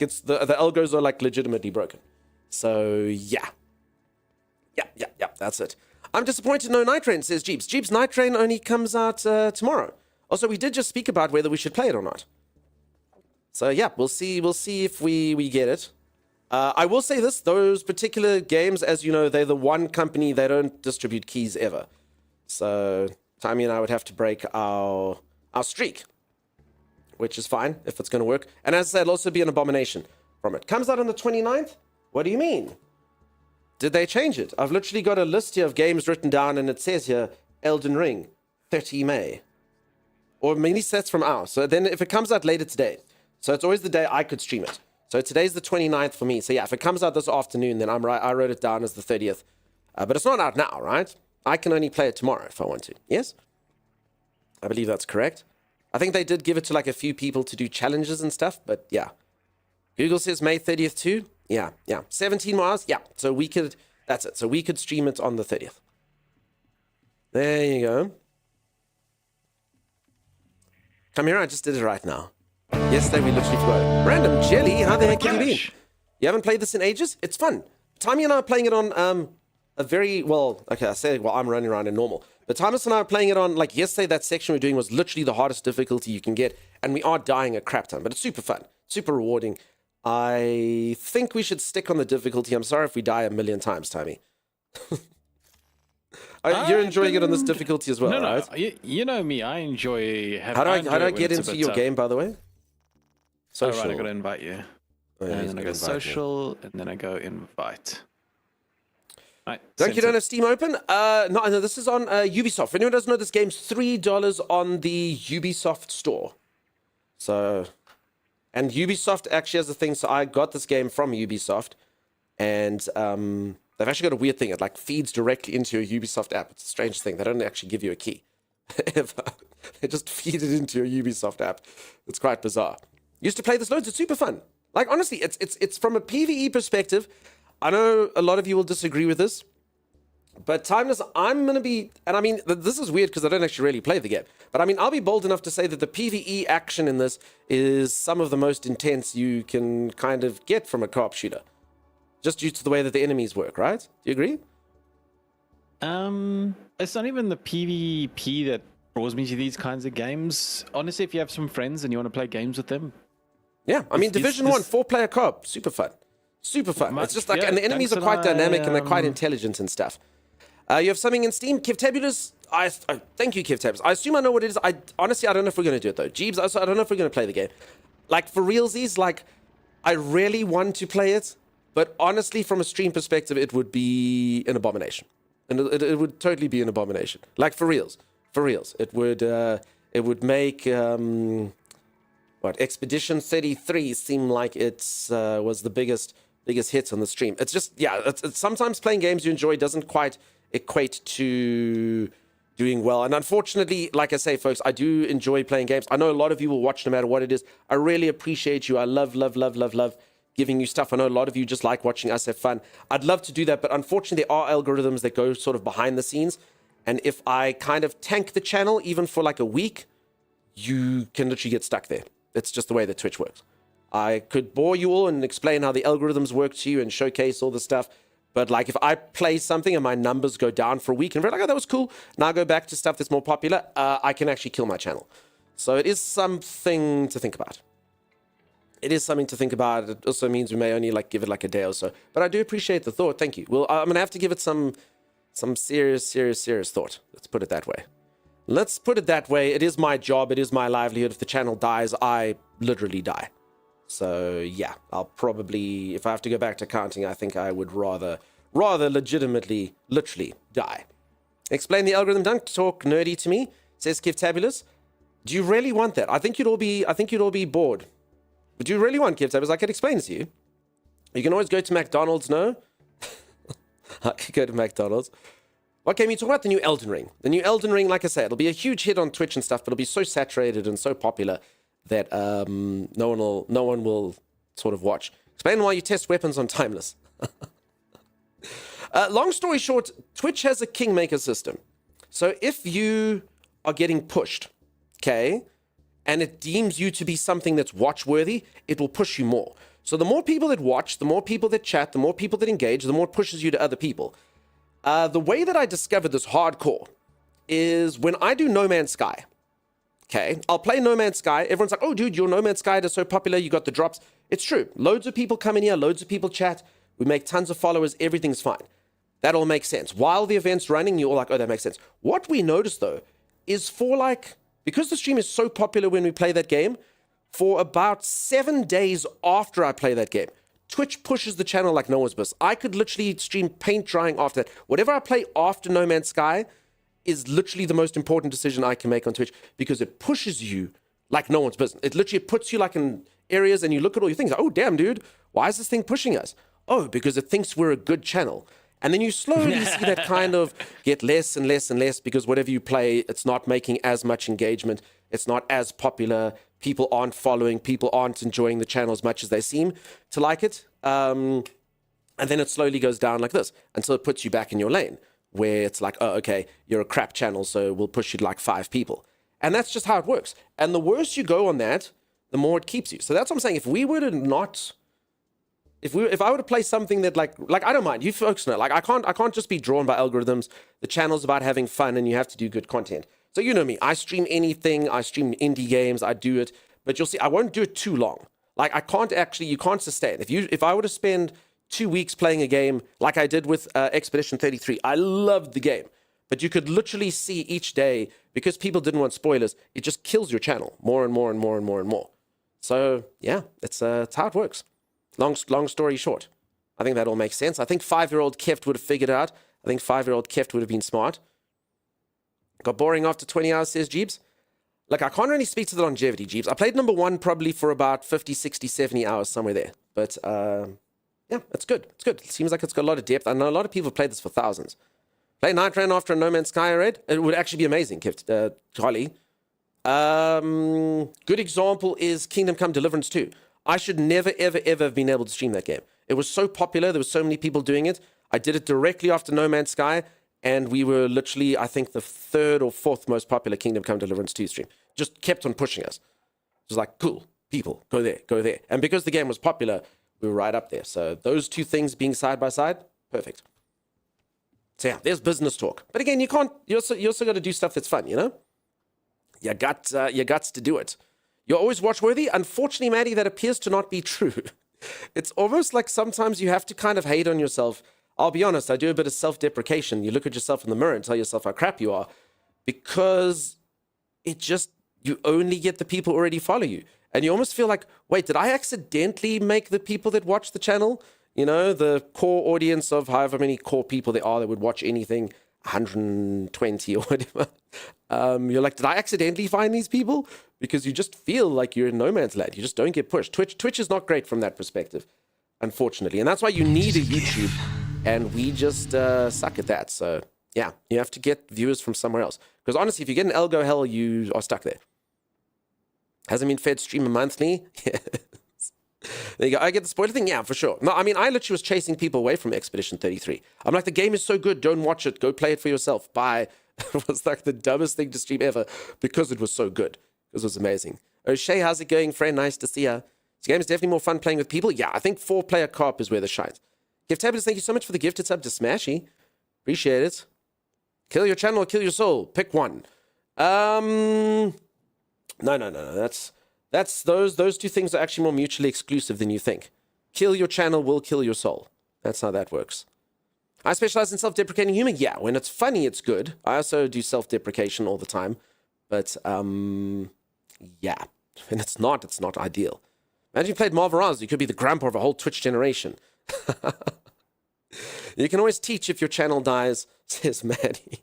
the algos are like legitimately broken. So yeah, that's it. I'm disappointed no Night Rain, says Jeeps. Jeeps, Night Rain only comes out tomorrow. Also, we did just speak about whether we should play it or not. So yeah, we'll see if we get it. I will say this, those particular games, as you know, they're the one company they don't distribute keys ever. So Tommy and I would have to break our streak, which is fine if it's going to work. And as I said, it'll also be an abomination from it. Comes out on the 29th? What do you mean? Did they change it? I've literally got a list here of games written down, and it says here, Elden Ring, 30 May. Or maybe that's from ours. So then if it comes out later today, so it's always the day I could stream it. So today's the 29th for me. So yeah, if it comes out this afternoon, then I'm right. I wrote it down as the 30th. But it's not out now, right? I can only play it tomorrow if I want to. Yes? I believe that's correct. I think they did give it to like a few people to do challenges and stuff, but yeah. Google says May 30th too. Yeah. 17 more hours. Yeah. So we could, that's it. So we could stream it on the 30th. There you go. Come here. I just did it right now. Yesterday we literally forgot it. Random Jelly. How the heck have you been? You haven't played this in ages? It's fun. Tommy and I are playing it on a very, well, okay, I say, well, I'm running around in normal. But Thomas and I are playing it on, like yesterday, that section we were doing was literally the hardest difficulty you can get. And we are dying a crap ton, but it's super fun, super rewarding. I think we should stick on the difficulty. I'm sorry if we die a million times, Tommy. You're enjoying it on this difficulty as well, right? You know me. I enjoy having. How do I get into your game, by the way? Social. Oh, right, I got to invite you. Oh, yeah, and then I go social, and then I go invite. Right, you don't have Steam open? No, this is on Ubisoft. If anyone doesn't know, this game's $3 on the Ubisoft store. So, and Ubisoft actually has a thing. So I got this game from Ubisoft, and they've actually got a weird thing. It like feeds directly into your Ubisoft app. It's a strange thing. They don't actually give you a key. They just feed it into your Ubisoft app. It's quite bizarre. Used to play this loads. It's super fun. Like, honestly, it's from a PvE perspective. I know a lot of you will disagree with this, but Timeless, I'm going to be, and I mean, this is weird because I don't actually really play the game, but I mean, I'll be bold enough to say that the PvE action in this is some of the most intense you can kind of get from a co-op shooter, just due to the way that the enemies work, right? Do you agree? It's not even the PvP that draws me to these kinds of games. Honestly, if you have some friends and you want to play games with them. Yeah, I mean, Division 1, 4-player co-op, super fun. Super fun. It's just like, and the enemies are quite dynamic and they're quite intelligent and stuff. You have something in Steam, Kivtabulous. Thank you, Kivtabulous. I assume I know what it is. Honestly, I don't know if we're going to do it though. Jeeves, I don't know if we're going to play the game. Like for realsies, like I really want to play it, but honestly, from a stream perspective, it would be an abomination, and it would totally be an abomination. Like for reals, it would make Expedition 33 seem like it was the biggest hit on the stream. It's just, yeah, it's sometimes playing games you enjoy doesn't quite equate to doing well. And unfortunately, like I say, folks, I do enjoy playing games. I know a lot of you will watch no matter what it is. I really appreciate you. I love giving you stuff. I know a lot of you just like watching us have fun. I'd love to do that, but unfortunately, there are algorithms that go sort of behind the scenes. And if I kind of tank the channel, even for like a week, you can literally get stuck there. It's just the way that Twitch works. I could bore you all and explain how the algorithms work to you and showcase all the stuff. But like if I play something and my numbers go down for a week and we're like, oh, that was cool. Now I go back to stuff that's more popular. I can actually kill my channel. So it is something to think about. It is something to think about. It also means we may only like give it like a day or so. But I do appreciate the thought. Thank you. Well, I'm going to have to give it some serious thought. Let's put it that way. It is my job. It is my livelihood. If the channel dies, I literally die. So yeah, I'll probably, if I have to go back to counting, I think I would rather literally die. Explain the algorithm. Don't talk nerdy to me, says Kivtabulous. Do you really want that? I think you'd all be bored. But do you really want Kivtabulous? I can explain it to you. You can always go to McDonald's, no? I could go to McDonald's. What game are you talking about? The new Elden Ring. The new Elden Ring, like I said, it'll be a huge hit on Twitch and stuff, but it'll be so saturated and so popular that no one will sort of watch. Explain why you test weapons on Timeless. Long story short, Twitch has a kingmaker system. So if you are getting pushed, okay, and it deems you to be something that's watch-worthy, it will push you more. So the more people that watch, the more people that chat, the more people that engage, the more it pushes you to other people. The way that I discovered this hardcore is when I do No Man's Sky. Okay, I'll play No Man's Sky. Everyone's like, oh, dude, your No Man's Sky is so popular. You got the drops. It's true. Loads of people come in here. Loads of people chat. We make tons of followers. Everything's fine. That all makes sense. While the event's running, you're all like, oh, that makes sense. What we noticed, though, is because the stream is so popular when we play that game, for about 7 days after I play that game, Twitch pushes the channel like no one's business. I could literally stream paint drying after that. Whatever I play after No Man's Sky is literally the most important decision I can make on Twitch because it pushes you like no one's business. It literally puts you like in areas and you look at all your things. Like, oh, damn, dude, why is this thing pushing us? Oh, because it thinks we're a good channel. And then you slowly see that kind of get less and less and less because whatever you play, it's not making as much engagement. It's not as popular. People aren't following. People aren't enjoying the channel as much as they seem to like it. And then it slowly goes down like this until it puts you back in your lane where it's like, oh, okay, you're a crap channel, so we'll push you to like 5 people. And that's just how it works. And the worse you go on that, the more it keeps you. So that's what I'm saying. If we were to not... If I were to play something that like I don't mind, you folks know, like I can't just be drawn by algorithms. The channel's about having fun and you have to do good content. So you know me, I stream anything, I stream indie games, I do it, but you'll see I won't do it too long. Like you can't sustain. If I were to spend 2 weeks playing a game like I did with Expedition 33, I loved the game, but you could literally see each day because people didn't want spoilers, it just kills your channel more and more and more and more and more. So yeah, it's how it works. Long story short, I think that all makes sense. I think 5-year-old Keft would have figured it out. I think 5-year-old Keft would have been smart. Got boring after 20 hours, says Jeebs. Look, I can't really speak to the longevity, Jeebs. I played number 1 probably for about 50, 60, 70 hours, somewhere there. But yeah, it's good. It's good. It seems like it's got a lot of depth. I know a lot of people have played this for thousands. Play Night Rain after a No Man's Sky raid. It would actually be amazing, Keft, Charlie. Good example is Kingdom Come Deliverance 2. I should never, ever, ever have been able to stream that game. It was so popular. There were so many people doing it. I did it directly after No Man's Sky, and we were literally, I think, the 3rd or 4th most popular Kingdom Come Deliverance 2 stream. Just kept on pushing us. It was like, cool, people, go there, go there. And because the game was popular, we were right up there. So those two things being side by side, perfect. So yeah, there's business talk. But again, you also got to do stuff that's fun, you know? You got to do it. You're always watchworthy. Unfortunately, Maddie, that appears to not be true. It's almost like sometimes you have to kind of hate on yourself. I'll be honest, I do a bit of self-deprecation. You look at yourself in the mirror and tell yourself how crap you are because you only get the people who already follow you. And you almost feel like, wait, did I accidentally make the people that watch the channel, you know, the core audience of however many core people there are that would watch anything, 120 or whatever. You're like, did I accidentally find these people? Because you just feel like you're in no man's land. You just don't get pushed. Twitch is not great from that perspective, unfortunately. And that's why you need a YouTube. And we just suck at that. So yeah, you have to get viewers from somewhere else. Because honestly, if you get an algo hell, you are stuck there. Hasn't been fed streamer monthly. Yes. There you go. I get the spoiler thing. Yeah, for sure. No, I mean, I literally was chasing people away from Expedition 33. I'm like, the game is so good. Don't watch it. Go play it for yourself. Bye. It was like the dumbest thing to stream ever because it was so good. It was amazing. Oh, Shay, how's it going, friend? Nice to see ya. This game is definitely more fun playing with people. Yeah, I think 4-player co-op is where the shines. Gift Tabulous, thank you so much for the gifted sub to Smashy. Appreciate it. Kill your channel or kill your soul. Pick one. No. That's those two things are actually more mutually exclusive than you think. Kill your channel will kill your soul. That's how that works. I specialize in self-deprecating humor. Yeah, when it's funny, it's good. I also do self-deprecation all the time. But, yeah. When it's not ideal. Imagine you played Marvel Rounds. You could be the grandpa of a whole Twitch generation. You can always teach if your channel dies, says Maddie.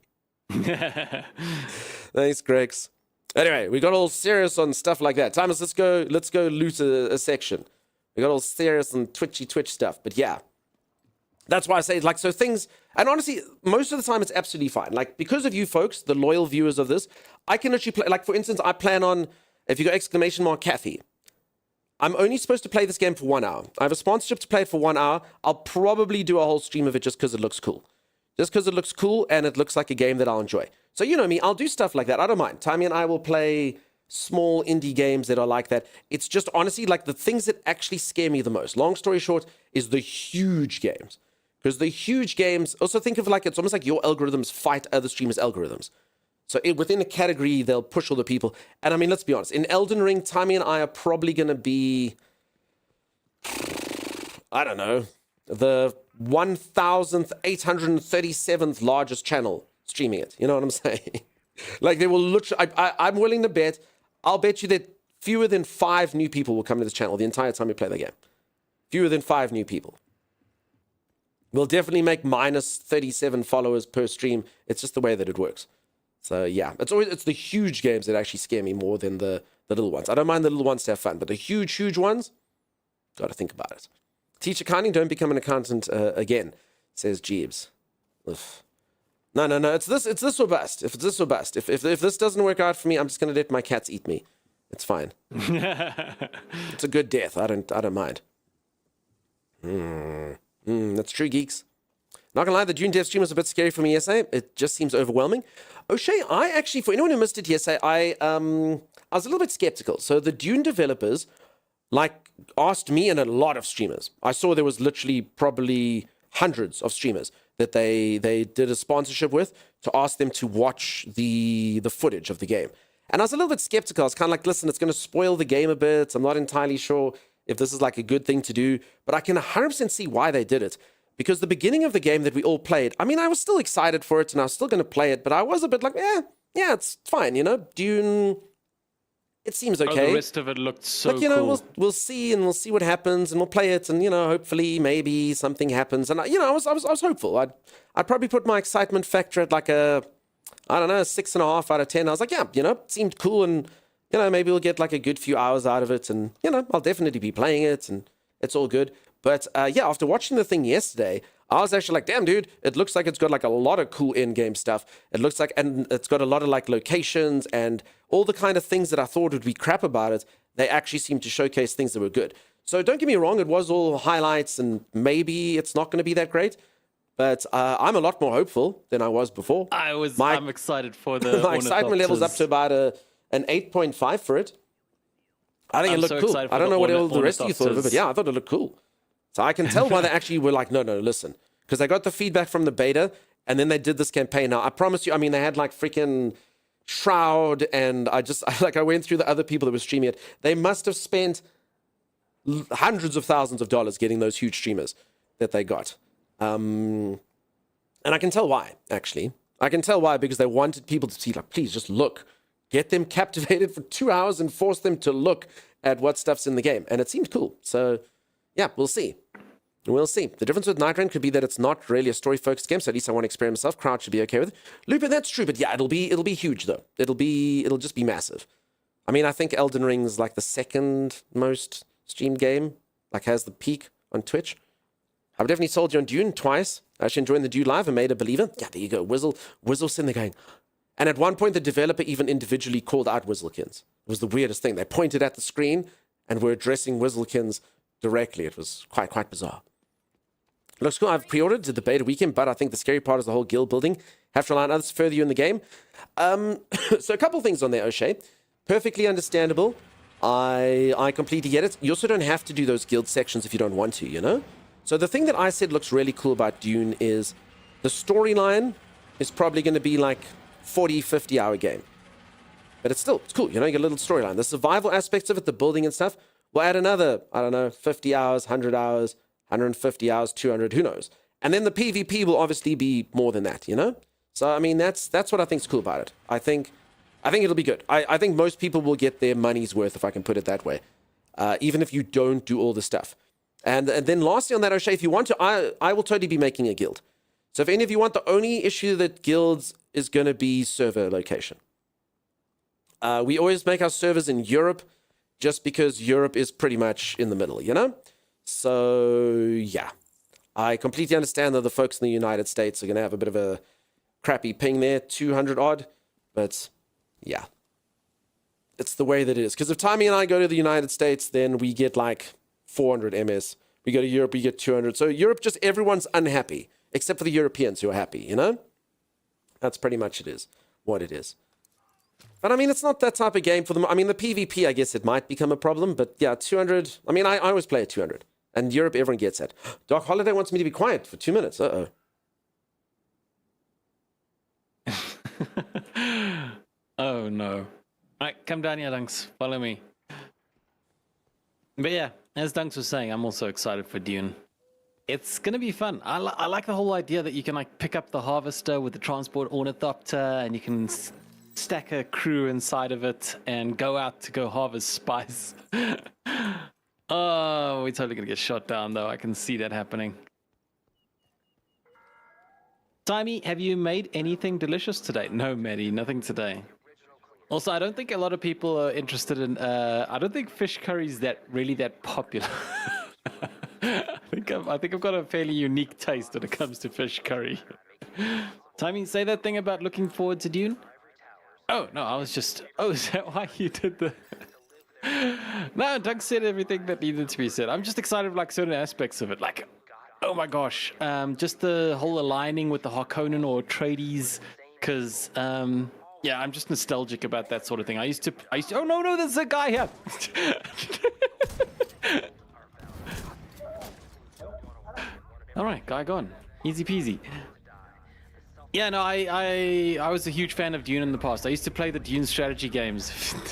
Thanks, Gregs. Anyway, we got all serious on stuff like that. Thomas, let's go loot a section. We got all serious on Twitch stuff. But yeah, that's why I say, like, so things, and honestly, most of the time it's absolutely fine. Like, because of you folks, the loyal viewers of this, I can actually play, like, for instance, I plan on, if you go exclamation mark Kathy, I'm only supposed to play this game for 1 hour. I have a sponsorship to play it for 1 hour. I'll probably do a whole stream of it just because it looks cool. Just because it looks cool and it looks like a game that I'll enjoy. So you know me, I'll do stuff like that. I don't mind. Tammy and I will play small indie games that are like that. It's just honestly like the things that actually scare me the most. Long story short, is the huge games. Because the huge games, also think of like, it's almost like your algorithms fight other streamers' algorithms. So within a category, they'll push all the people. And I mean, let's be honest, in Elden Ring, Tommy and I are probably going to be, I don't know, the 1,837th largest channel streaming it. You know what I'm saying? Like they will literally, I'm willing to bet, I'll bet you that fewer than 5 new people will come to this channel the entire time we play the game. Fewer than 5 new people. We'll definitely make minus 37 followers per stream. It's just the way that it works. So yeah, it's the huge games that actually scare me more than the little ones. I don't mind the little ones to have fun, but the huge ones, got to think about it. Teach accounting, don't become an accountant again, says Jeeves. Ugh. No, it's this or bust. If it's this or bust. If this doesn't work out for me, I'm just gonna let my cats eat me. It's fine. It's a good death. I don't mind. That's true, geeks. Not gonna lie, the Dune dev stream was a bit scary for me yesterday. It just seems overwhelming. O'Shea, I actually, for anyone who missed it yesterday, I was a little bit skeptical. So the Dune developers, like, asked me and a lot of streamers. I saw there was literally probably hundreds of streamers that they did a sponsorship with to ask them to watch the footage of the game. And I was a little bit skeptical. I was kind of like, listen, it's going to spoil the game a bit. I'm not entirely sure if this is like a good thing to do, but I can 100% see why they did it. Because the beginning of the game that we all played, I mean, I was still excited for it and I was still going to play it, but I was a bit like, yeah, it's fine, you know? Dune, it seems okay. The rest of it looked so like, you know, cool. we'll see and we'll see what happens and we'll play it and, you know, hopefully maybe something happens. And, you know, I was hopeful. I'd probably put my excitement factor at like a, I don't know, 6.5 out of 10. I was like, yeah, you know, it seemed cool and, you know, maybe we'll get like a good few hours out of it and, you know, I'll definitely be playing it and it's all good. But yeah, after watching the thing yesterday, I was actually like, damn, dude, it looks like it's got like a lot of cool in-game stuff. It looks like, and it's got a lot of like locations and all the kind of things that I thought would be crap about it. They actually seem to showcase things that were good. So don't get me wrong, it was all highlights and maybe it's not going to be that great. But I'm a lot more hopeful than I was before. I'm excited for the my excitement level's up to about an 8.5 for it. I think it looked cool. I don't know what all the rest of you thought of it, but yeah, I thought it looked cool. So I can tell why they actually were like, no, listen. Because they got the feedback from the beta, and then they did this campaign. Now, I promise you, I mean, they had like freaking Shroud, and I went through the other people that were streaming it. They must have spent hundreds of thousands of dollars getting those huge streamers that they got. And I can tell why, actually. I can tell why, because they wanted people to see, like, please just look. Get them captivated for 2 hours and force them to look at what stuff's in the game. And it seemed cool. So, yeah, we'll see. We'll see. The difference with Night Rain could be that it's not really a story-focused game, so at least I want to experiment myself. Crowd should be okay with it. Lupin, that's true, but yeah, it'll be huge though. It'll just be massive. I mean, I think Elden Ring's like the second most streamed game, like has the peak on Twitch. I've definitely sold you on Dune twice. I actually enjoyed the Dune live and made a believer. Yeah, there you go. Whizzle's sitting there going. And at one point, the developer even individually called out Whizzlekins. It was the weirdest thing. They pointed at the screen and were addressing Whizzlekins directly. It was quite bizarre. Looks cool. I've pre-ordered the beta weekend, but I think the scary part is the whole guild building. Have to rely on others further you in the game. So a couple things on there, O'Shea. Perfectly understandable. I completely get it. You also don't have to do those guild sections if you don't want to, you know? So the thing that I said looks really cool about Dune is the storyline is probably going to be like 40, 50 hour game. But it's cool. You know, you get a little storyline. The survival aspects of it, the building and stuff, we'll add another, I don't know, 50 hours, 100 hours, 150 hours, 200, who knows? And then the PvP will obviously be more than that, you know? So, I mean, that's what I think is cool about it. I think it'll be good. I think most people will get their money's worth, if I can put it that way, even if you don't do all the stuff. And then lastly on that, O'Shea, if you want to, I will totally be making a guild. So if any of you want, the only issue that guilds is going to be server location. We always make our servers in Europe just because Europe is pretty much in the middle, you know? So, yeah. I completely understand that the folks in the United States are going to have a bit of a crappy ping there, 200 odd. But, yeah. It's the way that it is. Because if Tommy and I go to the United States, then we get like 400 MS. We go to Europe, we get 200. So Europe, just everyone's unhappy. Except for the Europeans who are happy, you know? That's pretty much what it is. But I mean, it's not that type of game for them. I mean, the PvP, I guess it might become a problem. But yeah, 200. I mean, I always play at 200. And Europe, everyone gets it. Doc Holiday wants me to be quiet for 2 minutes. Uh-oh. Oh, no. All right, come down here, Dunks. Follow me. But yeah, as Dunks was saying, I'm also excited for Dune. It's going to be fun. I like the whole idea that you can like pick up the harvester with the transport ornithopter and you can stack a crew inside of it and go out to go harvest spice. Oh, we're totally going to get shot down, though. I can see that happening. Timey, have you made anything delicious today? No, Maddie, nothing today. Also, I don't think a lot of people are interested in... I don't think fish curry is really that popular. I think I've got a fairly unique taste when it comes to fish curry. Timey, say that thing about looking forward to Dune? Oh, no, I was just... Oh, is that why you did the... No, Doug said everything that needed to be said. I'm just excited for like certain aspects of it. Like, oh my gosh, just the whole aligning with the Harkonnen or Atreides. Because, yeah, I'm just nostalgic about that sort of thing. I used to oh no, there's a guy here. All right, guy gone. Easy peasy. Yeah, no, I was a huge fan of Dune in the past. I used to play the Dune strategy games.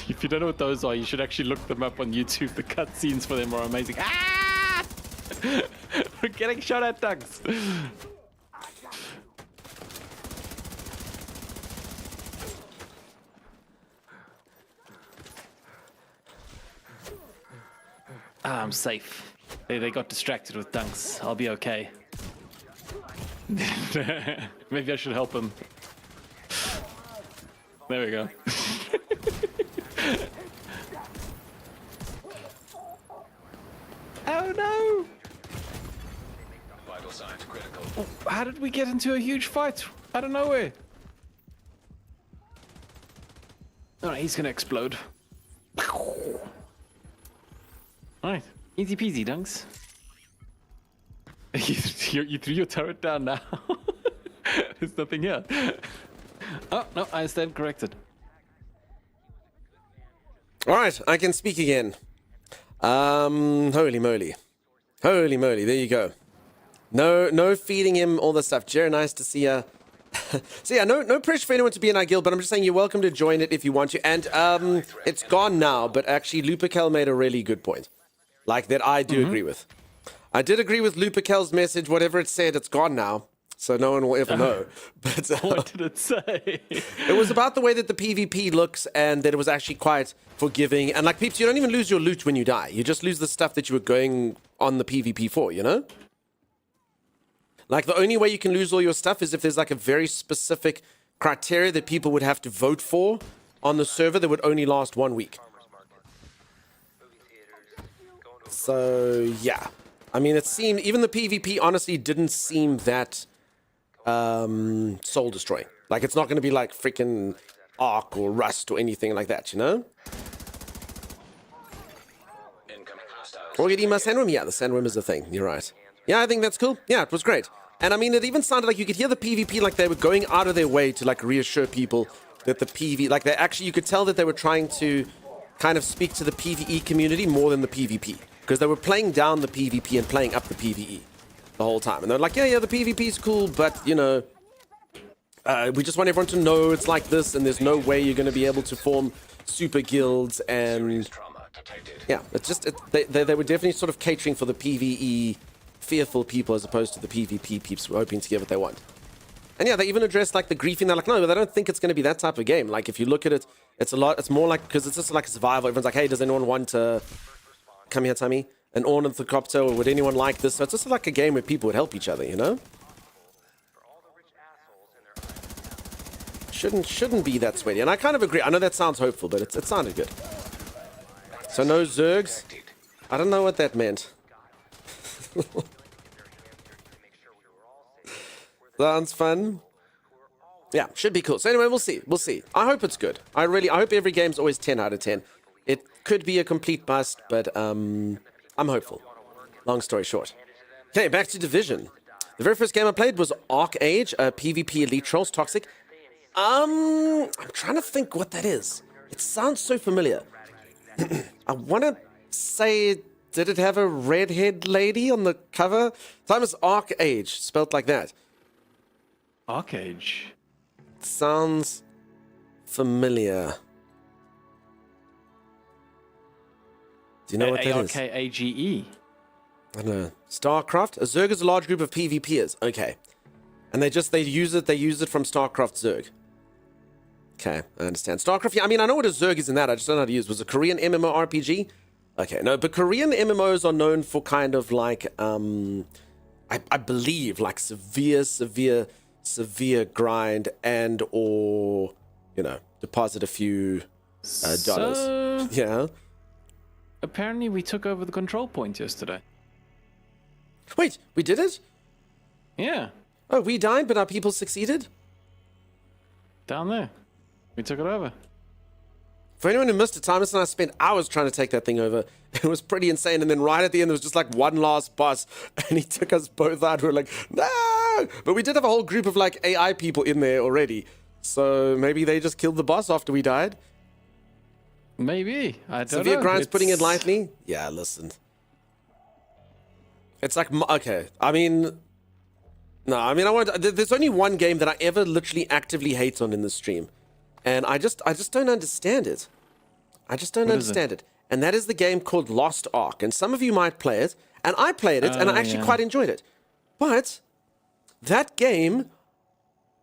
If you don't know what those are, you should actually look them up on YouTube. The cutscenes for them are amazing. Ah! We're getting shot at, Dugs. I'm safe. They got distracted with dunks. I'll be okay. Maybe I should help him. There we go. Oh no! Vital signs critical. Oh, how did we get into a huge fight out of nowhere? Oh, he's gonna explode. Alright, easy peasy, Dunks. You threw your turret down now. There's nothing here. Oh, no, I stand corrected. Alright, I can speak again. Holy moly. Holy moly, there you go. No feeding him all the stuff. Jerry, nice to see ya. So yeah, no pressure for anyone to be in our guild, but I'm just saying you're welcome to join it if you want to. And it's gone now, but actually Lupercal made a really good point. Like that I do agree with. I did agree with Lupercal's message, whatever it said, it's gone now. So no one will ever know. But what did it say? It was about the way that the PvP looks and that it was actually quite forgiving. And like peeps, you don't even lose your loot when you die. You just lose the stuff that you were going on the PvP for, you know? Like the only way you can lose all your stuff is if there's like a very specific criteria that people would have to vote for on the server that would only last 1 week. So yeah. I mean, it seemed, even the PvP honestly didn't seem that soul destroying. Like, it's not going to be like freaking Ark or Rust or anything like that, you know? Or get my sandworm? Yeah, the sandworm is a thing. You're right. Yeah, I think that's cool. Yeah, it was great. And I mean, it even sounded like you could hear the PvP like they were going out of their way to like reassure people that the PvP, like they actually, you could tell that they were trying to kind of speak to the PvE community more than the PvP. Because they were playing down the PvP and playing up the PvE the whole time. And they're like, yeah, the PvP's cool, but, you know, we just want everyone to know it's like this, and there's no way you're going to be able to form super guilds. And yeah, it's just, they were definitely sort of catering for the PvE fearful people as opposed to the PvP peeps who are hoping to get what they want. And yeah, they even addressed like the griefing. They're like, no, they don't think it's going to be that type of game. Like, if you look at it, it's more like, because it's just like a survival. Everyone's like, hey, does anyone want to... Come here, Tommy. An ornithopter, or would anyone like this? So it's just like a game where people would help each other, you know? Shouldn't be that sweaty. And I kind of agree. I know that sounds hopeful, but it sounded good. So no Zergs. I don't know what that meant. Sounds fun. Yeah, should be cool. So anyway, we'll see. We'll see. I hope it's good. I hope every game's always 10 out of 10. It could be a complete bust, but I'm hopeful. Long story short. Okay, back to Division. The very first game I played was Arc Age, PvP Elite Trolls, Toxic. I'm trying to think what that is. It sounds so familiar. I want to say, did it have a redhead lady on the cover? Time is Arc Age, spelled like that. Arcage. Sounds familiar. Do you know what that is? Arkage. I don't know. StarCraft? A Zerg is a large group of PvPers. Okay. And they use it from StarCraft Zerg. Okay, I understand. StarCraft, yeah, I mean, I know what a Zerg is in that. I just don't know how to use it. Was it a Korean MMORPG? Okay, no, but Korean MMOs are known for kind of like, I believe, like severe grind and or, deposit a few dollars. So, Yeah. apparently we took over the control point yesterday. Wait, we did it? Yeah, Oh, we died, but our people succeeded? down there. We took it over. For anyone who missed it, Thomas and I spent hours trying to take that thing over. It was pretty insane. And then right at the end, there was just like one last boss. And he took us both out. We were like, no! But we did have a whole group of like AI people in there already. So maybe they just killed the boss after we died. Maybe. I don't know. Severe Grind's putting it lightly. Yeah, listen. It's like, okay. I mean, no, I mean, there's only one game that I ever literally actively hate on in the stream. And I just don't understand it. I just don't understand it. And that is the game called Lost Ark. And some of you might play it. And I played it, and I actually quite enjoyed it. But that game,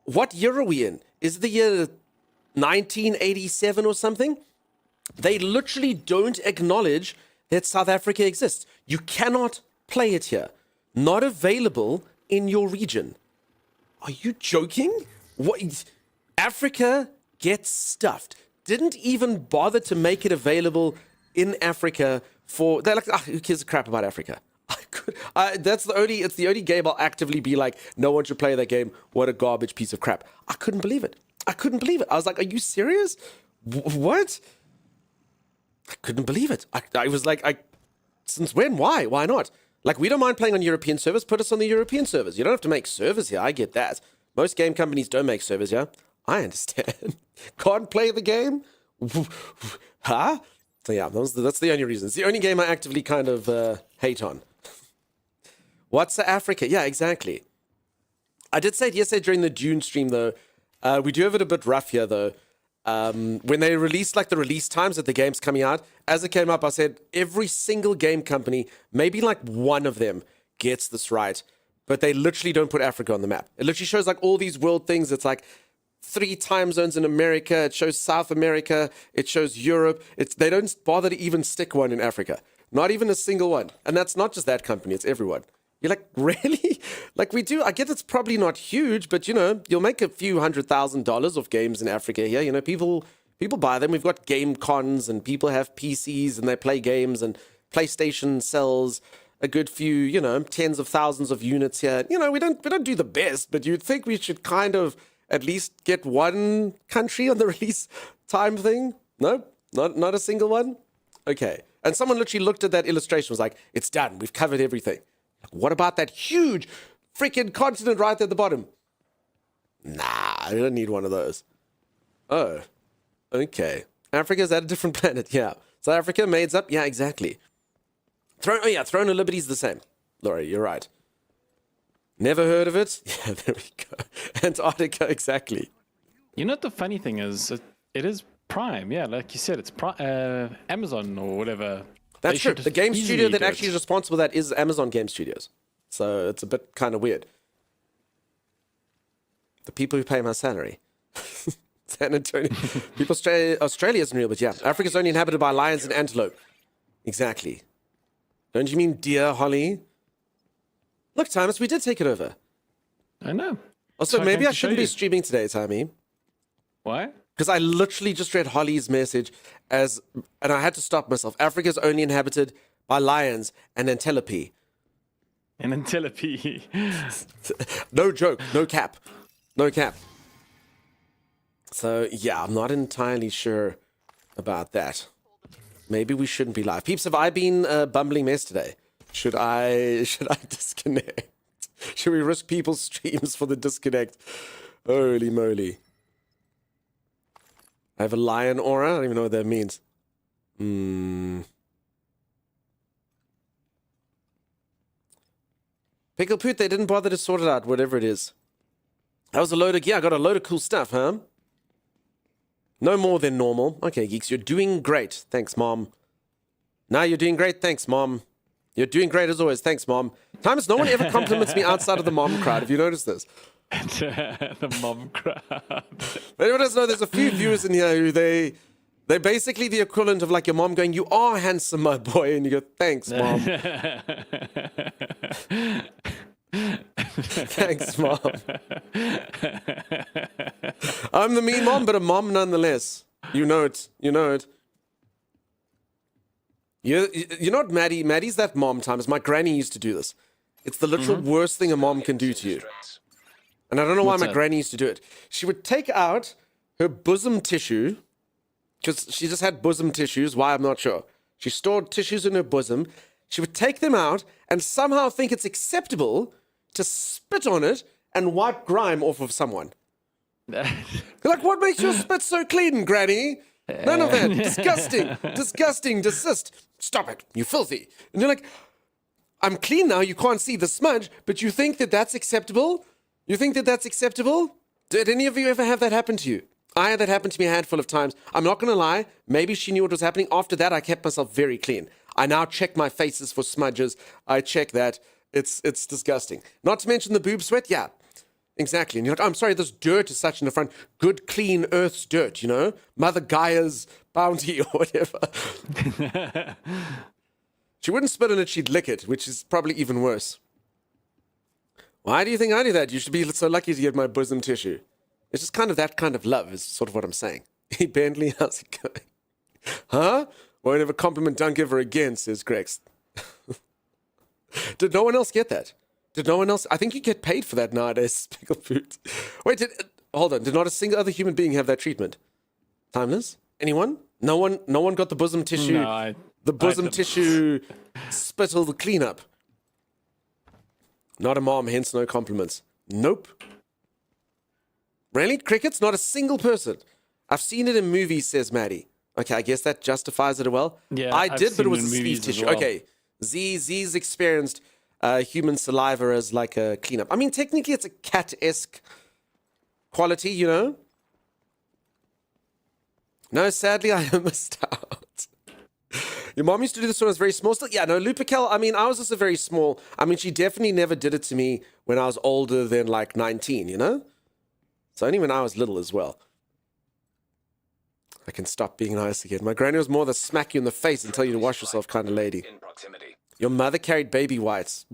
what year are we in? Is it the year 1987 or something? They literally don't acknowledge that South Africa exists. You cannot play it here. Not available in your region. Are you joking? What? Africa gets stuffed. Didn't even bother to make it available in Africa for... They're like, who gives a crap about Africa? It's the only game I'll actively be like, no one should play that game. What a garbage piece of crap. I couldn't believe it. I was like, are you serious? What? I couldn't believe it. I was like, since when? Why? Why not? Like, we don't mind playing on European servers. Put us on the European servers. You don't have to make servers here. I get that. Most game companies don't make servers here. I understand. Can't play the game? Huh? So yeah, that's the only reason. It's the only game I actively kind of hate on. What's Africa? Yeah, exactly. I did say it yesterday during the Dune stream, though. We do have it a bit rough here, though. When they released like the release times that the game's coming out, as it came up, I said every single game company, maybe like one of them gets this right, but they literally don't put Africa on the map. It literally shows like all these world things. It's like 3 time zones in America. It shows South America. It shows Europe. They don't bother to even stick one in Africa. Not even a single one. And that's not just that company. It's everyone. You're like, really? Like, we do. I get it's probably not huge, but, you'll make a few $100,000 of games in Africa here. People buy them. We've got game cons, and people have PCs, and they play games, and PlayStation sells a good few, tens of thousands of units here. We don't do the best, but you'd think we should kind of at least get one country on the release time thing. No, not a single one. Okay. And someone literally looked at that illustration, was like, it's done. We've covered everything. What about that huge freaking continent right at the bottom? Nah, I don't need one of those. Oh, okay. Africa's at a different planet. Yeah. South Africa, Maids Up. Yeah, exactly. Throne of Liberty's the same. Laurie, you're right. Never heard of it? Yeah, there we go. Antarctica, exactly. You know what the funny thing is? It is Prime. Yeah, like you said, it's Amazon or whatever. That's true. The game studio that actually is responsible for that is Amazon Game Studios. So it's a bit kind of weird. The people who pay my salary. San Antonio. People Australia isn't real, but yeah. Africa's only inhabited by lions and antelope. Exactly. Don't you mean deer, Holly? Look, Thomas, we did take it over. I know. Also, maybe I shouldn't be streaming today, Tommy. Why? Because I literally just read Holly's message and I had to stop myself. Africa's only inhabited by lions and antelope. An antelope. No joke. No cap. No cap. So, yeah, I'm not entirely sure about that. Maybe we shouldn't be live. Peeps, have I been a bumbling mess today? Should I disconnect? Should we risk people's streams for the disconnect? Holy moly. I have a lion aura. I don't even know what that means. Pickle Poot, they didn't bother to sort it out, whatever it is. That was a load of... Yeah, I got a load of cool stuff, huh? No more than normal. Okay, Geeks, you're doing great. Thanks, Mom. Now you're doing great. Thanks, Mom. You're doing great as always. Thanks, Mom. Thomas, no one ever compliments me outside of the mom crowd. Have you noticed this? The mom crowd. Anyone doesn't know, there's a few viewers in here who they're basically the equivalent of like your mom going, "You are handsome, my boy," and you go, "Thanks, Mom." Thanks, Mom. I'm the mean mom, but a mom nonetheless. You know it. You know it. You're not Maddie. Maddie's that mom times. My granny used to do this. It's the literal worst thing a mom can do to you. And I don't know why my granny used to do it. She would take out her bosom tissue, because she just had bosom tissues. Why, I'm not sure. She stored tissues in her bosom. She would take them out and somehow think it's acceptable to spit on it and wipe grime off of someone. Like, what makes your spit so clean, Granny? None of that. Disgusting. Disgusting. Desist. Stop it. You filthy. And you're like, I'm clean now. You can't see the smudge, but you think that that's acceptable? You think that that's acceptable? Did any of you ever have that happen to you? I had that happen to me a handful of times. I'm not going to lie. Maybe she knew what was happening. After that, I kept myself very clean. I now check my faces for smudges. I check that. It's disgusting. Not to mention the boob sweat. Yeah, exactly. And you're like, oh, I'm sorry, this dirt is such in the front. Good, clean Earth's dirt, you know? Mother Gaia's bounty or whatever. She wouldn't spit on it, she'd lick it, which is probably even worse. Why do you think I do that? You should be so lucky to get my bosom tissue. It's just kind of that kind of love is sort of what I'm saying. Hey, Bentley, how's it going? Huh? Won't have a compliment, don't give her again, says Grex. Did no one else get that? Did no one else? I think you get paid for that nowadays, Pickle Food. Wait, hold on. Did not a single other human being have that treatment? Timeless? Anyone? No one got the bosom tissue. No, the bosom tissue spittle the cleanup. Not a mom, hence no compliments. Nope. Really? Crickets? Not a single person. I've seen it in movies, says Maddie. Okay, I guess that justifies it well. Yeah, I I've did, but it seen was in a sleeve movies as tissue. well. Okay, Z's experienced human saliva as like a cleanup. I mean, technically it's a cat-esque quality, you know? No, sadly, I missed out. Your mom used to do this when I was very small. Still, yeah, no, Lupical, I mean, I was also very small. I mean, she definitely never did it to me when I was older than like 19, you know? So only when I was little as well. I can stop being nice again. My granny was more the smack you in the face and tell you to wash yourself kind of lady. Your mother carried baby wipes.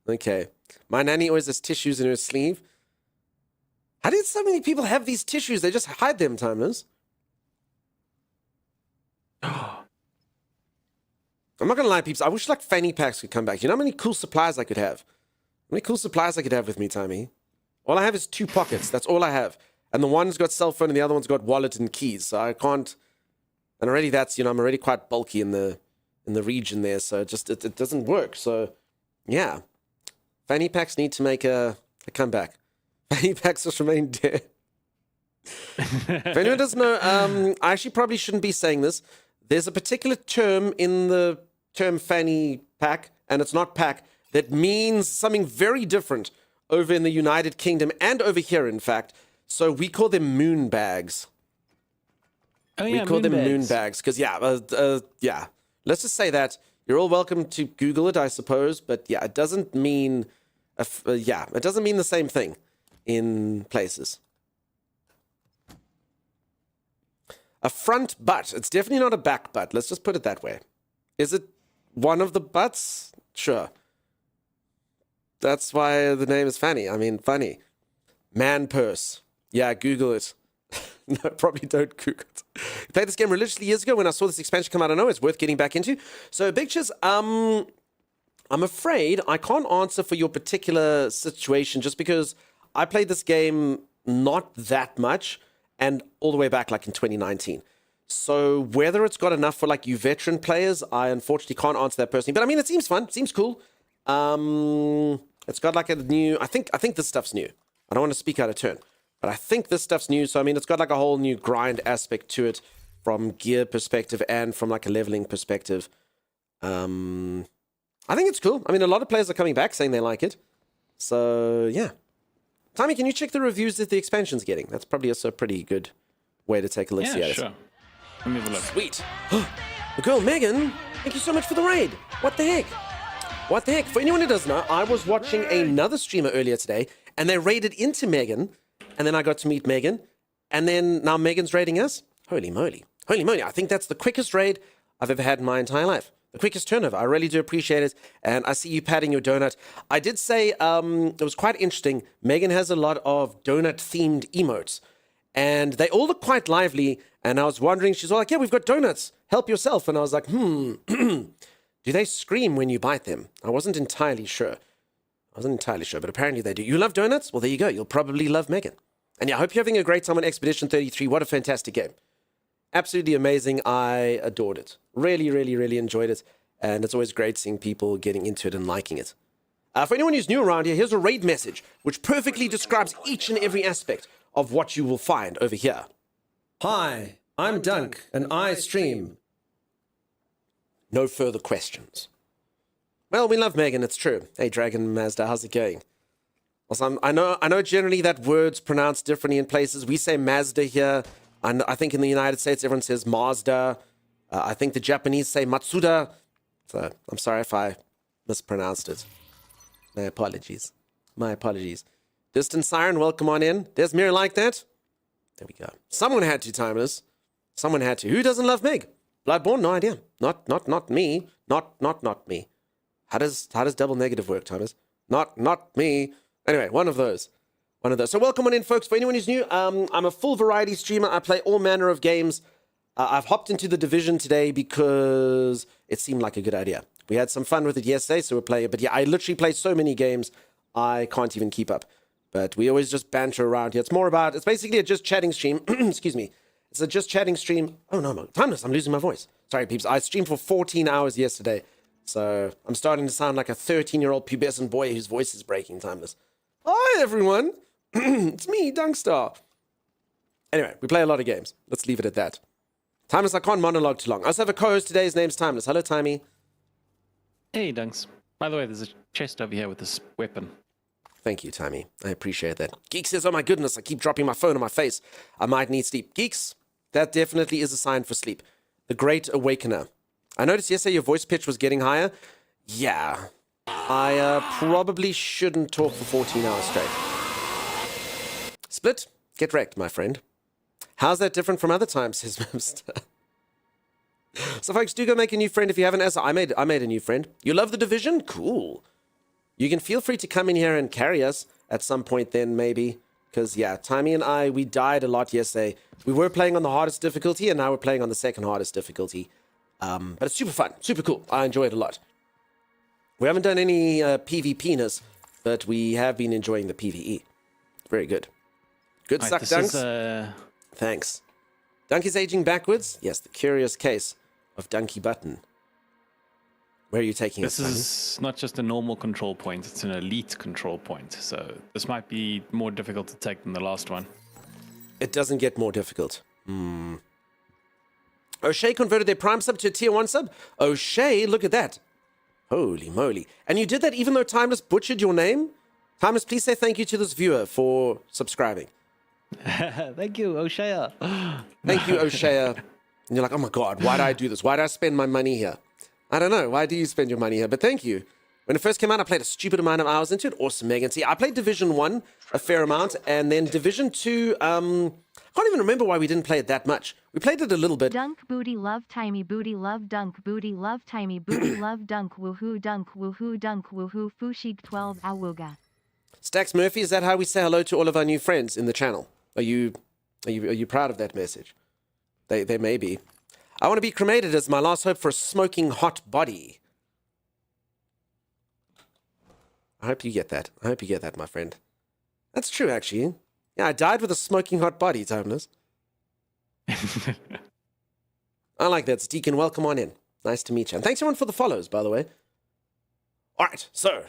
Okay. My nanny always has tissues in her sleeve. How did so many people have these tissues? They just hide them, Timers. I'm not going to lie, peeps. I wish like fanny packs could come back. You know how many cool supplies I could have? How many cool supplies I could have with me, Timmy? All I have is 2 pockets. That's all I have. And the one's got cell phone and the other one's got wallet and keys. So I can't... And already that's, you know, I'm already quite bulky in the region there. So it doesn't work. So, yeah. Fanny packs need to make a comeback. Fanny packs just remain dead. If anyone doesn't know, I actually probably shouldn't be saying this. There's a particular term in the term fanny pack, and it's not pack, that means something very different over in the United Kingdom and over here, in fact. So we call them moon bags. Oh, yeah, we call them moon bags because, yeah. Let's just say that. You're all welcome to Google it, I suppose. But, yeah, it doesn't mean... it doesn't mean the same thing in places. A front butt. It's definitely not a back butt. Let's just put it that way. Is it one of the butts? Sure. That's why the name is Fanny. I mean, funny. Man purse. Yeah, Google it. No, probably don't Google it. I played this game religiously years ago when I saw this expansion come out. I know it's worth getting back into. So, Big Chiz, I'm afraid I can't answer for your particular situation just because I played this game not that much and all the way back like in 2019. So whether it's got enough for like you veteran players, I unfortunately can't answer that personally. But I mean, it seems fun. Seems cool. It's got like a new... I think this stuff's new. I don't want to speak out of turn. But I think this stuff's new. So, I mean, it's got like a whole new grind aspect to it from gear perspective and from like a leveling perspective. I think it's cool. I mean, a lot of players are coming back saying they like it. So, yeah. Tommy, can you check the reviews that the expansion's getting? That's probably also a pretty good way to take a look. Yeah, sure. Let me have a look. Sweet. The girl, Megan, thank you so much for the raid. What the heck? What the heck? For anyone who doesn't know, I was watching another streamer earlier today, and they raided into Megan, and then I got to meet Megan, and then now Megan's raiding us. Holy moly. Holy moly. I think that's the quickest raid I've ever had in my entire life. The quickest turnover. I really do appreciate it. And I see you patting your donut. I did say it was quite interesting. Megan has a lot of donut-themed emotes. And they all look quite lively. And I was wondering, she's all like, yeah, we've got donuts. Help yourself. And I was like, do they scream when you bite them? I wasn't entirely sure. But apparently they do. You love donuts? Well, there you go. You'll probably love Megan. And yeah, I hope you're having a great time on Expedition 33. What a fantastic game. Absolutely amazing. I adored it. Really, really, really enjoyed it. And it's always great seeing people getting into it and liking it. For anyone who's new around here, here's a raid message which perfectly describes each and every aspect of what you will find over here. Hi, I'm Dunk, and I stream. No further questions. Well, we love Megan, it's true. Hey, Dragon Mazda, how's it going? Also, I know generally that word's pronounced differently in places. We say Mazda here. I think in the United States, everyone says Mazda. I think the Japanese say Matsuda. So I'm sorry if I mispronounced it. My apologies. Distant Siren, welcome on in. There's Mirror like that. There we go. Someone had to, Timers. Someone had to. Who doesn't love Meg? Bloodborne? No idea. Not me. Not me. How does double negative work, Timers? Not me. Anyway, one of those. So welcome on in, folks. For anyone who's new, I'm a full variety streamer. I play all manner of games. I've hopped into the Division today because it seemed like a good idea. We had some fun with it yesterday, so we're playing it. But yeah, I literally play so many games, I can't even keep up. But we always just banter around here. It's basically a just chatting stream. Excuse me. It's a just chatting stream. Oh, no, timeless. I'm losing my voice. Sorry, peeps. I streamed for 14 hours yesterday. So I'm starting to sound like a 13-year-old pubescent boy whose voice is breaking, timeless. Hi, everyone. It's me, Dunkstar. Anyway, we play a lot of games. Let's leave it at that. Timeless, I can't monologue too long. I also have a co-host today. His name's Timeless. Hello, Timey. Hey, Dunks. By the way, there's a chest over here with this weapon. Thank you, Timey. I appreciate that. Geek says, oh my goodness, I keep dropping my phone on my face. I might need sleep. Geeks, that definitely is a sign for sleep. The Great Awakener. I noticed yesterday your voice pitch was getting higher. Yeah. I probably shouldn't talk for 14 hours straight. Split, get wrecked, my friend. How's that different from other times, says Mimster? So, folks, do go make a new friend if you haven't. As I made a new friend. You love the Division? Cool. You can feel free to come in here and carry us at some point then, maybe. Because, yeah, Timey and I, we died a lot yesterday. We were playing on the hardest difficulty, and now we're playing on the second hardest difficulty. But it's super fun, super cool. I enjoy it a lot. We haven't done any PvP-ness, but we have been enjoying the PvE. Very good. Good suck, Dunks. Thanks. Dunky's aging backwards? Yes, the curious case of Dunky Button. Where are you taking us? This is not just a normal control point, it's an elite control point. So this might be more difficult to take than the last one. It doesn't get more difficult. O'Shea converted their Prime sub to a Tier 1 sub? O'Shea, look at that. Holy moly. And you did that even though Timeless butchered your name? Timeless, please say thank you to this viewer for subscribing. Thank you, O'Shea. Thank you, O'Shea. And you're like, oh my God, why do I do this? Why do I spend my money here? I don't know. Why do you spend your money here? But thank you. When it first came out, I played a stupid amount of hours into it. Awesome, Megan. See, I played Division 1 a fair amount, and then Division 2, I can't even remember why we didn't play it that much. We played it a little bit. Dunk booty love timey booty love dunk booty love timey booty love dunk woohoo fushig 12 awuga. Stax Murphy, is that how we say hello to all of our new friends in the channel? Are you proud of that message? They may be. I want to be cremated as my last hope for a smoking hot body. I hope you get that. I hope you get that, my friend. That's true, actually. Yeah, I died with a smoking hot body, Timeless. I like that, Deacon. Welcome on in. Nice to meet you. And thanks, everyone, for the follows, by the way. All right, so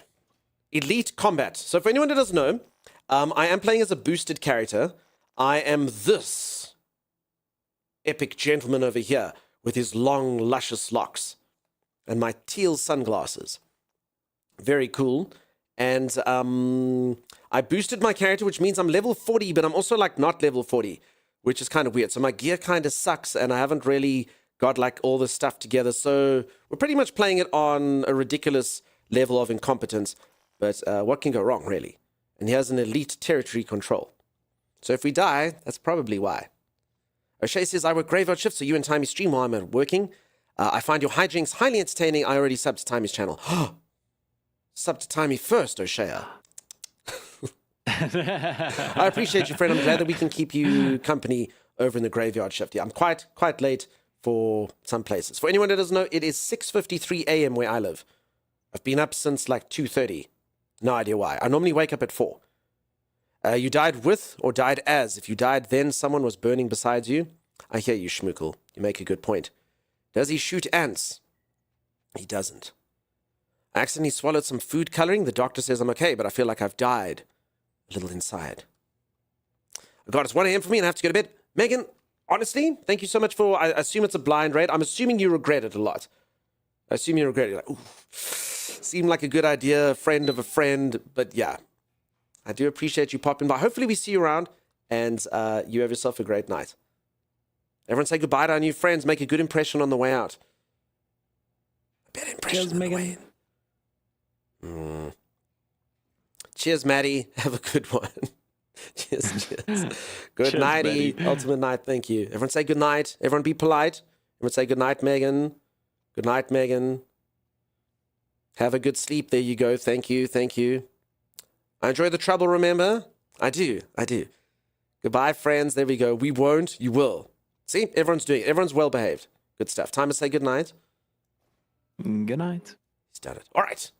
Elite Combat. So for anyone that doesn't know, I am playing as a boosted character. I am this epic gentleman over here with his long, luscious locks and my teal sunglasses. Very cool. And I boosted my character, which means I'm level 40, but I'm also like not level 40, which is kind of weird. So my gear kind of sucks, and I haven't really got like all this stuff together. So we're pretty much playing it on a ridiculous level of incompetence. But what can go wrong, really? And he has an elite territory control. So if we die, that's probably why. O'Shea says, I work graveyard shifts, so you and Timey stream while I'm working. I find your hijinks highly entertaining. I already subbed to Timey's channel. Sub to Timey first, O'Shea. I appreciate you, friend. I'm glad that we can keep you company over in the graveyard shift. Yeah, I'm quite late for some places. For anyone that doesn't know, it is 6:53 a.m. where I live. I've been up since like 2:30. No idea why. I normally wake up at 4. You died with or died as? If you died then someone was burning beside you. I hear you, Schmookle. You make a good point. Does he shoot ants? He doesn't. I accidentally swallowed some food coloring. The doctor says I'm okay, but I feel like I've died a little inside. God, it's 1 a.m. for me and I have to go to bed. Megan, honestly, thank you so much for, I assume it's a blind raid. I'm assuming you regret it a lot. I assume you regret it. Like, ooh, seemed like a good idea, friend of a friend, but yeah. I do appreciate you popping by. Hopefully we see you around, and you have yourself a great night. Everyone say goodbye to our new friends. Make a good impression on the way out. A better impression on the way in. Cheers, Maddie. Have a good one. cheers. Good nighty. Ultimate night. Thank you. Everyone say good night. Everyone be polite. Everyone say good night, Megan. Good night, Megan. Have a good sleep. There you go. Thank you. Thank you. I enjoy the trouble, remember? I do. Goodbye, friends. There we go. We won't. You will. See? Everyone's doing it. Everyone's well behaved. Good stuff. Time to say good night. Good night. He's done it. All right.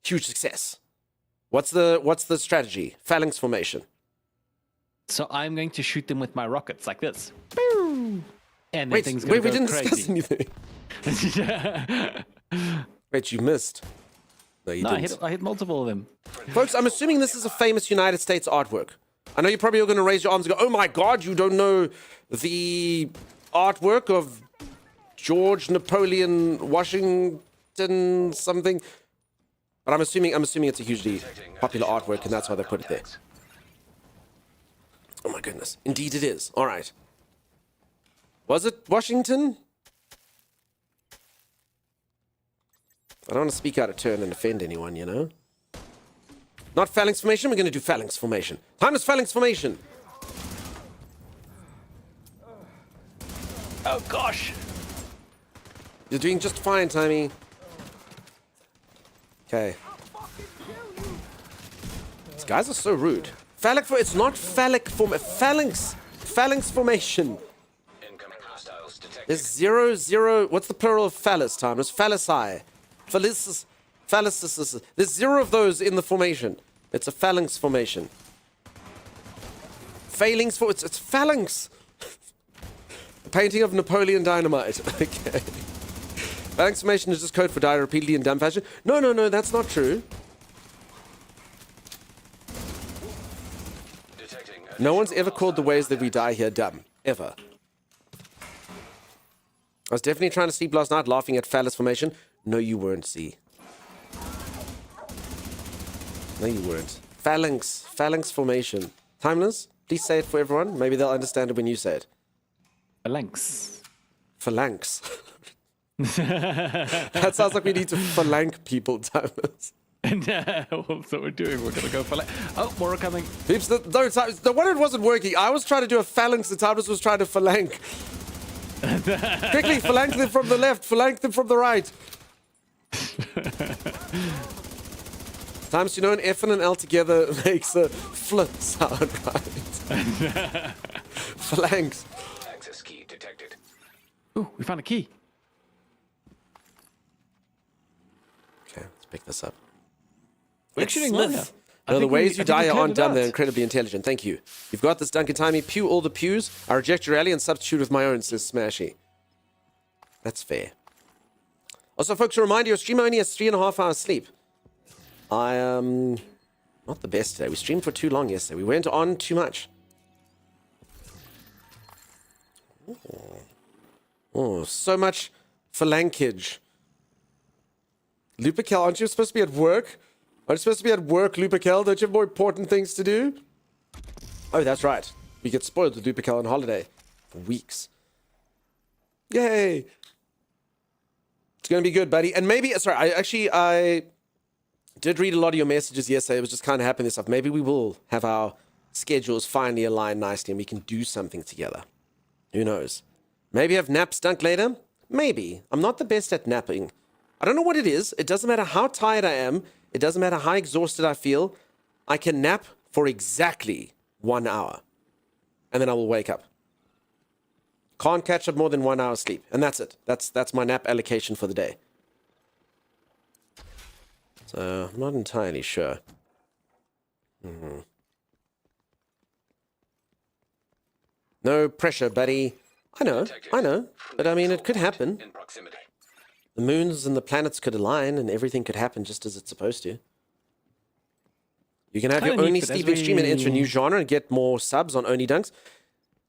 Huge success. What's the strategy? Phalanx formation. So I'm going to shoot them with my rockets like this. And then Wait, things we go didn't crazy. discuss anything. Wait, you missed. No, you didn't. I hit multiple of them. Folks, I'm assuming this is a famous United States artwork. I know you're probably all going to raise your arms and go, oh my God, you don't know the artwork of George Napoleon Washington something. But I'm assuming it's a hugely popular artwork, and that's why they put it there. Oh my goodness. Indeed it is. All right. Was it Washington? I don't want to speak out of turn and offend anyone, you know? Not phalanx formation, we're going to do phalanx formation. Time is phalanx formation. Oh gosh. You're doing just fine, Timey. Okay. These guys are so rude. It's not phallic form. Phalanx formation. There's 0. What's the plural of phallus, Time? It's phallusi. Phallus. There's 0 of those in the formation. It's a phalanx formation. It's phalanx. A painting of Napoleon Dynamite. Okay. Phalanx formation is just code for die repeatedly in dumb fashion. No, that's not true. No one's ever called the ways that we die here dumb. Ever. I was definitely trying to sleep last night laughing at phallus formation. No, you weren't, see. No, you weren't. Phalanx formation. Timeless, please say it for everyone. Maybe they'll understand it when you say it. Phalanx. That sounds like we need to phalanx people, Timeless. Well, that's what we're doing. We're going to go phalanx. Oh, more are coming. Peeps, the one that wasn't working. I was trying to do a phalanx, the Timeless was trying to phalanx. Quickly, phalanx them from the left, phalanx them from the right. Times, you know, an F and an L together makes a flip sound, right? Phalanx. Access key detected. Ooh, we found a key. Okay, let's pick this up. We're shooting longer. No, the ways you die aren't dumb, they're out. incredibly intelligent. Thank you. You've got this, Duncan Timey. Pew all the pews. I reject your rally and substitute with my own, says Smashy. That's fair. Also, folks, a reminder, your stream only has 3.5 hours sleep. I am not the best today. We streamed for too long yesterday. We went on too much. Oh, so much phalanxage. Lupercal, aren't you supposed to be at work? Aren't you supposed to be at work, Lupercal? Don't you have more important things to do? Oh, that's right. We get spoiled with Lupercal on holiday for weeks. Yay! It's going to be good, buddy. And maybe, sorry, I did read a lot of your messages yesterday. It was just kind of happening stuff. Maybe we will have our schedules finally align nicely and we can do something together. Who knows? Maybe have naps dunk later? Maybe. I'm not the best at napping. I don't know what it is. It doesn't matter how tired I am. It doesn't matter how exhausted I feel. I can nap for exactly 1 hour. And then I will wake up. Can't catch up more than 1 hour sleep. And that's it. That's my nap allocation for the day. So, I'm not entirely sure. No pressure, buddy. I know. But I mean, it could happen. In proximity. The moons and the planets could align and everything could happen just as it's supposed to. You can have your Kinda neat, Only but as Sleeping stream and enter a we- new genre and get more subs on Only Dunks.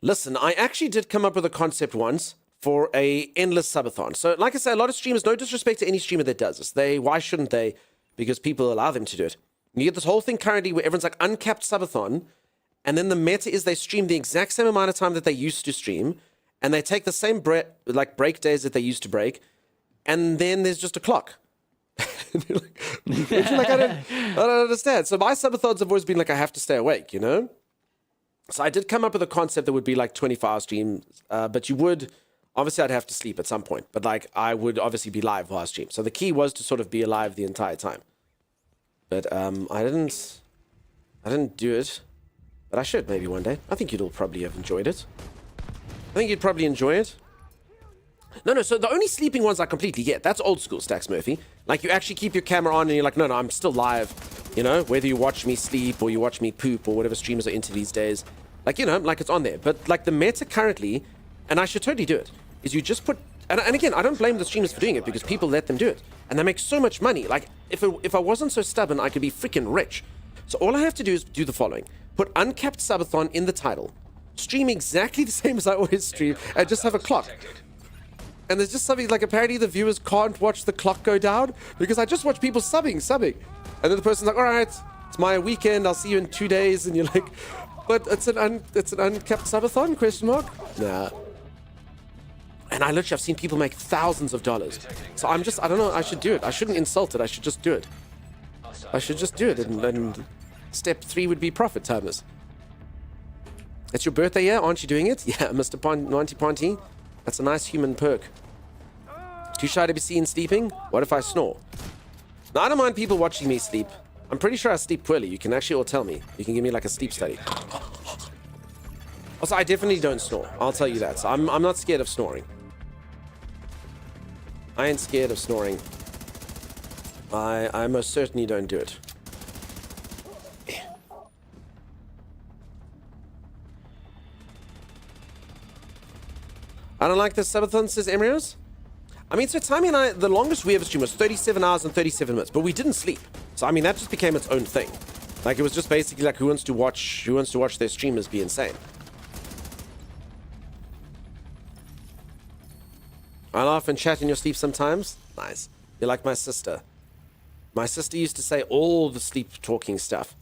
Listen, I actually did come up with a concept once for a endless subathon. So, like I say, a lot of streamers, no disrespect to any streamer that does this. Why shouldn't they? Because people allow them to do it. You get this whole thing currently where everyone's like uncapped subathon, and then the meta is they stream the exact same amount of time that they used to stream, and they take the same break days that they used to break, and then there's just a clock. I don't understand. So my subathons have always been like I have to stay awake, you know? So I did come up with a concept that would be like 24-hour streams, but you would, obviously I'd have to sleep at some point, but like I would obviously be live while I stream. So the key was to sort of be alive the entire time. But I didn't do it, but I should maybe one day. I think you'd all probably have enjoyed it. I think you'd probably enjoy it. No, so the only sleeping ones I completely get. That's old school, Stacks Murphy. Like, you actually keep your camera on and you're like, no, I'm still live. You know, whether you watch me sleep or you watch me poop or whatever streamers are into these days. Like, you know, like it's on there. But, like, the meta currently, and I should totally do it, is you just put... And again, I don't blame the streamers for doing it because people let them do it. And they make so much money. Like, if I wasn't so stubborn, I could be freaking rich. So all I have to do is do the following. Put Uncapped Subathon in the title. Stream exactly the same as I always stream. And just have a clock. And there's just something like apparently the viewers can't watch the clock go down because I just watch people subbing. And then the person's like, all right, it's my weekend. I'll see you in 2 days. And you're like, but it's an uncapped subathon, question mark? Nah. And I've seen people make thousands of dollars. So I don't know, I should do it. I shouldn't insult it. I should just do it. And step 3 would be profit timers. It's your birthday year, aren't you doing it? Yeah, Mr. Monty Ponty. That's a nice human perk. Too shy to be seen sleeping? What if I snore? Now, I don't mind people watching me sleep. I'm pretty sure I sleep poorly. You can actually all tell me. You can give me like a sleep study. Also, I definitely don't snore. I'll tell you that. So I'm not scared of snoring. I ain't scared of snoring. I most certainly don't do it. I don't like this subathon, says Emrios. I mean, so Tammy and I, the longest we ever streamed was 37 hours and 37 minutes, but we didn't sleep. So, I mean, that just became its own thing. Like, it was just basically like, who wants to watch their streamers be insane? I laugh and chat in your sleep sometimes. Nice. You're like my sister. My sister used to say all the sleep talking stuff.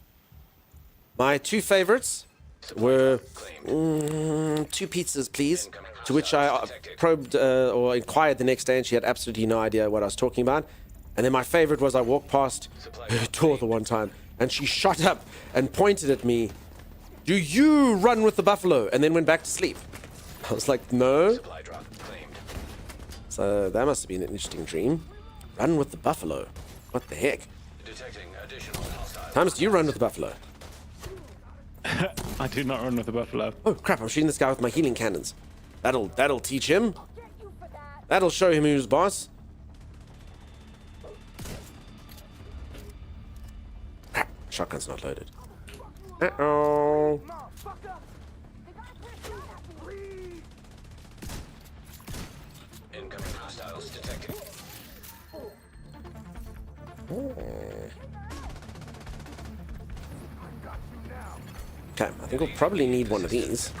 My 2 favorites were 2 pizzas, please. To which I probed or inquired the next day, and she had absolutely no idea what I was talking about. And then my favorite was I walked past her door the one time, and she shot up and pointed at me. Do you run with the buffalo? And then went back to sleep. I was like, no. So that must have been an interesting dream. Run with the buffalo. What the heck? Thomas, do you run with the buffalo? I do not run with the buffalo. Oh crap, I'm shooting this guy with my healing cannons. That'll teach him. That'll show him who's boss. Crap, shotgun's not loaded. Uh-oh. Incoming hostiles detected. Okay, I think we'll probably need one of these.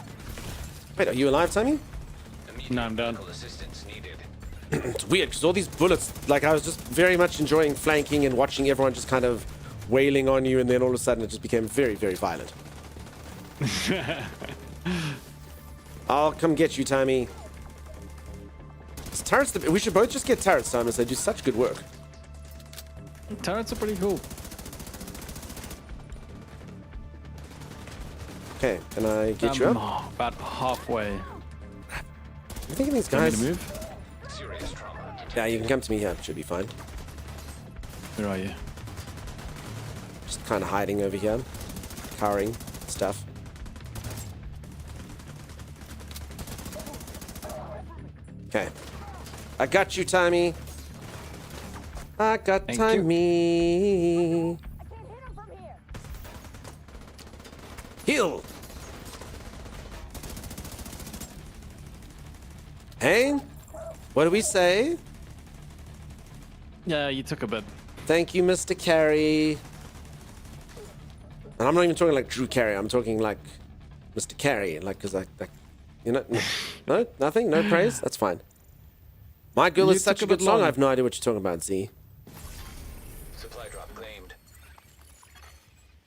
Wait, are you alive, Sammy? No, I'm done. Medical assistance needed. It's weird because all these bullets, like I was just very much enjoying flanking and watching everyone just kind of wailing on you, and then all of a sudden it just became very, very violent. I'll come get you, Tommy. It's turrets. We should both just get turrets, Thomas. They do such good work. Turrets are pretty cool. Okay, can I get you up? About halfway. I'm thinking these Do you want guys. me to move? Serious trauma. Yeah, you can come to me here. Should be fine. Where are you? Just kind of hiding over here, cowering stuff. Okay, I got you, Tommy. I got Thank Tommy. Heal. Hey, what do we say? Yeah, you took a bit. Thank you, Mr. Carey. And I'm not even talking like Drew Carey. I'm talking like Mr. Carey, like because you know, no, nothing, no praise. That's fine. My Girl You is such a took a good bit song. long. I have no idea what you're talking about, Z. Supply drop claimed.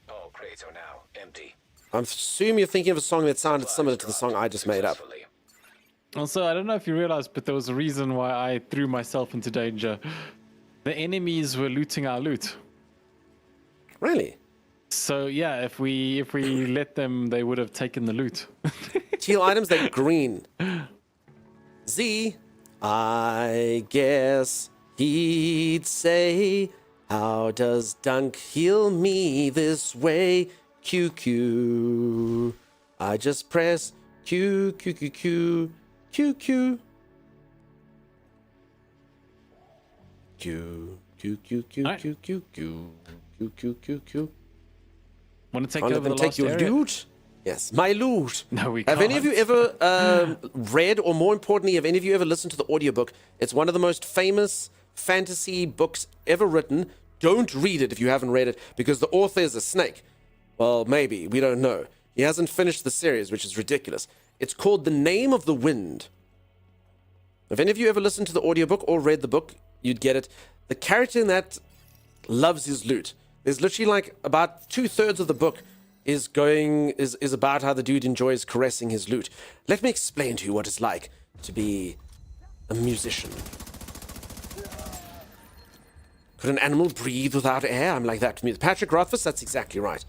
All crates are now empty. I assume you're thinking of a song that sounded similar to the song I just made up. Successfully. Also, I don't know if you realized, but there was a reason why I threw myself into danger. The enemies were looting our loot. Really? So yeah, if we let them, they would have taken the loot. Teal items, they're green. Z, I guess he'd say, how does Dunk heal me this way? QQ. I just press Q, Q, Q, Q, Q, Q. Q, Q, Q, Q, Alright. Q, Q, Q, Q, Q, Q, Q. Want to take Can't let over the them take last your area? loot? Yes, my loot. No, we Have any of you can't. ever read, or more importantly, have any of you ever listened to the audiobook? It's one of the most famous fantasy books ever written. Don't read it if you haven't read it, because the author is a snake. Well, maybe. We don't know. He hasn't finished the series, which is ridiculous. It's called The Name of the Wind. If any of you ever listened to the audiobook or read the book, you'd get it. The character in that loves his loot. There's literally like about 2/3 of the book is about how the dude enjoys caressing his lute. Let me explain to you what it's like to be a musician. Could an animal breathe without air? I'm like that to me. Patrick Rothfuss, that's exactly right.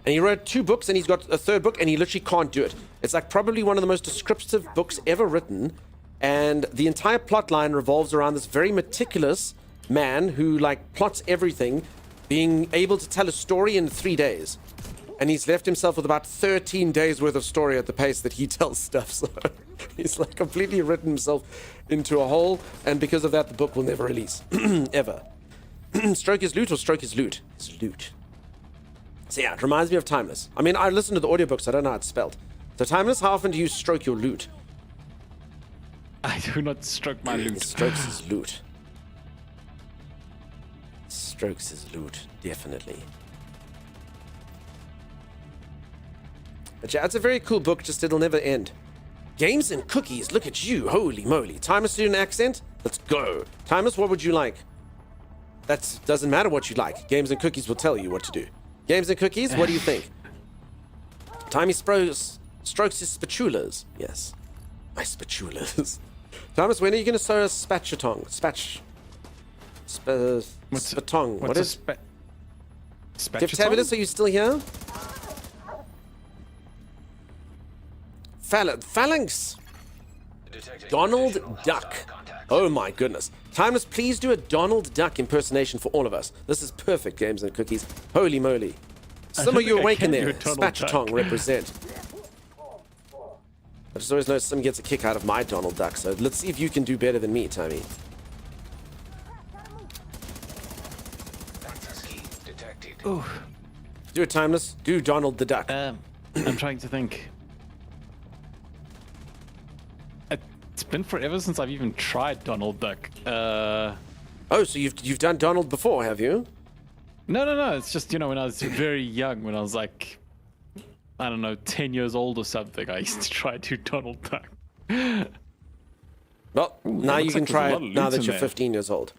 And he wrote 2 books, and he's got a 3rd book, and he literally can't do it. It's like probably one of the most descriptive books ever written, and the entire plot line revolves around this very meticulous man who like plots everything, being able to tell a story in 3 days. And he's left himself with about 13 days worth of story at the pace that he tells stuff. So he's like completely written himself into a hole. And because of that, the book will never release. Ever. Stroke his loot or stroke his loot? His loot. So yeah, it reminds me of Timeless. I mean, I listened to the audiobooks. I don't know how it's spelled. So Timeless, how often do you stroke your loot? I do not stroke my He loot. strokes his loot. Strokes his loot, definitely. But yeah, it's a very cool book, just it'll never end. Games and cookies, look at you, holy moly. Timeless, do an accent? Let's go. Timeless, what would you like? That doesn't matter what you like. Games and cookies will tell you what to do. Games and cookies, what do you think? Timey strokes his spatulas. Yes, my spatulas. Thomas, when are you going to sew a spatchatong? Spatong. What is? Jeff Tabulous, are you still here? Phalanx. Detecting Donald additional Duck. hostile contacts. Oh my goodness. Timeless, please do a Donald Duck impersonation for all of us. This is perfect, Games and Cookies. Holy moly. Some of you think I awake in can do there. a Donald Spatchatong Duck. represent. I just always know Sim gets a kick out of my Donald Duck, so let's see if you can do better than me, Tommy. Access key detected. Ooh. Do it, Timeless. Do Donald the Duck. I'm trying to think. It's been forever since I've even tried Donald Duck. Oh, so you've done Donald before, have you? No. It's just, when I was very young, when I was like, I don't know, 10 years old or something, I used to try to do Donald Duck. Well, now looks you can like there's a try lot it of now loot that in you're there. 15 years old.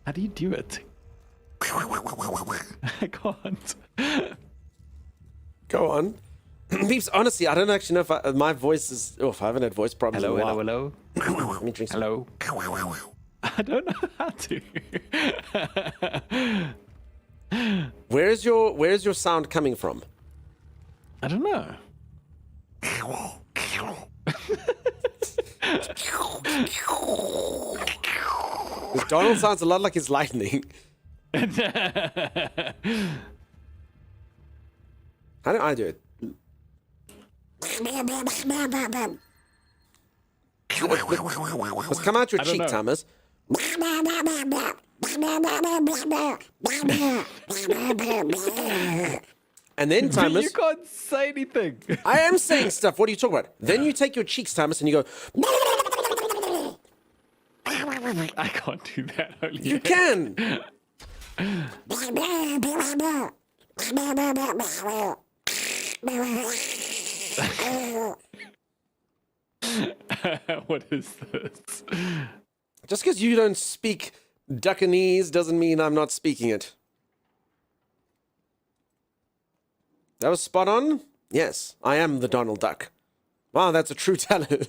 How do you do it? I can't. Go on. Beeps, honestly, I don't actually know if my voice is... Oh, if I haven't had voice problems Hello, in a hello, while. hello. Let me drink some. Hello. I don't know how to. Where's your sound coming from? I don't know. Because Donald sounds a lot like his lightning. How do I do it? Let's come out your I don't cheek, know. Thomas. And then, You Thomas, can't say anything. I am saying stuff. What are you talking about? Then you take your cheeks, Thomas, and you go, I can't do that. Holy you can. What is this? Just because you don't speak Duckanese doesn't mean I'm not speaking it. That was spot on? Yes, I am the Donald Duck. Wow, that's a true talent.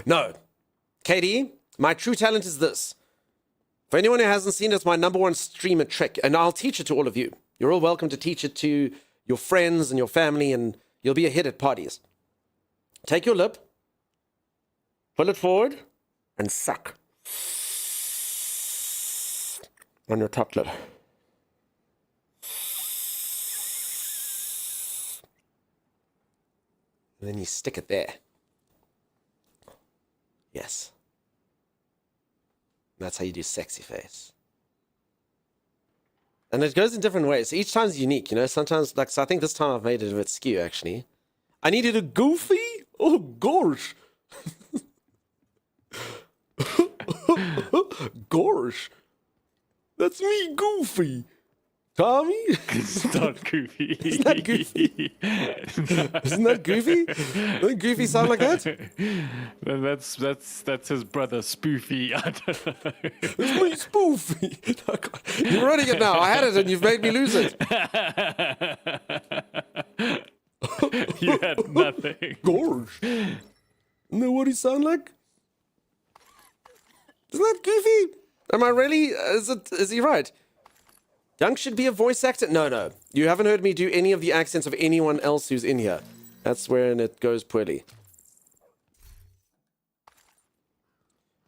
No. Katie, my true talent is this. For anyone who hasn't seen it, it's my #1 streamer trick, and I'll teach it to all of you. You're all welcome to teach it to your friends and your family, and you'll be a hit at parties. Take your lip, pull it forward, and suck on your top lip. And then you stick it there. Yes. That's how you do sexy face. And it goes in different ways. Each time's unique, you know. Sometimes, like, so I think this time I've made it a bit skew, actually. I needed a goofy? Oh, gosh. Gosh. That's me, Goofy. Tommy? It's not goofy. Isn't that goofy? Isn't that goofy? Doesn't Goofy sound like that? That's his brother Spoofy. I don't know. It's me, Spoofy. You're running it now. I had it and you've made me lose it. You had nothing. Gosh. Isn't that what he sound like? Isn't that Goofy? Am I really? Is he right? Dunk should be a voice actor? No. You haven't heard me do any of the accents of anyone else who's in here. That's where it goes poorly.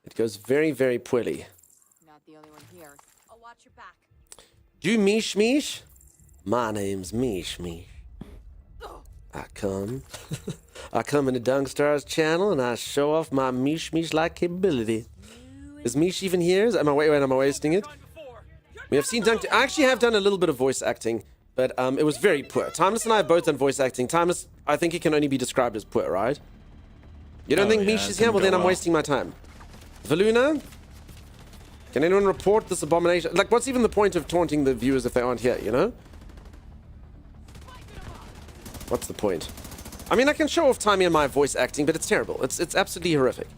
It goes very, very poorly. Not the only one here. I'll watch your back. Do Mish Mish? My name's Mish Mish. I come in the Dunk Stars channel and I show off my Mish Mish like capability. Is Mish even here? Am I wasting it? We have seen Dunk. I actually have done a little bit of voice acting, but it was very poor. Timeless and I have both done voice acting. Timeless, I think it can only be described as poor, right? You don't think yeah, Mish it is here? didn't Well, then go I'm well. wasting my time. Valuna? Can anyone report this abomination? Like, what's even the point of taunting the viewers if they aren't here, you know? What's the point? I mean, I can show off Timey and my voice acting, but it's terrible. It's absolutely horrific.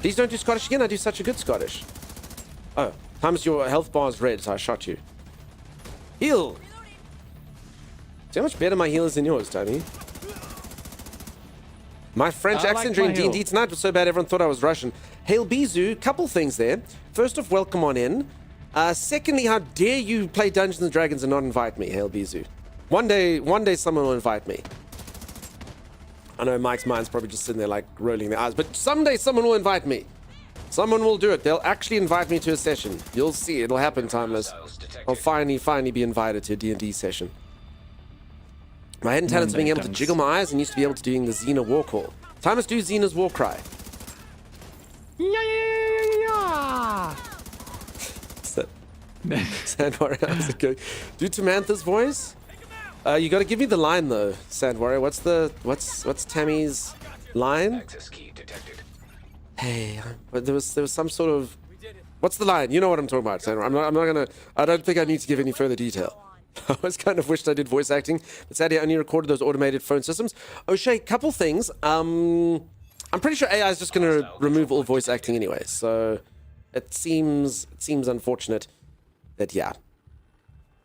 Please don't do Scottish again. I do such a good Scottish. Oh, Thomas, your health bar is red, so I shot you. Heal! See how much better my heal is than yours, Timey? My French I like accent my during D&D heal. tonight was so bad everyone thought I was Russian. Hail Bizu, couple things there. First off, welcome on in. Secondly, how dare you play Dungeons and Dragons and not invite me, Hail Bizu. One day someone will invite me. I know Mike's mind's probably just sitting there like rolling their eyes, but someday someone will invite me. Someone will do it. They'll actually invite me to a session. You'll see. It'll happen, Timeless. I'll finally be invited to a D&D session. My hidden talent's being able to jiggle my eyes and used to be able to doing the Xena war call. Timeless, do Xena's war cry. Sand Warrior, how's it going? Do Tamantha's voice? You gotta give me the line though, Sand Warrior. What's Tammy's line? Access key detected. Hey, but there was some sort of... What's the line? You know what I'm talking about, Sand Warrior. I'm not gonna... I don't think I need to give any further detail. I always kind of wished I did voice acting, but sadly I only recorded those automated phone systems. O'Shea, couple things. I'm pretty sure AI is just going to remove all voice acting anyway, so it seems unfortunate that, yeah,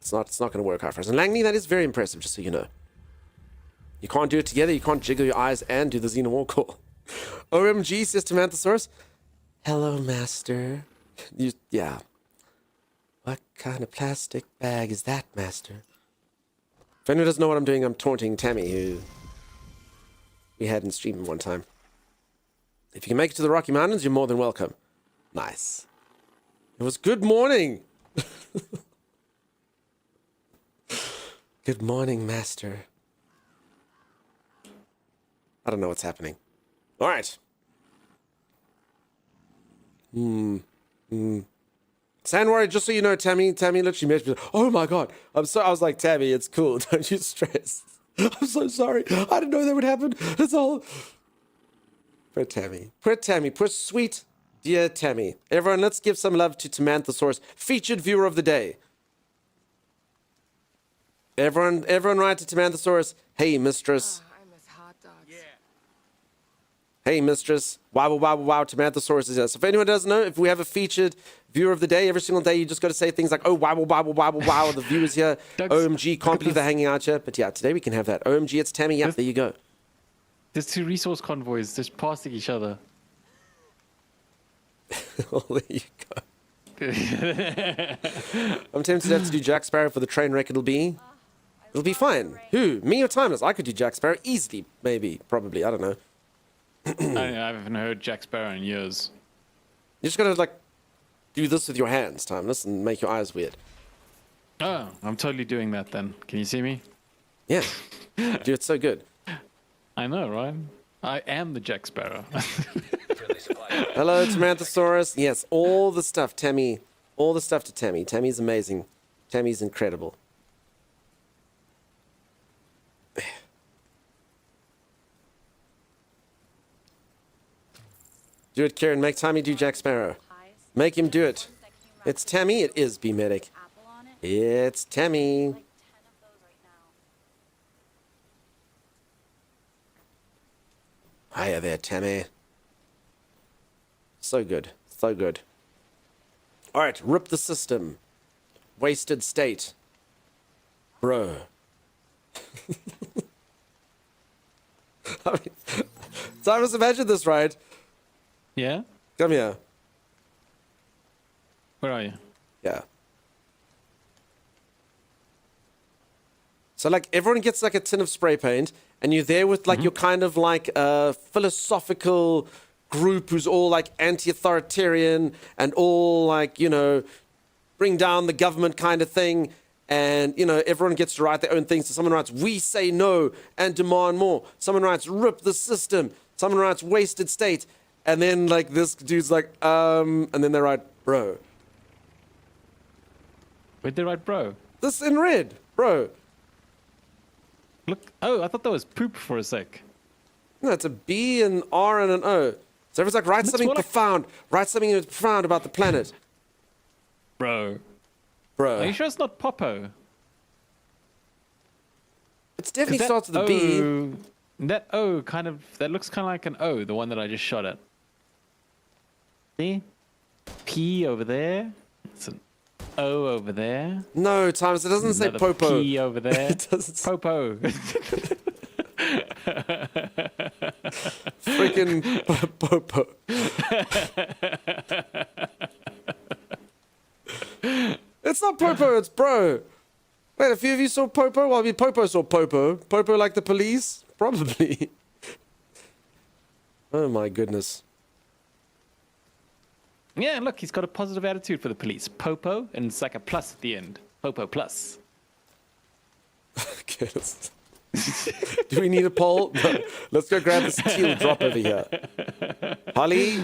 it's not going to work out for us. And Langley, that is very impressive, just so you know. You can't do it together. You can't jiggle your eyes and do the Xenomorph call. OMG, says Tamanthosaurus. Hello, master. Yeah. What kind of plastic bag is that, master? If anyone doesn't know what I'm doing, I'm taunting Tammy, who we had in stream one time. If you can make it to the Rocky Mountains, you're more than welcome. Nice. It was good morning. Good morning, master. I don't know what's happening. All right. Sandwari, just so you know, Tammy literally messaged me. Oh my god. I was like, Tammy, it's cool. Don't you stress. I'm so sorry. I didn't know that would happen. It's all. Poor Tammy. Poor Tammy. Poor sweet, dear Tammy. Everyone, let's give some love to Tamanthosaurus, featured viewer of the day. Everyone write to Tamanthosaurus. Hey, mistress. I miss hot dogs. Yeah. Hey, mistress. Wow, Tamanthosaurus is here. So if anyone doesn't know, if we have a featured viewer of the day, every single day you just got to say things like, oh, wow, the viewer's here. OMG, can't believe they're hanging out here. But yeah, today we can have that. OMG, it's Tammy. Yeah, there you go. There's two resource convoys just passing each other. Oh, there you go. I'm tempted to have to do Jack Sparrow for the train wreck it'll be. It'll be fine. Who? Me or Timeless? I could do Jack Sparrow easily. Maybe. Probably. I don't know. I haven't heard Jack Sparrow in years. You just gotta, like, do this with your hands, Timeless, and make your eyes weird. Oh, I'm totally doing that then. Can you see me? Yeah. Dude, it's so good. I know, right? I am the Jack Sparrow. Friendly supply drop. Hello, Tamanthosaurus. Yes, all the stuff, Tammy. All the stuff to Tammy. Tammy's amazing. Tammy's incredible. Do it, Kieran. Make Tammy do Jack Sparrow. Make him do it. It's Tammy. It is B-Medic. Apple on it. It's Tammy. Like 10 of those right now. Hiya there, Tammy. So good. So good. All right. Rip the system. Wasted state. Bro. I mean, so I must imagine this, right? Yeah? Come here. Where are you? Yeah. So, like, everyone gets, like, a tin of spray paint, and you're there with, like, your kind of, like, philosophical group who's all, like, anti-authoritarian and all, like, you know, bring down the government kind of thing. And, you know, everyone gets to write their own things. So someone writes, we say no and demand more. Someone writes, rip the system. Someone writes, wasted state. And then, like, this dude's like, and then they write, bro. Where'd they write bro? This in red, bro. Look. Oh, I thought that was poop for a sec. No, it's a B, an R, and an O. So everyone's like, write That's something what I- profound. Write something profound about the planet. Bro. Are Bro. you sure it's not Popo? It definitely That starts with a B. O- That O kind of, that looks kind of like an O, the one that I just shot at. See? P over there. It's an O over there. No, Thomas, it doesn't say Another Popo. P over there. It doesn't say Popo. freaking Popo. It's not Popo, it's bro. Wait, a few of you saw Popo? Well, I mean, Popo saw Popo. Popo like the police? Probably. Oh my goodness. Yeah, look, he's got a positive attitude for the police. Popo, and it's like a plus at the end. Popo plus. Okay, do we need a poll? No. Let's go grab this teal drop over here. Holly,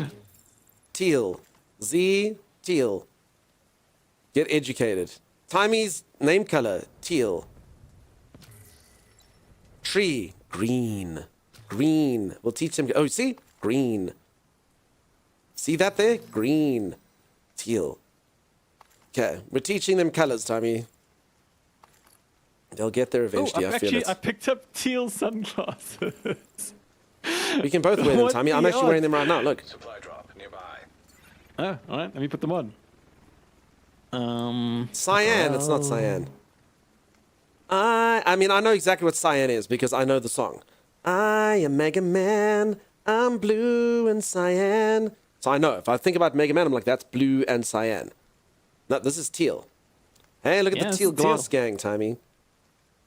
teal. Z, teal. Get educated. Timey's name color, teal. Tree, green. Green. We'll teach them. Oh, see? Green. See that there? Green. Teal. Okay, we're teaching them colors, Tommy. They'll get there Oh, eventually. I feel I it. picked up teal sunglasses. We can both wear them, What Tommy. I'm the actually wearing odds? them right now. Look. Supply drop nearby. Oh, all right. Let me put them on. Cyan. It's not cyan. I mean, I know exactly what cyan is because I know the song. I am Mega Man. I'm blue and cyan. So I know. If I think about Mega Man, I'm like, that's blue and cyan. No, this is teal. Hey, look at Yeah, the it's teal the glass teal. gang, Tommy.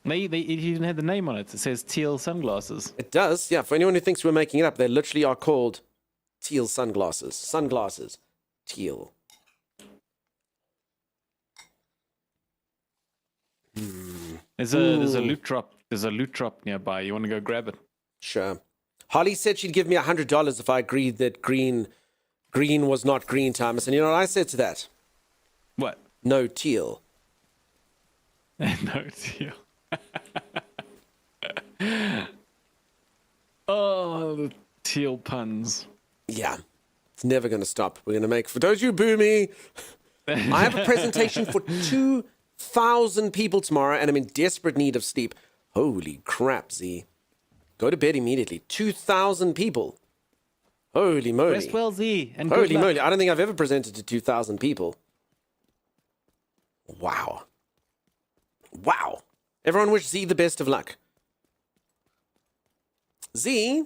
It even had the name on it. It says teal sunglasses. It does. Yeah, for anyone who thinks we're making it up, they literally are called teal sunglasses. Sunglasses. Teal. There's a loot drop. There's a loot drop nearby. You want to go grab it? Sure. Holly said she'd give me $100 if I agreed that green was not green, Thomas. And you know what I said to that? What? No, teal. No teal. Oh, the teal puns. Yeah. It's never going to stop. We're going to make... Don't you boo me! I have a presentation for 2,000 people tomorrow, and I'm in desperate need of sleep. Holy crap, Z. Go to bed immediately. 2,000 people. Holy moly. Rest well, Z, and good Holy luck. moly. I don't think I've ever presented to 2,000 people. Wow. Wow. Everyone wish Z the best of luck. Z,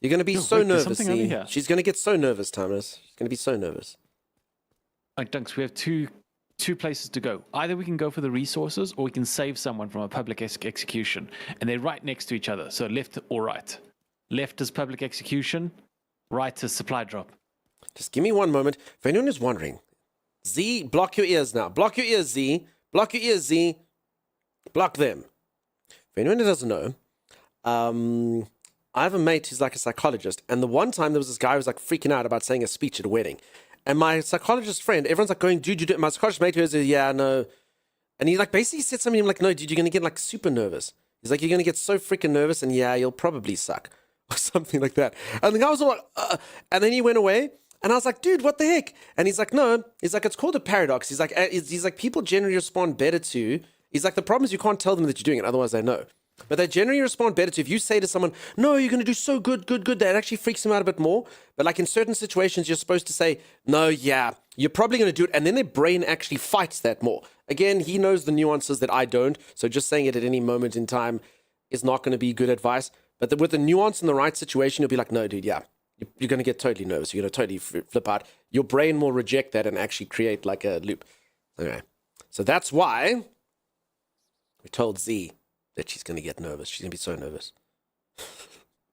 you're going to be so wait, there's nervous, something over Z. here. She's going to get so nervous, Thomas. She's going to be so nervous. Like, Dunks, we have two places to go. Either we can go for the resources, or we can save someone from a public execution. And they're right next to each other, so left or right. Left is public execution, right is supply drop. Just give me one moment. For anyone who's wondering, Z, block your ears now. Block your ears, Z. Block your ears, Z. Block them. For anyone who doesn't know, I have a mate who's like a psychologist, and the one time there was this guy who was like freaking out about saying a speech at a wedding. And my psychologist friend, everyone's like going, dude, my psychologist mate goes, yeah, no. And he like basically said something, I'm like, no, dude, you're going to get like super nervous. He's like, you're going to get so freaking nervous, and yeah, you'll probably suck. Or something like that. And the guy was all like, and then he went away, and I was like, dude, what the heck? And he's like, no. He's like, it's called a paradox. He's like, people generally respond better to, he's like, the problem is you can't tell them that you're doing it, otherwise they know. But they generally respond better to if you say to someone, no, you're going to do so good, that actually freaks them out a bit more. But like in certain situations, you're supposed to say, no, yeah, you're probably going to do it. And then their brain actually fights that more. Again, he knows the nuances that I don't. So just saying it at any moment in time is not going to be good advice. But with the nuance in the right situation, you'll be like, no, dude, yeah, you're going to get totally nervous. You're going to totally flip out. Your brain will reject that and actually create like a loop. Anyway, so that's why we told Z that she's going to get nervous. She's going to be so nervous.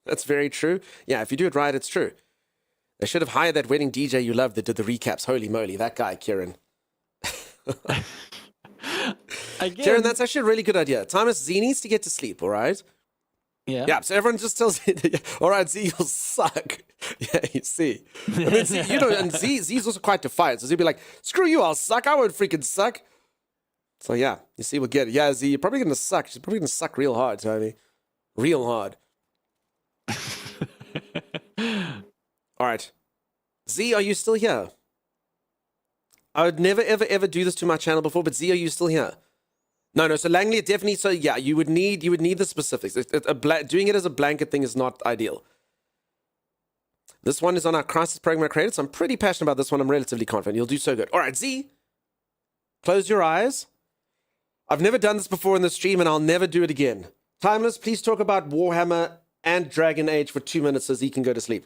That's very true. Yeah, if you do it right, it's true. They should have hired that wedding DJ you loved that did the recaps. Holy moly, that guy, Kieran. Again, Kieran, that's actually a really good idea. Thomas, Z needs to get to sleep, all right? Yeah, so everyone just tells all right, Z, you'll suck. Yeah, you see. I mean, Z, you know, and Z's also quite defiant. So he'll be like, screw you, I'll suck. I won't freaking suck. So yeah, you see, we'll get it. Yeah, Z, you're probably going to suck. She's probably going to suck real hard, Tony. Real hard. All right. Z, are you still here? I would never, ever, ever do this to my channel before, but Z, are you still here? No. So Langley, definitely. So yeah, you would need the specifics. Doing it as a blanket thing is not ideal. This one is on our crisis program I created, so I'm pretty passionate about this one. I'm relatively confident. You'll do so good. All right, Z, close your eyes. I've never done this before in the stream, and I'll never do it again. Timeless, please talk about Warhammer and Dragon Age for 2 minutes so Z can go to sleep.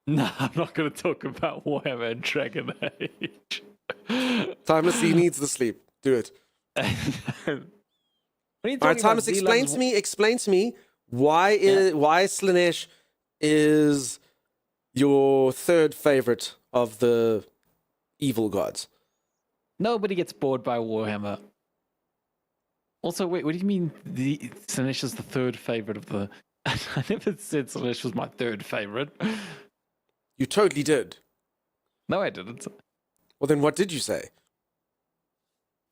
No, I'm not going to talk about Warhammer and Dragon Age. Timeless, Z needs the sleep. Do it. What are you All right, talking Timeless, about? explain to me why Slanesh is your third favorite of the evil gods. Nobody gets bored by Warhammer. Also, wait, what do you mean Slanesh is the third favorite of the... I never said Slanesh was my third favorite. You totally did. No, I didn't. Well, then what did you say?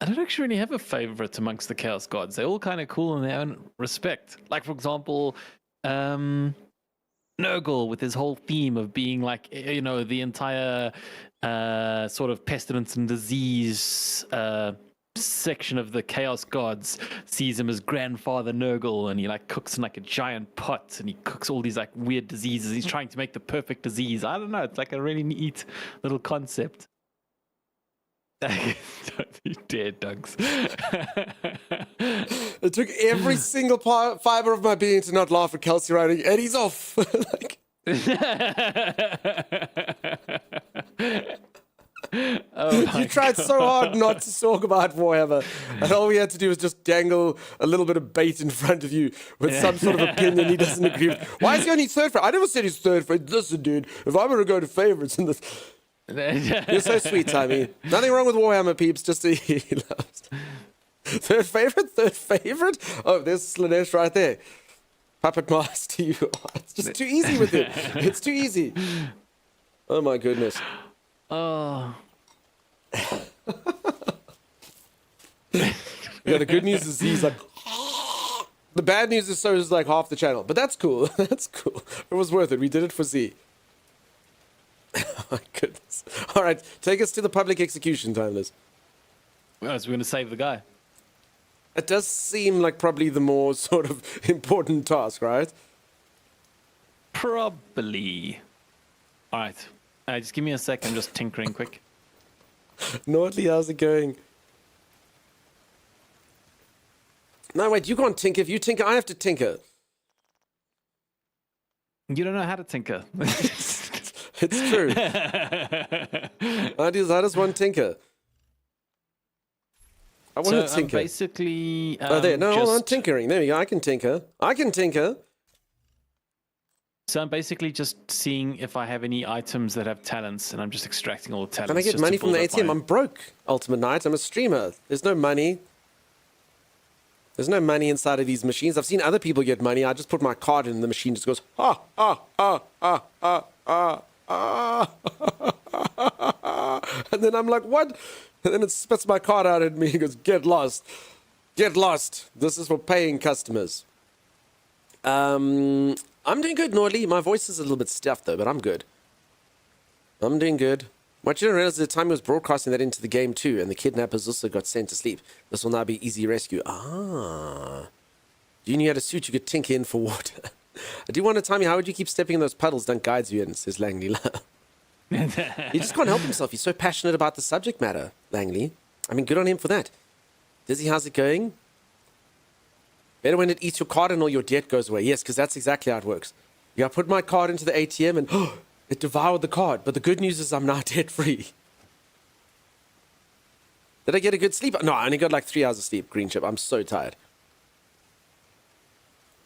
I don't actually really have a favorite amongst the Chaos Gods. They're all kind of cool in their own respect. Like, for example, Nurgle with his whole theme of being like, you know, the entire sort of pestilence and disease section of the Chaos Gods sees him as grandfather Nurgle, and he like cooks in like a giant pot, and he cooks all these like weird diseases. He's trying to make the perfect disease. I don't know. It's like a really neat little concept. Don't be dead, Dunks. It took every single fiber of my being to not laugh at Kelsey writing, and he's off. Like, Oh you tried so hard not to talk about Warhammer, and all we had to do was just dangle a little bit of bait in front of you with some sort of opinion he doesn't agree with. Why is he only third favorite? I never said he's third favorite. Listen, dude, if I'm going to go to favorites in this... You're so sweet, Tommy. Nothing wrong with Warhammer, peeps, just he loves. Third favorite? Oh, there's Slanesh right there. Puppet Master, you are. It's just too easy with it. It's too easy. Oh, my goodness. Oh. Yeah, the good news is he's like... The bad news is so is like half the channel. But that's cool. That's cool. It was worth it. We did it for Z. Oh, my goodness. All right, take us to the public execution, Timeless. Well, so we're going to save the guy. It does seem like probably the more sort of important task, right? Probably. All right. Just give me a sec. I'm just tinkering quick. Nordley, how's it going? No, wait, you can't tinker. If you tinker, I have to tinker. You don't know how to tinker. It's true. I just want tinker. I want to tinker. Basically. Oh, there. No, hold on. just- Tinkering. There we go. I can tinker. I can tinker. So I'm basically just seeing if I have any items that have talents, and I'm just extracting all the talents. Can I get just to money from the build up ATM? my- I'm broke, Ultimate Knight. I'm a streamer. There's no money. There's no money inside of these machines. I've seen other people get money. I just put my card in and the machine just goes, ah, ah, ah, ah, ah, ah, ah. And then I'm like, what? And then it spits my card out at me and goes, get lost. Get lost. This is for paying customers. I'm doing good, Nordley. My voice is a little bit stuffed, though, but I'm good. I'm doing good. What you didn't realize at the time he was broadcasting that into the game, too, and the kidnappers also got sent to sleep. This will now be easy rescue. Ah. You knew you had a suit you could tinker in for water. I do want to tell me, how would you keep stepping in those puddles Dunk guides you in, says Langley. He just can't help himself. He's so passionate about the subject matter, Langley. I mean, good on him for that. Dizzy, how's it going? Better when it eats your card and all your debt goes away. Yes, because that's exactly how it works. Yeah, I put my card into the ATM and it devoured the card. But the good news is I'm now debt-free. Did I get a good sleep? No, I only got like 3 hours of sleep, Green Chip. I'm so tired.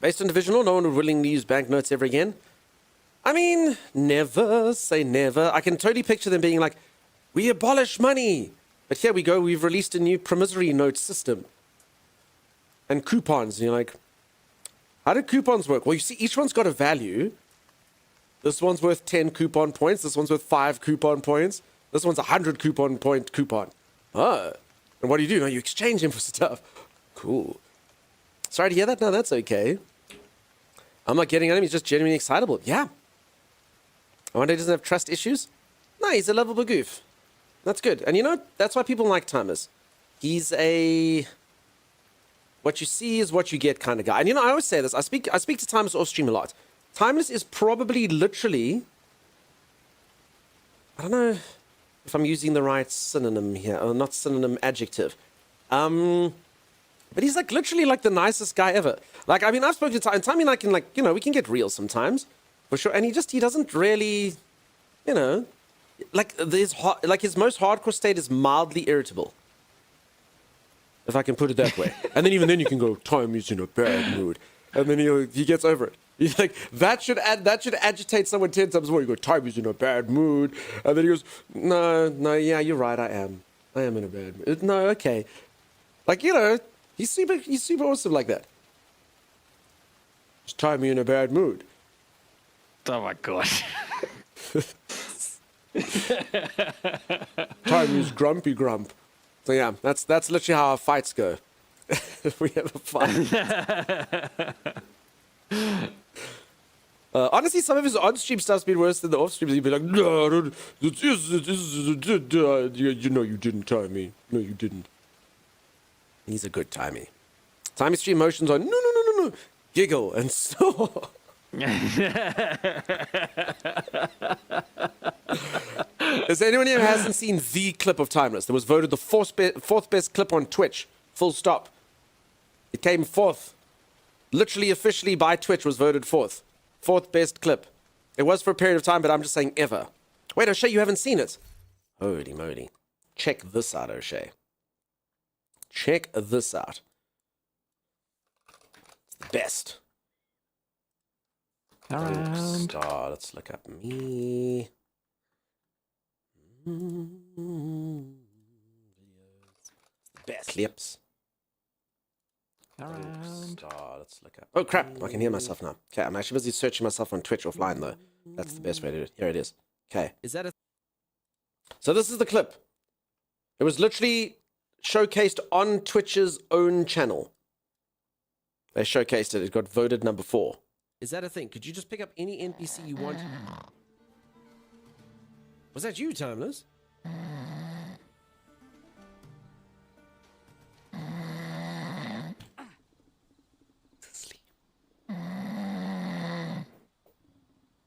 Based on divisional, no one would willingly use banknotes ever again. I mean, never say never. I can totally picture them being like, we abolish money. But here we go, we've released a new promissory note system. And coupons, and you're like, how do coupons work? Well, you see, each one's got a value. This one's worth 10 coupon points. This one's worth 5 coupon points. This one's 100 coupon point coupon. Oh. And what do? No, you exchange them for stuff. Cool. Sorry to hear that. No, that's okay. I'm not getting at him. He's just genuinely excitable. Yeah. I wonder he doesn't have trust issues. No, he's a lovable goof. That's good. And you know, that's why people like Timers. He's a... what you see is what you get kind of guy. And you know, I always say this. I speak to Timeless off stream a lot. Timeless is probably literally... I don't know if I'm using the right synonym here. Or not synonym, adjective. But he's like literally like the nicest guy ever. Like, I mean, I've spoken to Timmy, and Timmy and I can like, you know, we can get real sometimes. For sure. And he doesn't really, you know... like his most hardcore state is mildly irritable. If I can put it that way. And then even then you can go, Timmy's in a bad mood. And then he gets over it. He's like, that should agitate someone 10 times more. You go, Timmy's in a bad mood. And then he goes, no, yeah, you're right, I am in a bad mood. No, okay. Like, you know, he's super awesome like that. Is Timmy in a bad mood? Oh my gosh. Timmy's grumpy grump. So yeah, that's literally how our fights go. If we have a fight. Honestly, some of his on-stream stuff's been worse than the off-stream. He'd be like, no, you know you didn't, Timmy. No, you didn't. He's a good Timey. Timey stream motions on no. Giggle and snore. Is there anyone here who hasn't seen the clip of Timeless that was voted the fourth best clip on Twitch? Full stop. It came fourth. Literally, officially by Twitch was voted fourth. Fourth best clip. It was for a period of time, but I'm just saying ever. Wait, O'Shea, you haven't seen it? Holy moly. Check this out, O'Shea. Check this out. It's the best. Around. Star. Let's look up me. Best clips. Around. Star. Let's look up. Oh crap! I can hear myself now. Okay, I'm actually busy searching myself on Twitch offline though. That's the best way to do it. Here it is. Okay. Is that a So this is the clip. It was literally showcased on Twitch's own channel. They showcased it. It got voted number 4. is that a thing? Could you just pick up any NPC you want? Was that you, Timeless? Sleep.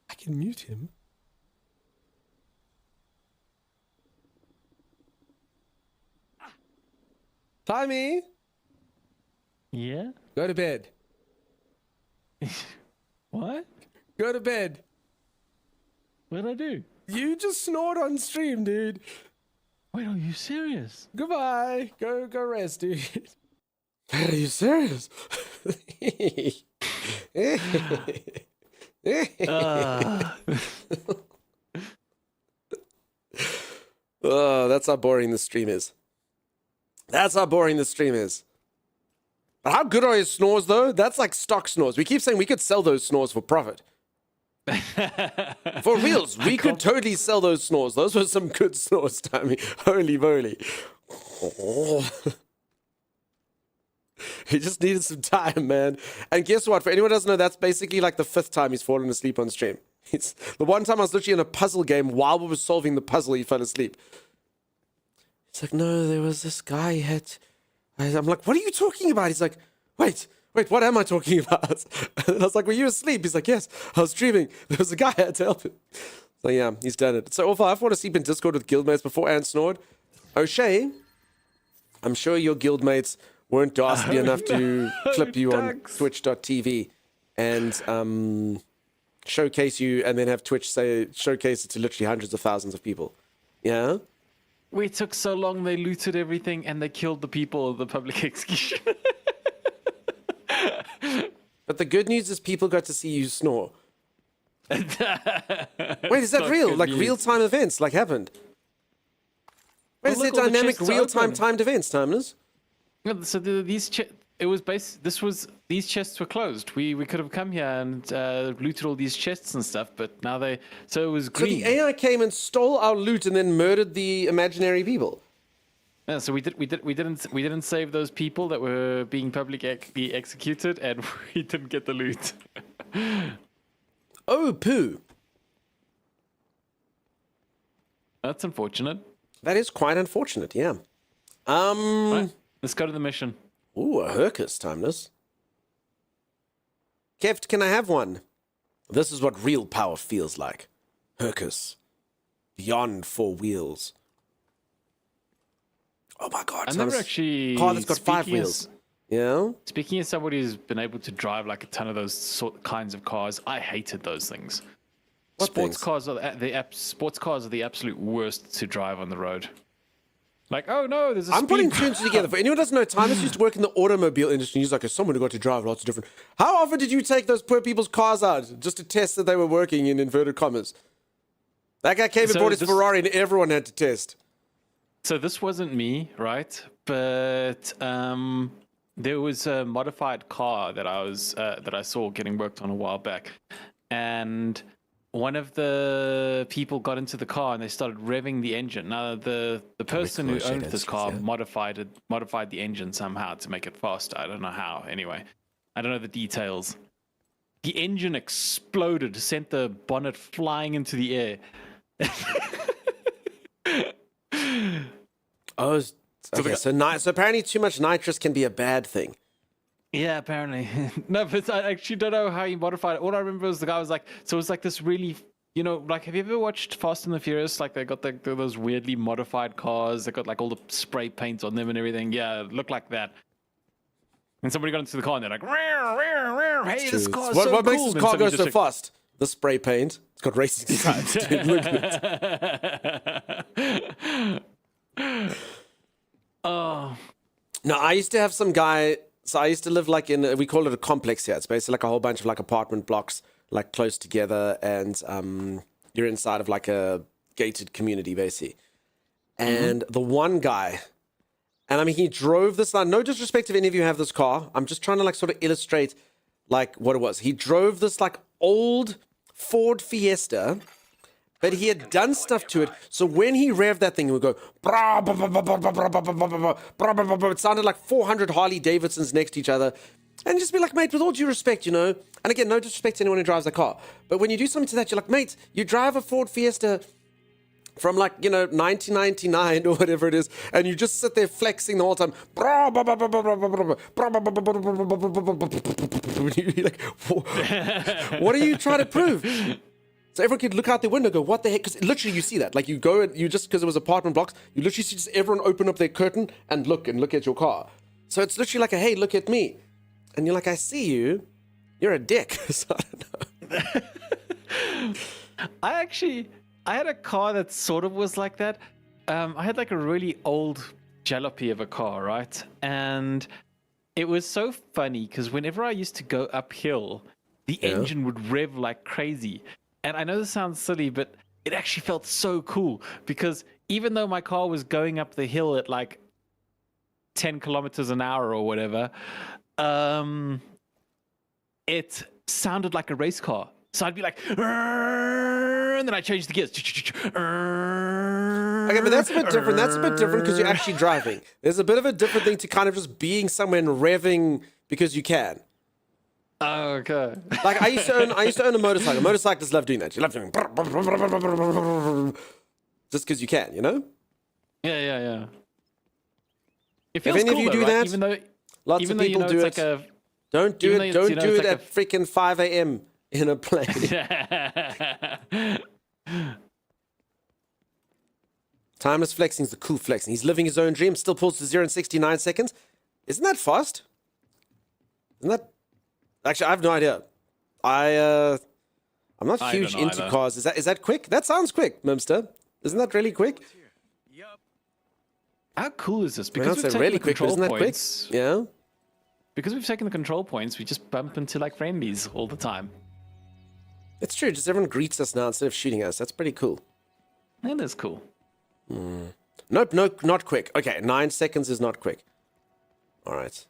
I can mute him. Timey, Yeah? go to bed. What? Go to bed. What did I do? You just snored on stream, dude. Wait, are you serious? Goodbye. Go rest, dude. Are you serious? Oh, that's how boring the stream is. That's how boring the stream is. But how good are his snores, though? That's like stock snores. We keep saying we could sell those snores for profit. For reals, we could totally sell those snores. Those were some good snores, Tammy. Holy moly. Oh. He just needed some time, man. And guess what? For anyone who doesn't know, that's basically like the 5th time he's fallen asleep on stream. It's the one time I was literally in a puzzle game while we were solving the puzzle, he fell asleep. It's like, no, there was this guy he had. I'm like, what are you talking about? He's like, wait, what am I talking about? And I was like, were you asleep? He's like, yes, I was dreaming. There was a guy I had to help him. So yeah, he's done it. So awful. I've fallen asleep in Discord with guildmates before and snored. O'Shea, I'm sure your guildmates weren't dastardly enough to clip you on twitch.tv and showcase you and then have Twitch showcase it to literally hundreds of thousands of people. Yeah? We took so long, they looted everything and they killed the people of the public execution. But the good news is people got to see you snore. Wait, is that not real? good Like news. real-time events, like happened? Wait, is there look, all the dynamic chests are real-time open. timed events, Timeless? So these chests were closed. We could have come here and looted all these chests and stuff, but now it was So green. the AI came and stole our loot and then murdered the imaginary people. Yeah, so we didn't save those people that were being publicly executed, and we didn't get the loot. Oh, poo. That's unfortunate. That is quite unfortunate, yeah. Right, let's go to the mission. Ooh, a Hercus, Timeless. Keft, can I have one? This is what real power feels like. Hercus. Beyond 4 wheels. Oh my god, I've never Timeless. actually. Car that's got 5 speaking wheels. as- Yeah? Speaking as somebody who's been able to drive like a ton of those kinds of cars, I hated those things. What Sports things? cars are sports cars are the absolute worst to drive on the road. Like, oh no, there's a I'm speed putting bump. 2 and 2 together. For anyone who doesn't know, Timeless used to work in the automobile industry. He's like, as someone who got to drive lots of different... How often did you take those poor people's cars out just to test that they were working in inverted commas? That guy came and So brought his this- Ferrari and everyone had to test. So this wasn't me, right? But there was a modified car that I saw getting worked on a while back, and one of the people got into the car and they started revving the engine. Now the person who close owned shade this and car yeah. modified the engine somehow to make it faster. I don't know how. Anyway, I don't know the details. The engine exploded, sent the bonnet flying into the air. Oh, Okay, so apparently too much nitrous can be a bad thing. Yeah, apparently. No, but I actually don't know how he modified it. All I remember was the guy was like, so it was like this really, like, have you ever watched Fast and the Furious? Like, they got those weirdly modified cars. They got like all the spray paint on them and everything. Yeah, it looked like that. And somebody got into the car and they're like, "Rear, rear, rear. Hey, this car is so What cool." makes this And car somebody go just so fast? The spray paint. It's got racing stripes. Dude, look at it. Oh, No, I used to have some guy. So I used to live like we call it a complex here. It's basically like a whole bunch of like apartment blocks, like close together, and you're inside of like a gated community, basically. And the one guy, and I mean, he drove this line. No disrespect if any of you have this car. I'm just trying to like sort of illustrate like what it was. He drove this like old Ford Fiesta, but he had done stuff to it. So when he revved that thing, it would go, bra, ba, ba, ba, ba, ba, ba, ba, ba, ba, ba, bra, ba, ba, ba. It sounded like 400 Harley Davidsons next to each other. And just be like, mate, with all due respect, and again, no disrespect to anyone who drives a car, but when you do something to that, you're like, mate, you drive a Ford Fiesta from like, 1999 or whatever it is, and you just sit there flexing the whole time. Bra, ba, ba, ba, ba, ba, ba, ba, ba, bra, ba, ba, ba, ba, ba, ba, ba, ba, ba, ba. You're like, what are you trying to prove? So everyone could look out the window and go, what the heck? Because literally you see that. Like you go and you just, because it was apartment blocks, you literally see just everyone open up their curtain and look at your car. So it's literally like a, hey, look at me. And you're like, I see you. You're a dick. So I don't know. I had a car that sort of was like that. I had like a really old jalopy of a car, right? And it was so funny because whenever I used to go uphill, the engine would rev like crazy. And I know this sounds silly, but it actually felt so cool because even though my car was going up the hill at like 10 kilometers an hour or whatever, it sounded like a race car. So I'd be like, and then I changed the gears. Okay, but that's a bit different. That's a bit different because you're actually driving. There's a bit of a different thing to kind of just being somewhere and revving because you can. Oh, okay. Like I used to own a motorcycle. Motorcyclists love doing that. You love doing just because you can, Yeah. It If feels any of cool, you though, do right? that, Even though, lots even of though, people do it's it. like a, Don't do even it. though Don't it's, do it's it like at freaking 5 a.m. in a plane. Timeless flexing is the cool flexing. He's living his own dream. Still pulls to 0 in 69 seconds. Isn't that fast? Isn't that? Actually, I have no idea. I'm not I huge don't know into either. cars. Is that quick? That sounds quick, Mimster. Isn't that really quick? How cool is this? I mean, Because I'd we've say taken really the quick, but control isn't that quick? points. Yeah. Because we've taken the control points, we just bump into like friendlies all the time. It's true. Just everyone greets us now instead of shooting us. That's pretty cool. That is cool. Nope, no, not quick. Okay, 9 seconds is not quick. All right.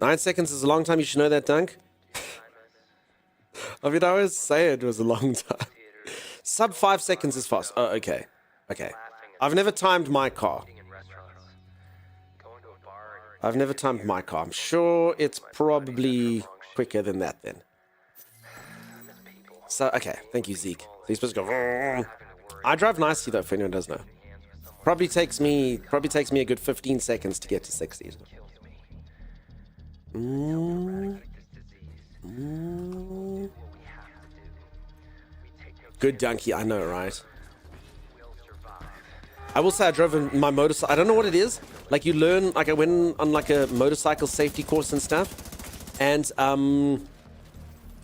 9 seconds is a long time. You should know that, Dunk. I mean, I always say it was a long time. Sub 5 seconds is fast. Oh, okay. Okay. I've never timed my car. I'm sure it's probably quicker than that then. So, okay. Thank you, Zeke. So you're supposed to go... "Vroom." I drive nicely, though, if anyone does know. Probably takes me a good 15 seconds to get to 60. Good donkey, I know, right? I will say I drove my motorcycle. I don't know what it is. Like you learn, like I went on like a motorcycle safety course and stuff. And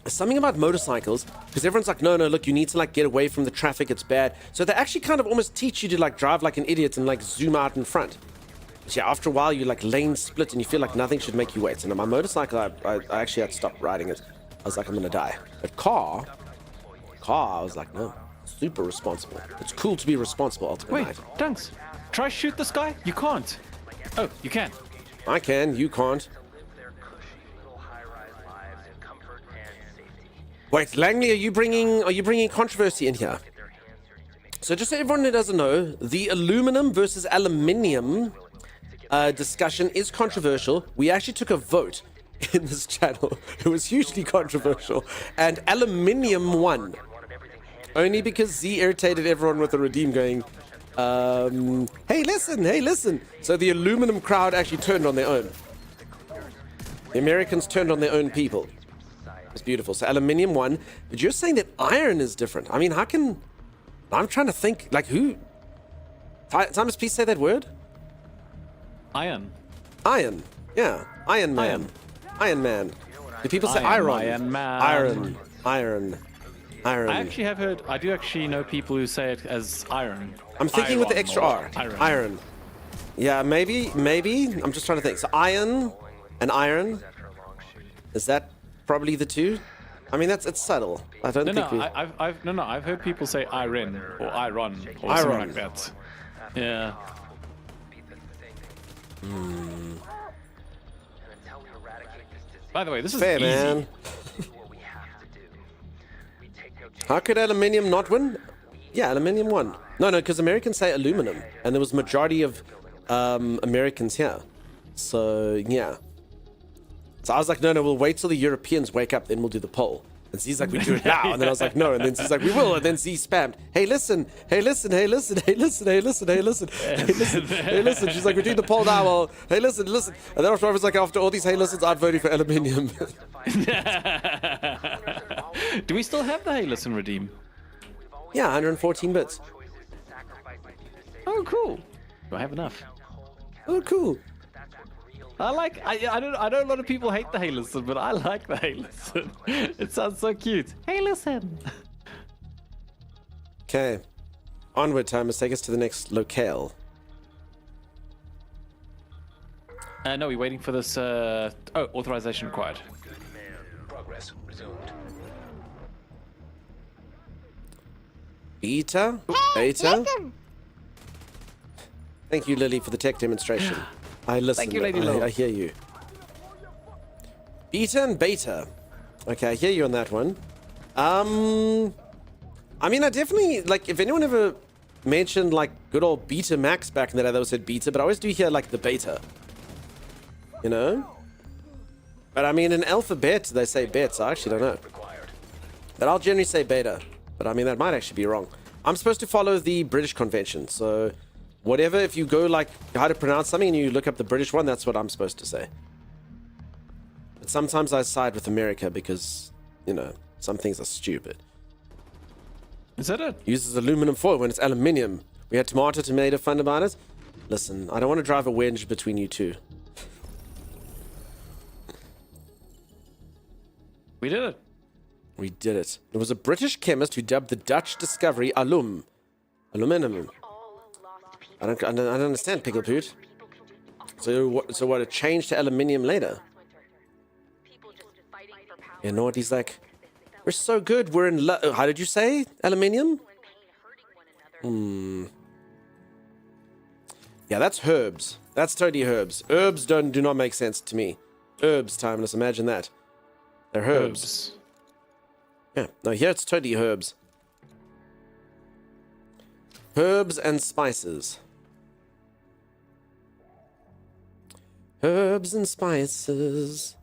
something about motorcycles, because everyone's like, no, look, you need to like get away from the traffic. It's bad. So they actually kind of almost teach you to like drive like an idiot and like zoom out in front. But yeah, after a while you like lane split and you feel like nothing should make you wait. So now my motorcycle, I actually had to stop riding it. I was like, I'm gonna die. But car, I was like, no. Super responsible. It's cool to be responsible, Ultimate Wait, Knight. Dunks, try shoot this guy? You can't. Oh, you can. I can, you can't. Wait, Langley, are you bringing controversy in here? So just so everyone who doesn't know, the aluminum versus aluminium discussion is controversial. We actually took a vote in this channel. It was hugely controversial, and aluminium won. Only because Z irritated everyone with the redeem going, Hey, listen. So the aluminum crowd actually turned on their own. The Americans turned on their own people. It's beautiful. So aluminium won. But you're saying that iron is different. I mean, how can... I'm trying to think, like, who... Thomas, please say that word. Iron. Iron. Yeah. Iron Man. Iron. Iron Man. Do people say Iron, iron? Iron Man. Iron. I actually have heard, I do actually know people who say it as iron. I'm thinking with the Iron extra or R. Iron. Yeah, maybe. I'm just trying to think. So iron and iron. Is that probably the two? I mean, it's subtle. I don't No, think I've heard people say iron or iron or Iron. something like that. Yeah. By the way, this is Fair, easy. man. How could aluminium not win? Yeah, aluminium won. No, because Americans say aluminum, and there was majority of Americans here. So, yeah. So I was like, no, we'll wait till the Europeans wake up, then we'll do the poll. And Z's like, we do it now. And then I was like, no. And then Z's like, we will. And then Z spammed, hey, listen. She's like, we're doing the poll now. Well, hey, listen. And then I was like, after all these hey, listens, I'm voting for aluminium. Do we still have the Hey Listen redeem? Yeah, 114 bits. Oh, cool. Do I have enough? Oh, cool. I know a lot of people hate the Hey Listen, but I like the Hey Listen. It sounds so cute. Hey Listen. Okay. Onward, Thomas. Take us to the next locale. No, we're waiting for this. Authorization required. Progress resumed. Beta? Thank you, Lily, for the tech demonstration. I listen. Thank you, Lady Lo. I hear you. Beta and beta. Okay, I hear you on that one. I mean, I definitely, like, if anyone ever mentioned, like, good old Beta Max back in the day, they always said beta, but I always do hear, like, the beta. You know? But I mean, in alphabet, they say bet, so I actually don't know. But I'll generally say beta. But I mean, that might actually be wrong. I'm supposed to follow the British convention, so whatever, if you go like how to pronounce something and you look up the British one, that's what I'm supposed to say. But sometimes I side with America because, you know, some things are stupid. Is that it? Uses aluminum foil when it's aluminium. We had tomato fun about it. Listen, I don't want to drive a wedge between you two. We did it. We did it. There was a British chemist who dubbed the Dutch discovery aluminum. I don't understand, Picklepoot. So what? It changed to aluminium later. Yeah, know what he's like? We're so good. We're in. How did you say aluminium? Yeah, that's herbs. That's totally herbs. Herbs do not make sense to me. Herbs, Timeless. Imagine that. They're herbs. Yeah, no, here it's totally herbs. Herbs and spices. Herbs and spices.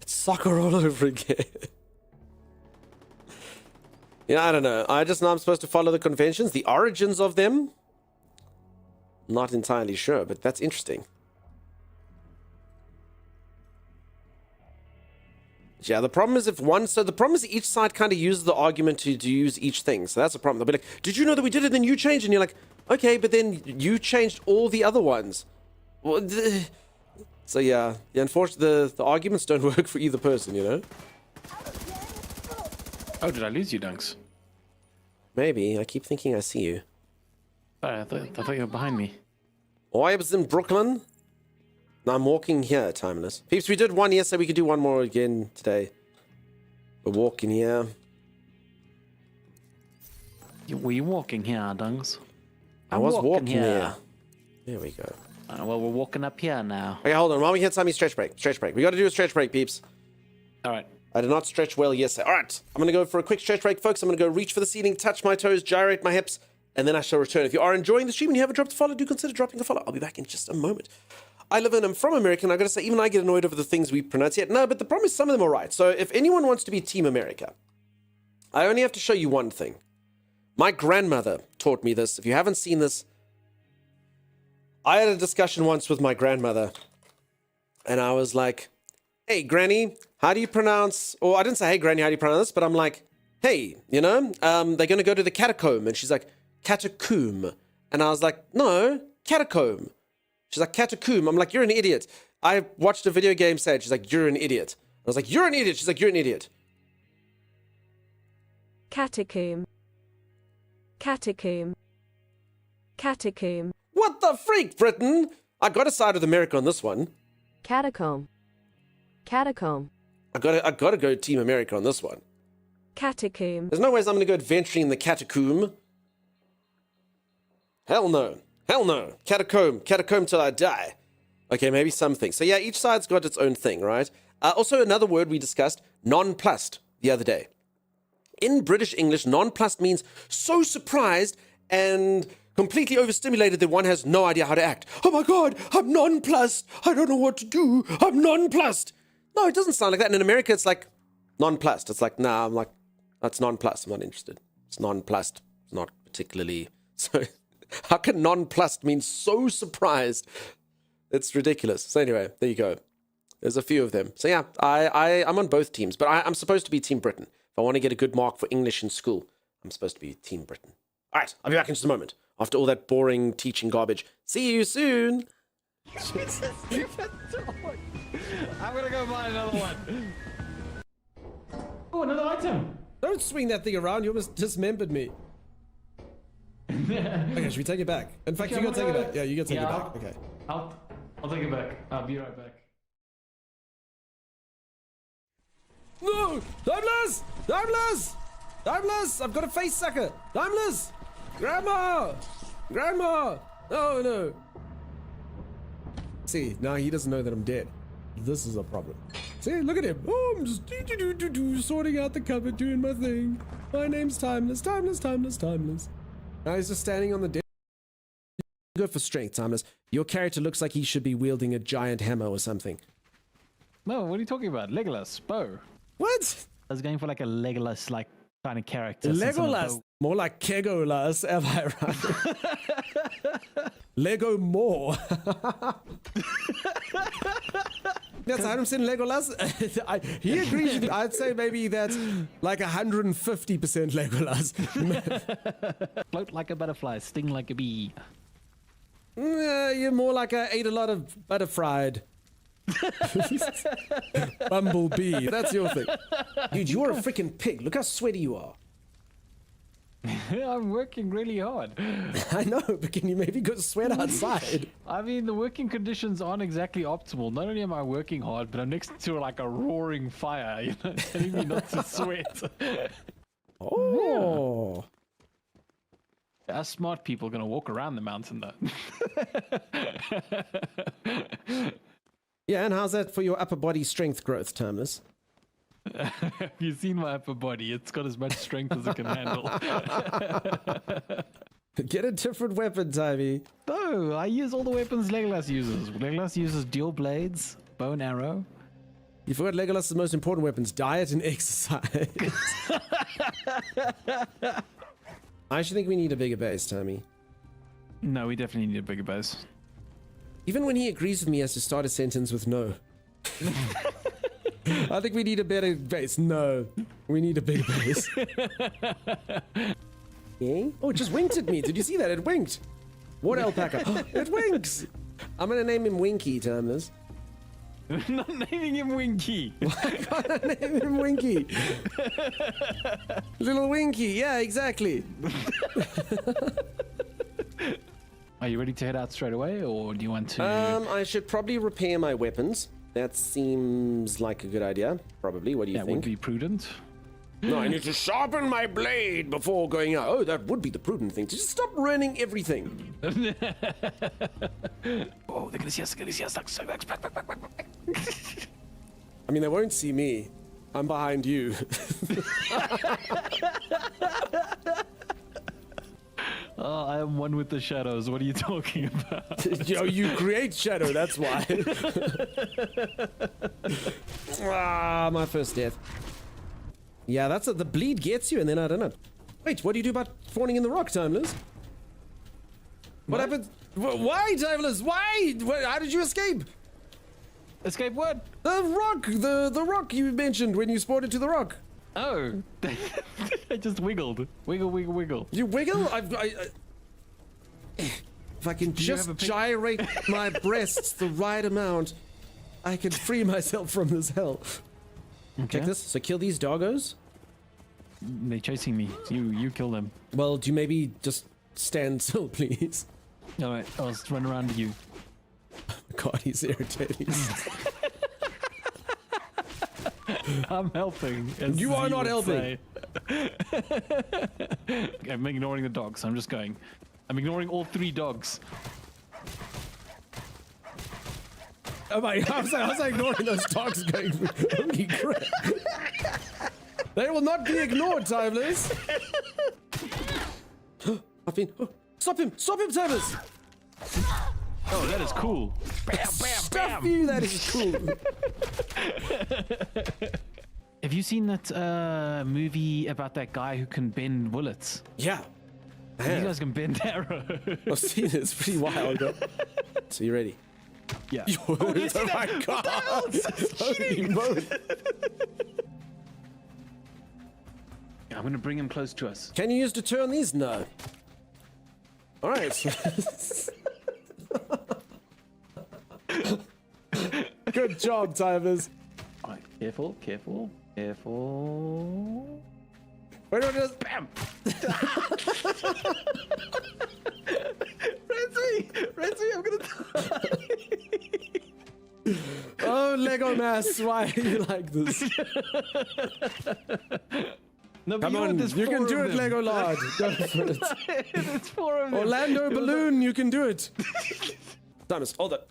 It's soccer all over again. Yeah, I don't know. I just know I'm supposed to follow the conventions. The origins of them? Not entirely sure, but that's interesting. Yeah, the problem is the problem is each side kind of uses the argument to use each thing. So that's a problem. They'll be like, did you know that we did it, then you changed? And you're like, okay, but then you changed all the other ones. Well, so yeah, unfortunately, the arguments don't work for either person, you know? Oh, did I lose you, Dunks? Maybe. I keep thinking I see you. Sorry, I thought you were behind me. Oh, I was in Brooklyn. Now I'm walking here, Timeless. Peeps, we did one yesterday. We could do one more again today. We're walking here. Were you walking here, Dunks? I was walking here. There we go. Well, we're walking up here now. Okay, hold on. While we hit time, stretch break. Stretch break. We got to do a stretch break, peeps. All right. I did not stretch well yesterday. All right. I'm going to go for a quick stretch break, folks. I'm going to go reach for the ceiling, touch my toes, gyrate my hips, and then I shall return. If you are enjoying the stream and you haven't dropped a follow, do consider dropping a follow. I'll be back in just a moment. I live in, I'm from America, and I got to say, even I get annoyed over the things we pronounce yet. No, but the problem is some of them are right. So if anyone wants to be Team America, I only have to show you one thing. My grandmother taught me this. If you haven't seen this, I had a discussion once with my grandmother, and I was like, hey, Granny, how do you pronounce, or I didn't say, hey, Granny, how do you pronounce this? But I'm like, hey, they're going to go to the catacomb. And she's like, catacomb. And I was like, no, catacomb. She's like, catacomb. I'm like, you're an idiot. I watched a video game say it. She's like, you're an idiot. I was like, you're an idiot. She's like, you're an idiot. Catacomb. Catacomb. Catacomb. What the freak, Britain? I got to side with America on this one. Catacomb. Catacomb. I got to go Team America on this one. Catacomb. There's no ways I'm going to go adventuring in the catacomb. Hell no. Hell no. Catacomb. Catacomb till I die. Okay, maybe something. So yeah, each side's got its own thing, right? Also, another word we discussed, nonplussed, the other day. In British English, nonplussed means so surprised and completely overstimulated that one has no idea how to act. Oh my God, I'm nonplussed. I don't know what to do. I'm nonplussed. No, it doesn't sound like that. And in America, it's like nonplussed. It's like, nah, I'm like, that's nonplussed. I'm not interested. It's nonplussed. It's not particularly. So how can nonplussed mean so surprised? It's ridiculous. So anyway, there you go. There's a few of them. So yeah, I'm on both teams, but I'm supposed to be Team Britain. If I want to get a good mark for English in school, I'm supposed to be Team Britain. All right, I'll be back in just a moment after all that boring teaching garbage. See you soon. Jesus, you went dog. I'm gonna go buy another one. Oh, another item. Don't swing that thing around. You almost dismembered me. Okay, should we take it back? In fact, Okay, you gotta take it I'm back. Yeah, you gotta take it Yeah, back. Okay. I'll take it back. I'll be right back. No! Timeless! Timeless! Timeless! I've got a face sucker! Timeless! Grandma! Grandma! Oh no! See, now he doesn't know that I'm dead. This is a problem. See, look at him. Oh, I'm just sorting out the cupboard, doing my thing. My name's Timeless, Timeless, Timeless, Timeless. Now he's just standing on the desk. Go for strength, Timeless. Your character looks like he should be wielding a giant hammer or something. No, what are you talking about? Legolas, bow. What? I was going for like a Legolas like kind of character. since I'm a Legolas. bow- More like Kegolas, am I right? Lego more. That's Adam said Legolas. He agrees with me. I'd say maybe that's like 150% Legolas. Float like a butterfly, sting like a bee. You're more like I ate a lot of butter fried. Bumblebee. That's your thing. Dude, you're a freaking pig. Look how sweaty you are. I'm working really hard. I know, but can you maybe go sweat outside? I mean, the working conditions aren't exactly optimal. Not only am I working hard, but I'm next to like a roaring fire, you know, telling me not to sweat. Oh. Us smart people are gonna walk around the mountain though. Yeah, and how's that for your upper body strength growth, Timeless? Have you seen my upper body? It's got as much strength as it can handle. Get a different weapon, Timey. No, I use all the weapons Legolas uses. Legolas uses dual blades, bow and arrow. You forgot Legolas' most important weapons, diet and exercise. I actually think we need a bigger base, Timey. No, we definitely need a bigger base. Even when he agrees with me, he has to start a sentence with no. I think we need a better base. No, we need a bigger base. Yeah? Oh, it just winked at me. Did you see that? It winked. What alpaca? It winks. I'm gonna name him Winky, Timeless. I'm not naming him Winky. I gotta name him Winky. Little Winky. Yeah, exactly. Are you ready to head out straight away, or do you want to? I should probably repair my weapons. That seems like a good idea. Probably. What do you that think? would be prudent. No, I need to sharpen my blade before going out. Oh, that would be the prudent thing. Just stop ruining everything. Oh, they're gonna see us. They're gonna see us. Back. I mean, they won't see me. I'm behind you. Oh, I am one with the shadows. What are you talking about? Yo, you create shadow, that's why. Ah, my first death. Yeah, that's the bleed gets you, and then I don't know. Wait, what do you do about spawning in the rock, Timeless? What happened? Why, Timeless? Why? How did you escape? Escape what? The rock! The rock you mentioned when you spawned into the rock. Oh, I just wiggled. Wiggle, wiggle, wiggle. You wiggle? If I can you just have a pic- gyrate my breasts the right amount, I can free myself from this hell. Okay. Check this. So kill these doggos. They're chasing me. You kill them. Well, do you maybe just stand still, please? All right, I'll just run around you. God, he's irritating. I'm helping. as You are not would helping. say. I'm ignoring the dogs. I'm just going. I'm ignoring all 3 dogs. I was ignoring those dogs going. Holy crap. They will not be ignored, Timeless. I've been. Oh, stop him! Stop him, Timeless! Oh, that is cool. Bam, Stuff you, that is cool. Have you seen that movie about that guy who can bend bullets? Yeah. You guys can bend arrows. I've seen it. It's pretty wild. Bro. So you ready? Yeah. Oh my god! Holy moly. I'm gonna bring him close to us. Can you use to turn these? No. All right. Good job, Timers. All right, careful, careful, careful. Wait, just Bam! Renzi, I'm gonna die. Oh, Lego Mass, why are you like this? No, but Come you know what, on, there's you can 4 do of it, them. Lego Lord. Go for it. There's 4 of them. Orlando Balloon, you can do it. Thomas, hold up.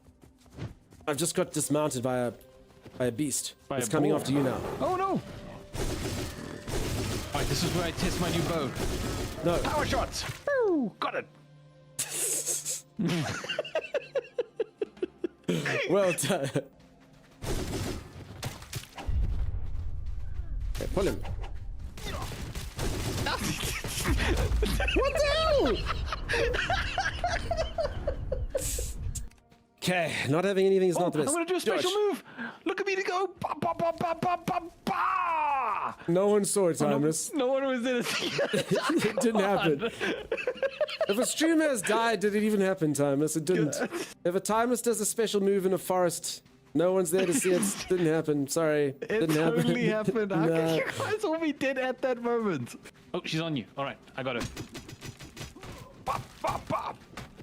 I've just got dismounted by a beast. By It's a coming boar. after you now. Oh no! Alright, this is where I test my new bow. No. Power shots! Woo! Got it! Well done. Okay, pull him. What the hell? Okay, not having anything is Oh, not the I'm best. gonna do a special Dodge. move! Look at me to go! Ba, ba, ba, ba, ba, ba, ba! No one saw it, Timeless. No one was in it. It didn't happen. If a streamer has died, did it even happen, Timeless? It didn't. If a Timeless does a special move in a forest, no one's there to see it. Didn't happen. Sorry. It Didn't happen. totally happened. How Nah. could you guys all be dead at that moment? Oh, she's on you. All right, I got her. Ba, ba, ba,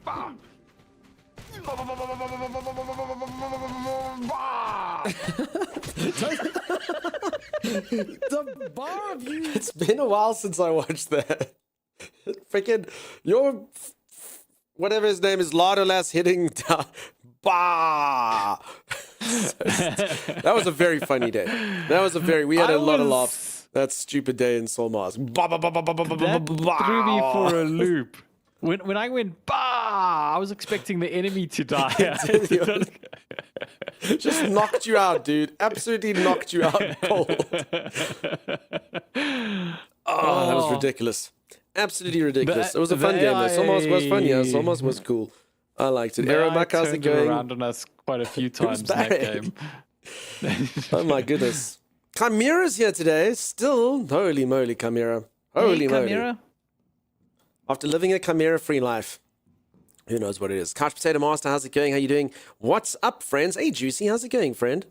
ba. Ba, ba, ba, ba, ba, ba, ba, ba, ba, ba, ba, ba. The bar of you. It's been a while since I watched that. Freaking your whatever his name is, Lardolas hitting down. Bah! That was a very funny day. We had a lot of laughs. That stupid day in Soul Mars. Bah, bah, bah, bah, bah, bah, bah, That bah, threw me bah. for a loop. When I went bah, I was expecting the enemy to die. Just knocked you out, dude. Absolutely knocked you out cold. Oh, that was ridiculous. Absolutely ridiculous. The- It was a fun the game. Though. Soul Mars was fun. Yeah, AI Soul Mars was cool. I liked it. AI Aeromac, how's it turned going? around on us quite a few times in that bad. game. Oh my goodness. Chimera's here today. Still, holy moly, Chimera. Holy Hey, moly. Chimera. After living a Chimera-free life. Who knows what it is. Couch Potato Master, how's it going? How you doing? What's up, friends? Hey, Juicy, how's it going, friend?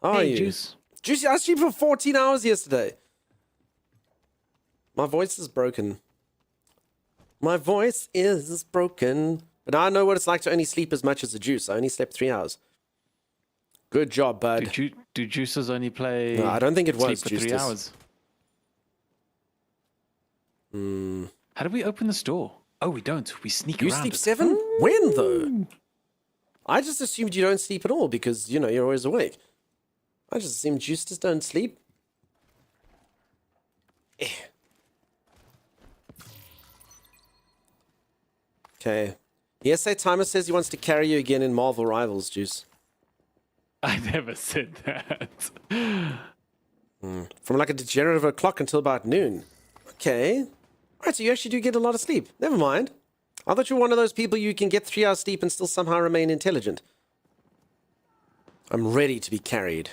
How are Hey, you? Juice. Juicy, I streamed for 14 hours yesterday. My voice is broken. My voice is broken. But I know what it's like to only sleep as much as the Juice. I only slept 3 hours. Good job, bud. Do juicers only play? No, I don't think it was sleep for Juice 3 does. hours. How do we open the store? Oh, we don't. We sneak You around. sleep it. 7? When, though? I just assumed you don't sleep at all because, you know, you're always awake. I just assumed Juicers don't sleep. Okay. ESA Timer says he wants to carry you again in Marvel Rivals, Juice. I never said that. From like a degenerate of a clock until about noon. Okay. All right, so you actually do get a lot of sleep. Never mind. I thought you were one of those people you can get 3 hours sleep and still somehow remain intelligent. I'm ready to be carried.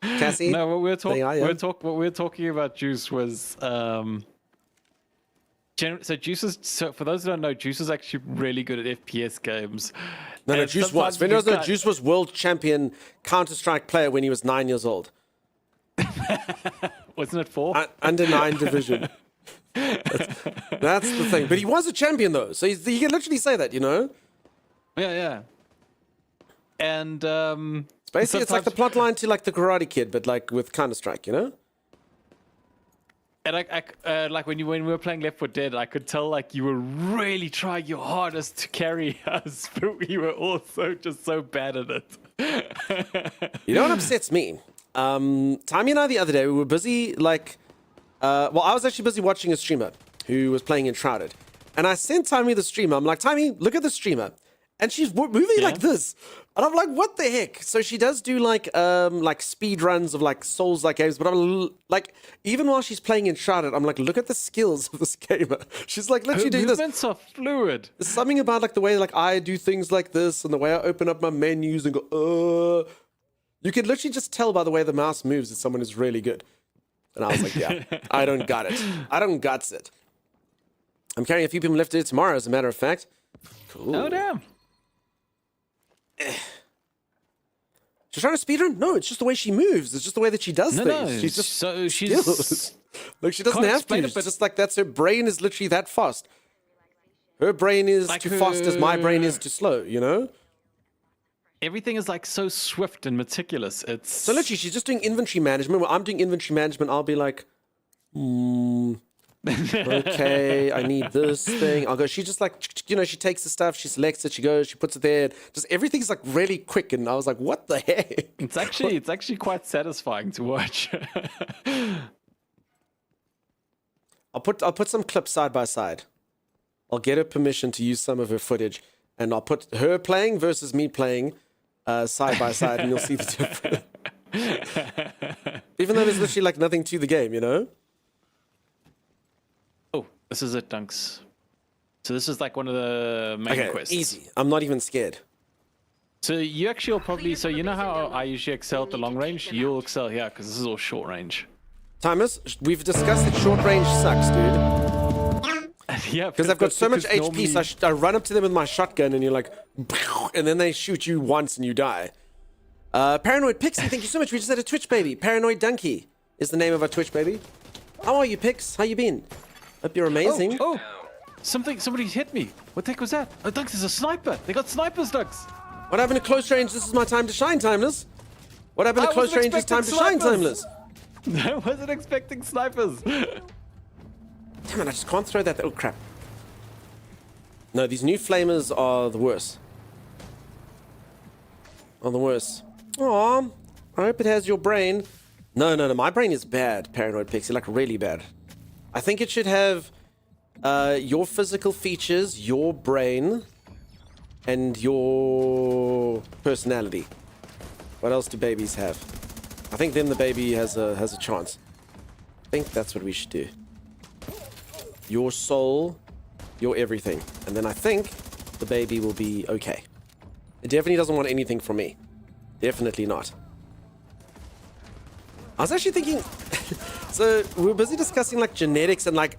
Cassie? No, what There you are, yeah. what we were talking about Juice was so Juice is, so for those who don't know, Juice is actually really good at FPS games. No, And Juice was. sometimes If anyone you knows, can't- Juice was world champion Counter-Strike player when he was 9 years old. Wasn't it 4? Under 9 division. That's the thing. But he was a champion, though. So he can literally say that, you know? Yeah, yeah. And Basically, it's like the sometimes- plot line to like the Karate Kid, but like with Counter-Strike, you know? And like when we were playing Left 4 Dead, I could tell like you were really trying your hardest to carry us, but we were also just so bad at it. You know what upsets me? Tommy and I the other day, we were busy like, well, I was actually busy watching a streamer who was playing Enshrouded. And I sent Tommy the streamer. I'm like, Tommy, look at the streamer. And she's moving like this. And I'm like, what the heck? So she does do like speed runs of like Souls-like games. But I'm like, even while she's playing Enshrouded, I'm like, look at the skills of this gamer. She's like literally Her doing this. movements are fluid. There's something about like the way like I do things like this and the way I open up my menus and go, You can literally just tell by the way the mouse moves that someone is really good. And I was like, yeah, I don't got it. I don't guts it. I'm carrying a few people left to do tomorrow, as a matter of fact. Cool. Oh damn! She's trying to speedrun? No, it's just the way she moves. It's just the way that she does No, things. no. She's just so skills. Like she doesn't Can't have to. explain it, It's but- just like that's her brain is literally that fast. Her brain is Like too fast as my brain is her- too slow, you know? Everything is like so swift and meticulous. It's So literally, she's just doing inventory management. When I'm doing inventory management, I'll be like, okay, I need this thing. I'll go. She just like, you know, she takes the stuff, she selects it, she goes, she puts it there. Just everything's like really quick. And I was like, what the heck? it's actually quite satisfying to watch. I'll put some clips side by side. I'll get her permission to use some of her footage, and I'll put her playing versus me playing side by side, and you'll see the difference. Even though there's literally like nothing to the game, you know? Oh, this is it, Dunks. So this is like one of the main Okay, quests. easy. I'm not even scared. So you actually will probably, so you know how I usually excel at the long range? You'll excel here because this is all short range. Timers, we've discussed that short range sucks, dude. Yeah, Because they've got so much HP, normally- so I run up to them with my shotgun, and you're like, and then they shoot you once and you die. Paranoid Pixie, thank you so much. We just had a Twitch baby. Paranoid Donkey is the name of our Twitch baby. How are you, Pix? How you been? Hope you're amazing. Oh, somebody hit me. What the heck was that? Oh, Dunks is a sniper. They got snipers, Dunks. What happened to close range? This is my time to shine, Timeless. What happened to I close wasn't range? It's time to shine, expecting Timeless. I wasn't expecting snipers. Damn it, I just can't throw that. Oh, crap. No, these new flamers are the worst. Are the worst. Aw, I hope it has your brain. No, my brain is bad, Paranoid Pixie, like really bad. I think it should have your physical features, your brain, and your personality. What else do babies have? I think then the baby has a chance. I think that's what we should do. Your soul, your everything. And then I think the baby will be okay. It definitely doesn't want anything from me. Definitely not. I was actually thinking, so we were busy discussing like genetics and like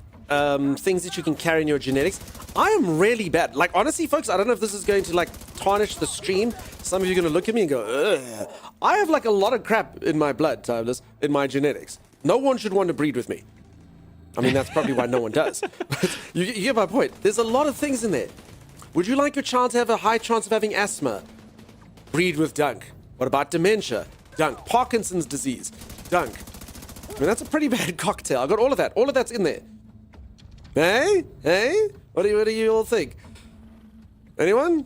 things that you can carry in your genetics. I am really bad. Like honestly, folks, I don't know if this is going to like tarnish the stream. Some of you are going to look at me and go, ugh. I have like a lot of crap in my blood, Timeless, in my genetics. No one should want to breed with me. I mean, that's probably why no one does. But you get my point. There's a lot of things in there. Would you like your child to have a high chance of having asthma? Breed with Dunk. What about dementia? Dunk. Parkinson's disease? Dunk. I mean, that's a pretty bad cocktail. I got all of that. All of that's in there. Hey? Hey? What do you all think? Anyone?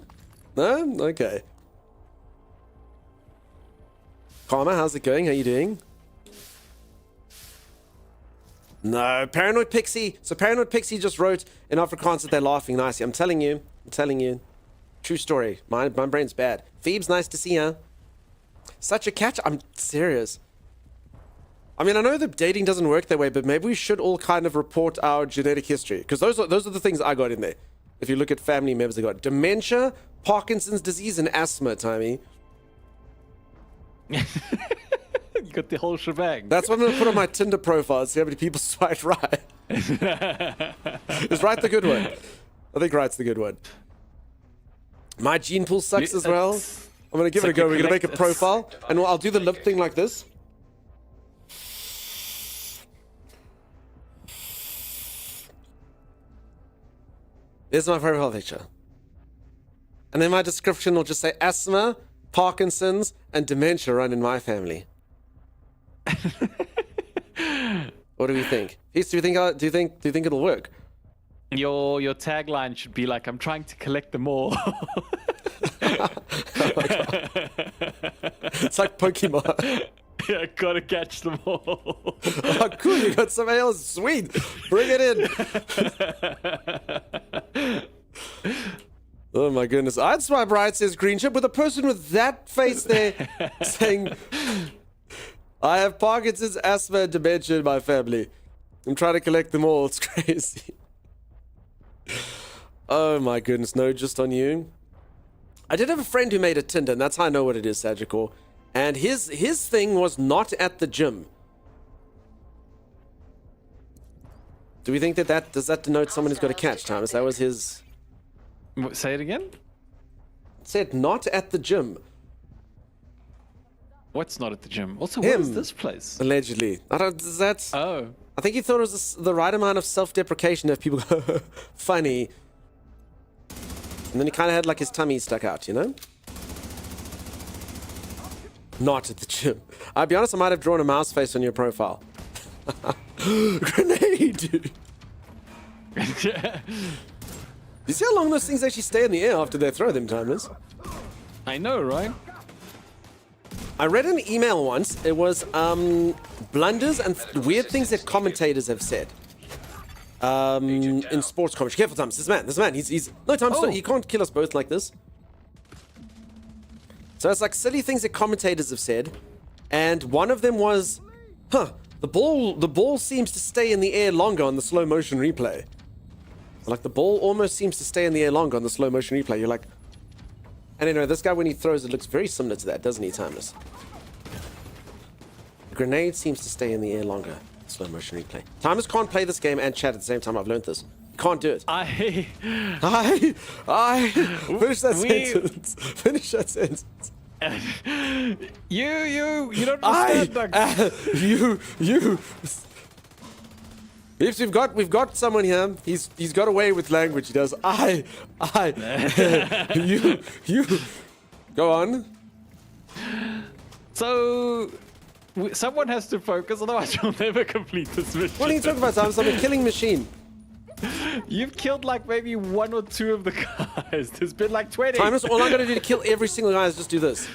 No? Okay. Karma, how's it going? How you doing? No, Paranoid Pixie. So Paranoid Pixie just wrote in Afrikaans that they're laughing nicely. I'm telling you. True story. My brain's bad. Phoebes, nice to see ya. Such a catch. I'm serious. I mean, I know that dating doesn't work that way, but maybe we should all kind of report our genetic history, because those are the things I got in there. If you look at family members, I got dementia, Parkinson's disease, and asthma, Timey. You got the whole shebang. That's what I'm gonna put on my Tinder profile. See how many people swipe right. Is right the good one? I think right's the good one. My gene pool sucks as well. I'm gonna give it a go. We're gonna make a profile, and I'll do the lip thing like this. There's my profile picture. And then my description will just say asthma, Parkinson's, and dementia run in my family. What do we think? Heath, do you think it'll work? Your tagline should be like, I'm trying to collect them all. It's like Pokemon. Yeah, gotta catch them all. Oh, cool, you got somebody else. Sweet. Bring it in. Oh my goodness. I'd swipe right, says Green Chip, with a person with that face there saying, I have Parkinson's, asthma, and dementia in my family. I'm trying to collect them all. It's crazy. Oh my goodness. No, just on you. I did have a friend who made a Tinder, and that's how I know what it is, Sagicor. And his thing was not at the gym. Do we think that does that denote someone who's got a catch, Thomas? That was his... Say it again? It said not at the gym. What's not at the gym? Also, what is Him. this place? Allegedly. I don't... Does that... Oh. I think he thought it was the right amount of self-deprecation if people go funny. And then he kind of had like his tummy stuck out, you know? Not at the gym. I'll be honest, I might have drawn a mouse face on your profile. Grenade, dude. You see how long those things actually stay in the air after they throw them, Timeless? I know, right? I read an email once. It was blunders and weird things that commentators have said in sports commentary. Careful, Thomas. This man. He's no, Thomas. Oh. He can't kill us both like this. So it's like silly things that commentators have said, and one of them was, the ball seems to stay in the air longer on the slow motion replay. Like the ball almost seems to stay in the air longer on the slow motion replay. You're like, and anyway, this guy when he throws it looks very similar to that, doesn't he, Timeless? The grenade seems to stay in the air longer. Slow motion replay. Timeless can't play this game and chat at the same time. I've learned this. You can't do it. I Finish that sentence. Finish that sentence. You don't understand, Doug. You. If we've got someone here. He's got away with language. He does. You. Go on. So, someone has to focus, otherwise you'll never complete this mission. What are you talking about, Thomas? I'm a killing machine. You've killed like maybe 1 or 2 of the guys. There's been like 20. Timeless, all I gotta do to kill every single guy is just do this.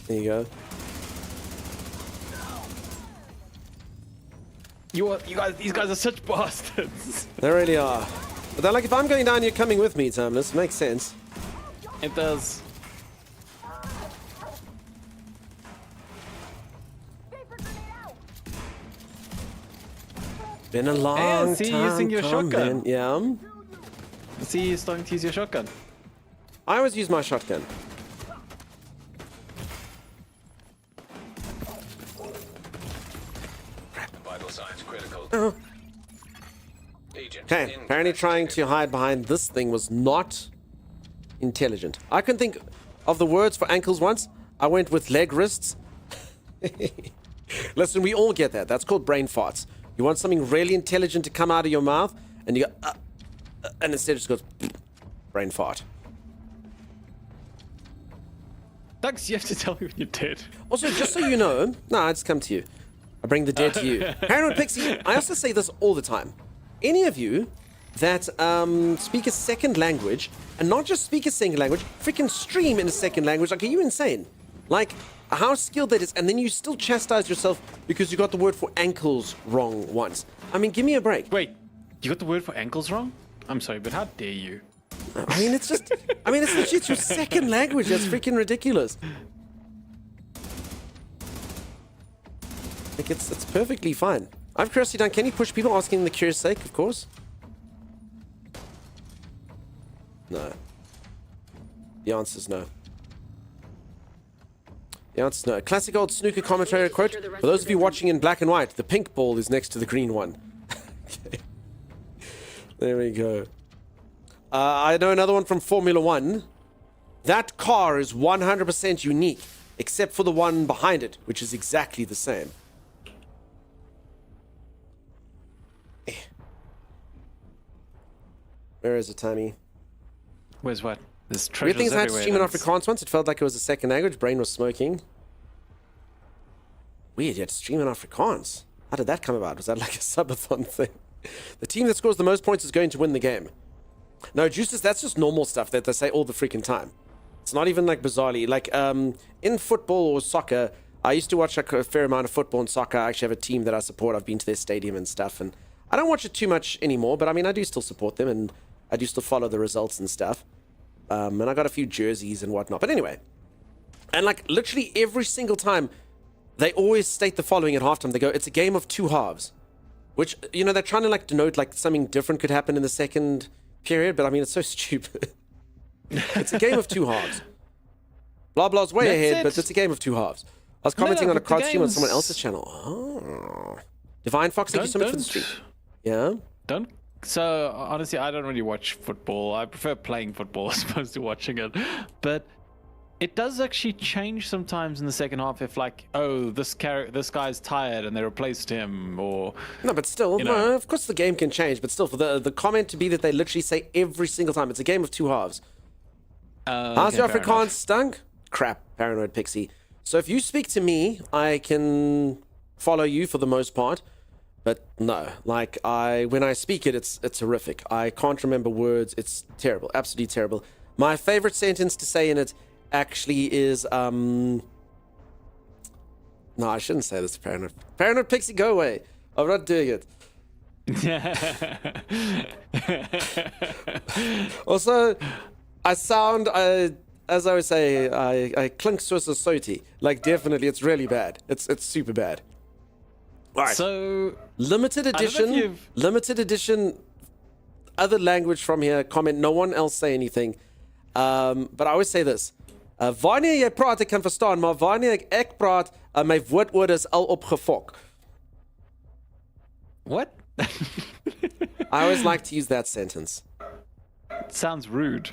There you go. These guys are such bastards. They really are. But they're like, if I'm going down, you're coming with me, Timeless. Makes sense. It does. Been a long see, time using your coming. shotgun. Yeah. See, you're starting to use your shotgun. I always use my shotgun. Vital signs critical. Agent Okay, in apparently trying to hide behind this thing was not intelligent. I couldn't think of the words for ankles once. I went with leg wrists. Listen, we all get that. That's called brain farts. You want something really intelligent to come out of your mouth, and you go, and instead it just goes, brain fart. Doug, you have to tell me when you're dead. Also, just so you know, no, I just come to you. I bring the dead to you. Paranoid Pixie, I also say this all the time. Any of you that speak a second language, and not just speak a second language, freaking stream in a second language, like, are you insane? Like, how skilled that is, and then you still chastise yourself because you got the word for ankles wrong once. I mean, give me a break. Wait, you got the word for ankles wrong? I'm sorry, but how dare you? I mean, it's just, it's legit your second language. That's freaking ridiculous. Like, it's perfectly fine. I have curiosity done. Can you push people asking the curious sake, of course? No. The answer's no. The answer's no. Classic old snooker commentator quote. For those of you watching in black and white, the pink ball is next to the green one. Okay. There we go. I know another one from Formula One. That car is 100% unique, except for the one behind it, which is exactly the same. Where is it, Tammy? Where's what? There's Weird treasures things I had to stream in everywhere. Afrikaans once. It felt like it was a second language. Brain was smoking. Weird, you had to stream in Afrikaans. How did that come about? Was that like a subathon thing? The team that scores the most points is going to win the game. No, Juices, that's just normal stuff that they say all the freaking time. It's not even like bizarrely. Like, in football or soccer, I used to watch like a fair amount of football and soccer. I actually have a team that I support. I've been to their stadium and stuff. And I don't watch it too much anymore, but I mean, I do still support them and I do still follow the results and stuff. And I got a few jerseys and whatnot. But anyway, and like literally every single time, they always state the following at halftime. They go, it's a game of two halves. Which, you know, they're trying to like denote like something different could happen in the second period. But I mean, it's so stupid. It's a game of two halves. Blah, blah's way That's ahead, it. but it's a game of two halves. I was commenting on a but the card stream on someone game's- else's channel. Oh. Divine Fox, thank you so much for the stream. Yeah? Don't. So honestly, I don't really watch football. I prefer playing football as opposed to watching it. But it does actually change sometimes in the second half. If like, oh, this guy's tired and they replaced him, or No, but still, You know. no, of course the game can change, but still, for the comment to be that they literally say every single time, it's a game of two halves. How's your fair Afrikaans enough. stunk? Crap, Paranoid Pixie. So if you speak to me, I can follow you for the most part, but no, like when I speak it, it's horrific. I can't remember words. It's terrible, absolutely terrible. My favorite sentence to say in it actually is no, I shouldn't say this to Paranoid. Paranoid Pixie, go away. I'm not doing it. Also, I sound, as I would say, I clink Swiss Soti. Like, definitely, it's really bad. It's super bad. All right. So Limited don't know if edition. you've- Limited edition. Other language from here. Comment. No one else say anything. But I always say this. Wanneer jy praat, ek kan verstaan, maar wanneer ek praat, my woordwoord is al opgefok. what? I always like to use that sentence. Sounds rude.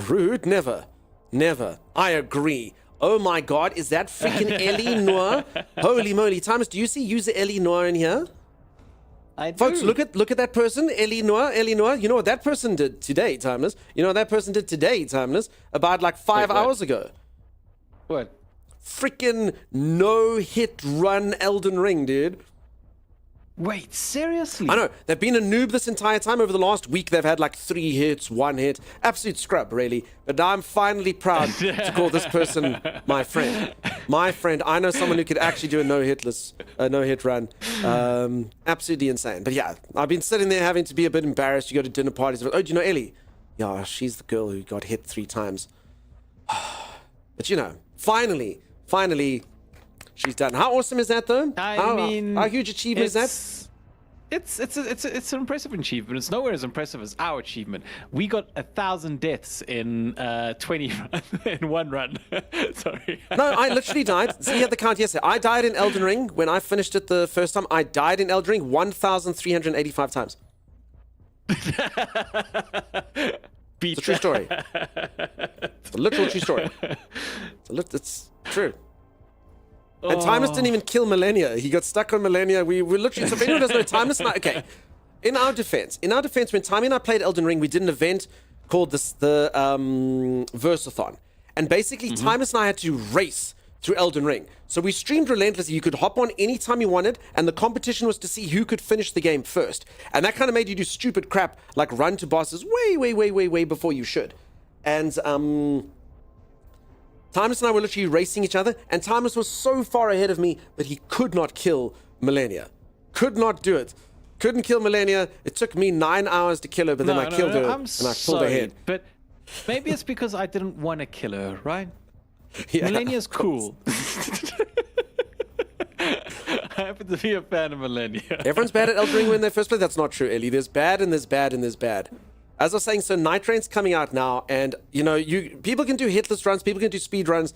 Rude? Never. Never. I agree. Oh my god, is that freaking Ellie Noir? Holy moly. Thomas, do you see user Ellie Noir in here? I do. Folks, look at that person, Ellie Noir. Ellie Noir. You know what that person did today, Timeless? You know what that person did today, Timeless? About like 5 Wait, what? hours ago. What? Freaking no-hit run Elden Ring, dude. Wait, seriously? I know, they've been a noob this entire time. Over the last week, they've had like 3 hits, 1 hit. Absolute scrub, really. But now I'm finally proud to call this person my friend. My friend. I know someone who could actually do a no-hit run. Absolutely insane. But yeah, I've been sitting there having to be a bit embarrassed. You go to dinner parties. Oh, do you know Ellie? Yeah, she's the girl who got hit 3 times. But you know, finally, she's done. How awesome is that, though? I mean, how huge achievement is that? It's an impressive achievement. It's nowhere as impressive as our achievement. We got 1,000 deaths in 20 in one run. Sorry. No, I literally died. See, you had the count yesterday. I died in Elden Ring when I finished it the first time. I died in Elden Ring 1,385 times. It's a true story. It's a literal true story. It's true. And Timeless didn't even kill Millennia. He got stuck on Millennia. We literally... So if anyone doesn't know, Timeless and I... Okay. In our defense, when Timey and I played Elden Ring, we did an event called the Versathon. And basically, Timeless and I had to race through Elden Ring. So we streamed relentlessly. You could hop on anytime you wanted, and the competition was to see who could finish the game first. And that kind of made you do stupid crap, like run to bosses way before you should. And Timeless and I were literally racing each other, and Timeless was so far ahead of me that he could not kill Millennia. Could not do it. Couldn't kill Millennia. It took me 9 hours to kill her, but then I killed her, I'm and I pulled her head. But maybe it's because I didn't want to kill her, right? Yeah, Millennia's of course. cool. happen to be a fan of Millennia. Everyone's bad at Elden Ring when they first play. That's not true, Ellie. There's bad and there's bad and there's bad. As I was saying, so Night Rain's coming out now, and people can do hitless runs, people can do speed runs.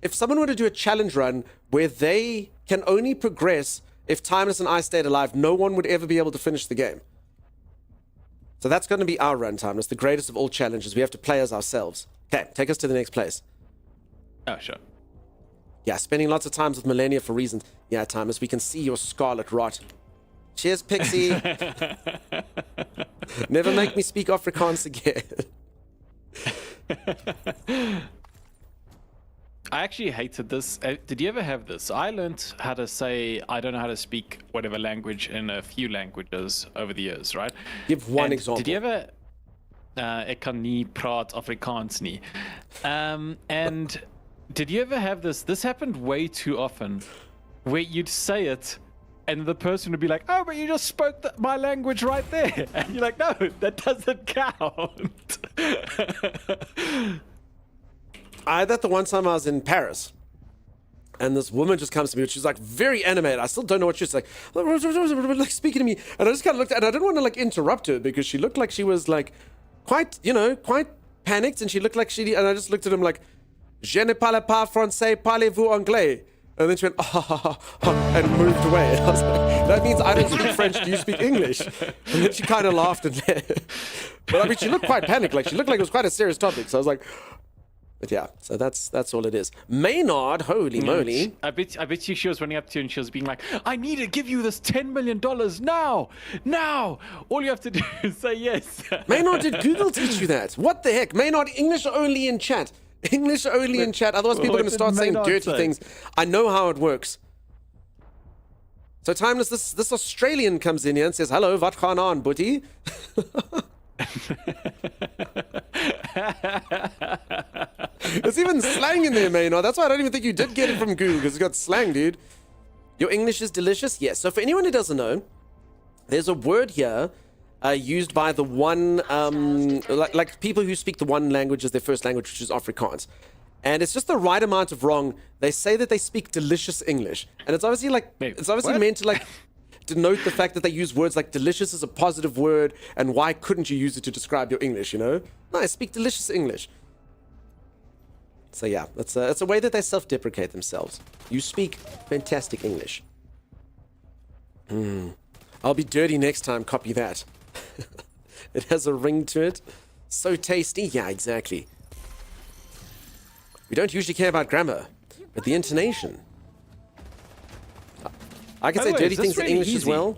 If someone were to do a challenge run where they can only progress if Timeless and I stayed alive, no one would ever be able to finish the game. So that's going to be our run, Timeless, the greatest of all challenges. We have to play as ourselves. Okay, take us to the next place. Oh, sure. Yeah, spending lots of times with Millennia for reasons. Yeah, Timeless, we can see your scarlet rot. Cheers, Pixie. Never make me speak Afrikaans again. I actually hated this. Did you ever have this? I learned how to say I don't know how to speak whatever language in a few languages over the years, right? Give one And example. Did you ever... ek kan nie praat Afrikaans nie. And did you ever have this? This happened way too often, where you'd say it, and the person would be like, "Oh, but you just spoke my language right there," and you're like, "No, that doesn't count." I had that the one time I was in Paris, and this woman just comes to me, and she's like very animated. I still don't know what she's like speaking to me, and I just kind of looked at, and I didn't want to like interrupt her because she looked like she was like quite panicked, and she looked like and I just looked at him like, "Je ne parle pas français, parlez-vous anglais?" And then she went, and moved away. And I was like, that means I don't speak French. Do you speak English? And then she kind of laughed and left. But I mean, she looked quite panicked. Like she looked like it was quite a serious topic. So I was like, but yeah, so that's all it is. Maynard, holy moly. I bet you she was running up to you and she was being like, "I need to give you this $10 million now. All you have to do is say yes." Maynard, did Google teach you that? What the heck? Maynard, English only in chat. English only in chat. Otherwise people are going to start saying dirty things. I know how it works. So Timeless, this Australian comes in here and says, "Hello, wat gaan aan, boetie?" There's even slang in there, Maynard. That's why I don't even think you did get it from Google, because it's got slang, dude. Your English is delicious? Yes. So for anyone who doesn't know, there's a word here used by the one, like people who speak the one language as their first language, which is Afrikaans. And it's just the right amount of wrong. They say that they speak delicious English. And it's obviously like, it's obviously meant to like denote the fact that they use words like delicious as a positive word, and why couldn't you use it to describe your English, you know? No, I speak delicious English. So yeah, it's a way that they self-deprecate themselves. You speak fantastic English. I'll be dirty next time, copy that. It has a ring to it. So tasty. Yeah, exactly. We don't usually care about grammar, but the intonation. I can say dirty things in English as well.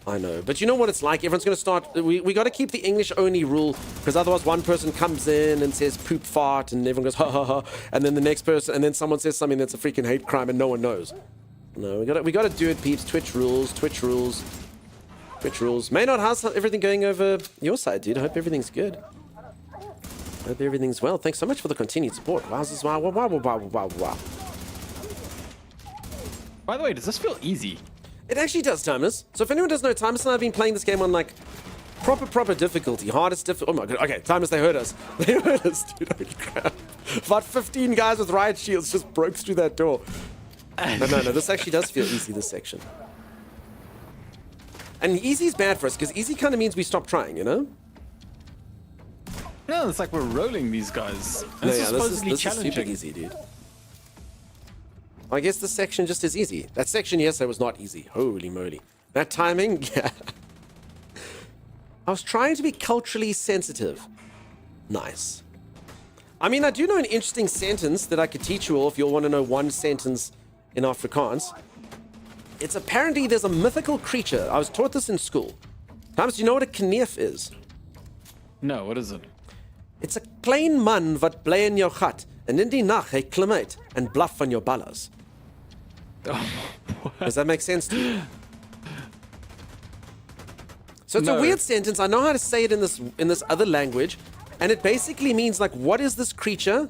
I know, but you know what it's like. Everyone's going to start. We got to keep the English only rule, because otherwise one person comes in and says poop fart, and everyone goes ha ha ha, and then the next person, and then someone says something that's a freaking hate crime, and no one knows. No, we got to do it, peeps. Twitch rules. Twitch rules. Twitch rules. Maynard, how's everything going over your side, dude? I hope everything's good. Hope everything's well. Thanks so much for the continued support. Wow. By the way, does this feel easy? It actually does, Timeless. So if anyone doesn't know, Timeless and I have been playing this game on like proper difficulty. Hardest difficulty. Oh my god. Okay, Timeless, they heard us. They heard us, dude. Holy crap. About 15 guys with riot shields just broke through that door. No. This actually does feel easy, this section. And easy is bad for us, because easy kind of means we stop trying, you know? No, it's like we're rolling these guys. No, This is yeah, supposedly this is challenging. super easy, dude. I guess this section just is easy. That section yesterday was not easy. Holy moly. That timing, yeah. I was trying to be culturally sensitive. Nice. I mean, I do know an interesting sentence that I could teach you all if you all want to know one sentence in Afrikaans. It's apparently there's a mythical creature. I was taught this in school. Thomas, do you know what a kneef is? No, what is it? It's a klein man wat bly in jou gat en in die nag hy klim uit en blaf van jou ballas. Does that make sense to you? So it's a weird sentence. I know how to say it in this other language, and it basically means like, what is this creature?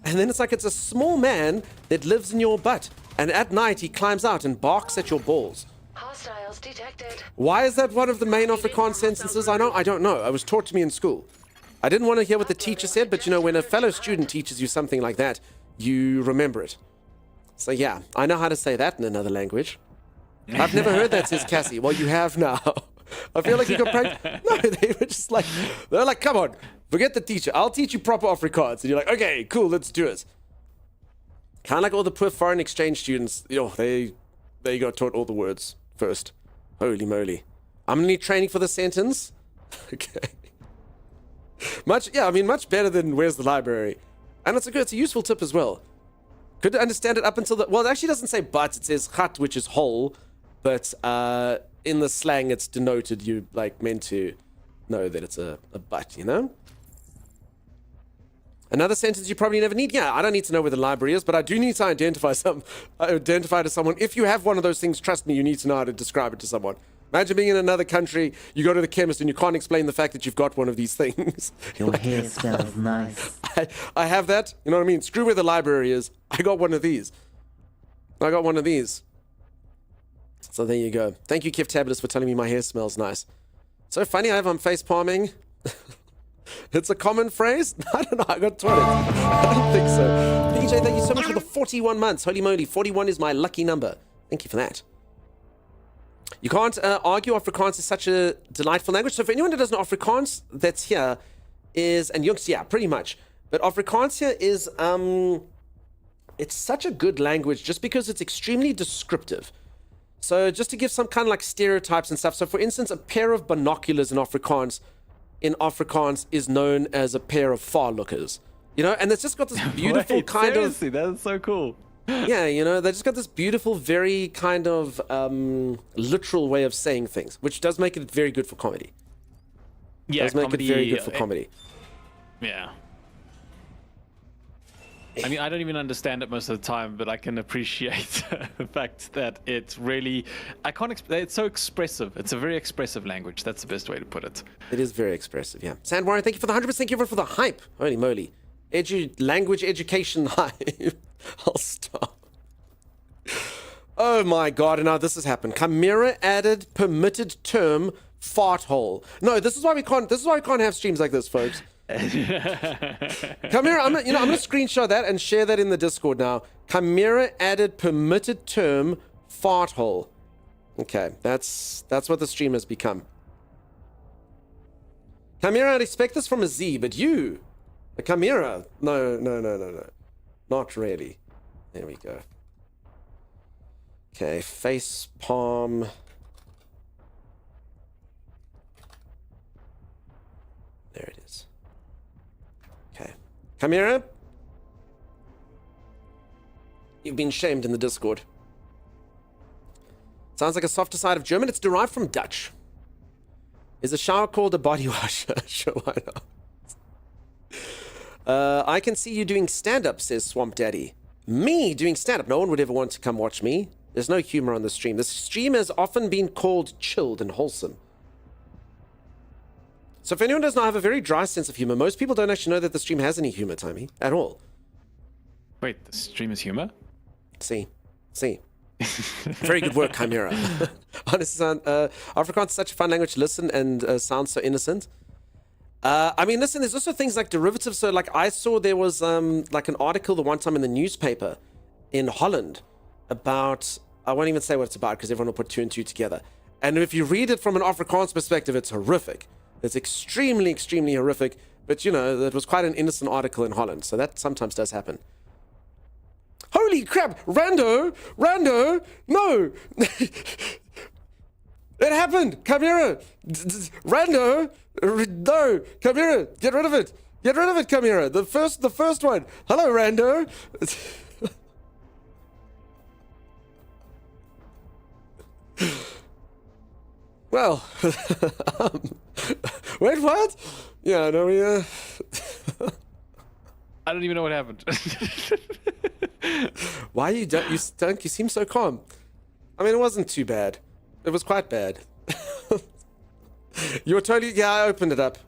And then it's like it's a small man that lives in your butt, and at night he climbs out and barks at your balls. Hostiles detected. Why is that one of the main Afrikaans sentences? I don't know. It was taught to me in school. I didn't want to hear what the teacher said, but you know, when a fellow student teaches you something like that, you remember it. So yeah, I know how to say that in another language. I've never heard that, says Cassie. Well, you have now. I feel like you got pranked. No, they were just like, they're like, come on, forget the teacher. I'll teach you proper Afrikaans. And you're like, okay, cool, let's do it. Kind of like all the poor foreign exchange students, they got taught all the words first. Holy moly. I'm gonna need training for the sentence. Okay. Much better than where's the library. And it's a useful tip as well. Could understand it up until well, it actually doesn't say but, it says gat, which is hole, but in the slang it's denoted you like meant to know that it's a but, Another sentence you probably never need. Yeah, I don't need to know where the library is, but I do need to identify to someone. If you have one of those things, trust me, you need to know how to describe it to someone. Imagine being in another country, you go to the chemist and you can't explain the fact that you've got one of these things. Your hair smells nice. I have that. You know what I mean? Screw where the library is. I got one of these. So there you go. Thank you, Kif Tabulous, for telling me my hair smells nice. So funny, I'm face palming. It's a common phrase? I don't know, I got 20. I don't think so. PJ, thank you so much for the 41 months. Holy moly, 41 is my lucky number. Thank you for that. You can't argue Afrikaans is such a delightful language. So for anyone who doesn't know, Afrikaans that's here is, and Jungs, yeah, pretty much. But Afrikaans here is, it's such a good language just because it's extremely descriptive. So just to give some kind of like stereotypes and stuff. So for instance, a pair of binoculars in Afrikaans is known as a pair of far-lookers. And it's just got this beautiful seriously, that's so cool. Yeah, they just got this beautiful, very kind of literal way of saying things, which does make it very good for comedy. Yeah, does make it very good for comedy. Yeah. I mean, I don't even understand it most of the time, but I can appreciate the fact that it's really, it's so expressive. It's a very expressive language. That's the best way to put it. It is very expressive, yeah. Sandwarren, thank you for the 100%. Thank you for the hype. Holy moly. Language education hype. I'll stop. Oh my god, and now this has happened. Chimera added permitted term fart hole. No, this is why we can't have streams like this, folks. Chimera, I'm gonna screenshot that and share that in the Discord now. Chimera added permitted term fart hole. Okay, that's what the stream has become. Chimera, I'd expect this from a Z, but you, the Chimera, no, not really. There we go. Okay, face palm. There it is. Okay. Chimera, you've been shamed in the Discord. Sounds like a softer side of German. It's derived from Dutch. Is a shower called a body wash? Sure, why not? I can see you doing stand-up, says Swamp Daddy. Me doing stand-up? No one would ever want to come watch me. There's no humor on the stream. The stream has often been called chilled and wholesome. So if anyone does not have a very dry sense of humor, most people don't actually know that the stream has any humor, Timey, at all. Wait, the stream is humor? See. Very good work, Chimera. Honestly, Afrikaans is such a fun language to listen and sounds so innocent. I mean, listen, there's also things like derivatives. So like I saw there was like an article the one time in the newspaper in Holland about, I won't even say what it's about because everyone will put two and two together. And if you read it from an Afrikaans perspective, it's horrific. It's extremely, extremely horrific. But, it was quite an innocent article in Holland. So that sometimes does happen. Holy crap! Rando! No! It happened! Chimera! Rando! No! Chimera! Get rid of it! Chimera! The first one! Hello, Rando! Well, wait, what? Yeah, no, we, I don't even know what happened. Why you seem so calm. I mean, it wasn't too bad. It was quite bad. You were totally, yeah, I opened it up.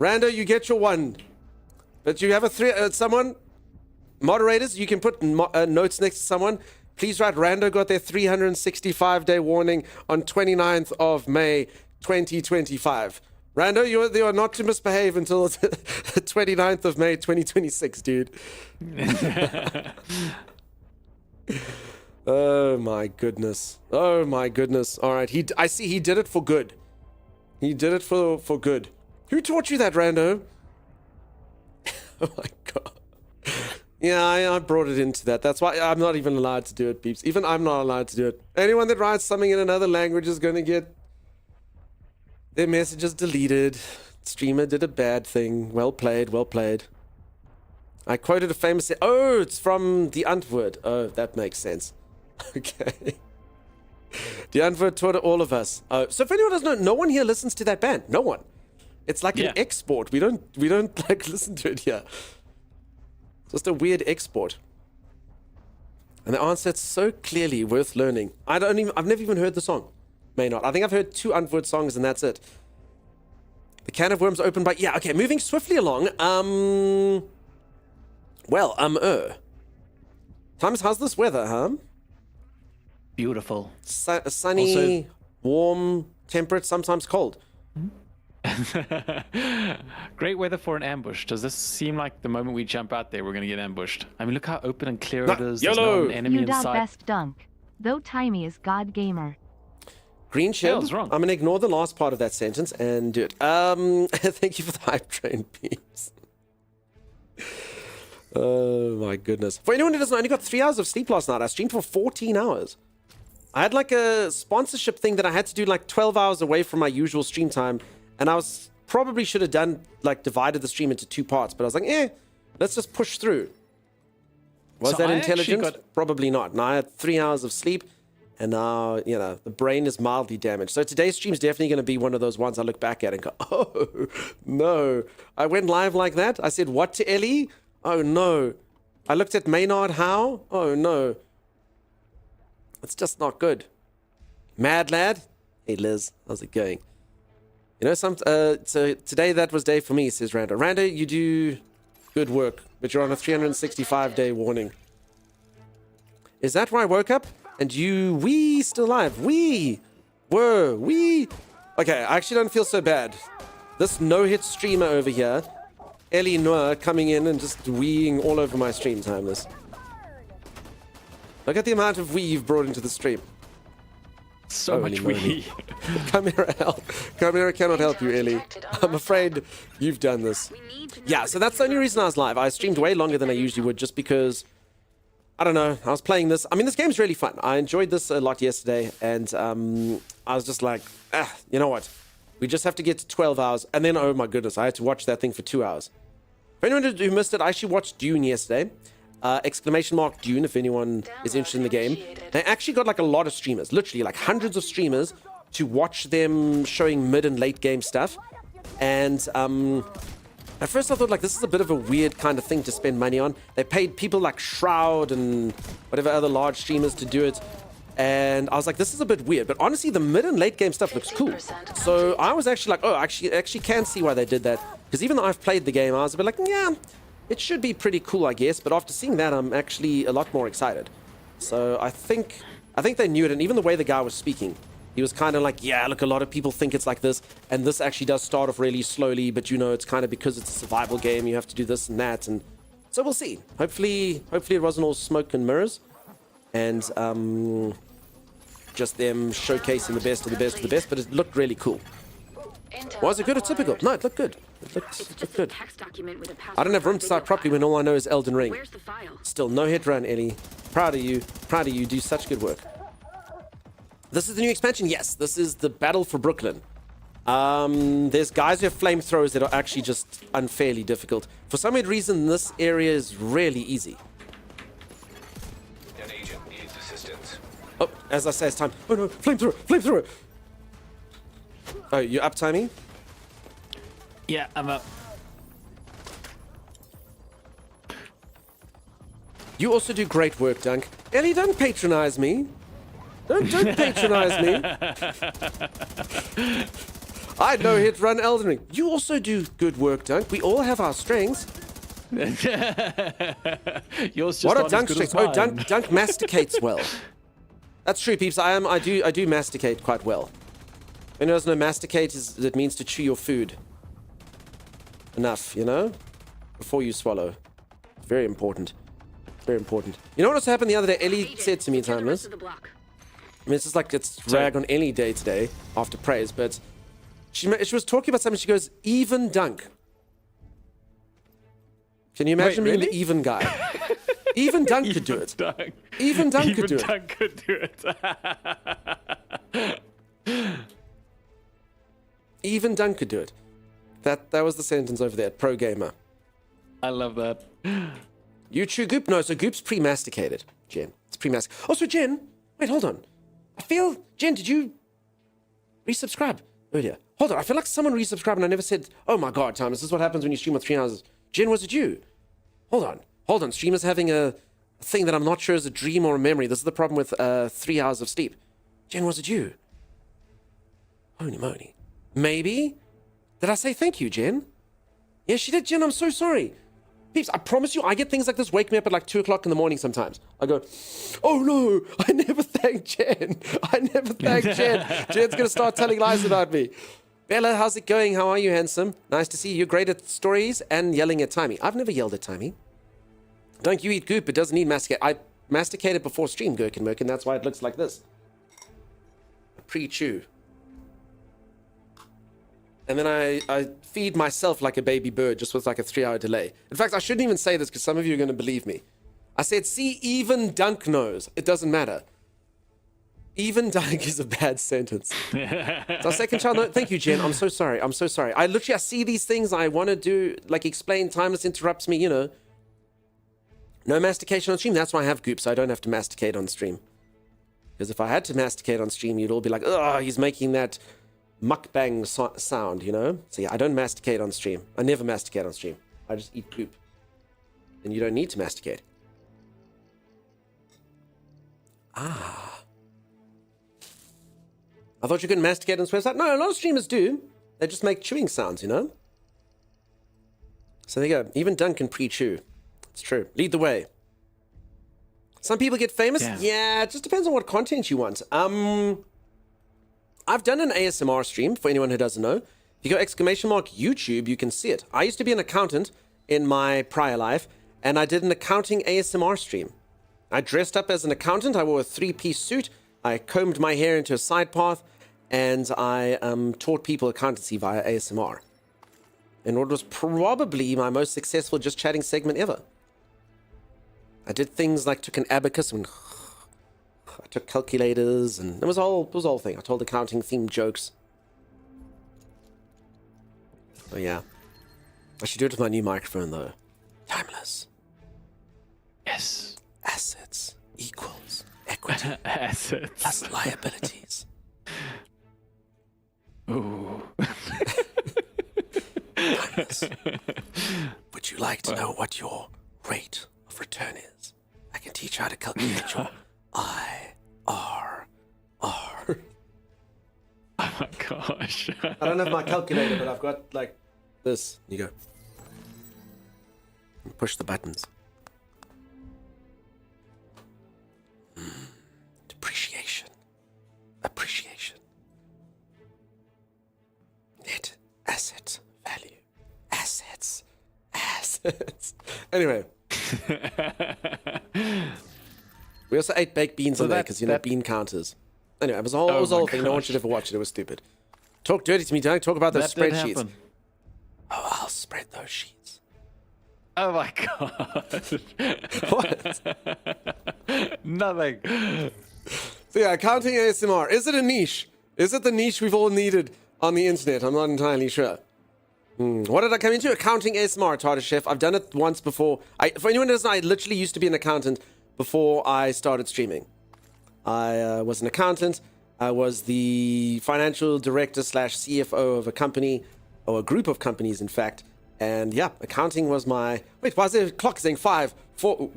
Rando, you get your one. But you have a three, someone, moderators, you can put notes next to someone. Please write, Rando got their 365-day warning on 29th of May, 2025. Rando, you are not to misbehave until the 29th of May, 2026, dude. Oh my goodness. Oh my goodness. All right. I see he did it for good. He did it for good. Who taught you that, Rando? Oh my god. Yeah, I brought it into that. That's why I'm not even allowed to do it, peeps. Even I'm not allowed to do it. Anyone that writes something in another language is going to get their messages deleted. Streamer did a bad thing. Well played, well played. I quoted a famous... Oh, it's from the Antwoord. Oh, that makes sense. Okay. The Antwoord taught all of us. So if anyone doesn't know, no one here listens to that band. No one. It's like an export. We don't like listen to it here. Just a weird export. And the answer is so clearly worth learning. I've never even heard the song. May not. I think I've heard 2 Antwoord songs and that's it. The can of worms opened by... Yeah, okay, moving swiftly along. Well, Thomas, how's this weather, huh? Beautiful. Sunny, Also... warm, temperate, sometimes cold. Great weather for an ambush. Does this seem like the moment we jump out there, we're going to get ambushed? I mean, look how open and clear it is. There's YOLO! no enemy You in dog sight. best dunk. Though Timey is God gamer. Green Hell, shell. what's wrong? I'm going to ignore the last part of that sentence and do it. Thank you for the hype train, peeps. Oh my goodness. For anyone who doesn't know, I only got 3 hours of sleep last night. I streamed for 14 hours. I had like a sponsorship thing that I had to do like 12 hours away from my usual stream time. And I was probably should have done like divided the stream into 2 parts. But I was like, let's just push through. Was So that I actually intelligent? Probably not. And I had 3 hours of sleep. And now, you know, the brain is mildly damaged. So today's stream is definitely going to be one of those ones I look back at and go, oh, no. I went live like that. I said, what to Ellie? Oh, no. I looked at Maynard How? Oh, no. It's just not good. Mad lad? Hey, Liz. How's it going? You know, so today that was day for me, says Rando. Rando, you do good work, but you're on a 365-day warning. Is that why I woke up? And we still alive. We. Okay, I actually don't feel so bad. This no-hit streamer over here, Ellie Noir, coming in and just weeing all over my stream, Timeless. Look at the amount of wee you've brought into the stream. So much moly. wee. Chimera help. Chimera cannot help you, Ellie. I'm afraid you've done this. Yeah, so that's the only reason I was live. I streamed way longer than I usually would just because... I don't know. I was playing this. I mean, this game's really fun. I enjoyed this a lot yesterday, and I was just like, you know what? We just have to get to 12 hours. And then, oh my goodness, I had to watch that thing for 2 hours. For anyone who missed it, I actually watched Dune yesterday. Exclamation mark Dune, if anyone is interested in the game. They actually got like a lot of streamers, literally like hundreds of streamers to watch them showing mid and late game stuff. And at first I thought like this is a bit of a weird kind of thing to spend money on. They paid people like Shroud and whatever other large streamers to do it. And I was like, this is a bit weird. But honestly, the mid and late game stuff looks cool. So I was actually like, oh, actually can see why they did that. Because even though I've played the game, I was a bit like, yeah, it should be pretty cool, I guess. But after seeing that, I'm actually a lot more excited. So I think they knew it. And even the way the guy was speaking, he was kind of like, yeah, look, a lot of people think it's like this. And this actually does start off really slowly. But, you know, it's kind of because it's a survival game. You have to do this and that. And so we'll see. Hopefully it wasn't all smoke and mirrors. And just them showcasing the best of the best of the best. But it looked really cool. Was it good or typical? No, it looked good. It looked good. I don't have room to start properly when all I know is Elden Ring. Still, no hit run, Ellie. Proud of you. Proud of you. Do such good work. This is the new expansion? Yes, this is the Battle for Brooklyn. There's guys who have flamethrowers that are actually just unfairly difficult. For some weird reason, this area is really easy. An agent needs assistance. Oh, as I say, it's time. Oh no, flamethrower! Oh, you up, Timey? Yeah, I'm up. You also do great work, Dunk. Ellie, don't patronize me. Don't patronize me. I know hit run Elden Ring. You also do good work, Dunk. We all have our strengths. Yours just What are aren't as Dunk's good as strengths? Oh, mine. Dunk masticates well. That's true, peeps. I do masticate quite well. When you doesn't know, masticate it means to chew your food. Enough, you know? Before you swallow. Very important. Very important. You know what also happened the other day? Ellie said to me, Get the Timeless. rest of the block. I mean, it's just like it's rag on any day today after praise, but she was talking about something. She goes, even dunk. Can you imagine being the even guy? Even dunk could do it. Even dunk could do it. Dunk could do it. Even dunk could do it. That was the sentence over there. Pro gamer. I love that. You chew goop? No, so goop's pre-masticated, Jen. It's pre-masticated. Also, Jen, wait, hold on. Jen, did you resubscribe earlier? Hold on, I feel like someone resubscribed and I never said, oh my god, Thomas, this is what happens when you stream with 3 hours. Jen, was it you? Hold on. Streamer's having a thing that I'm not sure is a dream or a memory. This is the problem with 3 hours of sleep. Jen, was it you? Holy moly. Maybe? Did I say thank you, Jen? Yeah, she did, Jen, I'm so sorry. Peeps, I promise you, I get things like this wake me up at like 2 o'clock in the morning sometimes. I go, oh no, I never thanked Jen. Jen's going to start telling lies about me. Bella, how's it going? How are you, handsome? Nice to see you. You're great at stories and yelling at Timey. I've never yelled at Timey. Don't you eat goop? It doesn't need masticate. I masticated before stream, Gherkin, that's why it looks like this. Pre-chew. And then I feed myself like a baby bird, just with like a 3-hour delay. In fact, I shouldn't even say this because some of you are going to believe me. I said, see, even dunk knows. It doesn't matter. Even dunk is a bad sentence. It's our second child. No, thank you, Jen. I'm so sorry. I see these things. I want to do, like, explain. Timeless interrupts me, No mastication on stream. That's why I have goop, so I don't have to masticate on stream. Because if I had to masticate on stream, you'd all be like, oh, he's making that mukbang sound, So yeah, I don't masticate on stream. I never masticate on stream. I just eat goop. And you don't need to masticate. I thought you couldn't masticate on Swear. No, a lot of streamers do. They just make chewing sounds, So there you go. Even Dunk can pre-chew. It's true. Lead the way. Some people get famous. Yeah, it just depends on what content you want. I've done an ASMR stream, for anyone who doesn't know. If you go ! YouTube, you can see it. I used to be an accountant in my prior life, and I did an accounting ASMR stream. I dressed up as an accountant. I wore a 3-piece suit. I combed my hair into a side path, and I taught people accountancy via ASMR. And it was probably my most successful just chatting segment ever. I did things like took an abacus and I took calculators, and it was a whole thing. I told accounting themed jokes. Oh yeah. I should do it with my new microphone though. Timeless. Yes. Assets equals equity. Assets. Plus liabilities. Ooh. Timeless. Would you like to know what your rate of return is? I can teach you how to calculate your IRR. Oh my gosh. I don't have my calculator, but I've got like this. You go. Push the buttons. Depreciation. Appreciation. Net asset value. Assets. Anyway. We also ate baked beans on there because, bean counters. Anyway, it was a whole thing. No one should ever watch it. It was stupid. Talk dirty to me, don't talk about those spreadsheets. Oh, I'll spread those sheets. Oh my god. What? Nothing. So yeah, accounting ASMR. Is it a niche? Is it the niche we've all needed on the internet? I'm not entirely sure. What did I come into? Accounting ASMR, Tartar Chef. I've done it once before. For anyone who doesn't know, I literally used to be an accountant before I started streaming. I was an accountant. I was the financial director / CFO of a company, or a group of companies, in fact. And yeah, accounting was my... Wait, why is there a clock saying 5, 4...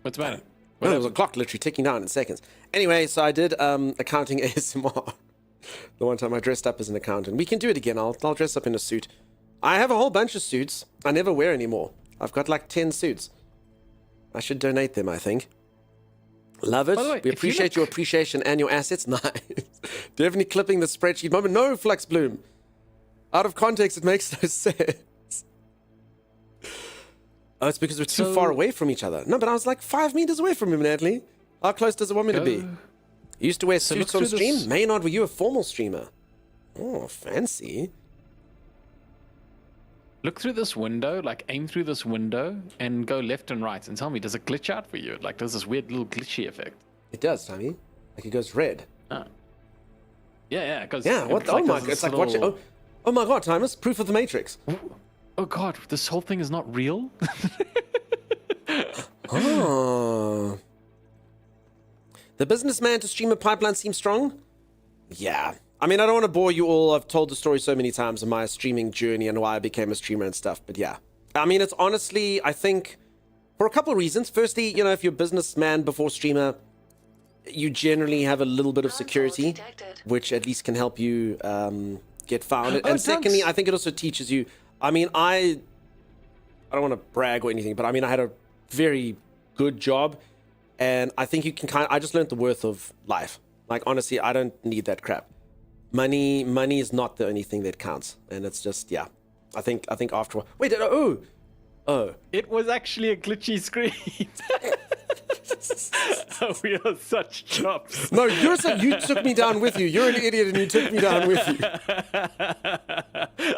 What's the matter? Well, there was a clock literally ticking down in seconds. Anyway, so I did accounting ASMR. The one time I dressed up as an accountant. We can do it again. I'll dress up in a suit. I have a whole bunch of suits I never wear anymore. I've got like 10 suits. I should donate them, I think. Love it. By the way, we appreciate your appreciation and your assets. Nice. Definitely clipping the spreadsheet moment. No, Flux Bloom. Out of context, it makes no sense. Oh, it's because we're too So- far away from each other. No, but I was like 5 meters away from him, Natalie. How close does it want me to be? Go- You used to wear So suits look on through stream? this- Maynard, were you a formal streamer? Oh, fancy. Look through this window, like aim through this window and go left and right and tell me, does it glitch out for you? It like does this weird little glitchy effect. It does, Tommy. Like it goes red. Oh. Yeah, it goes. Yeah, what? it's Oh like my there's god, this it's like watching. little- Oh my god, Timus, proof of the Matrix. Oh god, this whole thing is not real? Oh. The businessman to streamer pipeline seems strong? Yeah. I mean, I don't want to bore you all. I've told the story so many times of my streaming journey and why I became a streamer and stuff, but yeah. I mean, it's honestly, I think, for a couple of reasons. Firstly, you know, if you're a businessman before streamer, you generally have a little bit of security, detected. which at least can help you get found. Oh, And secondly, thanks. I think it also teaches you. I mean, I don't want to brag or anything, but I mean, I had a very good job, and I think you can I just learned the worth of life. Like honestly, I don't need that crap. Money is not the only thing that counts, and it's just yeah. I think after a while. Wait, oh. It was actually a glitchy screen. We are such chops. No, you took me down with you. You're an idiot, and you took me down with you.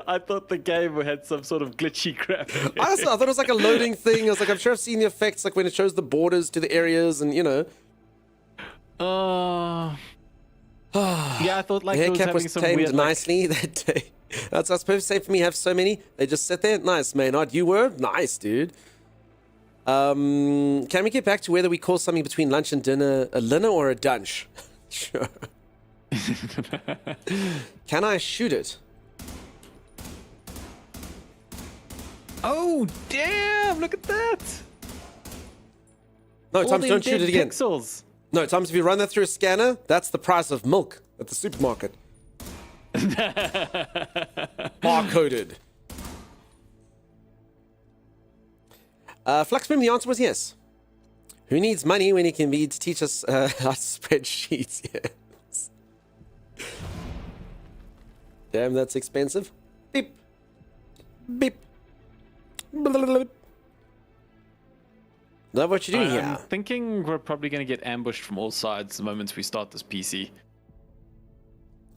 I thought the game had some sort of glitchy crap. I thought it was like a loading thing. I was like, I'm sure I've seen the effects, like when it shows the borders to the areas, and you know. Yeah, I thought like The it was haircap having was some tamed weird. Like, nicely that day. That's what I was supposed to say for me. Have so many, they just sit there. Nice, Maynard. You were nice, dude. Can we get back to whether we call something between lunch and dinner a linner or a dunch? Sure. Can I shoot it? oh damn! Look at that. No, All Thomas, them don't shoot dead it again. Pixels. No, Thomas, if you run that through a scanner, that's the price of milk at the supermarket. Barcoded. Fluxbeam, the answer was yes. Who needs money when he can be to teach us how to spread sheets? Yes. Damn, that's expensive. Beep. Beep. Love what you're doing I'm here. thinking we're probably going to get ambushed from all sides the moment we start this PC.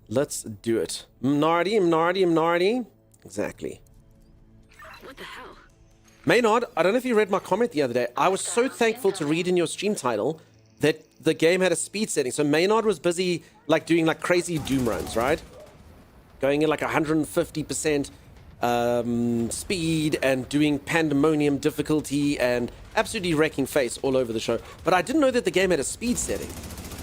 Let's do it. Mnardy. Exactly. What the hell? Maynard, I don't know if you read my comment the other day. I was so thankful to read in your stream title that the game had a speed setting. So Maynard was busy like doing like crazy doom runs, right? Going at like 150% speed and doing pandemonium difficulty and absolutely wrecking face all over the show. But I didn't know that the game had a speed setting.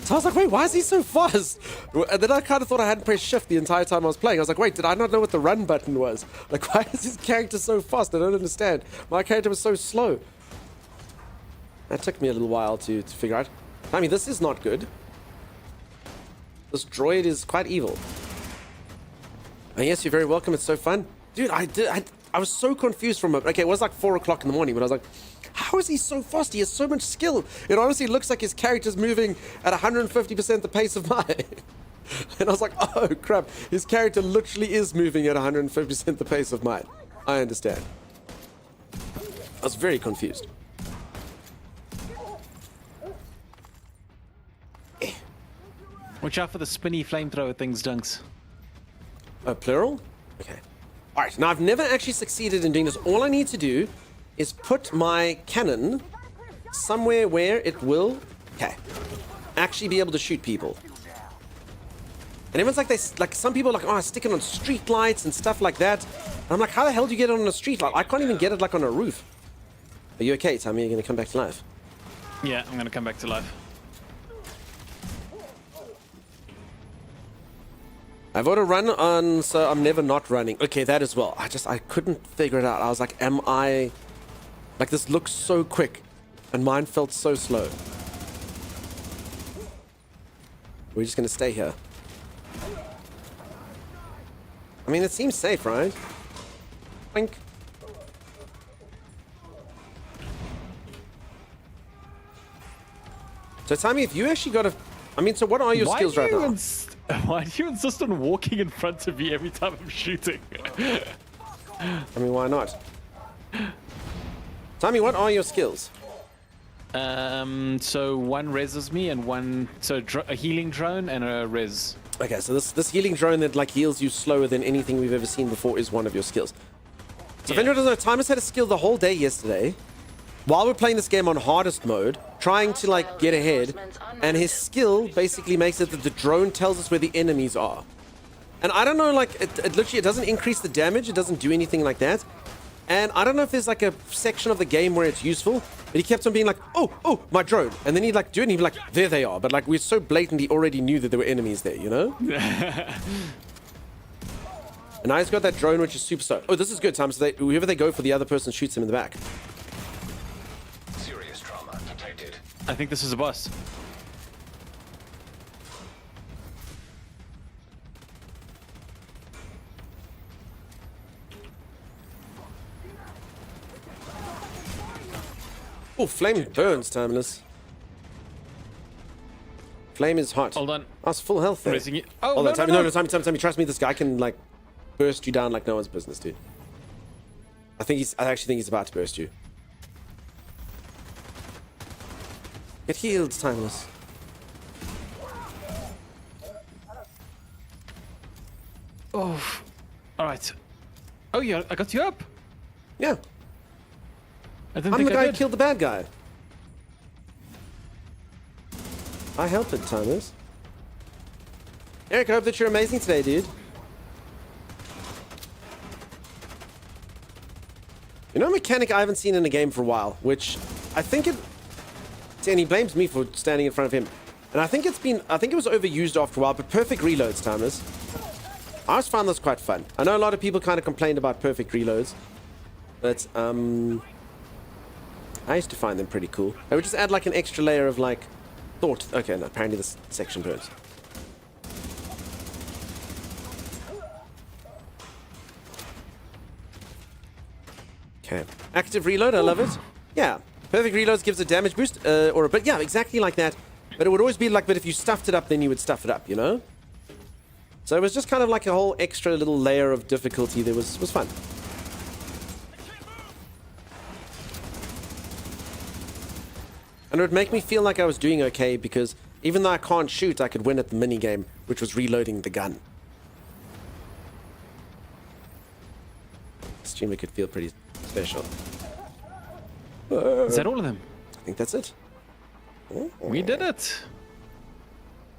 So I was like, wait, why is he so fast? And then I kind of thought I hadn't pressed shift the entire time I was playing. I was like, wait, did I not know what the run button was? Like, why is his character so fast? I don't understand. My character was so slow. That took me a little while to figure out. I mean, this is not good. This droid is quite evil. Oh, yes, you're very welcome. It's so fun. Dude, I was so confused from it. Okay, it was like 4 o'clock in the morning, but I was like, how is he so fast? He has so much skill. It honestly looks like his character's moving at 150% the pace of mine. And I was like, oh crap, his character literally is moving at 150% the pace of mine. I understand. I was very confused. Watch out for the spinny flamethrower things, Dunks. Oh, plural? Okay. All right, now I've never actually succeeded in doing this. All I need to do is put my cannon somewhere where it will, okay, actually be able to shoot people. And everyone's like, some people are like, oh, I stick it on street lights and stuff like that. And I'm like, how the hell do you get it on a street light? I can't even get it like on a roof. Are you okay, Tommy? Are you going to come back to life? Yeah, I'm going to come back to life. I've auto run on, so I'm never not running. Okay, that as well. I couldn't figure it out. I was like, am I... Like, this looks so quick, and mine felt so slow. We're just gonna stay here. I mean, it seems safe, right? Blink. So tell me if you actually got a... I mean, so what are your skills right now? Why do you insist on walking in front of me every time I'm shooting? I mean, why not? Tommy, what are your skills? So one reses me and one a healing drone and a res. Okay, so this healing drone that like heals you slower than anything we've ever seen before is one of your skills. So if anyone doesn't know, Timus had a skill the whole day yesterday while we're playing this game on hardest mode, trying to like get ahead, and his skill basically makes it that the drone tells us where the enemies are. And I don't know, like it literally, it doesn't increase the damage, it doesn't do anything like that. And I don't know if there's like a section of the game where it's useful, but he kept on being like, oh, my drone. And then he'd like do it and he'd be like, there they are. But like we're so blatant, he already knew that there were enemies there, you know? And I just got that drone, which is super slow. Oh, this is good, Tom. So whoever they go for, the other person shoots him in the back. Serious trauma detected. I think this is a boss. Oh, flame burns, Timeless. Flame is hot. Hold on. Oh, it's full health there. Raising it. Oh, Hold no, on, Tommy. no, No, Tommy, trust me, this guy can like burst you down like no one's business, dude. I actually think he's about to burst you. Get healed, Timeless. Oh, all right. Oh, yeah, I got you up. Yeah. I didn't I'm think the guy I who did. killed the bad guy. I helped it, Timeless. Eric, I hope that you're amazing today, dude. You know a mechanic I haven't seen in a game for a while, which I think it... And he blames me for standing in front of him. And I think it was overused after a while, but perfect reloads, Timeless. I always found this quite fun. I know a lot of people kind of complained about perfect reloads, but I used to find them pretty cool. I would just add like an extra layer of like thought. Okay, no, apparently this section burns. Okay, active reload, I love it. Yeah, perfect reloads gives a damage boost, but yeah, exactly like that. But it would always be like, but if you stuffed it up, then you would stuff it up, you know? So it was just kind of like a whole extra little layer of difficulty that was fun. And it would make me feel like I was doing okay because even though I can't shoot, I could win at the minigame, which was reloading the gun. Streamer could feel pretty special. Is that all of them? I think that's it. We did it.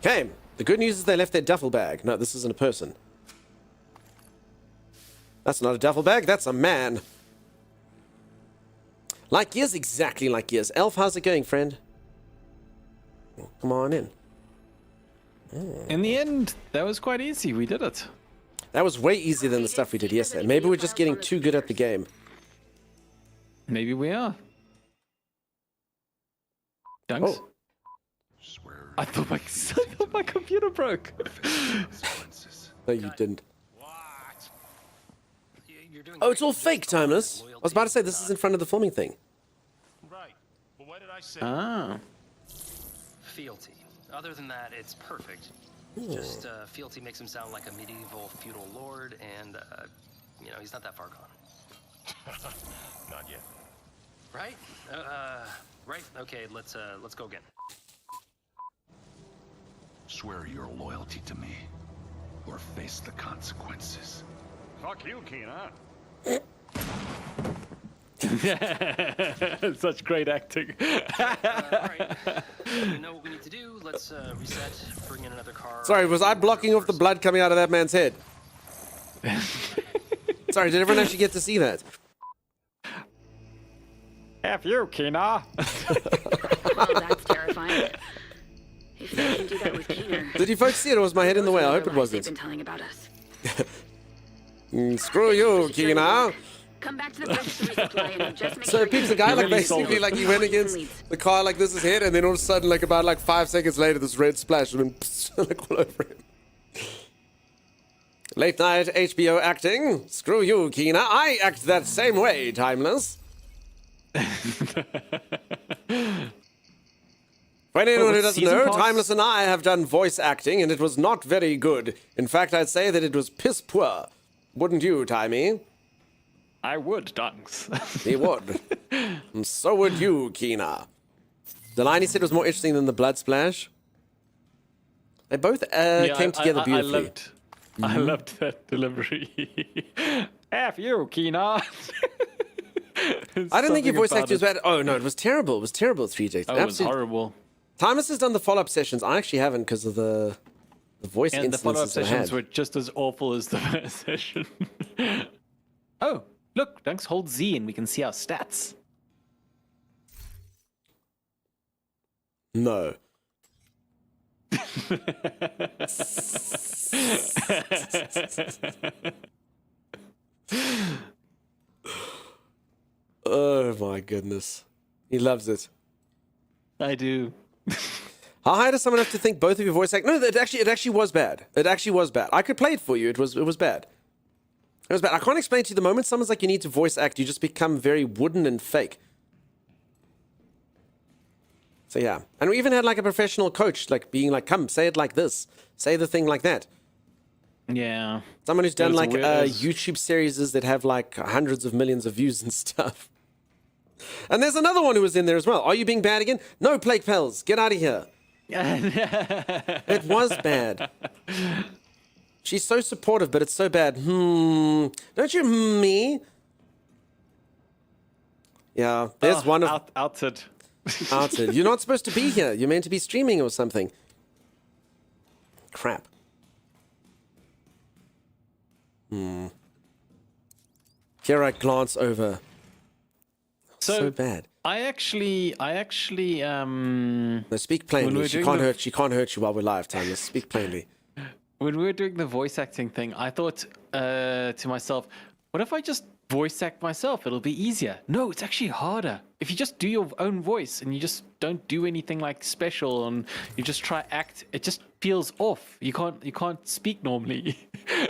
Okay, the good news is they left their duffel bag. No, this isn't a person. That's not a duffel bag, that's a man. Like Gears, exactly like Gears. Elf, how's it going, friend? Come on in. In the end, that was quite easy. We did it. That was way easier than the stuff we did yesterday. Maybe we're just getting too good at the game. Maybe we are. Dunks? Oh. I thought my computer broke. No, you didn't. Oh, it's all fake, Timeless. I was about to say this is in front of the filming thing. Right. But what did I say? Ah. Fealty. Other than that, it's perfect. Just Fealty makes him sound like a medieval feudal lord, and you know, he's not that far gone. Not yet. Right? Right. Okay. Let's go again. Swear your loyalty to me, or face the consequences. Fuck you, Kina. Such great acting. All right. We know what we need to do. Let's reset. Bring in another car. Sorry, was I blocking off the blood coming out of that man's head? Sorry, did everyone actually get to see that? F you, Kina. Well, that's terrifying. If they can do that with Keener. Did you folks see it, or was my head in the way? I hope it They've wasn't. been telling about us. Screw you, Kina. Come back to the base to resupply and just make So sure peeps, you the guy like really sold basically it. like he went against the car like this his head, and then all of a sudden like about like 5 seconds later this red splash and then like all over him. Late night HBO acting. Screw you, Kina. I act that same way, Timeless. For anyone who doesn't season know, pass? Timeless and I have done voice acting, and it was not very good. In fact, I'd say that it was piss poor. Wouldn't you, Timey? I would, Dunks. He would. And so would you, Kina. Delaney said it was more interesting than the blood splash. They both came together beautifully. I loved that delivery. F you, Kina. I don't think your voice acting was bad. Oh, no, it was terrible. It was terrible, 3J. Oh, it was horrible. Timus has done the follow-up sessions. I actually haven't because of the voice And the follow-up instances I sessions had. were just as awful as the first session. Oh, look, Dunks, hold Z and we can see our stats. No. Oh my goodness. He loves it. I do. How high does someone have to think both of your voice act? No, it actually was bad. It actually was bad. I could play it for you. It was bad. It was bad. I can't explain to you the moment someone's like you need to voice act, you just become very wooden and fake. So yeah. And we even had like a professional coach like being like, come, say it like this. Say the thing like that. Yeah. Someone who's done was like weird- YouTube series that have like hundreds of millions of views and stuff. And there's another one who was in there as well. Are you being bad again? No, Plague Pals, get out of here. It was bad. She's so supportive, but it's so bad. Don't you me? Yeah, there's one of... outed. Outed. You're not supposed to be here. You're meant to be streaming or something. Crap. Here I glance over. So bad. I actually, No, speak When plainly. we're She doing can't hurt you while we're live, Tanya. Speak plainly. when we were doing the voice acting thing, I thought to myself, what if I just voice act myself? It'll be easier. No, it's actually harder. If you just do your own voice and you just don't do anything like special and you just try act, it just feels off. You can't speak normally.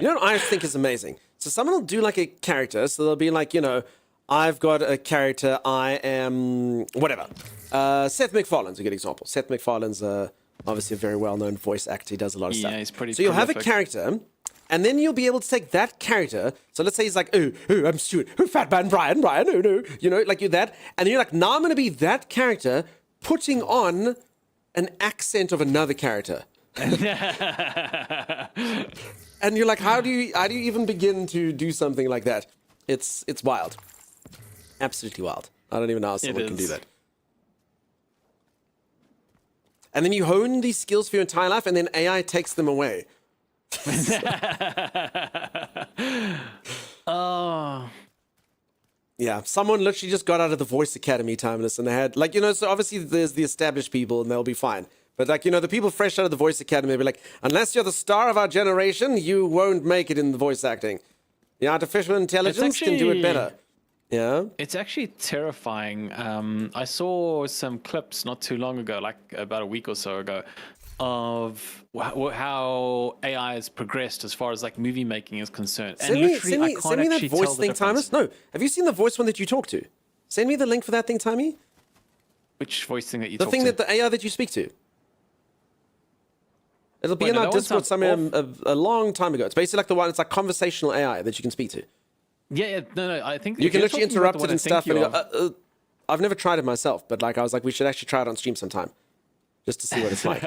You know what I think is amazing? So someone will do like a character. So they'll be like, you know, I've got a character. I am whatever. Seth MacFarlane's a good example. Seth MacFarlane's obviously a very well-known voice actor. He does a lot of stuff. Yeah, he's pretty So you'll have a prolific. character, and then you'll be able to take that character. So let's say he's like, oh, I'm Stuart. Oh, Fat Man Brian, oh, no. You know, like you're that. And you're like, now I'm going to be that character putting on an accent of another character. And you're like, how do you even begin to do something like that? It's wild. Absolutely wild. I don't even know how someone can do that. And then you hone these skills for your entire life, and then AI takes them away. Oh. Yeah, someone literally just got out of the Voice Academy, Timeless, and they had, like, you know, so obviously there's the established people, and they'll be fine. But, like, you know, the people fresh out of the Voice Academy, they'll be like, unless you're the star of our generation, you won't make it in the voice acting. The artificial intelligence can do it better. Yeah. It's actually terrifying. I saw some clips not too long ago, like about a week or so ago, of how AI has progressed as far as like movie making is concerned. And Send me literally, I can't that actually voice tell the thing, difference. Timeless. No, have you seen the voice one that you talk to? Send me the link for that thing, Timey. Which voice thing that you The talk thing to? that the AI that you speak to. It'll be Wait, in no, our that one Discord sounds somewhere a long time ago. It's basically like the one. It's like conversational AI that you can speak to. Yeah, no, I think You if can you're literally talking about interrupt the it one I and think stuff. And you you are- go, I've never tried it myself, but like I was like, we should actually try it on stream sometime, just to see what it's like.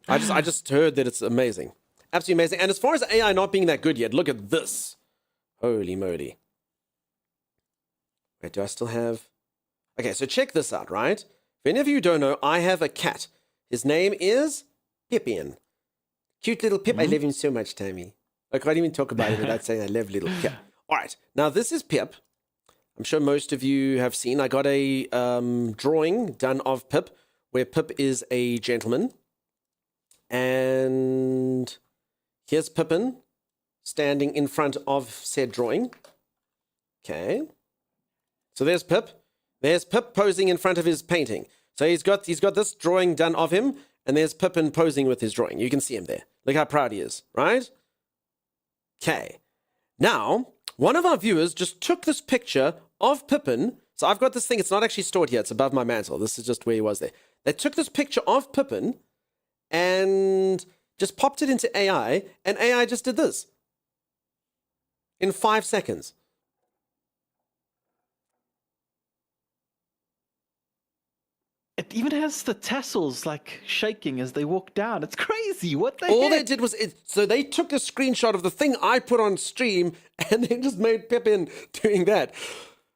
I just heard that it's amazing, absolutely amazing. And as far as AI not being that good yet, look at this. Holy moly! Wait, do I still have? Okay, so check this out, right? If any of you don't know, I have a cat. His name is Pippian. Cute little Pip. I love him so much, Tammy. I can't even talk about it without saying I love little Pip. All right, now this is Pip. I'm sure most of you have seen. I got a drawing done of Pip, where Pip is a gentleman. And here's Pippin standing in front of said drawing. Okay. So there's Pip. There's Pip posing in front of his painting. So he's got this drawing done of him, and there's Pippin posing with his drawing. You can see him there. Look how proud he is, right? Okay. Now, one of our viewers just took this picture of Pippin. So I've got this thing. It's not actually stored here. It's above my mantle. This is just where he was there. They took this picture of Pippin and just popped it into AI, and AI just did this in 5 seconds. It even has the tassels like shaking as they walk down. It's crazy. What the All they heck? did was so they took a screenshot of the thing I put on stream and they just made Pippin doing that.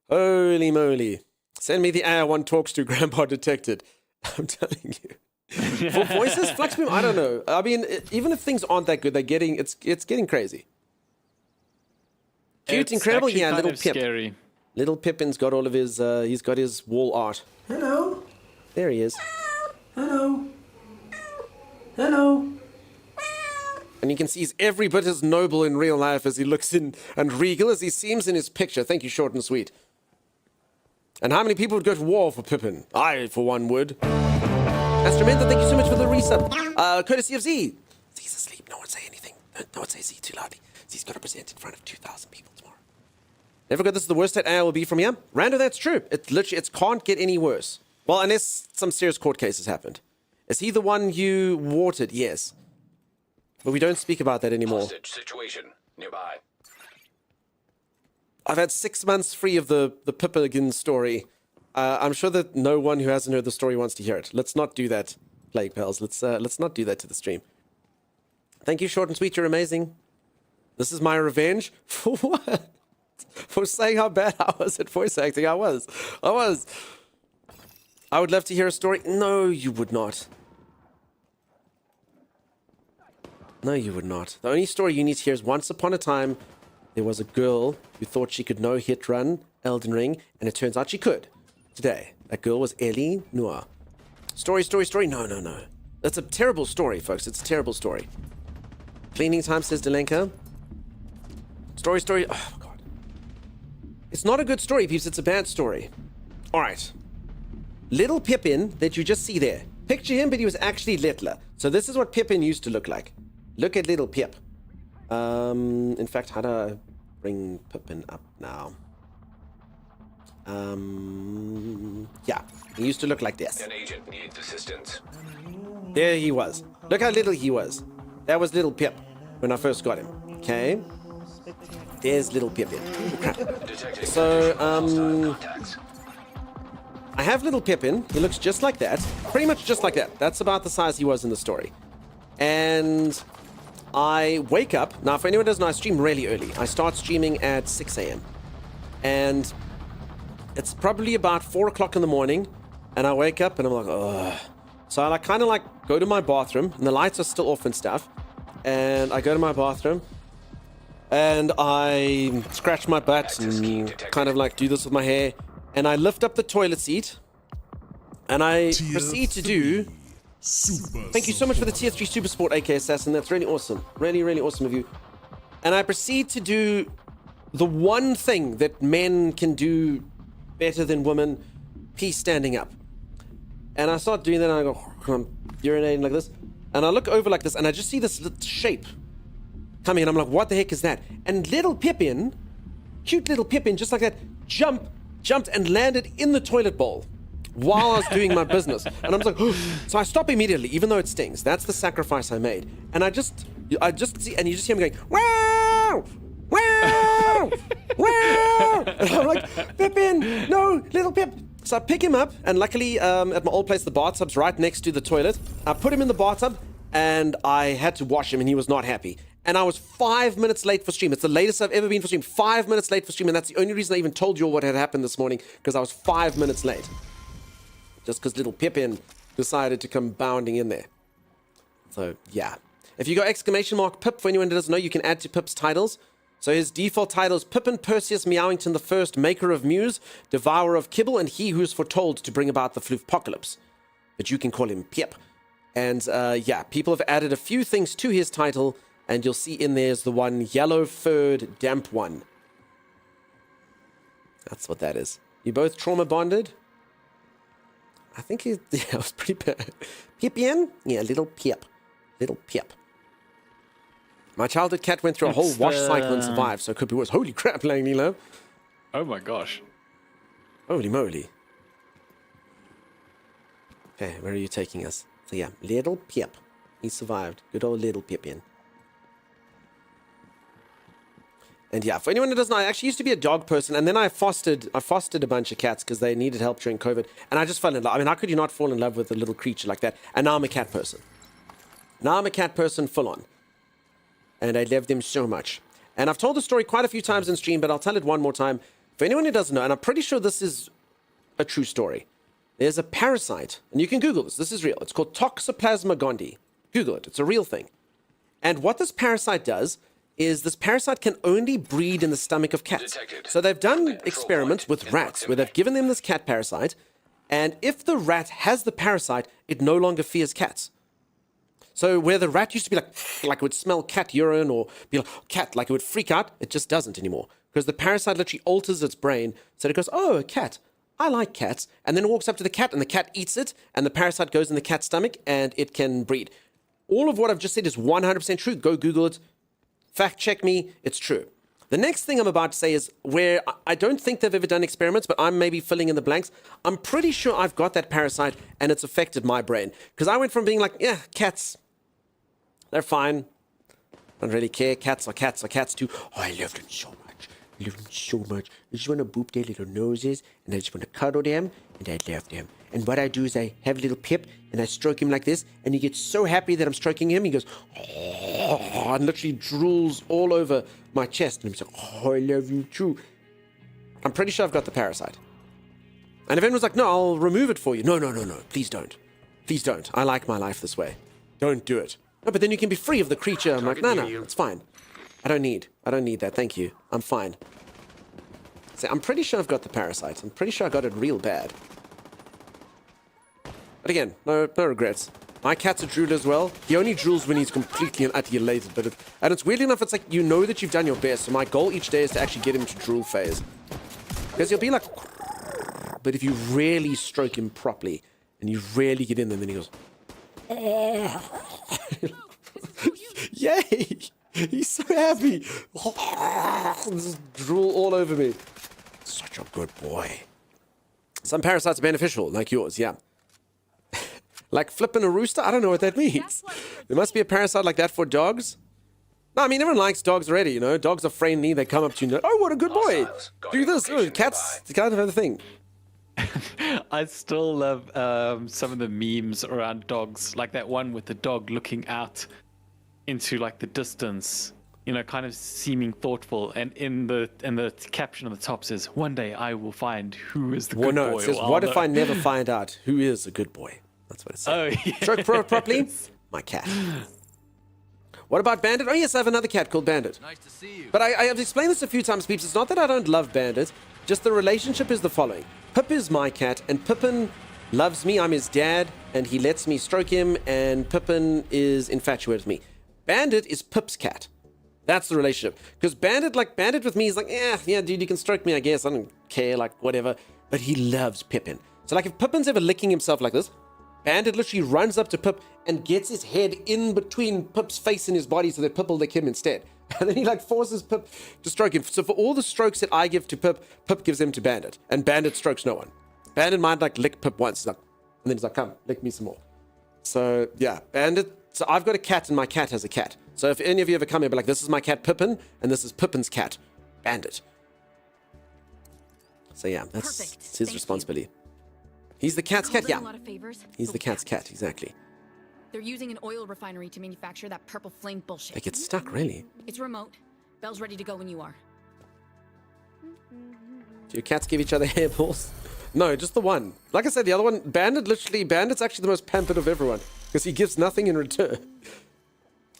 Holy moly. Send me the AR1 talks to Grandpa detected. I'm telling you. For voices, Fluxbeam, I don't know. I mean, even if things aren't that good, it's getting crazy. Cute, It's incredible, actually yeah, kind little of Pip. scary. Little Pippin's got all of his, he's got his wall art. Hello. There he is. Hello. Hello. And you can see he's every bit as noble in real life as he looks in, and regal as he seems in his picture. Thank you, short and sweet. And how many people would go to war for Pippin? I, for one, would. Astromenta, thank you so much for the resub. Courtesy of Z. Z's asleep. No one say anything. No one say Z too loudly. Z's got to present in front of 2,000 people tomorrow. Never got this is the worst that AI will be from here. Rando, that's true. It can't get any worse. Well, unless some serious court cases happened. Is he the one you watered? Yes. But we don't speak about that anymore. Hostage situation nearby. I've had 6 months free of the Pippin story. I'm sure that no one who hasn't heard the story wants to hear it. Let's not do that, Plague Pals. Let's not do that to the stream. Thank you, short and sweet. You're amazing. This is my revenge. For what? For saying how bad I was at voice acting. I was. I would love to hear a story. No, you would not. No, you would not. The only story you need to hear is once upon a time, there was a girl who thought she could no-hit run Elden Ring, and it turns out she could. Today, that girl was Ellie Noir. Story. No. That's a terrible story, folks. It's a terrible story. Cleaning time, says Delenka. Story. Oh, my God. It's not a good story, peeps. It's a bad story. All right. Little Pippin that you just see there. Picture him, but he was actually littler. So this is what Pippin used to look like. Look at little Pip. In fact, how do I bring Pippin up now? Yeah, he used to look like this. An agent needs assistance. There he was. Look how little he was. That was little Pip when I first got him. Okay. There's little Pippin. Oh, crap. Detecting So, contacts. I have little Pippin. He looks just like that. Pretty much just like that. That's about the size he was in the story. And I wake up. Now, for anyone who doesn't know, I stream really early. I start streaming at 6 a.m. And it's probably about 4 o'clock in the morning. And I wake up and I'm like, ugh. So I kind of go to my bathroom. And the lights are still off and stuff. And I go to my bathroom. And I scratch my butt and kind of do this with my hair. And I lift up the toilet seat, and I proceed to do... Thank you so much for the tier 3 super sport, AK Assassin. That's really awesome. Really, really awesome of you. And I proceed to do the one thing that men can do better than women, pee standing up. And I start doing that, and I go, I'm urinating like this. And I look over like this, and I just see this little shape coming, and I'm like, what the heck is that? And little Pippin, cute little Pippin, just like that, jumped and landed in the toilet bowl while I was doing my business. And I was like, oh. So I stop immediately, even though it stings. That's the sacrifice I made. And I just see, and you just hear me going, wow, wow, wow. And I'm like, Pippin, no, little Pip. So I pick him up, and luckily at my old place, the bathtub's right next to the toilet. I put him in the bathtub, and I had to wash him, and he was not happy. And I was 5 minutes late for stream. It's the latest I've ever been for stream. 5 minutes late for stream, and that's the only reason I even told you all what had happened this morning, because I was 5 minutes late. Just because little Pippin decided to come bounding in there. So, yeah. If you go !Pip, for anyone who doesn't know, you can add to Pip's titles. So his default title is Pippin Perseus Meowington the First, Maker of Muse, Devourer of Kibble, and he who's foretold to bring about the Floofpocalypse. But you can call him Pip. And, yeah, people have added a few things to his title, and you'll see in there's the one yellow-furred damp one. That's what that is. You both trauma bonded? I think it was pretty bad. Pippin? Yeah, little Pip. Little Pip. My childhood cat went through a whole wash cycle and survived, so it could be worse. Holy crap, Langley Love. Oh my gosh. Holy moly. Okay, where are you taking us? So yeah, little Pip. He survived. Good old little Pippin. And yeah, for anyone who doesn't know, I actually used to be a dog person, and then I fostered a bunch of cats because they needed help during COVID, and I just fell in love. I mean, how could you not fall in love with a little creature like that? And now I'm a cat person. Now I'm a cat person full on. And I love them so much. And I've told the story quite a few times in stream, but I'll tell it one more time. For anyone who doesn't know, and I'm pretty sure this is a true story, there's a parasite, and you can Google this is real. It's called Toxoplasma gondii. Google it, it's a real thing. And what this parasite does is this parasite can only breed in the stomach of cats. Detected. So they've done experiments with rats where they've given them this cat parasite, and if the rat has the parasite, it no longer fears cats. So where the rat used to be like it would smell cat urine or be like, cat, like it would freak out, it just doesn't anymore. Because the parasite literally alters its brain, so it goes, oh, a cat, I like cats, and then it walks up to the cat, and the cat eats it, and the parasite goes in the cat's stomach, and it can breed. All of what I've just said is 100% true. Go Google it. Fact check me, it's true. The next thing I'm about to say is where I don't think they've ever done experiments, but I'm maybe filling in the blanks. I'm pretty sure I've got that parasite and it's affected my brain. Because I went from being like, yeah, cats, they're fine. Don't really care. Cats are cats too. Oh, I love them so much. I love them so much. I just want to boop their little noses and I just want to cuddle them and I love them. And what I do is I have a little Pip and I stroke him like this, and he gets so happy that I'm stroking him. He goes, oh, and literally drools all over my chest. And I'm like, oh, I love you too. I'm pretty sure I've got the parasite. And if anyone's like, no, I'll remove it for you. No, please don't. Please don't. I like my life this way. Don't do it. No, but then you can be free of the creature. I'm like, no, it's fine. I don't need that. Thank you. I'm fine. So I'm pretty sure I've got the parasite. I'm pretty sure I got it real bad. But again, no regrets. My cat's a drooler as well. He only drools when he's completely and utterly elated. And it's weirdly enough, it's like, you know that you've done your best. So my goal each day is to actually get him to drool phase. Because he'll be like, but if you really stroke him properly, and you really get in there, then he goes, yay! He's so happy. Just drool all over me. Such a good boy. Some parasites are beneficial, like yours, yeah. Like flipping a rooster? I don't know what that means. There must be a parasite like that for dogs. No, I mean, everyone likes dogs already, you know. Dogs are friendly. They come up to you and oh, what a good boy. Do this. Oh, cats, the kind of other thing. I still love some of the memes around dogs, like that one with the dog looking out into like the distance, you know, kind of seeming thoughtful, and in the caption on the top says, "One day I will find who is the good boy." It says, "What if I never find out who is a good boy?" That's what it says. Oh, yes. Stroke properly. My cat. What about Bandit? Oh yes, I have another cat called Bandit. Nice to see you. But I have explained this a few times, peeps. It's not that I don't love Bandit. Just the relationship is the following. Pip is my cat, and Pippin loves me. I'm his dad, and he lets me stroke him, and Pippin is infatuated with me. Bandit is Pip's cat. That's the relationship. Because Bandit with me is like, yeah, dude, you can stroke me, I guess. I don't care, like, whatever. But he loves Pippin. So, like, if Pippin's ever licking himself like this, Bandit literally runs up to Pip and gets his head in between Pip's face and his body so that Pip will lick him instead. And then he like forces Pip to stroke him. So for all the strokes that I give to Pip, Pip gives them to Bandit. And Bandit strokes no one. Bandit might like lick Pip once. And then he's like, come, lick me some more. So yeah, Bandit. So I've got a cat and my cat has a cat. So if any of you ever come here, be like, this is my cat Pippin and this is Pippin's cat, Bandit. So yeah, that's his responsibility. He's the cat's cat, yeah. He's the cat's cat, exactly. They're using an oil refinery to manufacture that purple flame bullshit. They get stuck, really. It's remote. Bell's ready to go when you are. Do your cats give each other hairballs? No, just the one. Like I said, the other one, Bandit's actually the most pampered of everyone because he gives nothing in return.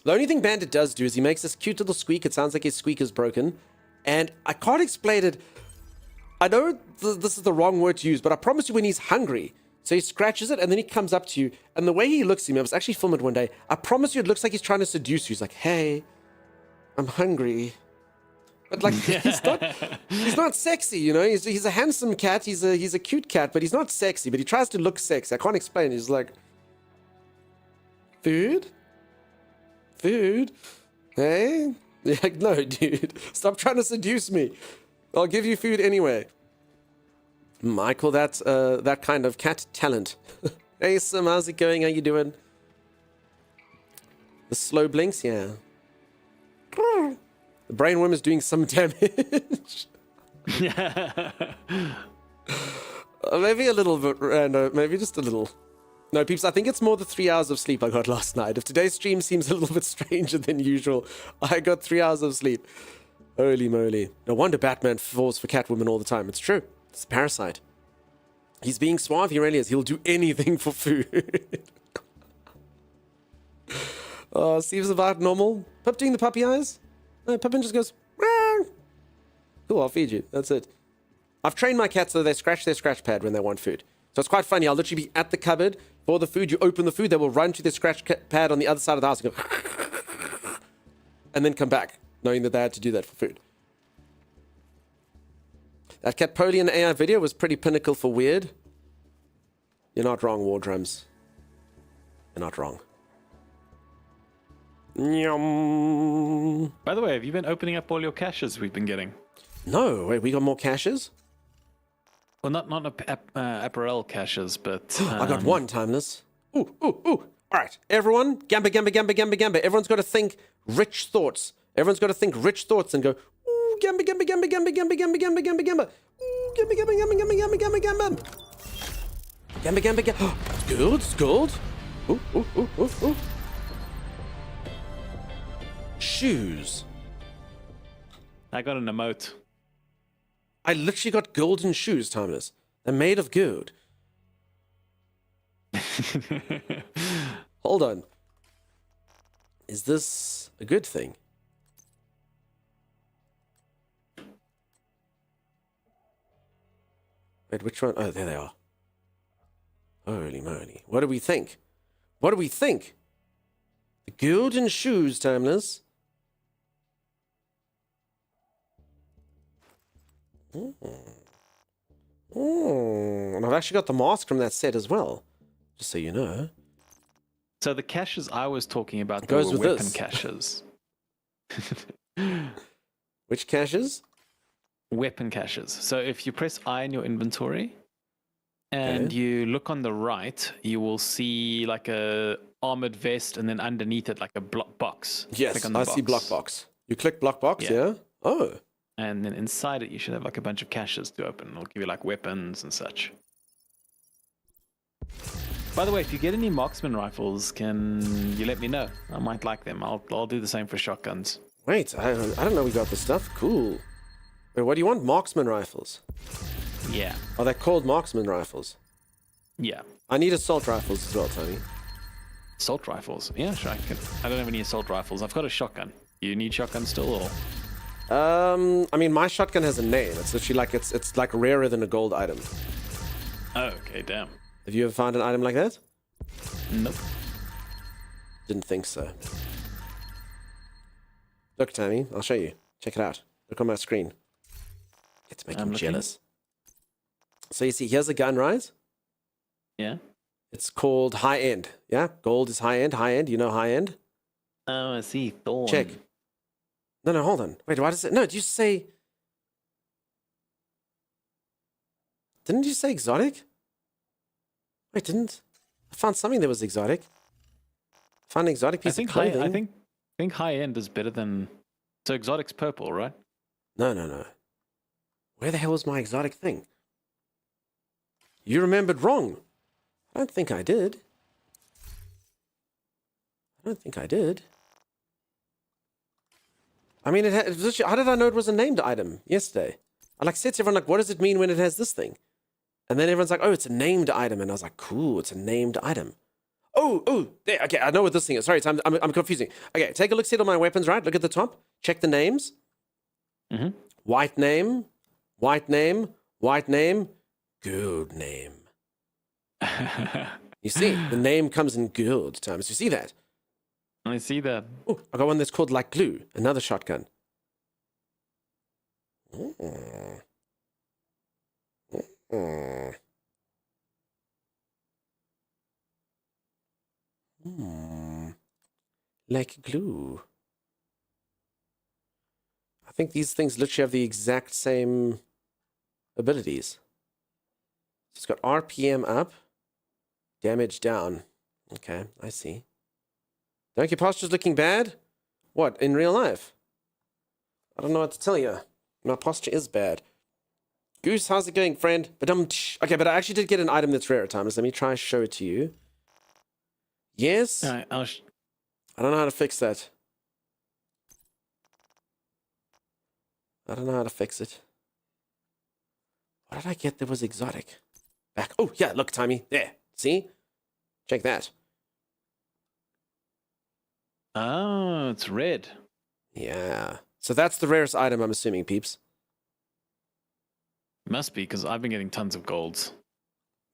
The only thing Bandit does do is he makes this cute little squeak. It sounds like his squeak is broken. And I can't explain it. I know this is the wrong word to use, but I promise you when he's hungry, so he scratches it and then he comes up to you, and the way he looks at me, I was actually filming it one day, I promise you it looks like he's trying to seduce you. He's like, hey, I'm hungry. But like, he's not sexy, you know, he's a handsome cat, he's a cute cat, but he's not sexy, but he tries to look sexy. I can't explain it. He's like, food? Hey? You're like, no, dude, stop trying to seduce me. I'll give you food anyway. I call that that kind of cat talent. Hey, Sim, how's it going? How you doing? The slow blinks, yeah. The The brainworm is doing some damage. Maybe a little bit, no, maybe just a little. No, peeps, I think it's more the 3 hours of sleep I got last night. If today's stream seems a little bit stranger than usual, I got 3 hours of sleep. Holy moly. No wonder Batman falls for Catwoman all the time. It's true. It's a parasite. He's being suave, he really is. He'll do anything for food. Oh, Steve's about normal. Pup doing the puppy eyes? No, Puppin just goes, "Meow." Cool, I'll feed you. That's it. I've trained my cats so they scratch their scratch pad when they want food. So it's quite funny. I'll literally be at the cupboard for the food. You open the food, they will run to their scratch pad on the other side of the house and go, and then come back, knowing that they had to do that for food. That Catpolian AI video was pretty pinnacle for weird. You're not wrong, War Drums. You're not wrong. Nyum. By the way, have you been opening up all your caches we've been getting? No, wait, we got more caches? Well, not apparel caches, but... I got one, Timeless. Ooh. All right, everyone, gamba. Everyone's got to think rich thoughts. Everyone's got to think rich thoughts and go, ooh, gamba. Ooh, gamba. Ooh, gamba. Gold. Ooh. Shoes. I got an emote. I literally got golden shoes, Timeless. They're made of gold. Hold on. Is this a good thing? Wait, which one? Oh, there they are. Holy moly. What do we think? The golden shoes, Timeless. And I've actually got the mask from that set as well, just so you know. So the caches I was talking about Goes were with weapon this. caches. Which caches? Weapon caches. So if you press I in your inventory and you look on the right, you will see like a armored vest, and then underneath it like a block box. Yes, Click on the I see block box. You click block box, yeah? Oh. And then inside it, you should have like a bunch of caches to open. It'll give you like weapons and such. By the way, if you get any marksman rifles, can you let me know? I might like them. I'll do the same for shotguns. Wait, I don't know we got this stuff. Cool. Wait, what do you want? Marksman rifles. Yeah. Are they called marksman rifles? Yeah. I need assault rifles as well, Tony. Assault rifles? Yeah, sure. I don't have any assault rifles. I've got a shotgun. You need shotgun still, or? I mean, my shotgun has a name. It's literally like it's like rarer than a gold item. Oh, okay, damn. Have you ever found an item like that? Nope. Didn't think so. Look, Tammy, I'll show you. Check it out. Look on my screen. It's making me jealous. So you see, here's a gun, right? Yeah. It's called high end. Yeah, gold is high end. High end, you know high end. Oh, I see. Thorn. Check. No, hold on. Wait, why does it? No, did you say? Didn't you say exotic? Wait, didn't I found something that was exotic? Found an exotic piece of clothing. I think high end is better than. So exotic's purple, right? No. Where the hell was my exotic thing? You remembered wrong. I don't think I did. I mean, how did I know it was a named item yesterday? I said to everyone, what does it mean when it has this thing? And then everyone's like, oh, it's a named item. And I was like, cool, it's a named item. Oh, there, okay, I know what this thing is. Sorry, I'm confusing. Okay, take a look, see it on my weapons, right? Look at the top. Check the names. Mm-hmm. White name, gold name. You see, the name comes in gold times. You see that? I see that. Oh, I got one that's called like glue. Another shotgun. Like glue. I think these things literally have the exact same abilities. It's got RPM up, damage down. Okay, I see. Donkey Posture's looking bad? What, in real life? I don't know what to tell you. My posture is bad. Goose, how's it going, friend? Okay, but I actually did get an item that's rare at times. Let me try and show it to you. Yes. All right, I don't know how to fix that. I don't know how to fix it. What did I get that was exotic? Back. Oh, yeah, look, Timey. There. See? Check that. Oh, it's red. Yeah. So that's the rarest item, I'm assuming, peeps. Must be, because I've been getting tons of golds.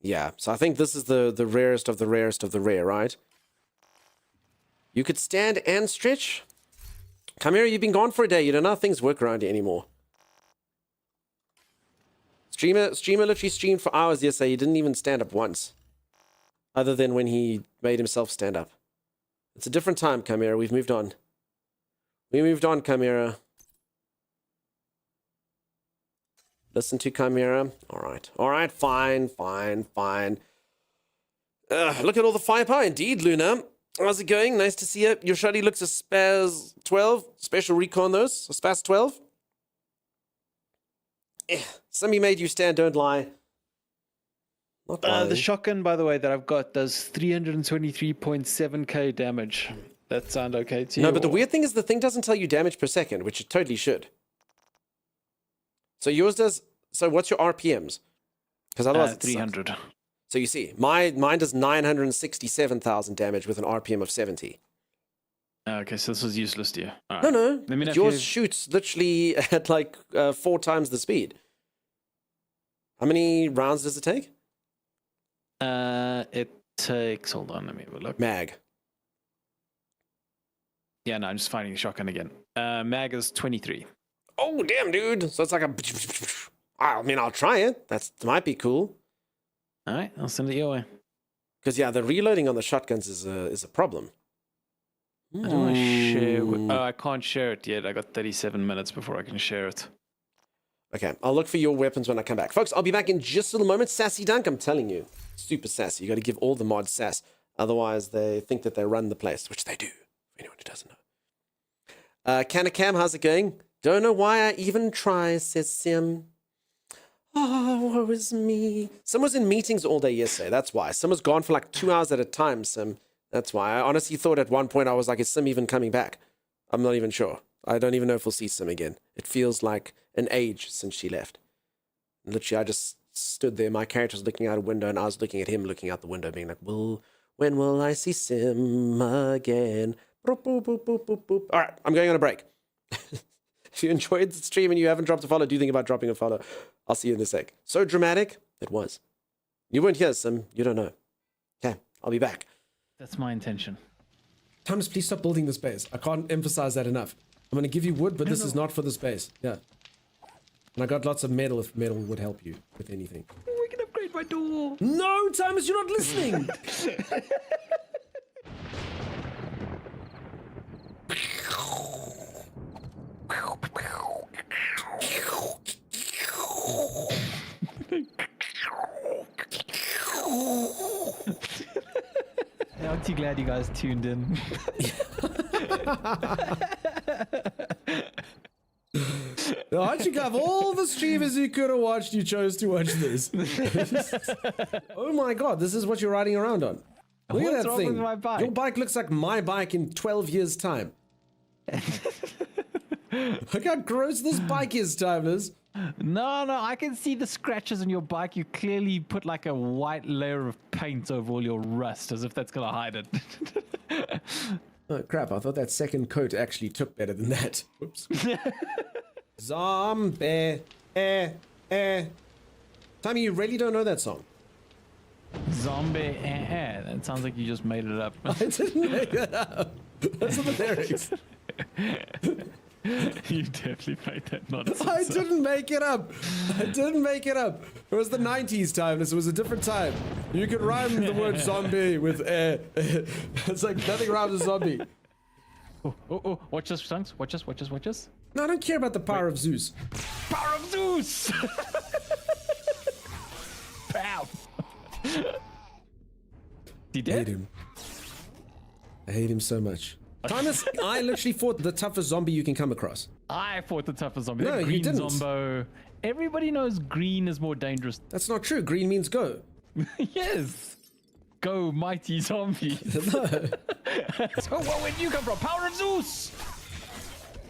Yeah. So I think this is the rarest of the rarest of the rare, right? You could stand and stretch. Come here, you've been gone for a day. You don't know how things work around you anymore. Streamer literally streamed for hours yesterday. He didn't even stand up once. Other than when he made himself stand up. It's a different time, Chimera. We've moved on. We moved on, Chimera. Listen to Chimera. Alright. Alright, fine. Look at all the firepower. Indeed, Luna. How's it going? Nice to see you. Your shotty looks a Spaz 12. Special recon those. A Spaz 12. Somebody made you stand, don't lie. Not lying. The shotgun, by the way, that I've got does 323.7k damage. That sound okay to you? No, but the weird thing is the thing doesn't tell you damage per second, which it totally should. So yours does... So what's your RPMs? Because otherwise it's 300. So you see, mine does 967,000 damage with an RPM of 70. Okay, so this was useless to you. All No, right. no. Let me know if Yours you- shoots literally at like 4 times the speed. How many rounds does it take? It takes... Hold on, let me have a look. Mag. Yeah, no, I'm just finding the shotgun again. Mag is 23. Oh, damn, dude. So it's like a... I mean, I'll try it. That might be cool. All right, I'll send it your way. Because, yeah, the reloading on the shotguns is a problem. I don't want to share... Oh, I can't share it yet. I got 37 minutes before I can share it. Okay, I'll look for your weapons when I come back. Folks, I'll be back in just a little moment. Sassy Dunk, I'm telling you. Super sassy. You got to give all the mods sass. Otherwise, they think that they run the place, which they do, for anyone who doesn't know. Canacam, how's it going? Don't know why I even try, says Sim. Oh, woe is me. Sim was in meetings all day yesterday. That's why. Sim was gone for like 2 hours at a time, Sim. That's why. I honestly thought at one point I was like, is Sim even coming back? I'm not even sure. I don't even know if we'll see Sim again. It feels like an age since she left. And literally, I just stood there. My character was looking out a window, and I was looking at him looking out the window, being like, when will I see Sim again? Boop, boop, boop, boop, boop, boop. All right, I'm going on a break. If you enjoyed the stream and you haven't dropped a follow, do think about dropping a follow. I'll see you in a sec. So dramatic, it was. You weren't here, Sim. You don't know. Okay, I'll be back. That's my intention. Thomas, please stop building the space. I can't emphasize that enough. I'm going to give you wood, but this is not for the space. Yeah. And I got lots of metal if metal would help you with anything. We can upgrade my door. No, Thomas, you're not listening. Aren't you glad you guys tuned in? Aren't you glad all the streamers you could have watched, you chose to watch this? Oh my god, this is what you're riding around on. Look at What's that wrong thing. with my bike? Your bike looks like my bike in 12 years' time. Look how gross this bike is, Timeless. No, I can see the scratches on your bike. You clearly put like a white layer of paint over all your rust, as if that's gonna hide it. Oh crap, I thought that second coat actually took better than that. Whoops. Zombie. Tommy, you really don't know that song? Zombie, that sounds like you just made it up. I didn't make that up. Those are the lyrics. You definitely made that nonsense. I didn't make it up. I didn't make it up. It was the 90s, Timeless. It was a different time. You could rhyme the word zombie with It's like nothing rhymes with zombie. Oh, watch this, Stunks. Watch this. No, I don't care about the power of Zeus. Power of Zeus! Pow! He I hate dead? him. I hate him so much. Timeless, I literally fought the toughest zombie you can come across. I fought the toughest zombie. No, That you green didn't. Zombo. Everybody knows green is more dangerous. That's not true. Green means go. Yes. Go, mighty zombie. No. Oh, well, where do you come from? Power of Zeus!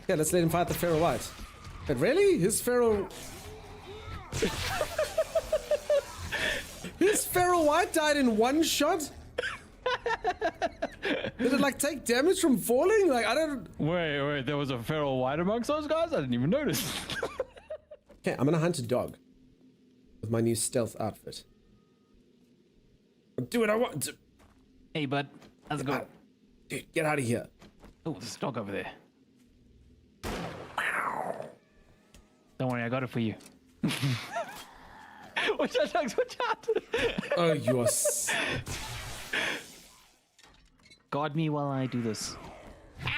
Yeah, let's let him fight the Feral White. But really? His Feral... His Feral White died in one shot? Did it like take damage from falling? Like, I don't... Wait, there was a feral white amongst those guys? I didn't even notice. Okay, I'm gonna hunt a dog. With my new stealth outfit. I'll do what I want to. Hey, bud. How's it going? Dude, get out of here. Oh, there's a dog over there. Don't worry, I got it for you. Watch out, dogs, watch out! Oh, you are... Guard me while I do this.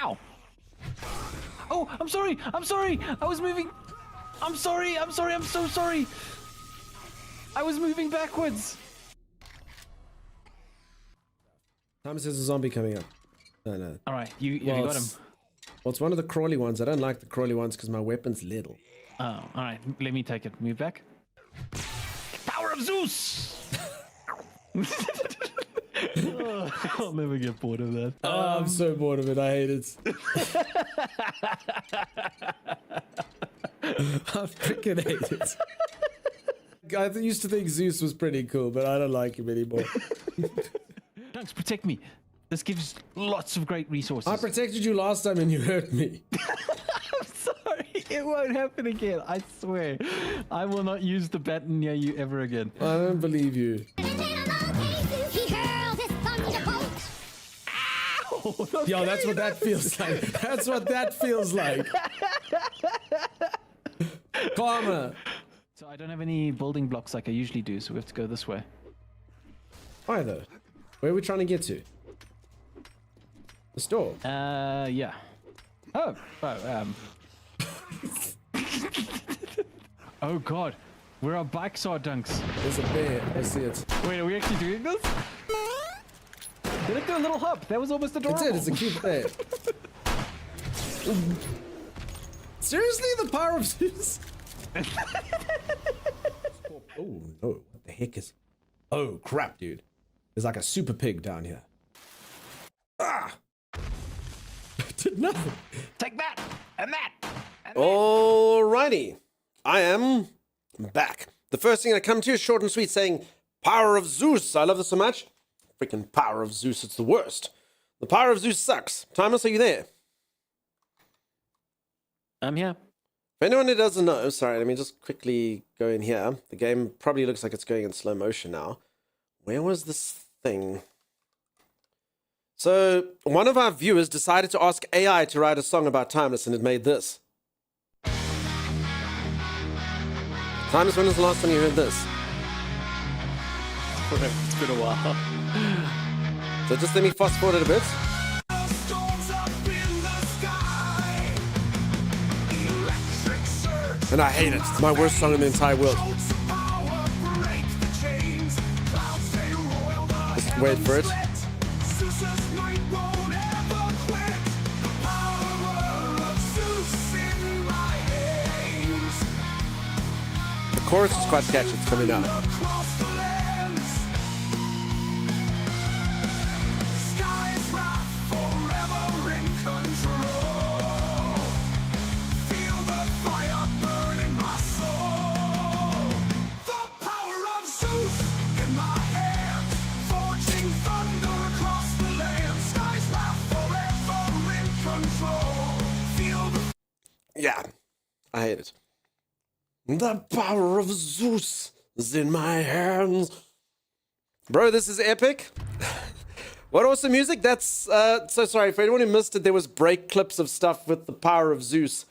Ow! Oh, I'm sorry! I was moving... I'm sorry! I'm so sorry! I was moving backwards! Thomas has a zombie coming up. No. Alright, you Well, got him. Well, it's one of the crawly ones. I don't like the crawly ones because my weapon's little. Oh, alright, let me take it. Move back. Power of Zeus! I'll never get bored of that. I'm so bored of it. I hate it. I freaking hate it. I used to think Zeus was pretty cool, but I don't like him anymore. Dunks, protect me. This gives lots of great resources. I protected you last time and you hurt me. I'm sorry. It won't happen again. I swear. I will not use the baton near you ever again. I don't believe you. Ow! Yo, that's what that feels like. That's what that feels like. Karma. So I don't have any building blocks like I usually do, so we have to go this way. Why though? Where are we trying to get to? The store. Yeah. Oh, oh god. Where our bikes are, Dunks. There's a bear. I see it. Wait, are we actually doing this? Did it do a little hop? That was almost adorable. It's a cute bear. Seriously, the power of Zeus? Oh no, what the heck is... Oh crap, dude. There's like a super pig down here. Ah! Did nothing. Take that! And that! Alrighty. I am back. The first thing I come to is short and sweet saying, Power of Zeus. I love this so much. Freaking Power of Zeus, it's the worst. The Power of Zeus sucks. Timeless, are you there? I'm here. For anyone who doesn't know, sorry, let me just quickly go in here. The game probably looks like it's going in slow motion now. Where was this thing? So, one of our viewers decided to ask AI to write a song about Timeless, and it made this. Timeless, when was the last time you heard this? It's been a while. So just let me fast forward it a bit. And I hate it. It's my worst song in the entire world. Just wait for it. The chorus is quite catchy. It's coming out. Yeah, I hate it. The power of Zeus is in my hands. Bro, this is epic. What awesome music. That's, so sorry, for anyone who missed it, there was break clips of stuff with the power of Zeus.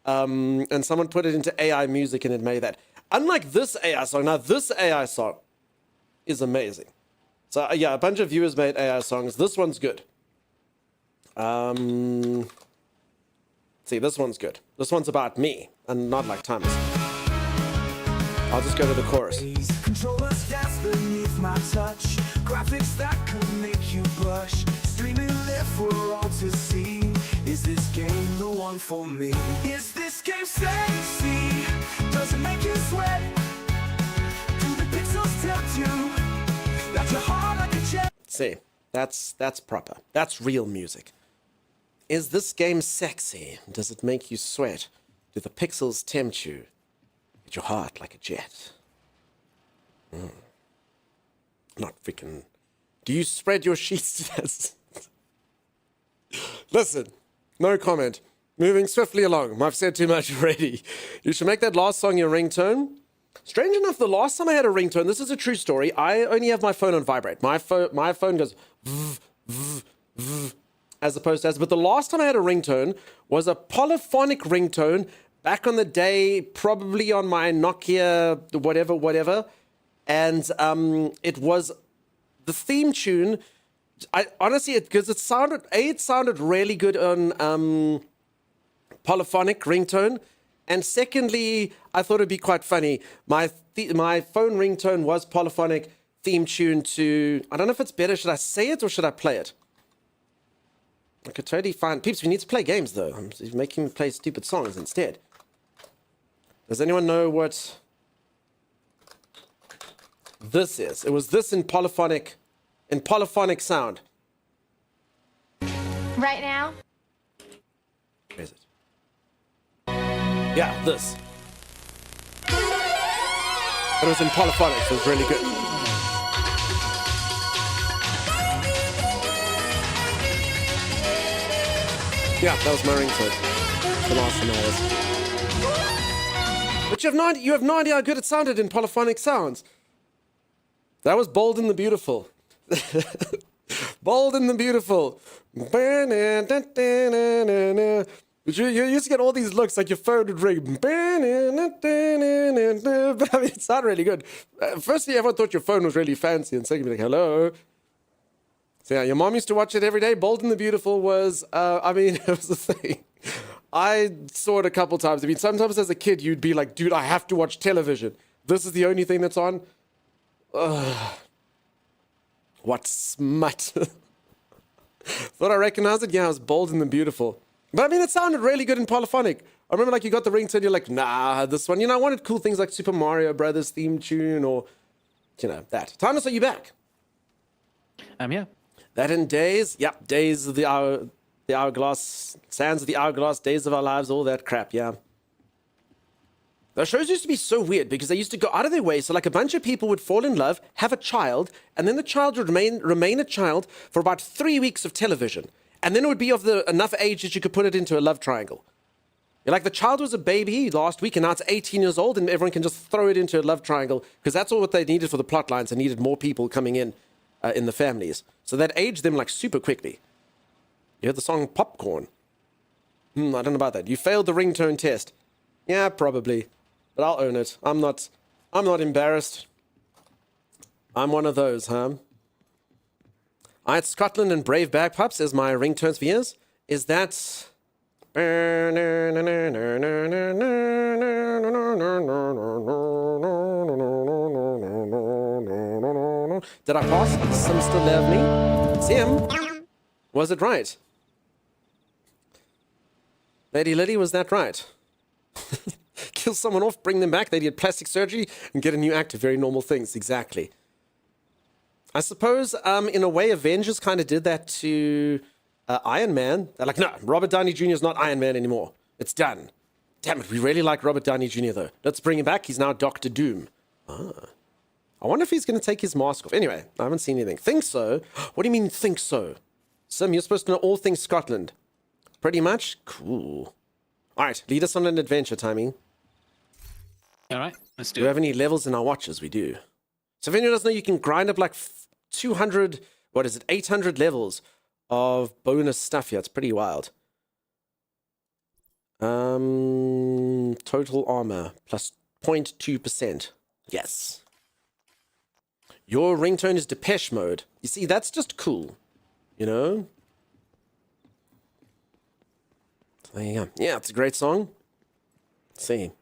And someone put it into AI music and it made that. Unlike this AI song, now this AI song is amazing. So yeah, a bunch of viewers made AI songs. This one's good. See, this one's good. This one's about me, and not like Timeless. I'll just go to the chorus. Controllers dance beneath my touch. Graphics that could make you blush. Streaming live for all to see. Is this game the one for me? Is this game sexy? Does it make you sweat? Do the pixels tempt you? That's your heart like a jet. See, that's proper. That's real music. Is this game sexy? Does it make you sweat? Do the pixels tempt you? Hit your heart like a jet. Not freaking... Do you spread your sheets? Yes. Listen, no comment. Moving swiftly along. I've said too much already. You should make that last song your ringtone. Strange enough, the last time I had a ringtone, this is a true story, I only have my phone on vibrate. My phone goes vzz, vzz, vzz, as opposed to as. But the last time I had a ringtone was a polyphonic ringtone back on the day, probably on my Nokia, whatever. And it was the theme tune. I honestly, because it sounded really good on polyphonic ringtone. And secondly, I thought it'd be quite funny. My phone ringtone was polyphonic theme tune to... I don't know if it's better. Should I say it or should I play it? I could totally find... Peeps, we need to play games, though. I'm making me play stupid songs instead. Does anyone know what this is? It was this in polyphonic sound. Right now? Where is it? Yeah, this. It was in polyphonic, so it was really good. Yeah, that was my ringtone. The last time I was. But you have no idea how good it sounded in polyphonic sounds. That was Bold and the Beautiful. Bold and the Beautiful. But you used to get all these looks like your phone would ring. But I mean, it sounded really good. Firstly, everyone thought your phone was really fancy, and secondly, like, hello. So yeah, your mom used to watch it every day. Bold and the Beautiful was, it was a thing. I saw it a couple times. I mean, sometimes as a kid, you'd be like, dude, I have to watch television. This is the only thing that's on. What smut. Thought I recognized it? Yeah, it was Bold and the Beautiful. But I mean, it sounded really good in polyphonic. I remember, like, you got the ringtone, you're like, nah, this one. You know, I wanted cool things like Super Mario Brothers theme tune or, you know, that. Timeless, are you back? I'm here. That in Days, yep, Days of the Hourglass, Sands of the Hourglass, Days of Our Lives, all that crap, yeah. Those shows used to be so weird because they used to go out of their way. So like a bunch of people would fall in love, have a child, and then the child would remain a child for about 3 weeks of television. And then it would be of enough age that you could put it into a love triangle. You're like, the child was a baby last week, and now it's 18 years old, and everyone can just throw it into a love triangle because that's all what they needed for the plot lines. They needed more people coming in the families. So that aged them like super quickly. You heard the song Popcorn? I don't know about that. You failed the ringtone test. Yeah, probably. But I'll own it. I'm not embarrassed. I'm one of those, huh? I had Scotland and Brave Bagpipes as my ringtones for years. Is that... Did I pass? Sim still love me? Sim? Was it right? Lady Liddy, was that right? Kill someone off, bring them back, they get plastic surgery, and get a new actor. Very normal things, exactly. I suppose, in a way, Avengers kind of did that to Iron Man. They're like, no, Robert Downey Jr. is not Iron Man anymore. It's done. Damn it, we really like Robert Downey Jr., though. Let's bring him back. He's now Doctor Doom. I wonder if he's going to take his mask off. Anyway, I haven't seen anything. Think so? What do you mean, think so? Sim, you're supposed to know all things Scotland. Pretty much? Cool. All right, lead us on an adventure, Timing. All right, let's do Do we have any levels in our watches? We do. So if anyone doesn't know, you can grind up like 200, 800 levels of bonus stuff here. It's pretty wild. Total armor plus 0.2%. Yes. Your ringtone is Depeche Mode. You see, that's just cool. You know? So there you go. Yeah, it's a great song. Let's see.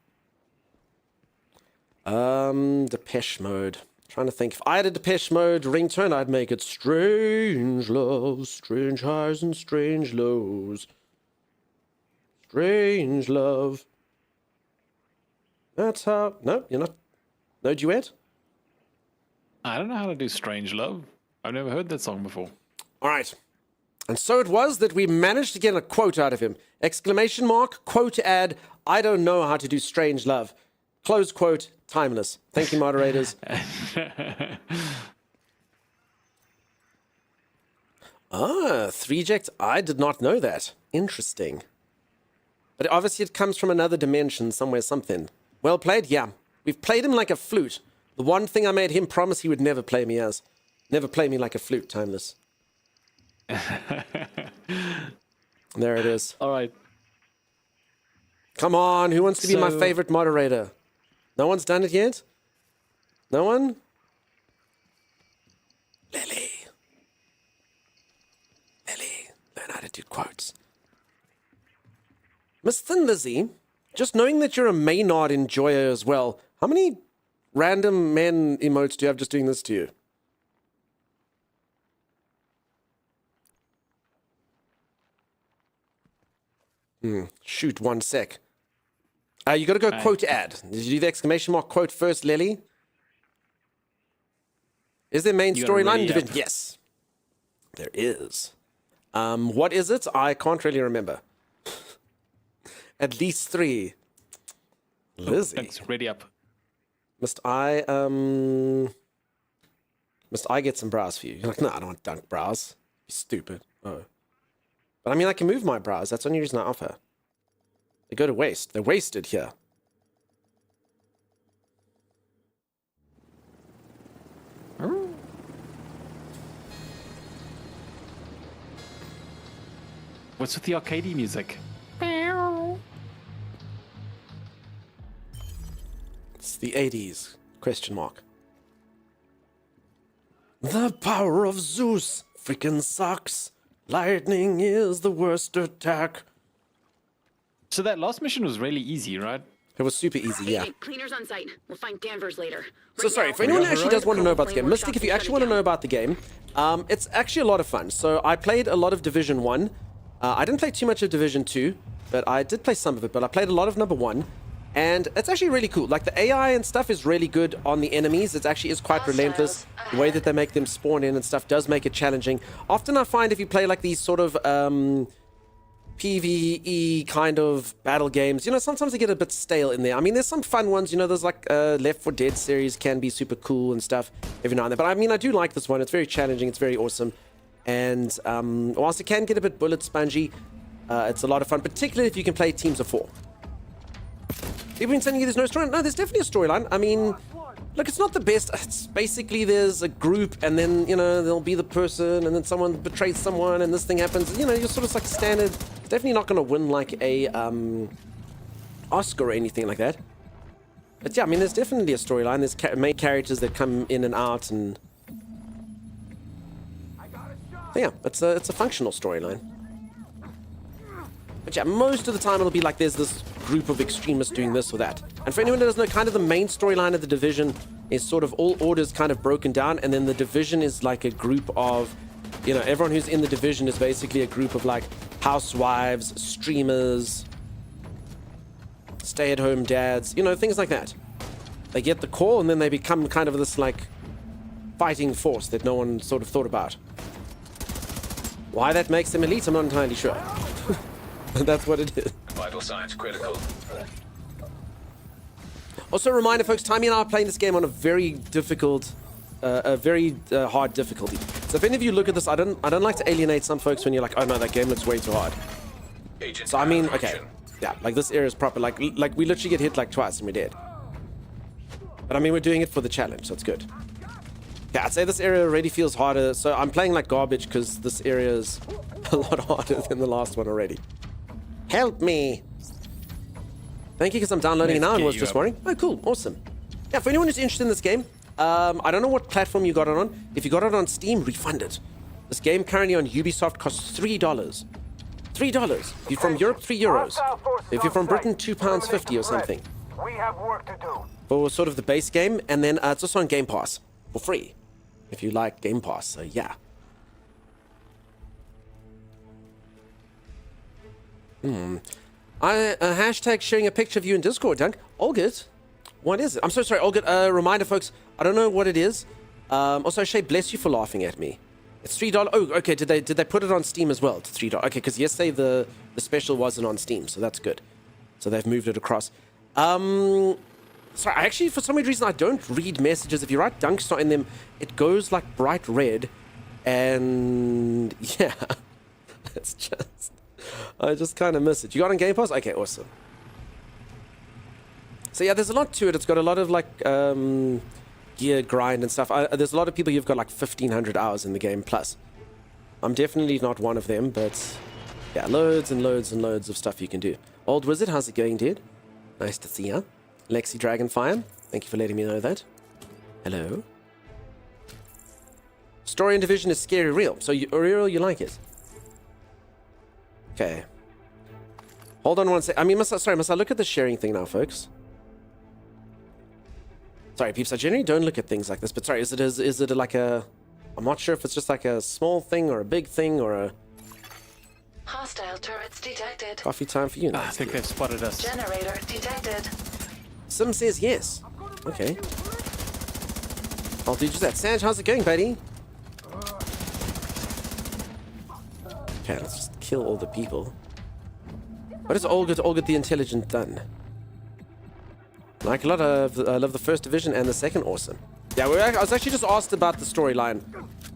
Depeche Mode. Trying to think. If I had a Depeche Mode ringtone, I'd make it strange loves, strange highs and strange lows. Strange love. That's how... No, you're not... No duet? I don't know how to do Strange Love. I've never heard that song before. All right. And so it was that we managed to get a quote out of him. Exclamation mark, quote add, I don't know how to do Strange Love. Close quote, timeless. Thank you, moderators. Ah, 3eject. I did not know that. Interesting. But obviously it comes from another dimension, somewhere, something. Well played, yeah. We've played him like a flute. The one thing I made him promise he would never play me as. Never play me like a flute, timeless. There it is. All right. Come on, who wants to be my favorite moderator? No one's done it yet? No one? Lily. Lily, learn how to do quotes. Miss Thin Lizzie, just knowing that you're a Maynard enjoyer as well, how many random men emotes do you have just doing this to you? Shoot, 1 sec. You got to go quote add. Did you do the exclamation mark quote first, Lily? Is there main storyline? Yes, there is. What is it? I can't really remember. At least 3. Lizzie. Thanks. Ready up. Must I get some brows for you? You're like, no, I don't want dunk brows. You're stupid. Oh. But I mean, I can move my brows. That's the only reason I offer. They go to waste. They're wasted here. What's with the arcadey music? It's the 80s. Question mark. The power of Zeus freaking sucks. Lightning is the worst attack. So that last mission was really easy, right? It was super easy, yeah. Hey, cleaners on site. We'll find Danvers later. So sorry, for anyone who actually does want to know about the game, Mystic, if you actually want to know about the game, it's actually a lot of fun. So I played a lot of Division 1. I didn't play too much of Division 2, but I did play some of it, but I played a lot of number 1. And it's actually really cool. Like, the AI and stuff is really good on the enemies. It actually is quite relentless. The way that they make them spawn in and stuff does make it challenging. Often I find if you play, like, these sort of PvE kind of battle games, you know, sometimes they get a bit stale in there. I mean, there's some fun ones. You know, there's, like, Left 4 Dead series can be super cool and stuff every now and then. But, I mean, I do like this one. It's very challenging. It's very awesome. And whilst it can get a bit bullet spongy, it's a lot of fun, particularly if you can play teams of 4. People been telling you there's no storyline? No, there's definitely a storyline. I mean, look, it's not the best. It's basically there's a group, and then, you know, there'll be the person, and then someone betrays someone, and this thing happens. You know, you're sort of like standard. Definitely not going to win like a Oscar or anything like that. But yeah, I mean, there's definitely a storyline. There's main characters that come in and out, and yeah, it's a functional storyline. But yeah, most of the time it'll be like there's this group of extremists doing this or that. And for anyone who doesn't know, kind of the main storyline of the Division is sort of all orders kind of broken down, and then the Division is like a group of, you know, everyone who's in the Division is basically a group of like housewives, streamers, stay-at-home dads, you know, things like that. They get the call and then they become kind of this like fighting force that no one sort of thought about. Why that makes them elite, I'm not entirely sure. That's what it is. Vital signs critical. Also, a reminder, folks, Timey and I are playing this game on a very difficult, hard difficulty. So if any of you look at this, I don't like to alienate some folks when you're like, oh no, that game looks way too hard. Agent So I mean, okay, malfunction. yeah, like this area is proper. Like we literally get hit like twice and we're dead. But I mean, we're doing it for the challenge, so it's good. Yeah, I'd say this area already feels harder. So I'm playing like garbage because this area is a lot harder than the last one already. Help me! Thank you, because I'm downloading it now and was just worrying. Oh, cool. Awesome. Yeah, for anyone who's interested in this game, I don't know what platform you got it on. If you got it on Steam, refund it. This game currently on Ubisoft costs $3. $3. If you're from Europe, €3. If you're from Britain, £2.50 or something. We have work to do. For sort of the base game, and then it's also on Game Pass for free. If you like Game Pass, so yeah. Hashtag sharing a picture of you in Discord, Dunk. All good. What is it? I'm so sorry. All good. Reminder, folks. I don't know what it is. Also, Shay, bless you for laughing at me. It's $3. Oh, okay. Did they put it on Steam as well? It's $3. Okay, because yesterday the special wasn't on Steam, so that's good. So they've moved it across. Sorry, actually, for some weird reason, I don't read messages. If you write Dunk's not in them, it goes like bright red, and yeah, it's just. I just kind of miss it. You got on Game Pass? Okay, awesome. So yeah, there's a lot to it. It's got a lot of like gear grind and stuff. There's a lot of people who've got like 1,500 hours in the game plus. I'm definitely not one of them, but yeah, loads and loads and loads of stuff you can do. Old Wizard, how's it going, dude? Nice to see ya. Lexi Dragonfire, thank you for letting me know that. Hello. Story and Division is scary real. So real, you like it? Okay. Hold on one sec. I mean, must I look at the sharing thing now, folks? Sorry, peeps. I generally don't look at things like this, but sorry, is it like a? I'm not sure if it's just like a small thing or a big thing or a. Hostile turrets detected. Coffee time for you. I think they've spotted us. Generator detected. Sim says yes. Okay. I'll do just that. Sanj, how's it going, buddy? Okay, let's just kill all the people. What is Olga the Intelligent done? Like a lot of, I love the first division and the second, awesome. Yeah, I was actually just asked about the storyline.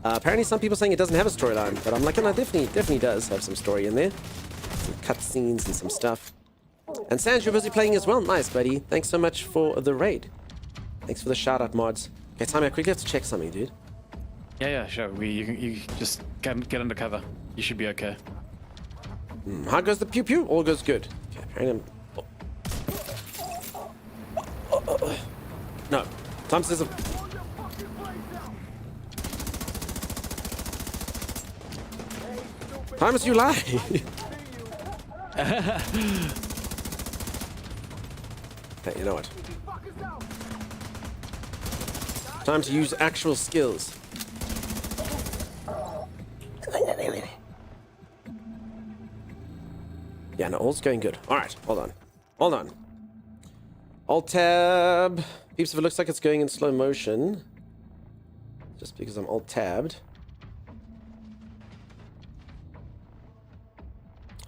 Apparently some people saying it doesn't have a storyline, but I'm like, no, definitely does have some story in there. Some cutscenes and some stuff. And Sanj, you're busy playing as well. Nice, buddy. Thanks so much for the raid. Thanks for the shout out, mods. Okay, Tommy, I quickly have to check something, dude. Yeah, sure. You just get undercover. You should be okay. How goes the pew pew? All goes good. Okay, apparently No. Tom says Thomas, you lie. Okay, you know what? Time to use actual skills. Yeah, no, all's going good. All right, hold on. Alt tab. Peeps, if it looks like it's going in slow motion, just because I'm alt tabbed.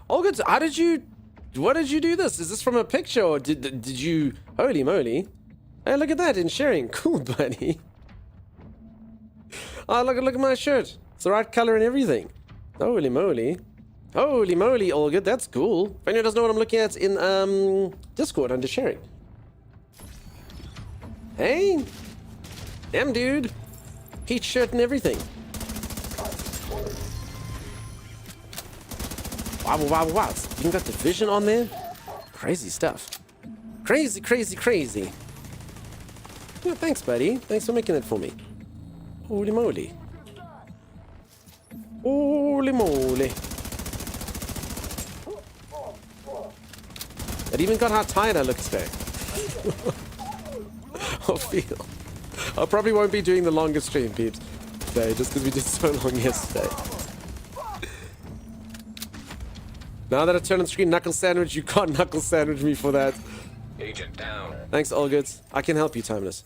All good. What did you do this? Is this from a picture or did you? Holy moly! Hey, look at that in sharing. Cool, buddy. Oh, look at my shirt. It's the right color and everything. Holy moly. Holy moly, all good. That's cool. If anyone doesn't know what I'm looking at, it's in Discord under sharing. Hey, damn dude, peach shirt and everything. Wow. You even got Division on there. Crazy stuff. Crazy. Yeah, thanks, buddy. Thanks for making it for me. Holy moly. It even got how tired I look today. I probably won't be doing the longest stream, peeps, today, just because we did so long yesterday. Now that I turn on the screen, knuckle sandwich, you can't knuckle sandwich me for that. Agent down. Thanks, Olgoods. I can help you, Timeless.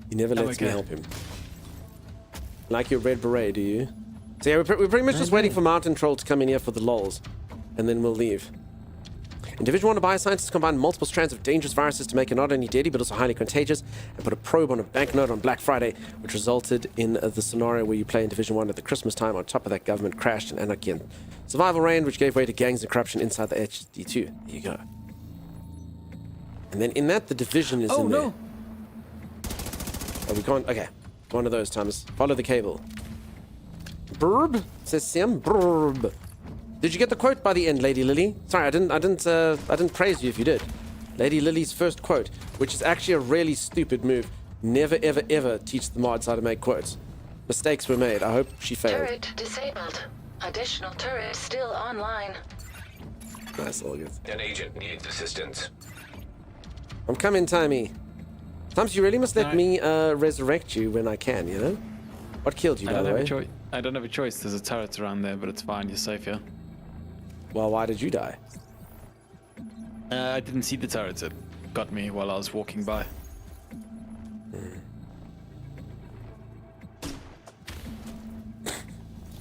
He never lets me help him. Like your red beret, do you? So yeah, we're pretty much just waiting for Mountain Troll to come in here for the lols, and then we'll leave. In Division 1, a bioscientist combined multiple strands of dangerous viruses to make it not only deadly but also highly contagious, and put a probe on a banknote on Black Friday, which resulted in the scenario where you play in Division 1 at the Christmas time. On top of that, government crashed and anarchy and survival reigned, which gave way to gangs and corruption inside the HD2. There you go. And then in that, the Division is in there. Oh, no! Are we going? Okay. One of those, Thomas. Follow the cable. Burb, says Sim. Burb. Did you get the quote by the end, Lady Lily? Sorry, I didn't praise you if you did. Lady Lily's first quote, which is actually a really stupid move. Never, ever, ever teach the mods how to make quotes. Mistakes were made. I hope she failed. Turret disabled. Additional turret still online. Nice, all good. An agent needs assistance. I'm coming, Timey. Times, you really must let me resurrect you when I can, you know? What killed you, by the way? I don't have a choice. There's a turret around there, but it's fine. You're safe here. Well, why did you die? I didn't see the turrets. It got me while I was walking by.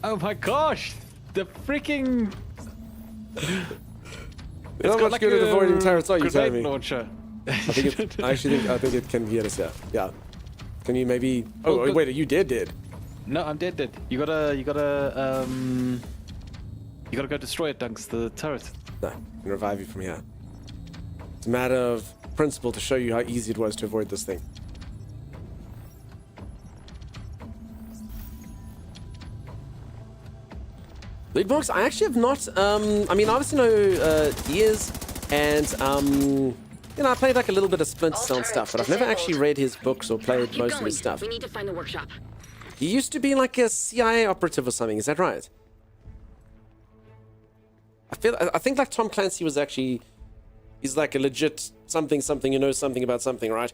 Oh my gosh! The freaking... You're not much good at avoiding turrets, are you telling me? Launcher. I think it can get us here. Yeah. Can you maybe... Oh, wait, are you dead? No, I'm dead. You gotta go destroy it, Dunks, the turret. No, I can revive you from here. It's a matter of principle to show you how easy it was to avoid this thing. Loot box, I actually have not, I mean, obviously know Diaz, and, you know, I played like a little bit of Splinter Cell and stuff, but I've never actually read his books or played most of his stuff. We need to find the workshop. He used to be like a CIA operative or something, is that right? I think like Tom Clancy was actually, he's like a legit something, you know something about something, right?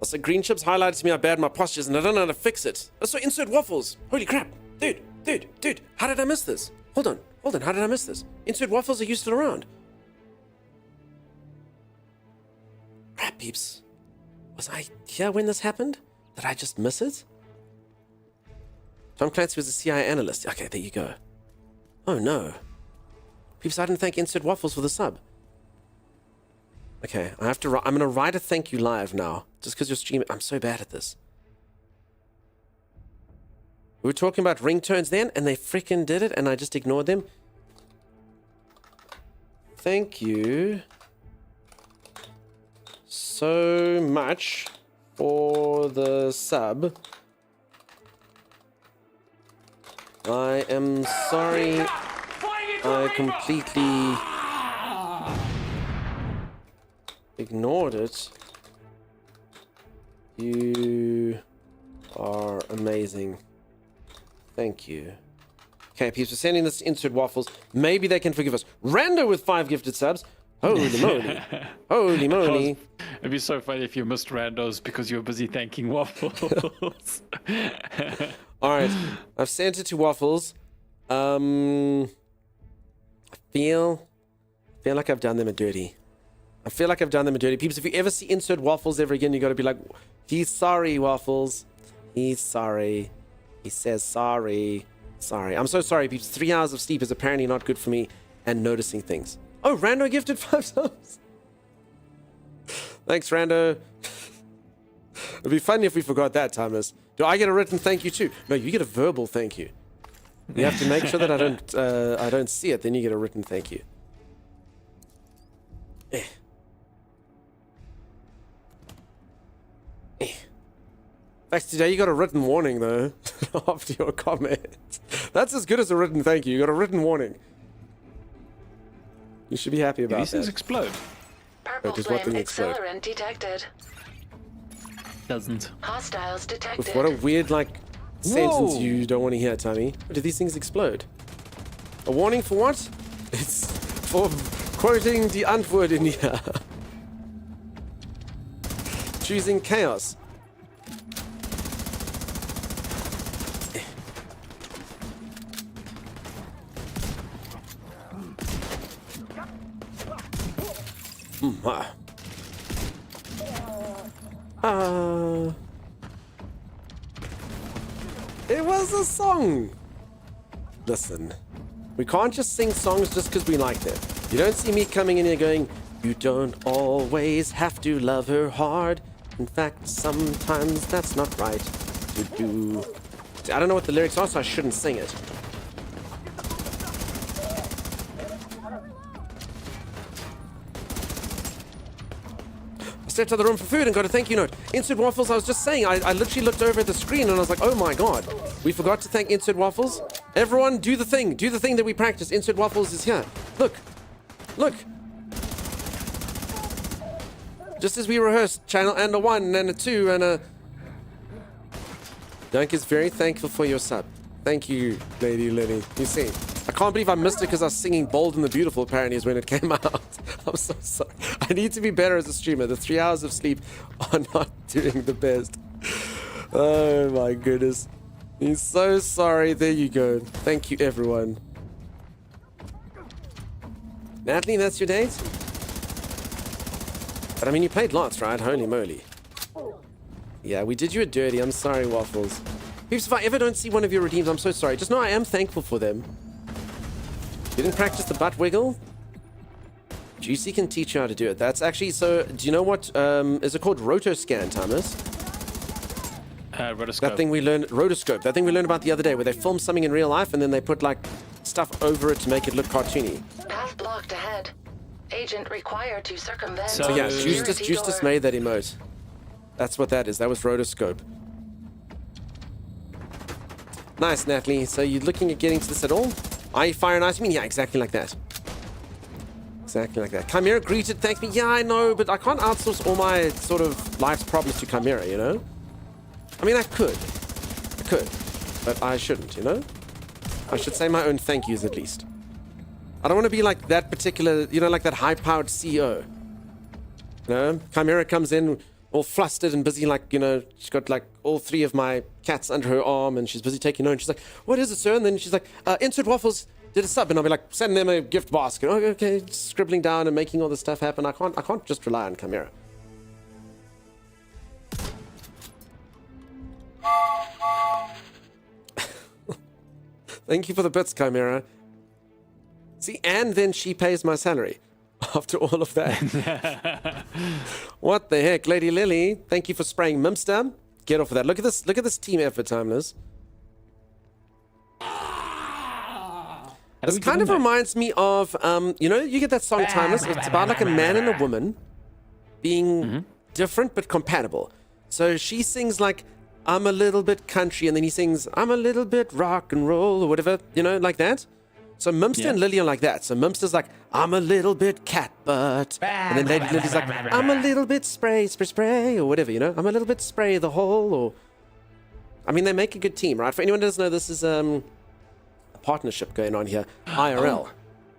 Also, green chips highlighted to me how bad my posture is and I don't know how to fix it. Also, insert waffles. Holy crap. Dude, how did I miss this? Hold on, how did I miss this? Insert waffles, are you still around? Crap, peeps. Was I here when this happened? Did I just miss it? Tom Clancy was a CIA analyst. Okay, there you go. Oh no. Peeps, I didn't thank Insert Waffles for the sub. Okay, I'm gonna write a thank you live now. Just because you're streaming. I'm so bad at this. We were talking about ringtones then, and they freaking did it, and I just ignored them. Thank you so much for the sub. I am sorry I completely ignored it. You are amazing. Thank you. Okay, peeps, we're sending this to Insert Waffles. Maybe they can forgive us. Rando with 5 gifted subs. Holy moly. Holy moly. It'd be so funny if you missed randos because you were busy thanking Waffles. Alright, I've sent it to Waffles. I feel like I've done them a dirty. Peeps, if you ever see Insert Waffles ever again, you gotta be like, he's sorry, Waffles. He's sorry. He says sorry. Sorry. I'm so sorry, peeps. 3 hours of sleep is apparently not good for me and noticing things. Oh, Rando gifted 5 subs. Thanks, Rando. It'd be funny if we forgot that, Timeless. Do I get a written thank you too? No, you get a verbal thank you. You have to make sure that I don't see it, then you get a written thank you. In fact, today you got a written warning though after your comment. That's as good as a written thank you. You got a written warning. You should be happy about These things that. explode. Purple does what flame thing explode? accelerant detected. Doesn't. Hostiles detected. What a weird like sentence you don't want to hear, Tommy. Do these things explode? A warning for what? It's for quoting the Antwort in here. Choosing chaos. It was a song. Listen, we can't just sing songs just because we like them. You don't see me coming in here going, you don't always have to love her hard. In fact, sometimes that's not right to do. See, I don't know what the lyrics are, so I shouldn't sing it. Stepped to the room for food and got a thank you note. Insert Waffles, I was just saying, I literally looked over at the screen and I was like, oh my god, we forgot to thank Insert Waffles. Everyone, do the thing that we practiced. Insert Waffles is here. Look. Just as we rehearsed, channel and a 1 and a 2 and a... Dunk is very thankful for your sub. Thank you, Lady Lenny. You see, I can't believe I missed it because I was singing Bold and the Beautiful apparently is when it came out. I'm so sorry. I need to be better as a streamer. The 3 hours of sleep are not doing the best. Oh my goodness. He's so sorry. There you go. Thank you, everyone. Natalie, that's your date? But I mean, you played lots, right? Holy moly. Yeah, we did you a dirty. I'm sorry, Waffles. Peeps, if I ever don't see one of your redeems, I'm so sorry. Just know I am thankful for them. You didn't practice the butt wiggle? Juicy can teach you how to do it. That's actually, so, do you know what, is it called rotoscan, Thomas? Rotoscope. That thing we learned, rotoscope, that thing we learned about the other day, where they film something in real life and then they put, like, stuff over it to make it look cartoony. Path blocked ahead. Agent required to circumvent. So yeah, Justice made that emote. That's what that is. That was rotoscope. Nice, Natalie. So you're looking at getting to this at all? Are you fire and ice? I mean, yeah, exactly like that. Exactly like that. Chimera greeted, thanks me. Yeah, I know, but I can't outsource all my sort of life's problems to Chimera, you know? I mean, I could, but I shouldn't, you know? I should say my own thank yous at least. I don't want to be like that particular, you know, like that high-powered CEO. You know? Chimera comes in all flustered and busy, like, you know, she's got like all 3 of my cats under her arm and she's busy taking note. And she's like, what is it, sir? And then she's like, Insert Waffles did a sub. And I'll be like, send them a gift basket. Oh, okay, just scribbling down and making all this stuff happen. I can't just rely on Chimera. Thank you for the bits, Chimera. See, and then she pays my salary after all of that. What the heck, Lady Lily? Thank you for spraying Mimster. Get off of that. Look at this team effort, Timeless. This kind of reminds me of, you know, you get that song Timeless. It's about like a man and a woman being different but compatible. So she sings like, I'm a little bit country, and then he sings, I'm a little bit rock and roll, or whatever, you know, like that. So Mimster and Lily are like that. So Mimster's like, I'm a little bit cat butt. And then Lady Lily's like, I'm a little bit spray, or whatever, you know. I'm a little bit spray the hole, or... I mean, they make a good team, right? For anyone who doesn't know, this is a partnership going on here. IRL.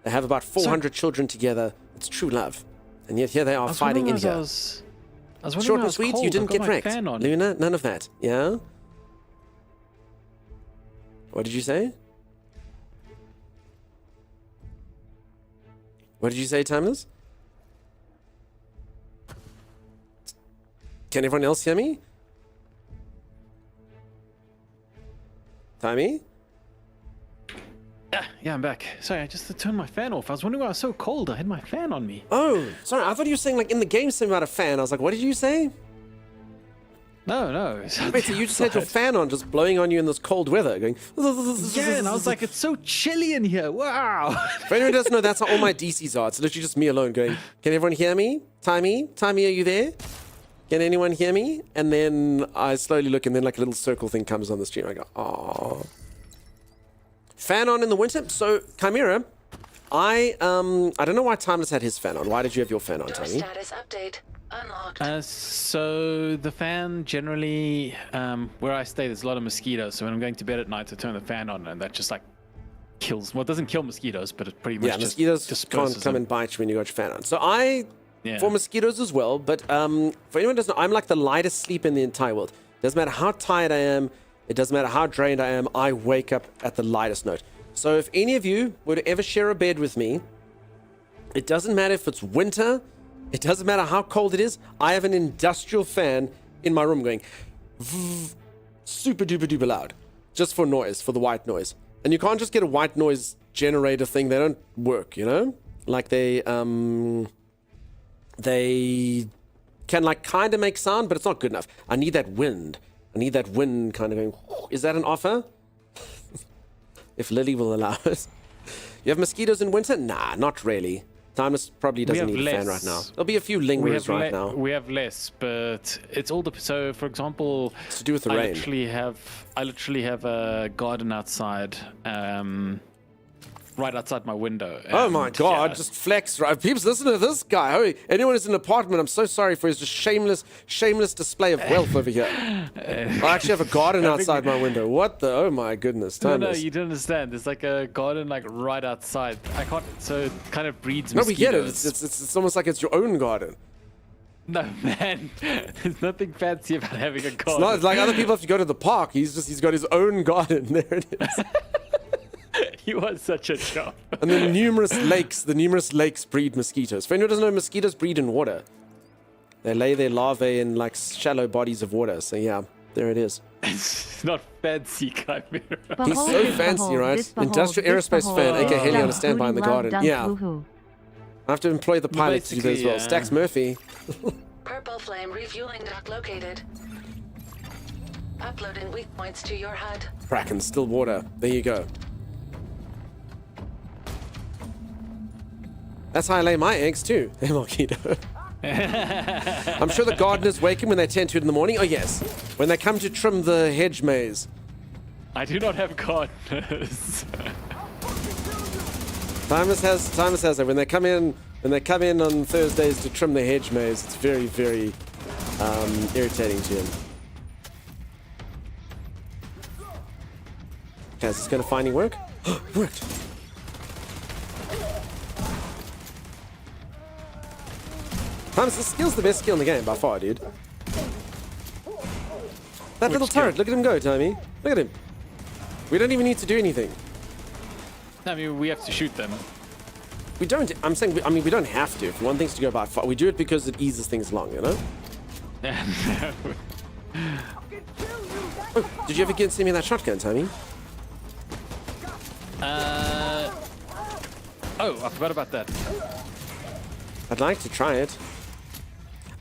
They have about 400 children together. It's true love. And yet here they are fighting in here. Short and sweet, you didn't get wrecked. Luna, none of that. Yeah? What did you say? What did you say, Timeless? Can everyone else hear me? Timey? Yeah, I'm back. Sorry, I just turned my fan off. I was wondering why I was so cold. I had my fan on me. Oh, sorry. I thought you were saying like in the game something about a fan. I was like, what did you say? No. Wait, so you just had your fan on, just blowing on you in this cold weather, going... Yeah, and I was like, it's so chilly in here. Wow. For anyone who doesn't know, that's how all my DCs are. It's literally just me alone going, can everyone hear me? Timey, are you there? Can anyone hear me? And then I slowly look, and then like a little circle thing comes on the stream. I go, oh. Fan on in the winter. So, Chimera, I don't know why Timeless had his fan on. Why did you have your fan on, Timey? Status update. Unlocked. So the fan generally, where I stay, there's a lot of mosquitoes. So when I'm going to bed at night, I turn the fan on, and that just like kills. Well, it doesn't kill mosquitoes, but it pretty much mosquitoes just can't come and bite you when you got your fan on. So for mosquitoes as well. But for anyone who doesn't know, I'm like the lightest sleep in the entire world. Doesn't matter how tired I am. It doesn't matter how drained I am. I wake up at the lightest note. So if any of you were to ever share a bed with me, it doesn't matter if it's winter. It doesn't matter how cold it is. I have an industrial fan in my room going super duper duper loud, just for noise, for the white noise. And you can't just get a white noise generator thing. They don't work, you know? Like they can like kind of make sound, but it's not good enough. I need that wind. I need that wind kind of going. Is that an offer? If Lily will allow it. You have mosquitoes in winter? Nah, not really. Timeless probably doesn't need a fan right now. There'll be a few lingerers right now. We have less, but it's all so for example, it's to do with the rain. I literally have a garden outside, right outside my window. Oh my god, just flex, right? People listen to this guy. Hurry. Anyone who's in an apartment, I'm so sorry for his just shameless display of wealth over here. I actually have a garden outside my window. What the? Oh my goodness. No, you don't understand. There's like a garden like right outside. I can't, so it kind of breeds mosquitoes. No, we get it. It's almost like it's your own garden. No, man. There's nothing fancy about having a garden. It's not like other people have to go to the park. He's got his own garden. There it is. He was such a chop. And the numerous lakes breed mosquitoes. For anyone who doesn't know, mosquitoes breed in water. They lay their larvae in like shallow bodies of water. So yeah, there it is. It's not fancy, Chimera. He's so fancy, right? Industrial aerospace fan, aka Haley on a standby in the garden. Yeah. I have to employ the pilot to do that as well. Stax Murphy. Purple flame refueling dock located. Uploading weak points to your HUD. Kraken, still water. There you go. That's how I lay my eggs too. Hey, Marquito. I'm sure the gardeners waken when they tend to it in the morning. Oh yes, when they come to trim the hedge maze. I do not have gardeners. Timeless has it. When they come in on Thursdays to trim the hedge maze, it's very, very irritating to him. Okay, is this gonna finally work? It worked. Timeless, this skill's the best skill in the game by far, dude. That little turret, look at him go, Tommy. Look at him. We don't even need to do anything. I mean, we have to shoot them. We don't, I'm saying, I mean, we don't have to. If we want things to go by far, we do it because it eases things along, you know? Oh, did you ever send me that shotgun, Tommy? Oh, I forgot about that. I'd like to try it.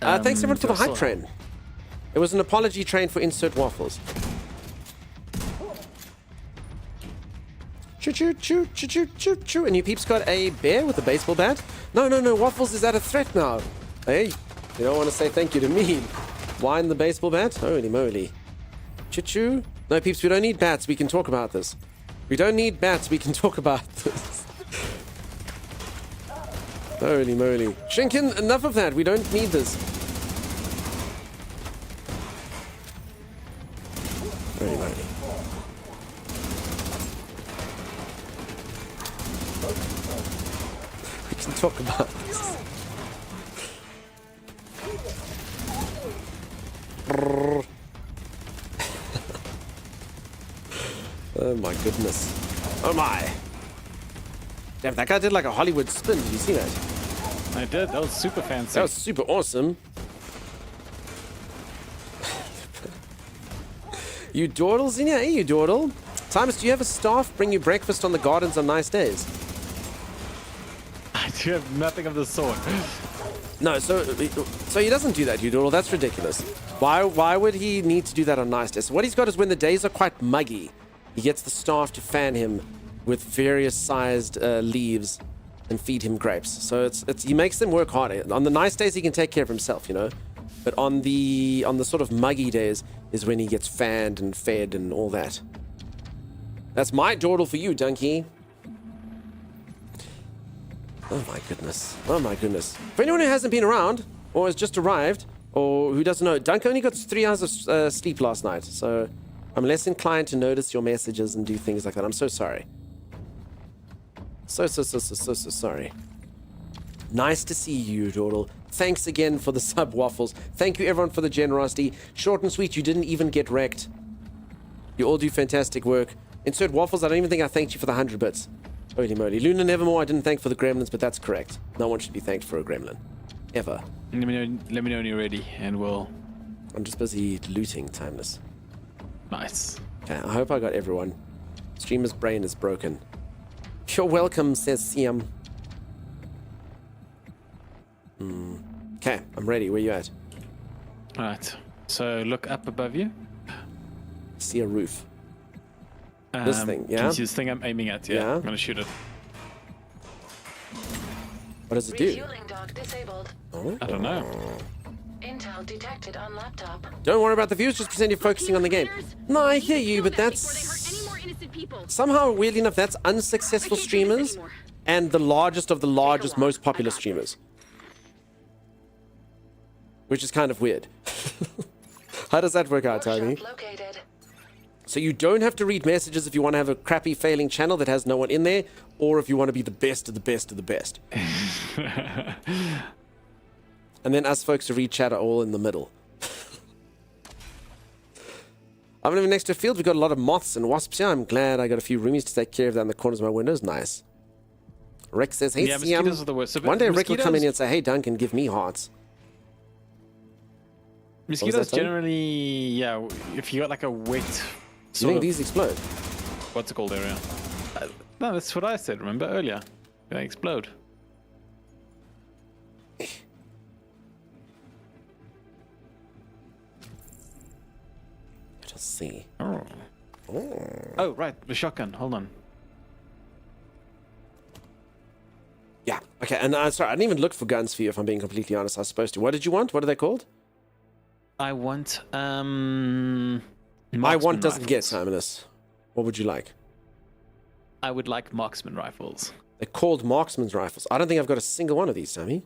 Thanks everyone for the hype train. It was an apology train for insert waffles. Choo choo choo choo choo choo choo. And you peeps got a bear with a baseball bat? No, Waffles is at a threat now. Hey, you don't want to say thank you to me. Wine the baseball bat? Holy moly. Choo choo. No, peeps, we don't need bats. We can talk about this. We don't need bats. We can talk about this. Holy moly. Shinkin, enough of that. We don't need this. Holy moly. We can talk about this. Oh my goodness. Oh my. Damn, that guy did like a Hollywood spin. Did you see that? I did. That was super fancy. That was super awesome. You dawdles in here? Hey, you dawdle. Timus, do you have a staff bring you breakfast on the gardens on nice days? I do have nothing of the sort. No, so he doesn't do that, you dawdle. That's ridiculous. Why would he need to do that on nice days? So what he's got is when the days are quite muggy, he gets the staff to fan him with various sized leaves and feed him grapes. So he makes them work harder. On the nice days, he can take care of himself, you know. But on the sort of muggy days is when he gets fanned and fed and all that. That's my dawdle for you, Donkey. Oh my goodness. Oh my goodness. For anyone who hasn't been around or has just arrived or who doesn't know, Dunk only got 3 hours of sleep last night. So I'm less inclined to notice your messages and do things like that. I'm so sorry. So sorry. Nice to see you, Dawdle. Thanks again for the sub waffles. Thank you everyone for the generosity. Short and sweet, you didn't even get wrecked. You all do fantastic work. Insert waffles, I don't even think I thanked you for the 100 bits. Holy moly. Luna Nevermore, I didn't thank for the gremlins, but that's correct. No one should be thanked for a gremlin. Ever. Let me know when you're ready, and we'll... I'm just busy looting, Timeless. Nice. Okay, I hope I got everyone. Streamer's brain is broken. You're welcome, says Siam. Okay, I'm ready. Where you at? Alright. So look up above you. See a roof. This thing, yeah? Can you see this thing I'm aiming at? Yeah. I'm gonna shoot it. What does it do? Refueling dock disabled. Oh. I don't know. Intel detected on laptop. Don't worry about the views, just pretend you're focusing on the game. No, I hear you, but that's... Somehow, weirdly enough, that's unsuccessful streamers and the largest of the largest, most popular streamers. Which is kind of weird. How does that work out, Tony? So you don't have to read messages if you want to have a crappy failing channel that has no one in there, or if you want to be the best of the best of the best. And then us folks who read chat are all in the middle. I'm living next to a field. We've got a lot of moths and wasps here. I'm glad I got a few roomies to take care of that in the corners of my windows. Nice. Rick says, hey, Yeah, mosquitoes are the worst. So, one day Rick will come in mosquitoes- here and say, hey, Duncan, give me hearts. Mosquitoes Tony? generally, yeah, if you got like a wet You sort think of, these explode? what's it called area? No, that's what I said, remember, earlier. They explode. Let us see. Oh. Oh, right, the shotgun, hold on. Yeah. Okay. And sorry, I didn't even look for guns for you, if I'm being completely honest. I was supposed to. What did you want? What are they called? I want, My marksman want doesn't get rifles. Timeless. What would you like? I would like marksman rifles. They're called marksman's rifles. I don't think I've got a single one of these, Sammy.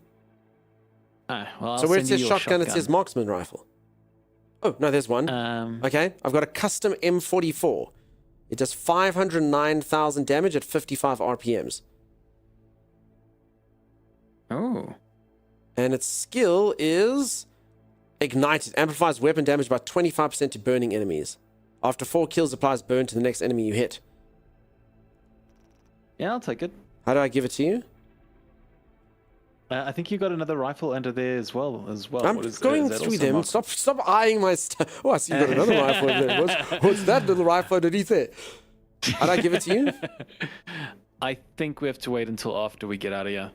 Ah, well, I'll So where it send says you your shotgun, it says marksman rifle. Oh, no, there's one. Okay, I've got a custom M44. It does 509,000 damage at 55 RPMs. Oh. And its skill is ignited. Amplifies weapon damage by 25% to burning enemies. After 4 kills, applies burn to the next enemy you hit. Yeah, I'll take it. How do I give it to you? I think you got another rifle under there as well. I'm What is- going is that through also them. mark- Stop eyeing my stuff. Oh, I see you got another rifle in there. What's that little rifle underneath there? How do I give it to you? I think we have to wait until after we get out of here.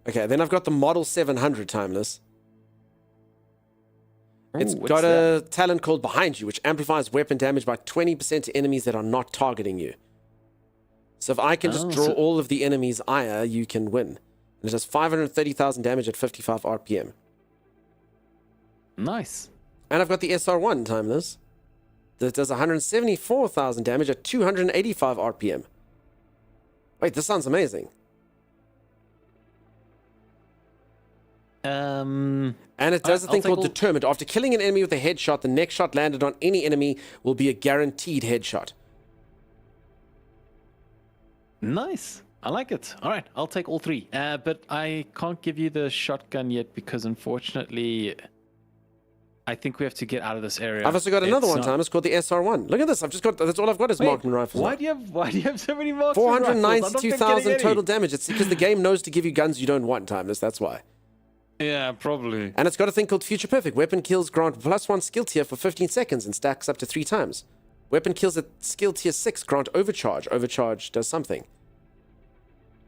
Okay, then I've got the Model 700 Timeless. It's Ooh, what's got that? a talent called Behind You, which amplifies weapon damage by 20% to enemies that are not targeting you. So if I can just draw all of the enemies' ire, you can win. And it does 530,000 damage at 55 RPM. Nice. And I've got the SR1 Timeless that does 174,000 damage at 285 RPM. Wait, this sounds amazing. And it does a thing called Determined. After killing an enemy with a headshot, the next shot landed on any enemy will be a guaranteed headshot. Nice. I like it. All right, I'll take all three. But I can't give you the shotgun yet because unfortunately, I think we have to get out of this area. I've also got another one, not- Time. It's called the SR1. Look at this. I've just got, that's all I've got is Wait, marksman rifles. Why now. do you have so many marksman rifles? I'm not getting 492,000 any. total damage. It's because the game knows to give you guns you don't want, Timeless. That's why. Yeah, probably. And it's got a thing called Future Perfect. Weapon kills grant +1 skill tier for 15 seconds and stacks up to 3 times. Weapon kills at skill tier 6 grant overcharge. Overcharge does something.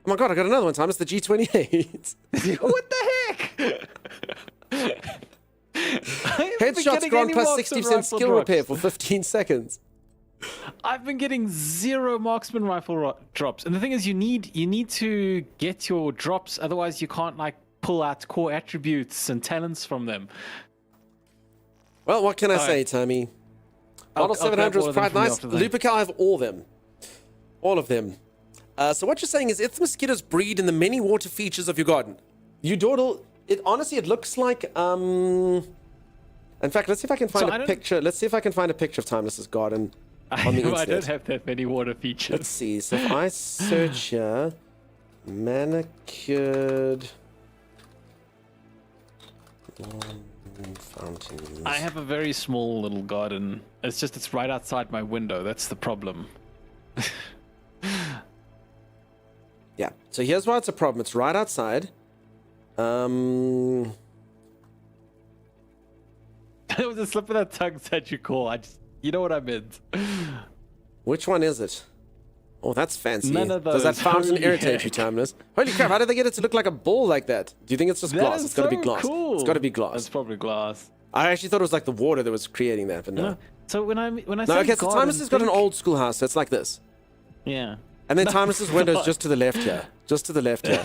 Oh my god, I got another one, Time. It's the G28. What the heck? Headshots grant plus 60% skill repair for 15 seconds. I've been getting 0 marksman rifle drops, and the thing is, you need to get your drops, otherwise you can't like pull out core attributes and talents from them. Well, what can I All say, right. Tommy? I'll Model grab 700 all was of them quite from you nice. after that. Lupica, I have all of them. All of them. So what you're saying is if mosquitoes breed in the many water features of your garden, you dawdle, it honestly, it looks like, in fact, let's see if I can find a picture. Let's see if I can find a picture of Timeless's garden on the I internet. don't have that many water features. Let's see. So if I search here, manicured lawn fountains. I have a very small little garden. It's right outside my window. That's the problem. Yeah. So here's why it's a problem. It's right outside. It was a slip of the tongue said you call. You know what I meant. Which one is it? Oh, that's fancy. None of Does that those. fountain Holy irritate you, heck. Timeless? Holy crap, how did they get it to look like a ball like that? Do you think it's just That glass? is It's got to be so glass. cool. It's got to be glass. It's probably glass. I actually thought it was like the water that was creating that, but no. No. So when I No, say okay, so garden, Timeless has got an think- old school house, so it's like this. Yeah. And then No, Timeless's it's window's not. just to the left here. Just to the left here.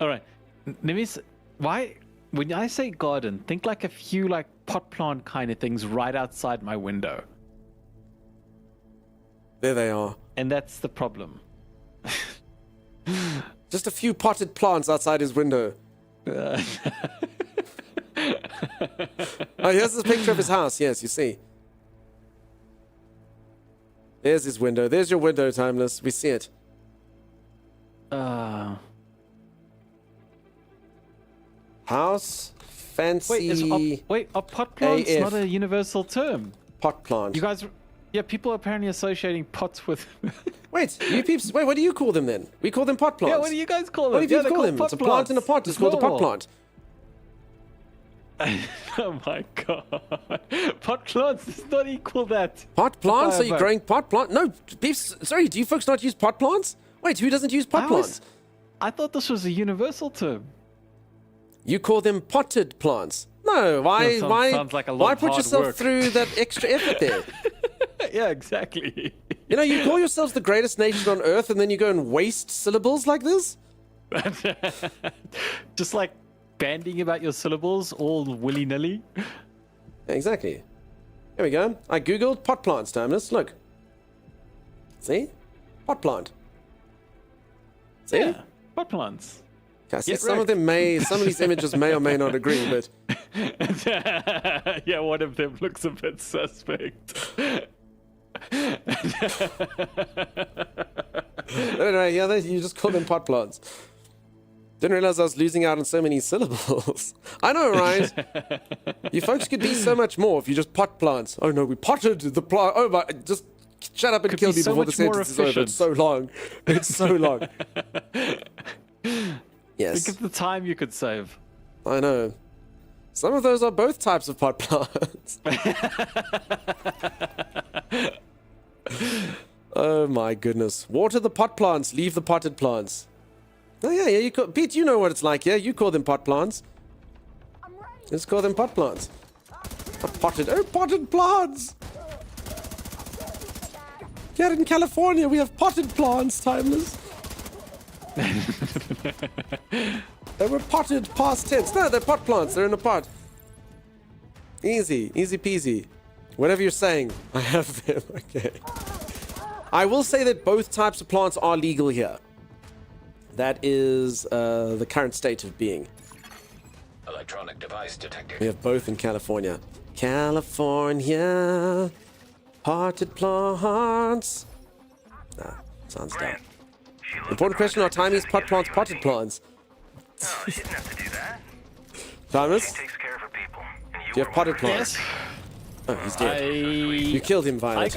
All right. Let me. Why? When I say garden, think like a few like pot plant kind of things right outside my window, There they are. and that's the problem. Just a few potted plants outside his window. Oh, here's this picture of his house. Yes, you see. There's his window. There's your window, Timeless. We see it. House, fancy. Wait, are pot plants AF. not a universal term? Pot plant. You guys, yeah, people are apparently associating pots with. Wait, you peeps. Wait, what do you call them then? We call them pot plants. Yeah, what do you guys call them? What do you Yeah, they're call called them? pot It's a plant in a pot. It's called a pot normal. plant. Oh my god. Pot plants does not equal that. Pot plants? Are you However- growing pot plant? No, peeps. Sorry, do you folks not use pot plants? Wait, who doesn't use pot plants? I thought this was a universal term. You call them potted plants. No, why? That sounds like a lot why of put hard yourself work. through that extra effort there? Yeah, exactly. You know, you call yourselves the greatest nation on earth, and then you go and waste syllables like this. Just like banding about your syllables all willy-nilly. Exactly. Here we go. I googled pot plants, Timeless. Look. See? Pot plant. See? Yeah, pot plants. Okay, see, Get some of these images may or may not agree, but Yeah, one of them looks a bit suspect. anyway, yeah, you just call them pot plants. Didn't realize I was losing out on so many syllables. I know, right? You folks could be so much more if you just pot plants. Oh no, we potted the plant. Oh my, just shut up and Could kill be me so before the much more sentence is over. It's so long. It's so long. Yes. Think of the time you could save. I know. Some of those are both types of pot plants. Oh my goodness. Water the pot plants, leave the potted plants. Oh yeah, you call, Pete, you know what it's like, yeah? You call them pot plants. Let's call them pot plants. Potted plants! Here in California, we have potted plants, Timeless. They were potted past tense. No, they're pot plants. They're in a pot. Easy peasy. Whatever you're saying, I have them. Okay. I will say that both types of plants are legal here. That is the current state of being. Electronic device detected. We have both in California. California. Potted plants. Ah, sounds dumb. Important question, are Timey's pot plants potted plants? Oh, she didn't have to do that. Thomas? She takes care of her people. And Do you have potted plants? Yes. Oh, he's dead. You killed him, Violet.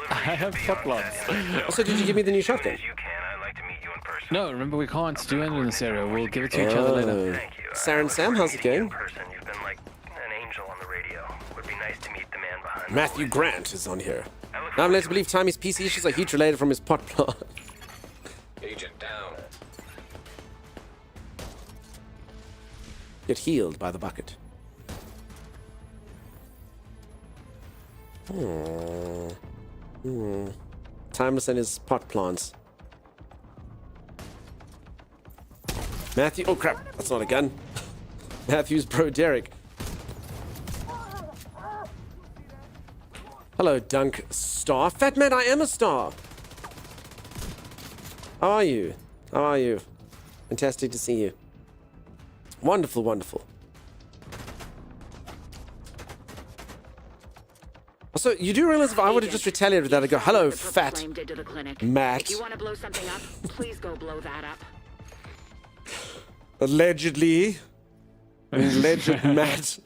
I have pot plants. Also, did you give me the new shotgun? No, remember we can't do it in this area. We'll give it to each other later. Saren Sam, how's it going? You've been like an angel on the radio. Would be nice to meet the man behind the Matthew Grant is on here. Now I'm led to believe Timey's PC issues are heat related from his pot plant. Agent down. Get healed by the bucket. Timeless and his pot plants. Matthew. Oh crap, that's not a gun. Matthew's bro Derek. Hello, Dunk Star. Fat man, I am a star. How are you? How are you? Fantastic to see you. Wonderful, wonderful. Also, you do realize if I would have just retaliated with that, I'd go, hello, fat Matt. If you want to blow something up, please go blow that up. Allegedly. Alleged Matt.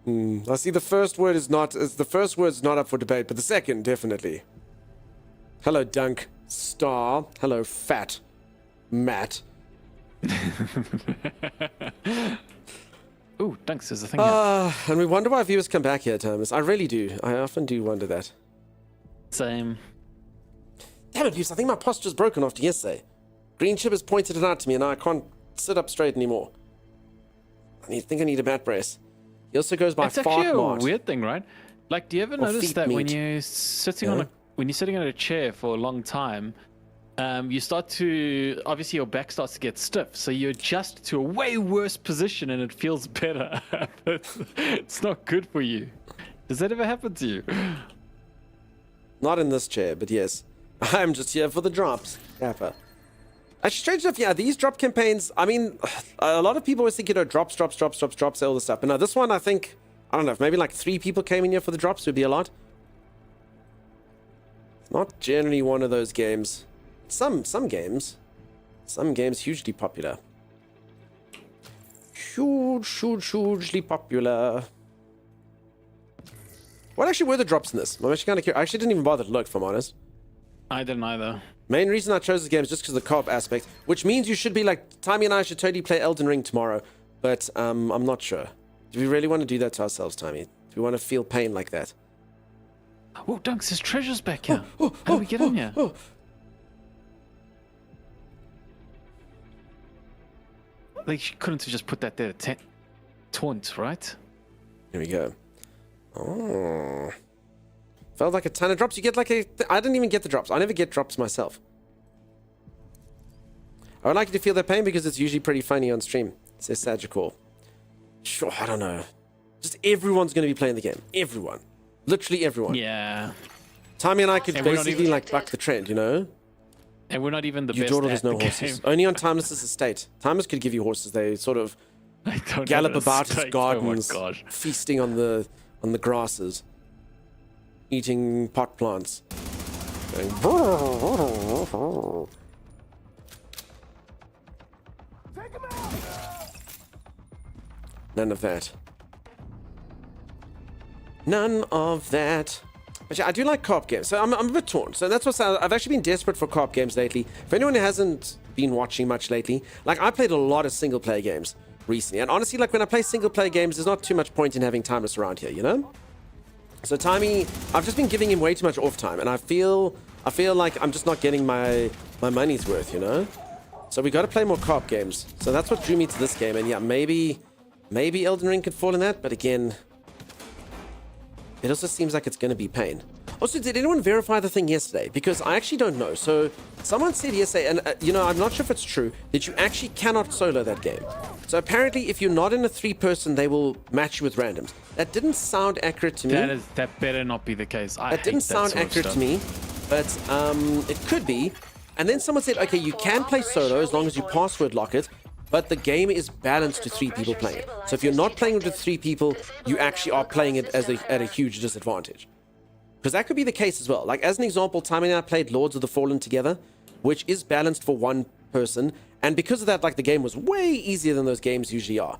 I see the first word is not up for debate, but the second, definitely. Hello, Dunk Star. Hello, fat Matt. Ooh, Dunks is a thing here. And we wonder why viewers come back here, Thomas. I really do. I often do wonder that. Same. Damn it, Luce, I think my posture's broken after yesterday. Green Chip has pointed it out to me and now I can't sit up straight anymore. I think I need a mat brace. He also goes by It's actually Fart a Mart. weird thing, right? Like, do you ever Or notice feet that when meat. you're sitting on a chair for a long time, you start to obviously your back starts to get stiff, so you adjust to a way worse position and it feels better. It's not good for you. Does that ever happen to you? Not in this chair, but yes. I'm just here for the drops. Kappa. Actually, strange enough, yeah, these drop campaigns, I mean, a lot of people always think, you know, drops, all this stuff. But no, this one, I think, I don't know, if maybe like 3 people came in here for the drops, it would be a lot. It's not generally one of those games. Some games hugely popular. Hugely popular. What actually were the drops in this? I'm actually kind of curious. I actually didn't even bother to look, if I'm honest. I didn't either. Main reason I chose this game is just because of the co-op aspect, which means you should be like, Timmy and I should totally play Elden Ring tomorrow, but I'm not sure. Do we really want to do that to ourselves, Timmy? Do we want to feel pain like that? Oh, Dunks, there's treasures back here. How do we get in here? They couldn't have just put that there to taunt, right? Here we go. Oh. Felt like a ton of drops. You get like a... I didn't even get the drops. I never get drops myself. I would like you to feel that pain because it's usually pretty funny on stream, says Sagicor. Sure, I don't know. Just everyone's going to be playing the game. Everyone. Literally everyone. Yeah. Timmy and I could basically like buck the trend, you know? And we're not even the Your best daughter at has no the horses. game. Only on Timeless's estate. Timeless could give you horses. They sort of gallop about his gardens, feasting on the grasses, eating pot plants. Going, none of that. None of that. Actually, I do like co-op games, so I'm a bit torn. So that's what's... I've actually been desperate for co-op games lately. For anyone who hasn't been watching much lately, like I played a lot of single-player games recently, and honestly, like when I play single-player games, there's not too much point in having Timeless around here, you know? So Timey, I've just been giving him way too much off time, and I feel like I'm just not getting my money's worth, you know? So we got to play more co-op games. So that's what drew me to this game, and yeah, maybe Elden Ring could fall in that, but again, it also seems like it's going to be pain. Also, did anyone verify the thing yesterday? Because I actually don't know. So someone said yesterday, and you know, I'm not sure if it's true, that you actually cannot solo that game. So apparently, if you're not in a 3-person, they will match you with randoms. That didn't sound accurate to me. That better not be the case. That didn't sound accurate to me, but it could be. And then someone said, okay, you can play solo as long as you password lock it, but the game is balanced to 3 people playing it. So if you're not playing with 3 people, you actually are playing it at a huge disadvantage. Because that could be the case as well. Like, as an example, Timmy and I played Lords of the Fallen together, which is balanced for 1 person. And because of that, like, the game was way easier than those games usually are.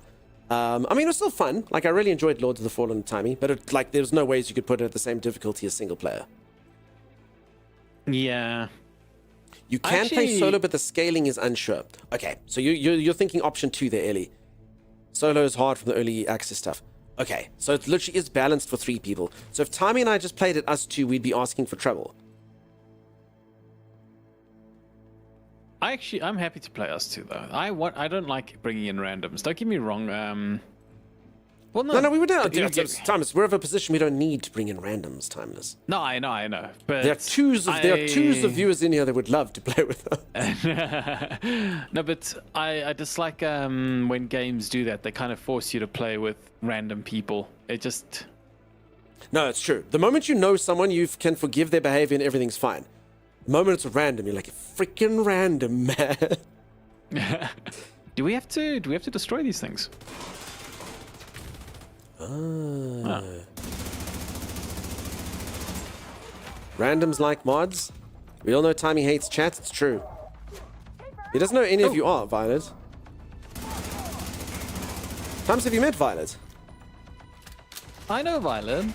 I mean, it was still fun. Like, I really enjoyed Lords of the Fallen, Timmy. But, there's no ways you could put it at the same difficulty as single player. Yeah. You can play solo, but the scaling is unsure. Okay, so you're thinking option 2 there, Ellie. Solo is hard from the early access stuff. Okay, so it literally is balanced for 3 people. So if Timmy and I just played it us 2, we'd be asking for trouble. I'm happy to play us 2 though. I don't like bringing in randoms. Don't get me wrong. Well, no, we would not. Timeless, we're of a position we don't need to bring in randoms, Timeless. No, I know. But there are twos of viewers in here that would love to play with us. No, but I dislike when games do that. They kind of force you to play with random people. It just... No, it's true. The moment you know someone, you can forgive their behavior and everything's fine. The moment it's random, you're like, freaking random, man. Do we have to destroy these things? Randoms like mods. We all know Timmy hates chat. It's true. He doesn't know any of you are, Violet. Times have you met Violet? I know Violet.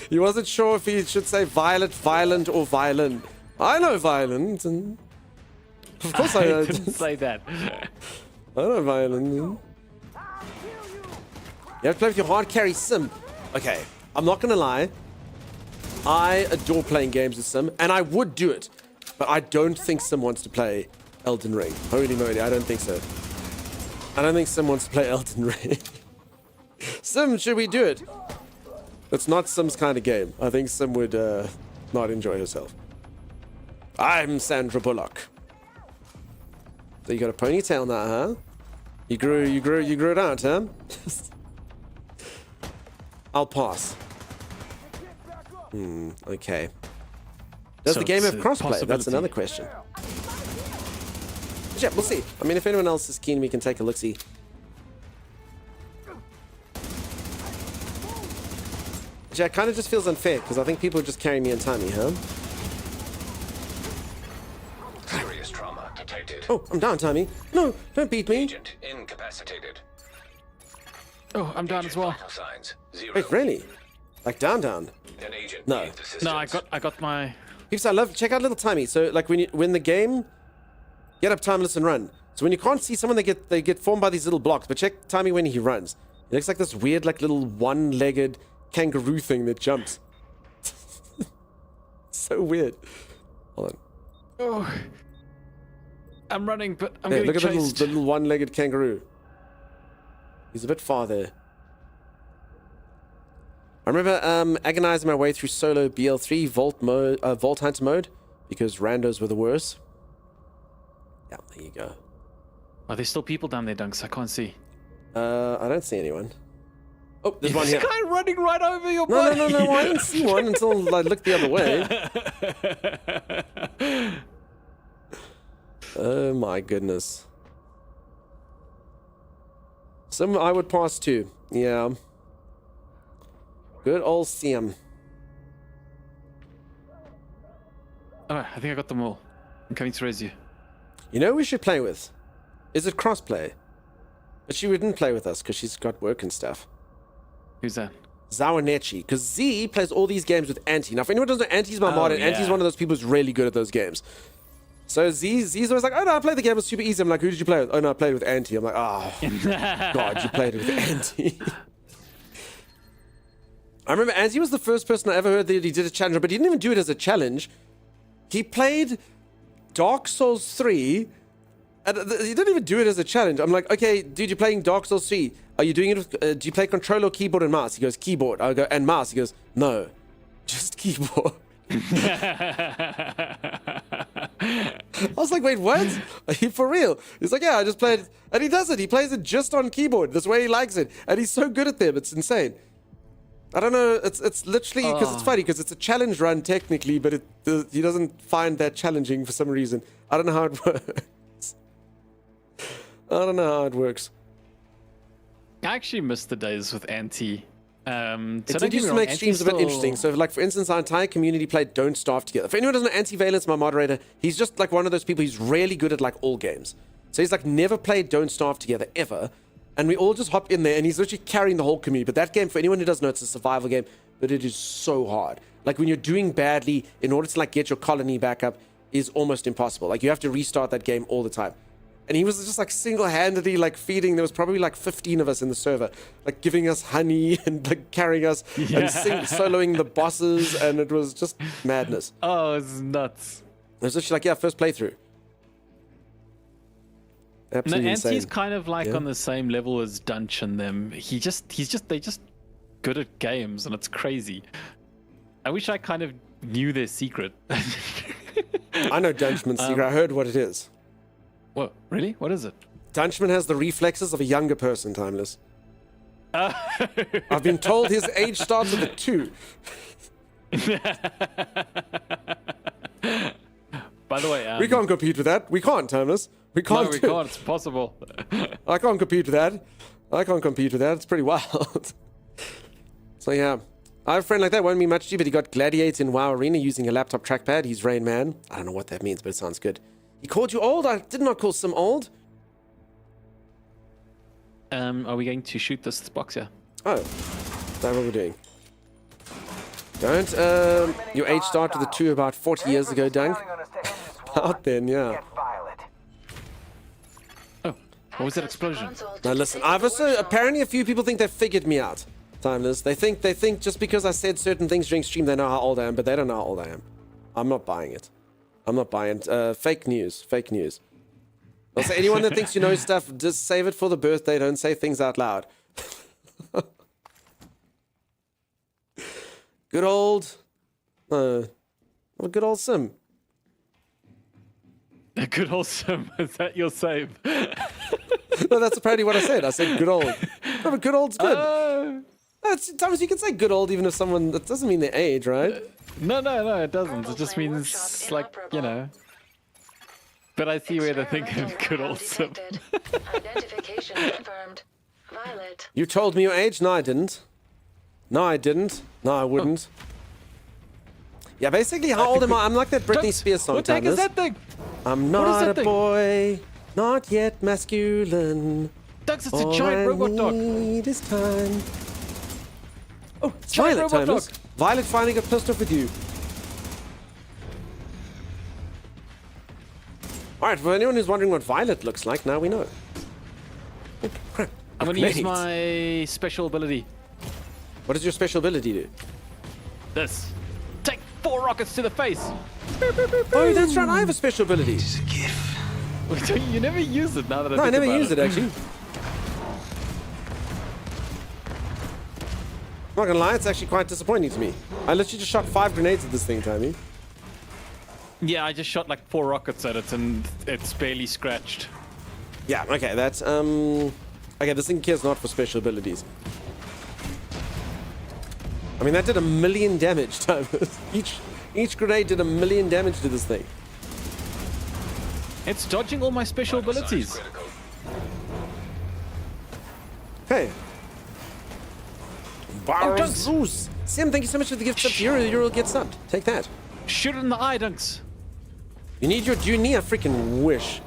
He wasn't sure if he should say Violet, Violent, or Violent. I know Violent, and of course I didn't say that. I know Violent. You have to play with your hard carry Sim. Okay, I'm not gonna lie. I adore playing games with Sim, and I would do it. But I don't think Sim wants to play Elden Ring. Holy moly, I don't think so. I don't think Sim wants to play Elden Ring. Sim, should we do it? It's not Sim's kind of game. I think Sim would not enjoy herself. I'm Sandra Bullock. So you got a ponytail now, huh? You grew it out, huh? I'll pass. Okay. Does the game have crossplay? That's another question. But yeah, we'll see. I mean, if anyone else is keen, we can take a look-see. Yeah, it kind of just feels unfair, because I think people are just carrying me and Timey, huh? Serious trauma detected. Oh, I'm down, Timey. No, don't beat me. Agent incapacitated. Oh, I'm down as well. Vital signs, 0. Wait, really? Like down? An agent No. needs assistance. No, I got my. Peeps, I love, check out Little Timey. So like when the game, get up, timeless, and run. So when you can't see someone, they get formed by these little blocks. But check Timey when he runs. He looks like this weird, like little one-legged kangaroo thing that jumps. So weird. Hold on. Oh, I'm running, but I'm Yeah, getting look at chased. the little one-legged kangaroo. He's a bit far there. I remember agonizing my way through solo BL3 Vault Hunter mode because randos were the worst. Yeah, there you go. Are there still people down there, Dunks? I can't see. I don't see anyone. Oh, there's one This here. guy running right over your No, body. no, I didn't see one until I looked the other way. Oh my goodness. Some I would pass too. Yeah. Good old Sam. Oh, I think I got them all. I'm coming to raise you. You know who we should play with? Is it crossplay? But she wouldn't play with us because she's got work and stuff. Who's that? Zawanechi. Because Z plays all these games with Anti. Now, if anyone doesn't know, Anti's my mod, and Anti's yeah. one of those people who's really good at those games. So Z's always like, oh no, I played the game, it was super easy. I'm like, who did you play with? Oh no, I played with Anti. I'm like, oh, God, you played with Anti. I remember Anti was the first person I ever heard that he did a challenge, but he didn't even do it as a challenge. He played Dark Souls 3, and he didn't even do it as a challenge. I'm like, okay, dude, you're playing Dark Souls 3. Are you doing it with, do you play controller, keyboard, and mouse? He goes, keyboard. I go, and mouse? He goes, no, just keyboard. I was like, wait, what? Are you for real? He's like, yeah, I just played, and he does it. He plays it just on keyboard. This way he likes it, and he's so good at them. It's insane. I don't know. It's literally because it's funny because it's a challenge run technically, but he doesn't find that challenging for some reason. I don't know how it works. I don't know how it works. I actually missed the days with Anti. It did used to make streams a bit interesting. So, like, for instance, our entire community played Don't Starve together. For anyone who doesn't know, Anti-Valence, my moderator, he's just like one of those people. He's really good at like all games. So he's like never played Don't Starve together ever. And we all just hop in there, and he's literally carrying the whole community. But that game, for anyone who doesn't know, it's a survival game, but it is so hard. Like, when you're doing badly, in order to, like, get your colony back up, is almost impossible. Like, you have to restart that game all the time. And he was just, like, single-handedly, like, feeding. There was probably, like, 15 of us in the server, like, giving us honey and, like, carrying us and soloing the bosses, and it was just madness. Oh, it's nuts. It was literally like, yeah, first playthrough. Absolutely no, insane. Anti's kind of like on the same level as Dunch and them. They're just good at games, and it's crazy. I wish I kind of knew their secret. I know Dunchman's secret. I heard what it is. What? Really? What is it? Dunchman has the reflexes of a younger person, Timeless. I've been told his age starts with a 2. By the way, we can't compete with that. We can't, Timeless. We can't. No, we can't. It's impossible. I can't compete with that. I can't compete with that. It's pretty wild. So yeah, I have a friend like that. Won't mean much to you, but he got Gladiator in WoW Arena using a laptop trackpad. He's Rain Man. I don't know what that means, but it sounds good. He called you old? I did not call Sim old. Are we going to shoot this box here? Oh, that's what we're doing. Don't, your age started with a 2 about 40 years ago, Dunk. Out then, yeah. Oh, what was that explosion? Now listen, I've also, apparently a few people think they've figured me out, Timeless. They think just because I said certain things during stream, they know how old I am, but they don't know how old I am. I'm not buying it. I'm not buying it. Fake news. Fake news. Also, anyone that thinks you know stuff, just save it for the birthday. Don't say things out loud. Good old... what a good old Sim. A good old Sim. Is that your save? No, that's apparently what I said. I said good old. No, but good old's good. Sometimes you can say good old even if someone... That doesn't mean their age, right? No, it doesn't. It just means, like, you know... But I see where they think of good old Sim. Identification confirmed. Violet. You told me your age? No, I didn't. No, I didn't. No, I wouldn't. Yeah, basically, how old am I? I'm like that Britney Spears song. What the heck is that thing? I'm not a boy, not yet masculine. Ducks, it's a giant robot dog. Need is time. Oh, it's Giant Violet, robot Timeless. dog. Violet finally got pissed off with you. Alright, for anyone who's wondering what Violet looks like, now we know. Oh, crap. I'm going to use Grenades. my special ability. What does your special ability do? This. Take 4 rockets to the face. Oh, that's right. I have a special ability. It's a gift. Wait, you never use it now that I No, I think never about used it, actually. Not gonna lie, it's actually quite disappointing to me. I literally just shot 5 grenades at this thing, Timmy. Yeah, I just shot like 4 rockets at it and it's barely scratched. Yeah, okay, that's, okay, this thing cares not for special abilities. I mean, that did 1,000,000 damage, Timeless. Each grenade did 1,000,000 damage to this thing. It's dodging all my special abilities. Hey. Dunks. Zeus. Sam, thank you so much for the gift sub. You'll get subbed. Take that. Shoot it in the eye, Dunks. You need a freaking wish.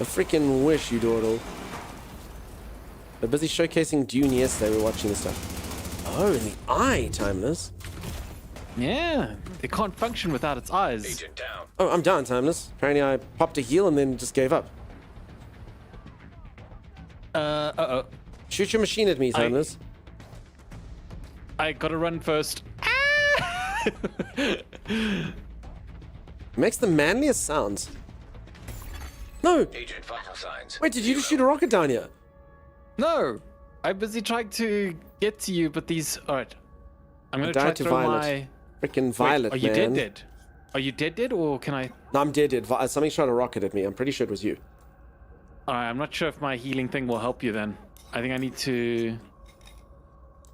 A freaking wish, you dawdle. They're busy showcasing Dune yesterday. We're watching this stuff. Oh, in the eye, Timeless. Yeah, it can't function without its eyes. Agent down. Oh, I'm down, Timeless. Apparently I popped a heal and then just gave up. Uh-oh. Shoot your machine at me, Timeless. I gotta run first. Makes the manliest sounds. No! Agent vital signs. Wait, did you just shoot a rocket down here? No! I'm busy trying to get to you, but these... Alright. I'm gonna try to throw my... Freaking Violet, Wait, are you man. dead? Are you dead, or can I... No, I'm dead. Something shot a rocket at me. I'm pretty sure it was you. Alright, I'm not sure if my healing thing will help you then. I think I need to...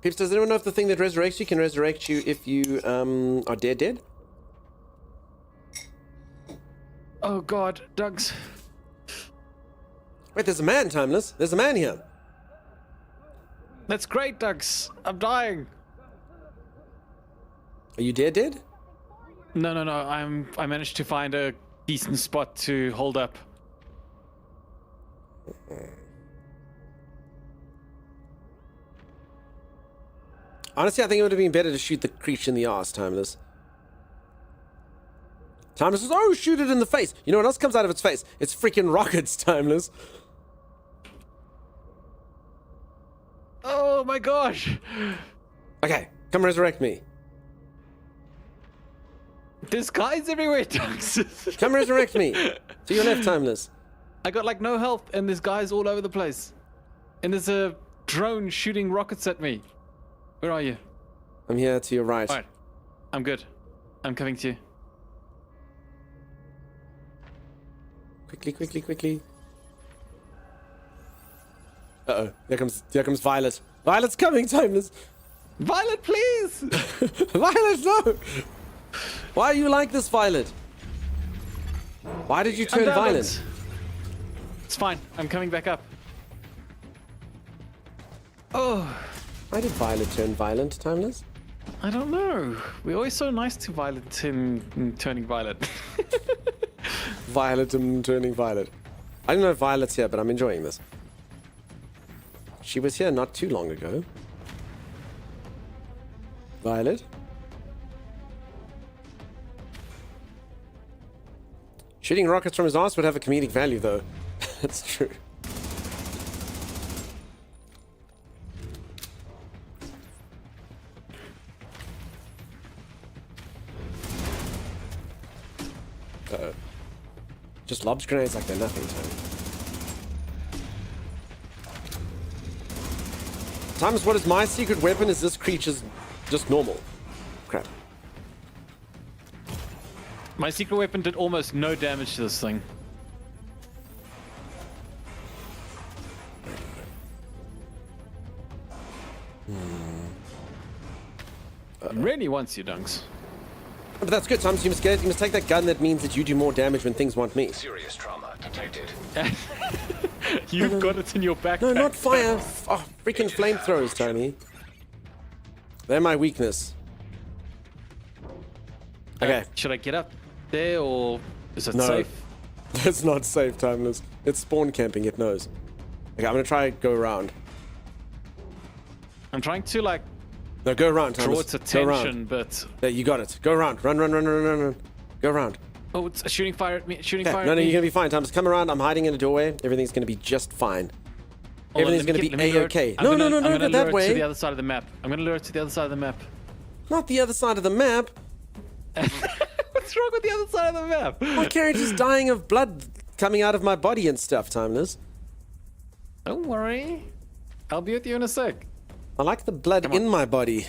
Peeps, does anyone know if the thing that resurrects you can resurrect you if you are dead? Oh god, Doug's... Wait, there's a man, Timeless. There's a man here. That's great, Doug's. I'm dying. Are you dead? No. I managed to find a decent spot to hold up. Honestly, I think it would have been better to shoot the creature in the ass, Timeless. Timeless says, oh, shoot it in the face. You know what else comes out of its face? It's freaking rockets, Timeless. Oh my gosh! Okay, come resurrect me. There's guys everywhere, Doug's. Come resurrect me. To your left, Timeless. I got like no health, and there's guys all over the place. And there's a drone shooting rockets at me. Where are you? I'm here to your right. Alright. I'm good. I'm coming to you. Quickly. Uh-oh. There comes Violet. Violet's coming, Timeless. Violet, please! Violet, no! Why are you like this, Violet? Why did you turn violent? It's fine. I'm coming back up. Oh. Why did Violet turn violent, Timeless? I don't know. We're always so nice to Violet in turning violet. Violet and turning violet. I don't know if Violet's here, but I'm enjoying this. She was here not too long ago. Violet? Shooting rockets from his ass would have a comedic value, though. That's true. Uh-oh. Just lobs grenades like they're nothing, Tony. Timeless, what is my secret weapon? Is this creature's just normal? Crap. My secret weapon did almost no damage to this thing. Really wants you, Dunks. But that's good, Timeless. You must take that gun. That means that you do more damage when things want me. Serious trauma detected. You've got it in your backpack. No, not fire. Oh, freaking flamethrowers, Tony. They're my weakness. Okay. Should I get up there, or is it No. safe? That's not safe, Timeless. It's spawn camping, it knows. Okay, I'm gonna try go around. I'm trying to like No, go around, draw Thomas. its Go around. attention, but There, you got it. Go around. Run, run, run, run, run, run. Go around. oh, it's shooting fire at me. Shooting Okay. fire No, at no, me. you're gonna be fine, Thomas. Come around. I'm hiding in a doorway. Everything's gonna be just fine. Hold on, Everything's let me gonna let me be lure it. A-okay. I'm No, gonna- no, no, I'm no, gonna not that lure it way. to the other side of the map. I'm gonna lure it to the other side of the map. Not the other side of the map. What's wrong with the other side of the map? My character's dying of blood coming out of my body and stuff, Timeless. Don't worry. I'll be with you in a sec. I like the blood Come on. in my body.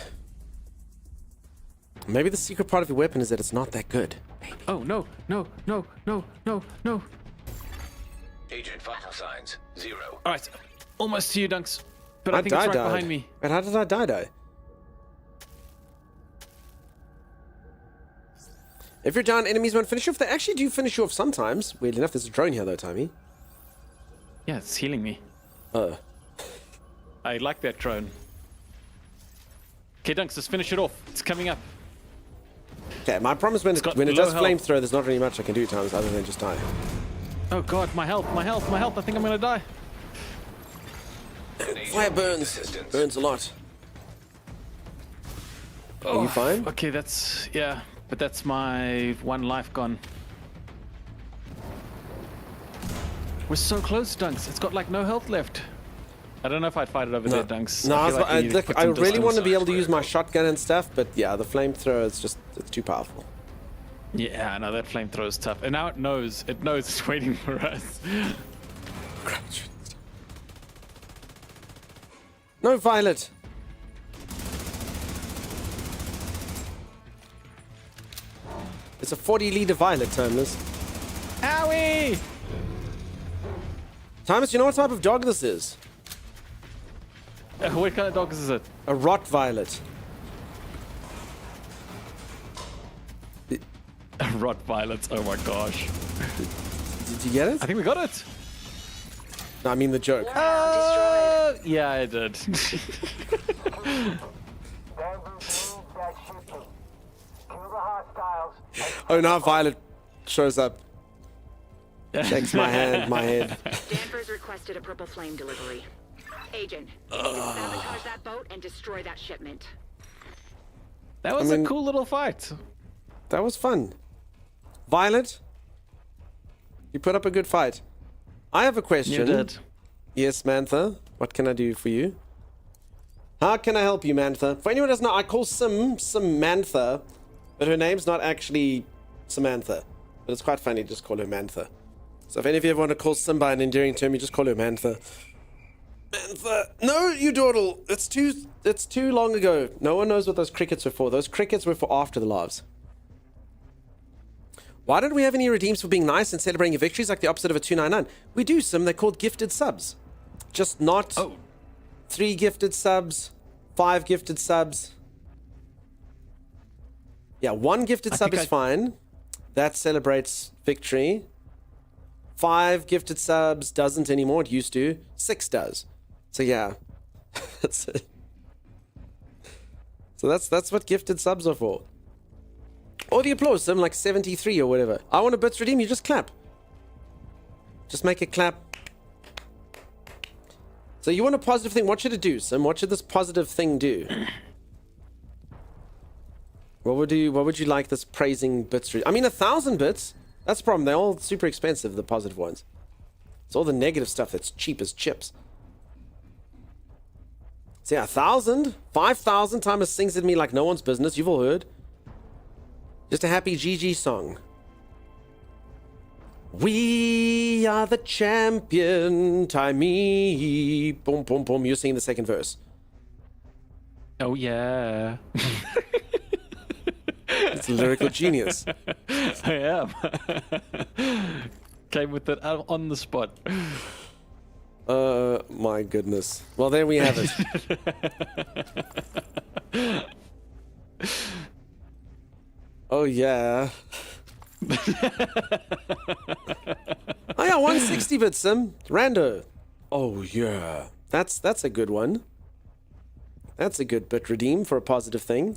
Maybe the secret part of your weapon is that it's not that good. Maybe. Oh, no, no, no, no, no, no. Agent vital signs 0. All right, almost to you, Dunks. But I think it's right behind me. And how did I die? If you're down, enemies won't finish you off. They actually do finish you off sometimes. Weirdly enough, there's a drone here though, Timmy. Yeah, it's healing me. Oh. I like that drone. Okay, Dunks, let's finish it off. It's coming up. Okay, my promise when got it low does health. flamethrower, there's not really much I can do, Times, other than just die. Oh god, my health, my health, my health. I think I'm gonna die. Fire burns. Burns a lot. Are you fine? Okay, that's yeah, but that's my one life gone. We're so close, Dunks. It's got like no health left. I don't know if I'd fight it over there, Dunks. No, feel like we need to look, put I some really want to distance. be able to use my shotgun and stuff, but yeah, the flamethrower is just, it's too powerful. Yeah, no, that flamethrower is tough. And now it knows it's waiting for us. No, Violet! It's a 40-liter Violet, Timeless. Owie! Timeless, you know what type of dog this is? What kind of dog is it? A Rottweiler. Rottweilers, oh my gosh. Did you get it? I think we got it. No, I mean the joke. Yeah, I did. Oh, now Violet shows up. Shakes my hand, my head. Danvers requested a purple flame delivery. Agent, you need to sabotage that boat and destroy that shipment. That was a cool little fight. That was fun. Violet, you put up a good fight. I have a question. You did. Yes, Mantha. What can I do for you? How can I help you, Mantha? For anyone who doesn't know, I call Samantha, but her name's not actually Samantha. But it's quite funny to just call her Mantha. So if any of you ever want to call Sim by an endearing term, you just call her Mantha. Mantha. No, you dawdle. It's too long ago. No one knows what those crickets were for. Those crickets were for after the lives. Why don't we have any redeems for being nice and celebrating your victories like the opposite of a 299? We do, Sim. They're called gifted subs. Just not 3 gifted subs, 5 gifted subs. Yeah, 1 gifted sub is fine. That celebrates victory. 5 gifted subs doesn't anymore. It used to. 6 does. So yeah, that's it. So that's what gifted subs are for. Or the applause, Sim, like 73 or whatever. I want a bits redeem, you just clap. Just make it clap. So you want a positive thing, what should it do, Sim? What should this positive thing do? What would you like this praising bits redeem? I mean, 1,000 bits, that's the problem. They're all super expensive, the positive ones. It's all the negative stuff that's cheap as chips. So yeah, 1,000, 5,000 times sings at me like no one's business. You've all heard. Just a happy GG song. We are the champion, Timey. Boom, boom, boom. You're singing the second verse. Oh, yeah. It's a lyrical genius. I am. Came with it on the spot. My goodness. Well, there we have it. Oh, yeah. Oh, yeah, 160 bits, Sim. Rando. Oh, yeah. That's a good one. That's a good bit redeem for a positive thing.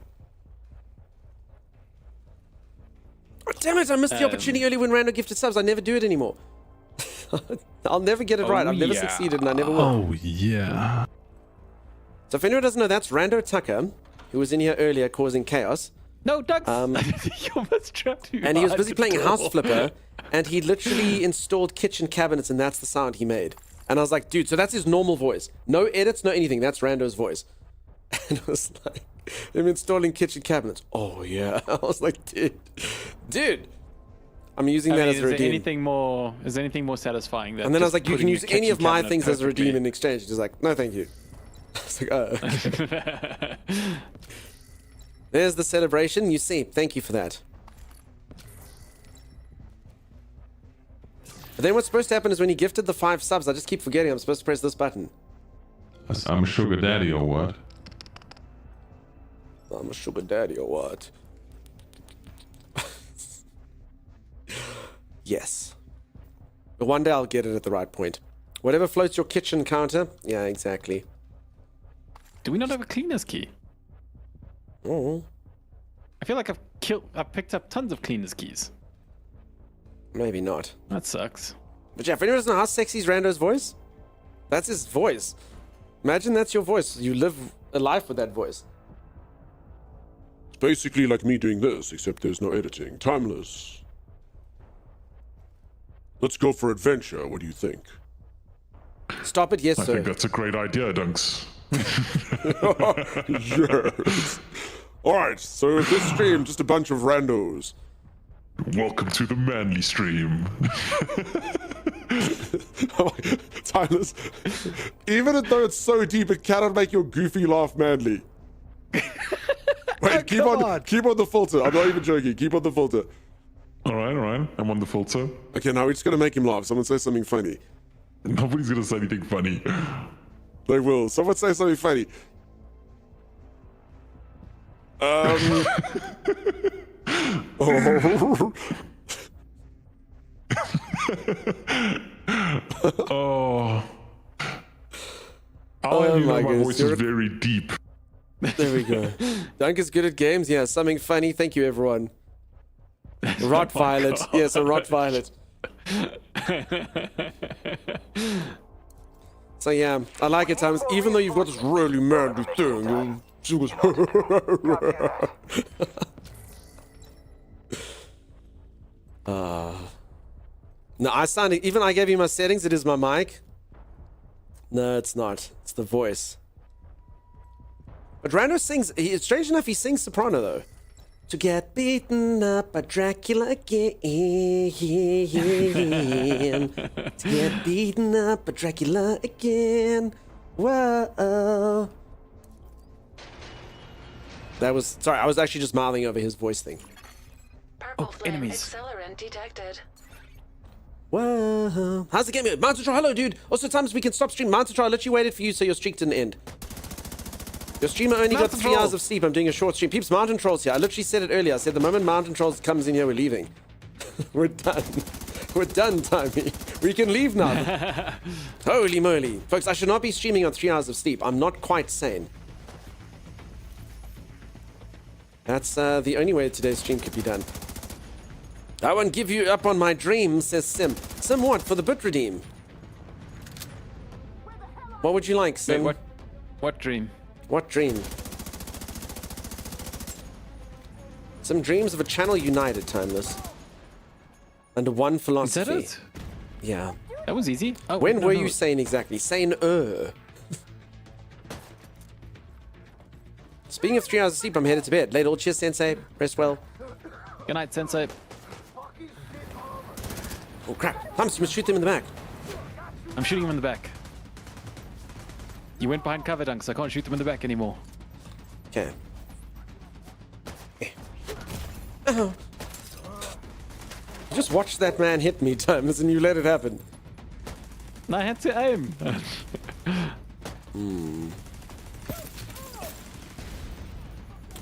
Oh, damn it, I missed the opportunity earlier when Rando gifted subs. I never do it anymore. I'll never get it right. I've never succeeded and I never will. Oh, yeah. So if anyone doesn't know, that's Rando Tucker, who was in here earlier causing chaos. No, Doug. You almost trapped me. And he was behind busy the playing door. House Flipper, and he literally installed kitchen cabinets, and that's the sound he made. And I was like, dude, so that's his normal voice. No edits, no anything. That's Rando's voice. And it was like, him installing kitchen cabinets. Oh, yeah. I was like, dude. I'm using that as a redeem. Is there anything more satifying than And then I was like, you can putting use a any of kitchen my cabinet things as a redeem perfectly? in exchange. He's like, no, thank you. I was like, oh. There's the celebration. You see, thank you for that. But then what's supposed to happen is when he gifted the 5 subs, I just keep forgetting I'm supposed to press this button. I'm a sugar daddy or what? I'm a sugar daddy or what? Yes. But one day I'll get it at the right point. Whatever floats your kitchen counter. Yeah, exactly. Do we not have a cleaner's key? Oh. I feel like I've picked up tons of cleaner's keys. Maybe not. That sucks. But yeah, if anyone doesn't know how sexy is Rando's voice, that's his voice. Imagine that's your voice. You live a life with that voice. It's basically like me doing this, except there's no editing. Timeless. Let's go for adventure. What do you think? Stop it, yes, I sir. think that's a great idea, Dunks. Yes. Alright, so this stream, just a bunch of randos. Welcome to the manly stream. Timeless. Even though it's so deep, it cannot make your goofy laugh manly. Wait, keep on the filter. I'm not even joking. Keep on the filter. Alright. I'm on the filter. Okay, now we're just gonna make him laugh. Someone say something funny. Nobody's gonna say anything funny. They will. Someone say something funny. Oh. Oh. Oh my my goodness. voice is very deep. There we go. Dunk is good at games. Yeah, something funny. Thank you, everyone. Rot Violet. Yes, a Rot Violet. So yeah, I like it times, even though you've got this really manly thing. She was No, I sounded, even I gave you my settings, it is my mic. No, it's not. It's the voice. But Rando sings, strange enough, he sings soprano though. To get beaten up by Dracula again. To get beaten up by Dracula again. Whoa. That was, sorry, I was actually just mouthing over his voice thing. Purple flame enemies. accelerant detected. Whoa. How's the game? Mountain Troll, hello dude. Also times we can stop stream. Mountain Troll, I literally waited for you so your streak didn't end. Your streamer only got 3 hours of sleep. I'm doing a short stream. Peeps, Mountain Trolls here. I literally said it earlier. I said the moment Mountain Trolls comes in here, we're leaving. We're done. We're done, Tommy. We can leave now. Holy moly. Folks, I should not be streaming on 3 hours of sleep. I'm not quite sane. That's the only way today's stream could be done. I won't give you up on my dream, says Sim. Sim what? For the bit redeem. What would you like, Sim? Wait, what dream? What dream? Some dreams of a channel united, Timeless. Under one philosophy. Is that it? Yeah. That was easy. Oh, When no, were no. you sane exactly? Sane-er. Speaking of 3 hours of sleep, I'm headed to bed. Late all cheers, Sensei. Rest well. Good night, Sensei. Oh crap. Thomas, you must shoot them in the back. I'm shooting him in the back. You went behind cover, Dunk, so I can't shoot them in the back anymore. Okay. Oh. You just watched that man hit me, Thomas, and you let it happen. No, I had to aim.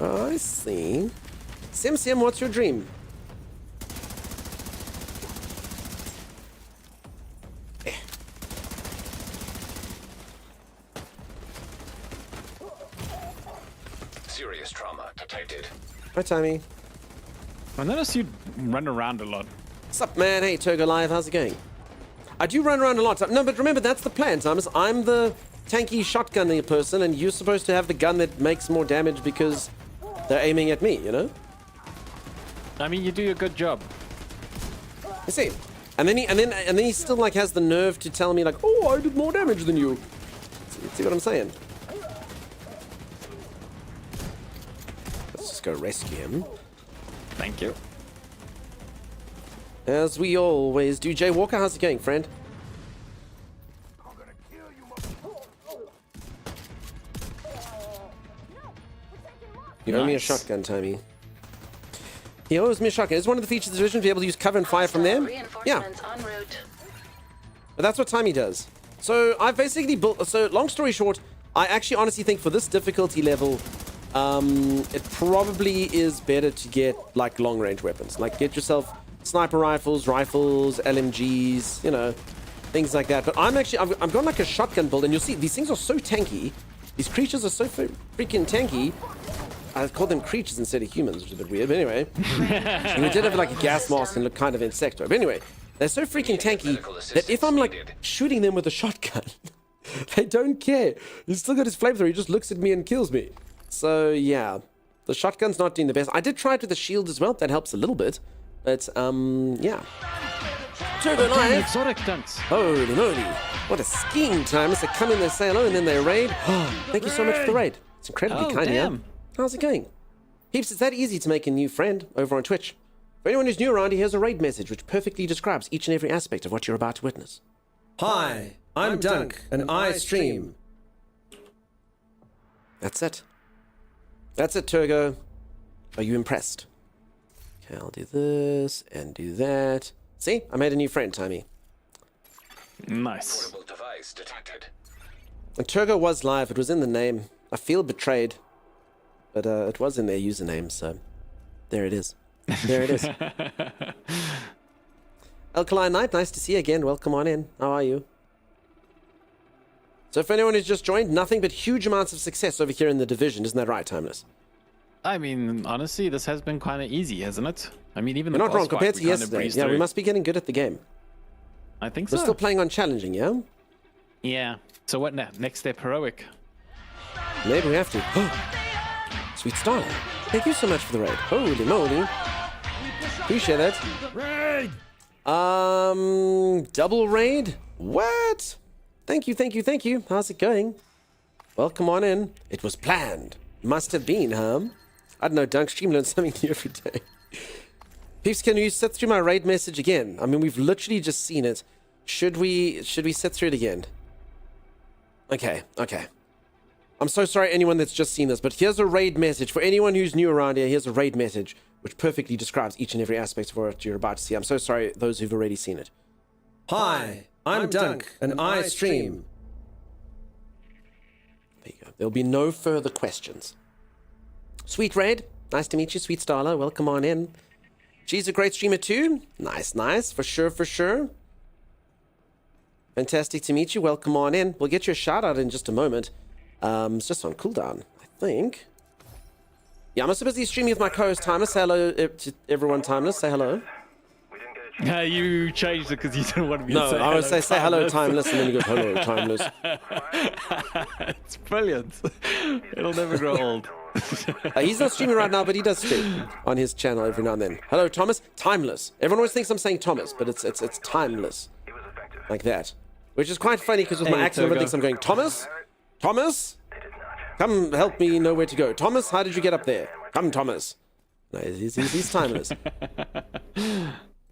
I see. Sim, what's your dream? Serious trauma detected. Hi, Tommy. I noticed you run around a lot. What's up, man? Hey, Turgo Live, how's it going? I do run around a lot. No, but remember, that's the plan, Thomas. I'm the tanky shotgunny person, and you're supposed to have the gun that makes more damage because they're aiming at me, you know? I mean, you do a good job. You see? And then he still like has the nerve to tell me like, oh, I did more damage than you. See what I'm saying? Let's just go rescue him. Thank you. As we always do. Jay Walker, how's it going, friend? You owe me a shotgun, Tommy. He owes me a shotgun. Is one of the features of the division to be able to use cover and fire from there? Yeah. But that's what Timey does. So I've basically built... So long story short, I actually honestly think for this difficulty level, it probably is better to get like long range weapons. Like get yourself sniper rifles, LMGs, you know, things like that. But I've got like a shotgun build, and you'll see these things are so tanky. These creatures are so freaking tanky. I call them creatures instead of humans, which is a bit weird, but anyway. And we did have like a gas mask and look kind of insectoid. But anyway, they're so freaking tanky that if I'm like shooting them with a shotgun, they don't care. He's still got his flamethrower, he just looks at me and kills me. So yeah, the shotgun's not doing the best. I did try it with the shield as well, that helps a little bit. But yeah. Turbo Live. Exotic dunks. Holy moly. What a skiing time. They come in, they say hello, and then they raid. Thank you so much for the raid. It's incredibly kind of you. How's it going? Peeps, it's that easy to make a new friend over on Twitch. For anyone who's new around here, here's a raid message which perfectly describes each and every aspect of what you're about to witness. Hi, I'm Dunk, and I stream. That's it. That's it, Turgo. Are you impressed? Okay, I'll do this and do that. See? I made a new friend, Tommy. Nice. Device detected. And Turgo was live. It was in the name. I feel betrayed. But it was in their username, so there it is. There it is. Alkaline Knight, nice to see you again. Welcome on in. How are you? So for anyone who's just joined, nothing but huge amounts of success over here in the division. Isn't that right, Timeless? I mean, honestly, this has been kind of easy, hasn't it? I mean, even You're the not wrong compared to yesterday. Yeah, we must be getting good at the game. I think so. We're still playing on challenging, yeah? Yeah. So what now? Next step, heroic. Maybe we have to. Sweet Starlight, thank you so much for the raid. Holy moly. Appreciate that. Raid! Double raid? What? Thank you, thank you, thank you. How's it going? Welcome on in. It was planned. Must have been, huh? I don't know, Dunk Stream learns something new every day. Peeps, can you sit through my raid message again? I mean, we've literally just seen it. Should we sit through it again? Okay. I'm so sorry anyone that's just seen this, but here's a raid message. For anyone who's new around here, here's a raid message which perfectly describes each and every aspect of what you're about to see. I'm so sorry those who've already seen it. Hi, I'm Dunk, and I stream. There you go. There'll be no further questions. Sweet Raid, nice to meet you. Sweet Starla, welcome on in. She's a great streamer too. Nice. For sure. Fantastic to meet you. Welcome on in. We'll get you a shout out in just a moment. It's just on cooldown, I think. Yeah, I'm so busy streaming with my co-host Timeless. Say hello to everyone, Timeless. Say hello. You changed it because you didn't want me to say hello. No, I would say hello, Timeless, and then you go, hello, Timeless. It's brilliant. It'll never grow old. He's not streaming right now, but he does stream on his channel every now and then. Hello, Thomas. Timeless. Everyone always thinks I'm saying Thomas, but it's Timeless. Like that. Which is quite funny because with my accent, everyone thinks I'm going, Thomas? Come help me know where to go. Thomas, how did you get up there? Come, Thomas. No, he's Timeless.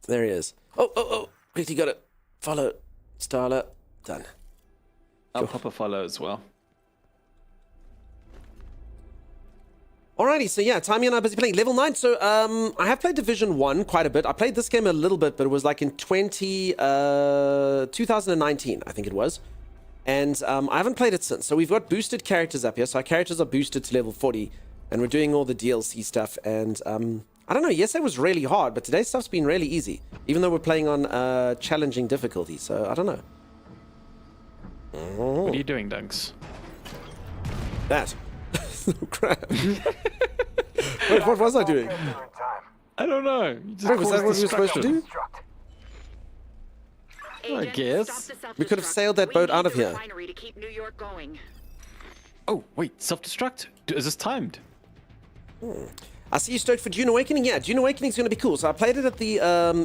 There he is. Oh. Quickly got it. Follow. Starla. Done. I'll pop a follow as well. Alrighty, so yeah, Timey and I are busy playing level 9. So I have played Division 1 quite a bit. I played this game a little bit, but it was like in 2019, I think it was. And I haven't played it since. So we've got boosted characters up here. So our characters are boosted to level 40. And we're doing all the DLC stuff. And I don't know, yesterday was really hard, but today's stuff's been really easy. Even though we're playing on challenging difficulty. So I don't know. What are you doing, Dunks? That. Oh, crap. Wait, what was I doing? I don't know. Was that what we were supposed to do? Oh, I Agent, guess. stop the self-destruct. We could have sailed that boat We need out of the here. refinery to keep New York going. Oh, wait, self-destruct? Is this timed? I see you stoked for Dune Awakening. Yeah, Dune Awakening is going to be cool. So I played it at the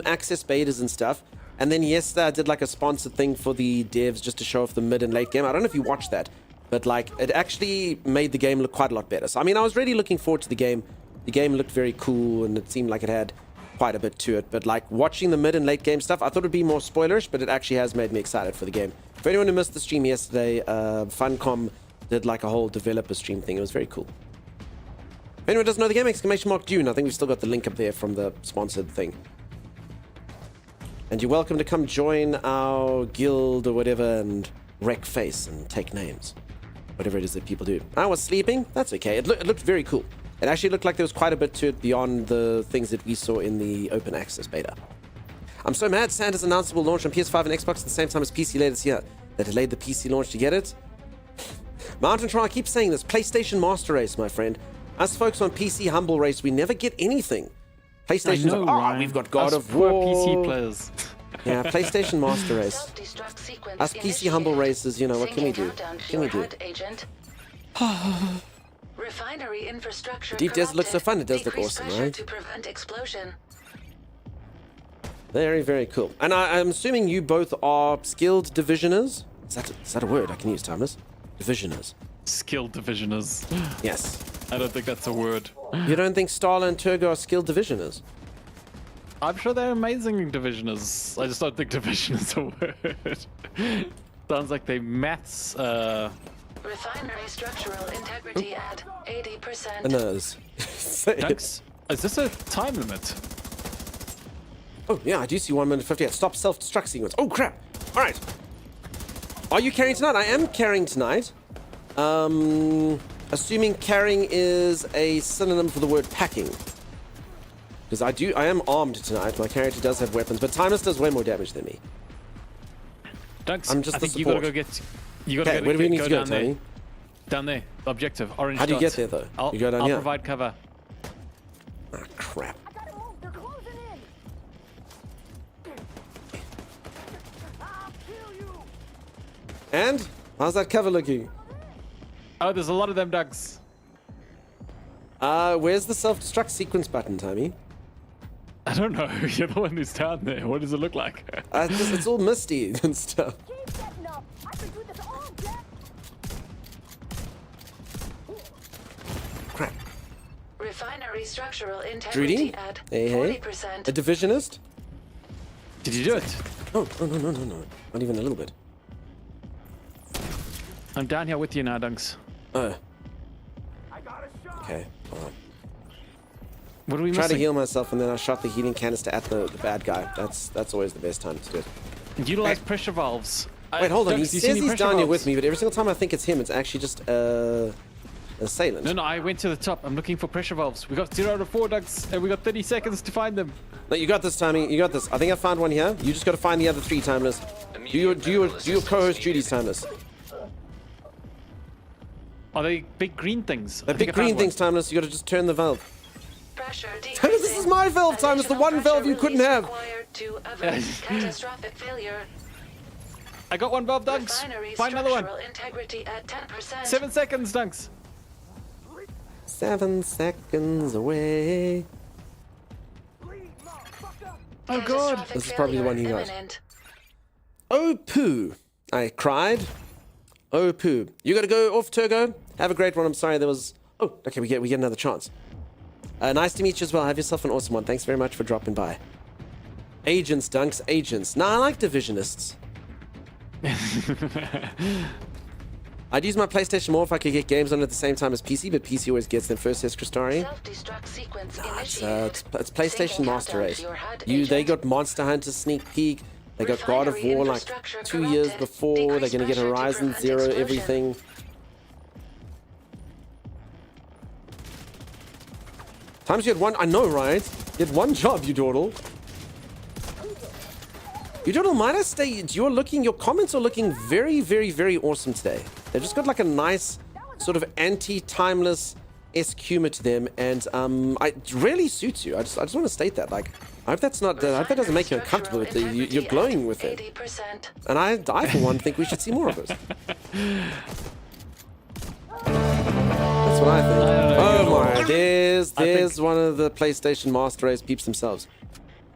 access betas and stuff. And then yesterday I did like a sponsored thing for the devs just to show off the mid and late game. I don't know if you watched that, but like it actually made the game look quite a lot better. So I mean, I was really looking forward to the game. The game looked very cool and it seemed like it had quite a bit to it. But like watching the mid and late game stuff, I thought it would be more spoilerish, but it actually has made me excited for the game. For anyone who missed the stream yesterday, Funcom did like a whole developer stream thing. It was very cool. If anyone doesn't know the game, !Dune. I think we've still got the link up there from the sponsored thing. And you're welcome to come join our guild or whatever and wreck face and take names. Whatever it is that people do. I was sleeping. That's okay. It looked very cool. It actually looked like there was quite a bit to it beyond the things that we saw in the open access beta. I'm so mad Santa's announced it will launch on PS5 and Xbox at the same time as PC later this year. They delayed the PC launch to get it. Mountain Trial, I keep saying this. PlayStation Master Race, my friend. Us folks on PC Humble Race, we never get anything. PlayStation's like, oh, we've got God of War. PC players. Yeah, PlayStation Master Race. Us PC Humble Races, you know, what can we do? What can we do? Refinery infrastructure Deep Desert looks so fun. It does look awesome, right? to prevent explosion. Very, very cool. And I'm assuming you both are skilled divisioners? Is that a word I can use, Timeless? Divisioners. Skilled divisioners. Yes. I don't think that's a word. You don't think Starla and Turgo are skilled divisioners? I'm sure they're amazing divisioners. I just don't think division is a word. Sounds like they maths. Refinery structural integrity at 80%. Nose. Dunks, is this a time limit? Oh, yeah, I do see 1 minute 58. Stop self-destruct sequence. Oh, crap. All right. Are you carrying tonight? I am carrying tonight. Assuming carrying is a synonym for the word packing. Because I am armed tonight. My character does have weapons, but Timeless does way more damage than me. Dunks, I'm just I the think you gotta support. go get. You gotta Okay, go, where do we need to go, down there. Tony? Down there. Objective. Orange How do you dot. get there, though? I'll, You go down I'll here? provide cover. Ah, crap. And? How's that cover looking? Oh, there's a lot of them, Dunks. Where's the self-destruct sequence button, Tommy? I don't know. You're the one who's down there. What does it look like? It's all misty and stuff. Crap. Refinery structural integrity Judy? at Hey, 40%. A divisionist? Did you do it? Oh, no. Not even a little bit. I'm down here with you now, Dunks. Oh. Okay, hold on. What are we Try to missing? heal myself, and then I shot the healing canister at the bad guy. That's always the best time to do it. Utilize pressure valves. Wait, hold on. He Dunks, do you see says any he's pressure down here valves? with me, but every single time I think it's him, it's actually just an assailant. No, I went to the top. I'm looking for pressure valves. We got 0 out of 4, Dunks, and we got 30 seconds to find them. No, you got this, Tommy. You got this. I think I found one here. You just got to find the other 3, Timeless. Do your co-host duties, Timeless. Are they big green things? The big green things, Timeless. You got to just turn the valve. Pressure Timeless, this is my valve, Timeless. The one valve you couldn't have. To avert catastrophic failure. I got one valve, Dunks. Refinery Find another one. structural integrity at 10%. 7 seconds, Dunks. 7 seconds away. Oh, God. This is probably the one you got. Imminent. Oh, poo. I cried. Oh, poo. You got to go off, Turgo. Have a great one. I'm sorry there was... Oh, okay, we get another chance. Nice to meet you as well. Have yourself an awesome one. Thanks very much for dropping by. Agents, Dunks, agents. Nah, I like divisionists. I'd use my PlayStation more if I could get games on at the same time as PC, but PC always gets them first, says Cristari. Self-destruct sequence It's initiated. PlayStation Syncing Master countdown Race. to your HUD, They agent. got Monster Hunter Sneak Peek. They got God of Refinery War like infrastructure 2 years corrupted. before. They're Decrease going to get pressure to Horizon prevent Zero, explosion. everything. Times you had one, I know, right? You had one job, you dawdle. You dawdle, might I stay? Your comments are looking very, very, very awesome today. They've just got like a nice sort of anti-timeless-esque humor to them, and it really suits you. I just want to state that. Like, I hope that's not. I hope that doesn't make you uncomfortable. With you're glowing with it. 80%. And I for one, think we should see more of it. That's what I think. Oh my! There's one of the PlayStation Master Race peeps themselves.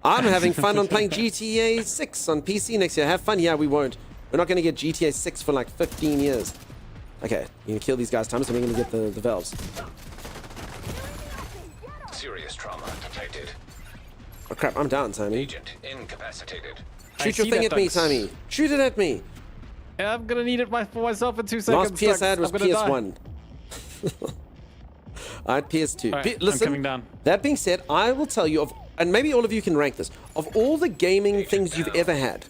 I'm having fun on playing GTA 6 on PC next year. Have fun? Yeah, we won't. We're not going to get GTA 6 for like 15 years. Okay, you can kill these guys, Thomas, and we're going to get the valves. Serious trauma detected. Oh crap! I'm down, Timmy. Agent incapacitated. Shoot your thing at me, Timmy. Shoot it at me. Yeah, I'm gonna need it for myself in 2 seconds. Last PS I had was PS1. I had PS2. Right, Listen, I'm coming down. That being said, I will tell you and maybe all of you can rank this, of all the gaming things you've ever had.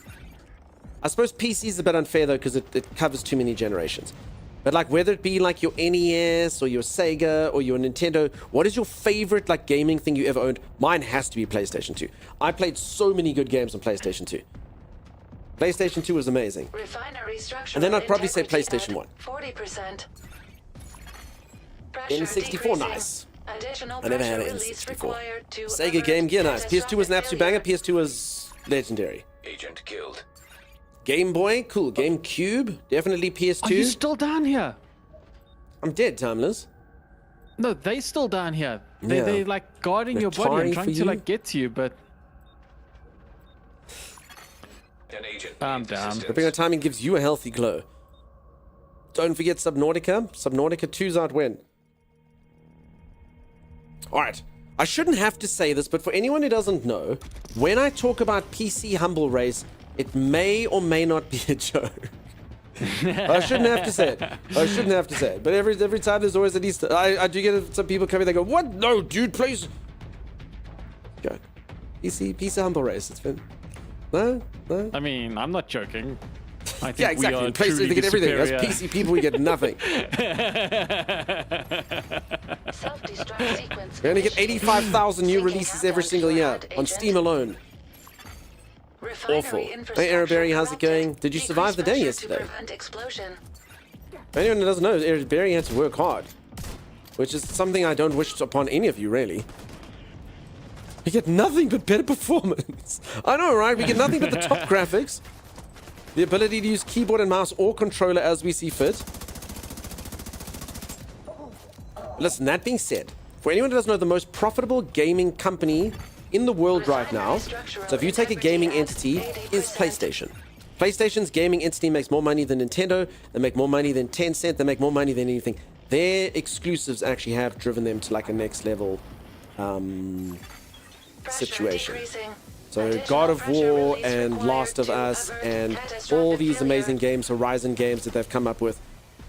I suppose PC is a bit unfair though because it covers too many generations. But like whether it be like your NES or your Sega or your Nintendo, what is your favorite like gaming thing you ever owned? Mine has to be PlayStation 2. I played so many good games on PlayStation 2. PlayStation 2 was amazing. And then I'd probably say PlayStation 1. 40%. N64, nice. I never had an N64. Sega Game Gear, nice. PS2 was an absolute banger. PS2 was legendary. Agent killed. Game Boy, cool. GameCube, definitely PS2. Are you still down here? I'm dead, Timeless. No, they still down here. Yeah. They're like guarding your body. I'm trying to like get to you, but An agent I'm needs down. assistance. The bigger timing gives you a healthy glow. Don't forget Subnautica. Subnautica 2's out when? Alright. I shouldn't have to say this, but for anyone who doesn't know, when I talk about PC Humble Race, it may or may not be a joke. I shouldn't have to say it. I shouldn't have to say it. But every time there's always at least... I do get some people coming, they go, what? No, dude, please. Joke. PC Humble Race. It's been... No? No? I mean, I'm not joking. I think Yeah, exactly. we are In PlayStation, truly they get the everything. As superior- PC people, we get nothing. Self-destruct sequence. We only get 85,000 new releases every single year on Steam alone. Awful. Hey, Araberry, how's it going? Did you survive the day yesterday? For anyone who doesn't know, Araberry had to work hard, which is something I don't wish upon any of you, really. We get nothing but better performance. I know, right? We get nothing but the top graphics, the ability to use keyboard and mouse or controller as we see fit. Listen, that being said, for anyone who doesn't know, the most profitable gaming company in the world right now, so if you take a gaming entity, is PlayStation. PlayStation's gaming entity makes more money than Nintendo, they make more money than Tencent, they make more money than anything. Their exclusives actually have driven them to like a next level situation. So God of War and Last of Us and all these amazing games, Horizon games that they've come up with,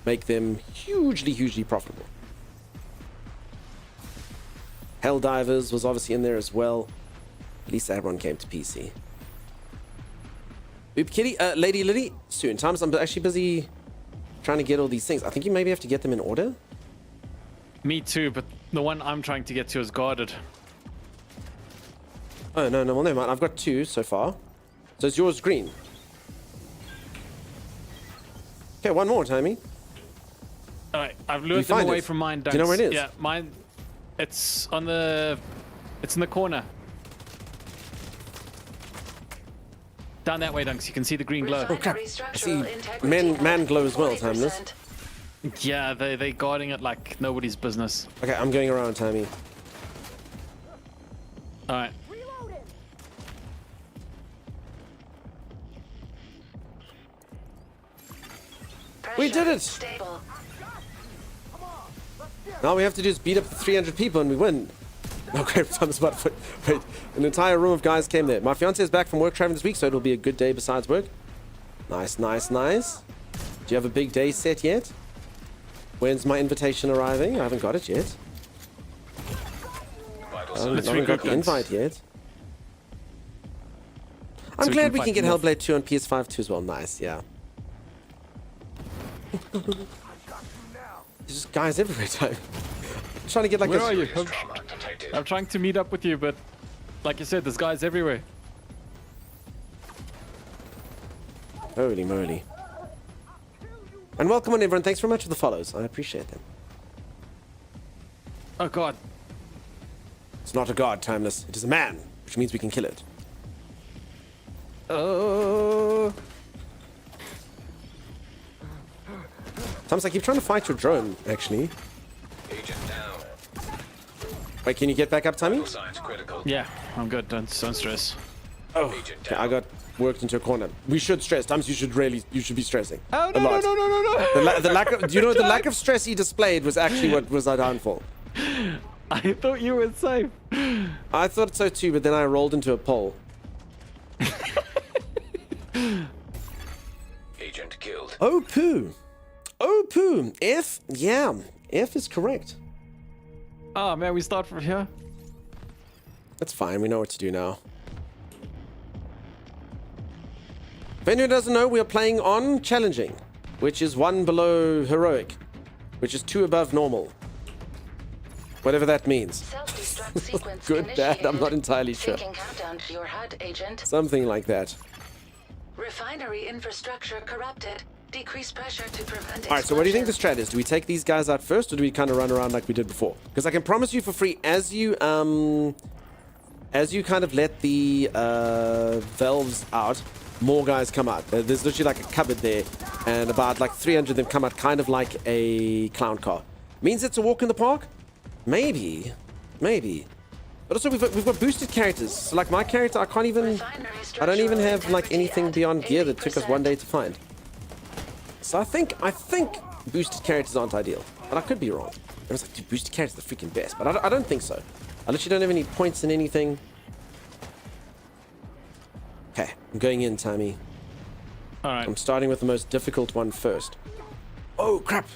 make them hugely, hugely profitable. Helldivers was obviously in there as well. At least that one came to PC. Oop Kitty, Lady Lily, soon. Times I'm actually busy trying to get all these things. I think you maybe have to get them in order. Me too, but the one I'm trying to get to is guarded. Oh, no, well, never mind. I've got 2 so far. So is yours green? Okay, one more, Timmy. Alright, I've lured them away from mine. Do you know where it is? Yeah, mine. It's on the. It's in the corner. Down that way, Dunks. You can see the green glow. Oh crap! I see man glow as well, Timeless. Yeah, they guarding it like nobody's business. Okay, I'm going around, Timmy. All right. We did it! Now we have to just beat up the 300 people and we win. No, great, Thomas, but wait, an entire room of guys came there. My fiance is back from work traveling this week, so it'll be a good day besides work. Nice, nice, nice. Do you have a big day set yet? When's my invitation arriving? I haven't got it yet. I haven't got the invite yet. I'm glad we can get Hellblade 2 on PS5 too as well. Nice, yeah. There's just guys everywhere, time. I'm trying to get like Where are you? I'm trying to meet up with you, but like you said, there's guys everywhere. Holy moly. And welcome on everyone. Thanks very much for the follows. I appreciate them. Oh god. It's not a god, Timeless. It is a man. which means we can kill it. Sometimes I keep trying to fight your drone, actually. Agent down. Wait, can you get back up, Tommy? Signs critical. Yeah, I'm good. Don't stress. Oh, okay, I got worked into a corner. We should stress. Times you should be stressing. Oh, a lot. no. The lack of, do you know the lack of stress he displayed was actually what was our downfall. I thought you were safe. I thought so too, but then I rolled into a pole. Agent killed. Oh poo. Oh poo. F? Yeah. F is correct. Oh man, we start from here. That's fine. We know what to do now. If anyone doesn't know, we are playing on challenging, which is 1 below heroic, which is 2 above normal. Whatever that means. Self-destruct sequence Good, bad, I'm not entirely sure. Taking countdown to your HUD, Agent. Something like that. Refinery infrastructure corrupted. Decrease pressure to prevent. Alright, so what do you think the strat is? Do we take these guys out first, or do we kind of run around like we did before? Because I can promise you for free, as you kind of let the valves out, more guys come out. There's literally like a cupboard there, and about like 300 of them come out, kind of like a clown car. Means it's a walk in the park? Maybe. But also we've got boosted characters. So like my character, I don't even have like anything beyond gear that took us 1 day to find. So I think boosted characters aren't ideal, but I could be wrong. I was like, dude, boosted characters are the freaking best, but I don't think so. I literally don't have any points in anything. Okay, I'm going in, Tommy. Alright. I'm starting with the most difficult one first. Oh, crap!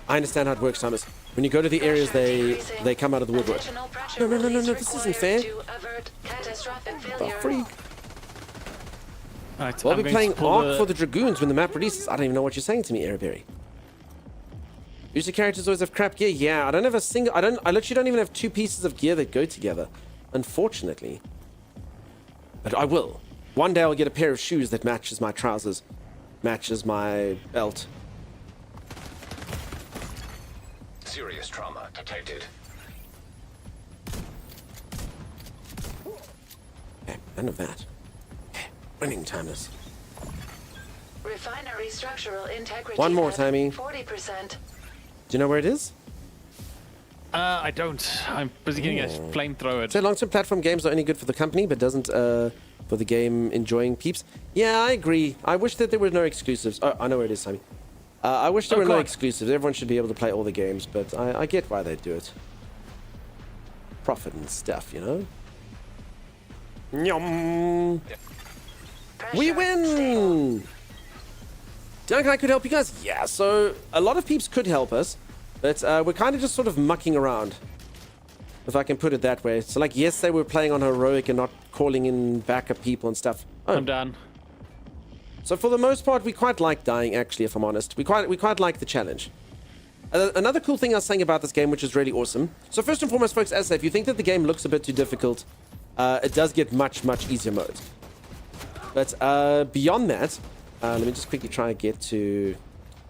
I understand how it works, Thomas. When you go to the areas, they come out of the woodwork. No, this isn't fair. Oh, freak. Right, We'll be playing Ark for the Dragoons when the map releases. I don't even know what you're saying to me, Airberry. User characters always have crap gear. Yeah, I don't have a single... I literally don't even have 2 pieces of gear that go together. Unfortunately. But I will. One day I'll get a pair of shoes that matches my trousers. Matches my belt. Serious trauma detected. Okay, none of that. Okay, running timers. Refinery structural integrity. One more, Tammy. 40%. Do you know where it is? I don't. I'm busy getting a flamethrower. So long-term platform games are only good for the company, but doesn't for the game enjoying peeps. Yeah, I agree. I wish that there were no exclusives. Oh, I know where it is, Sammy. I wish there were no exclusives. Everyone should be able to play all the games, but I get why they do it. Profit and stuff, you know? Nyum. We win! Duncan, I could help you guys? Yeah, so a lot of peeps could help us, but we're kind of just sort of mucking around, if I can put it that way. So like, yes, they were playing on heroic and not calling in backup people and stuff. Oh. I'm done. So for the most part, we quite like dying, actually, if I'm honest. We quite like the challenge. Another cool thing I was saying about this game, which is really awesome. So first and foremost, folks, as I say, if you think that the game looks a bit too difficult, it does get much easier modes. But beyond that, let me just quickly try and get to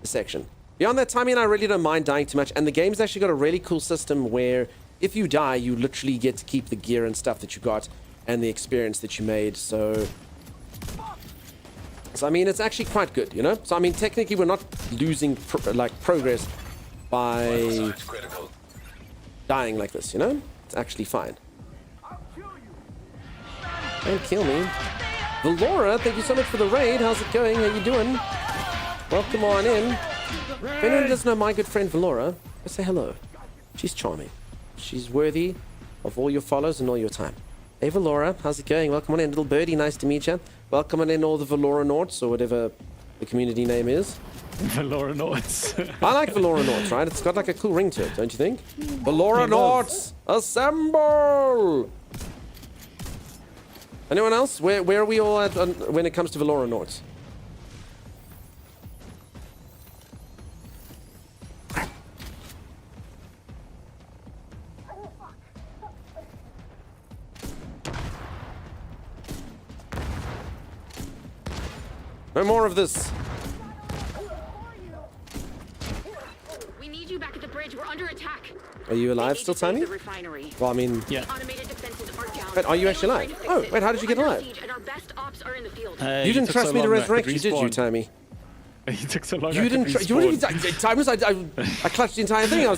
the section. Beyond that, Timey and I really don't mind dying too much, and the game's actually got a really cool system where if you die, you literally get to keep the gear and stuff that you got and the experience that you made. So I mean, it's actually quite good, you know? So I mean, technically, we're not losing progress by dying like this, you know? It's actually fine. Don't kill me. Valora, thank you so much for the raid. How's it going? How you doing? Welcome on in. If anyone doesn't know my good friend Valora, let's say hello. She's charming. She's worthy of all your follows and all your time. Hey Valora, how's it going? Welcome on in, little birdie. Nice to meet you. Welcome on in, all the Valora Nauts, or whatever the community name is. Valora Nauts. I like Valora Nauts, right? It's got like a cool ring to it, don't you think? Valora Nauts, assemble! Anyone else? Where are we all at when it comes to Valora Nauts? No more of this. We need you back at the bridge. We're under attack. Are you alive still, Timmy? The refinery. Well, I mean, yeah. Automated defenses are down. Wait, are you actually alive? Oh, wait, how did you get alive? And our best ops are in the field. You didn't trust me to resurrect you, did you, Tammy? You took so long. You didn't. You didn't. I clutched the entire thing. I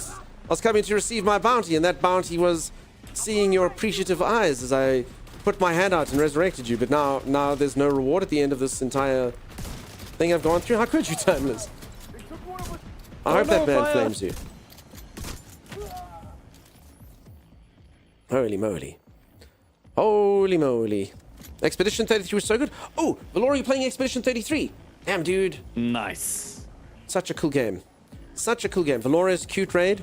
was coming to receive my bounty, and that bounty was seeing your appreciative eyes as I put my hand out and resurrected you. But now there's no reward at the end of this entire thing I've gone through. How could you, Timeless? I hope that man flames you. Holy moly. Holy moly. Expedition 33 was so good. Oh, Valor, you're playing Expedition 33. Damn, dude. Nice. Such a cool game. Such a cool game. Valora's cute raid.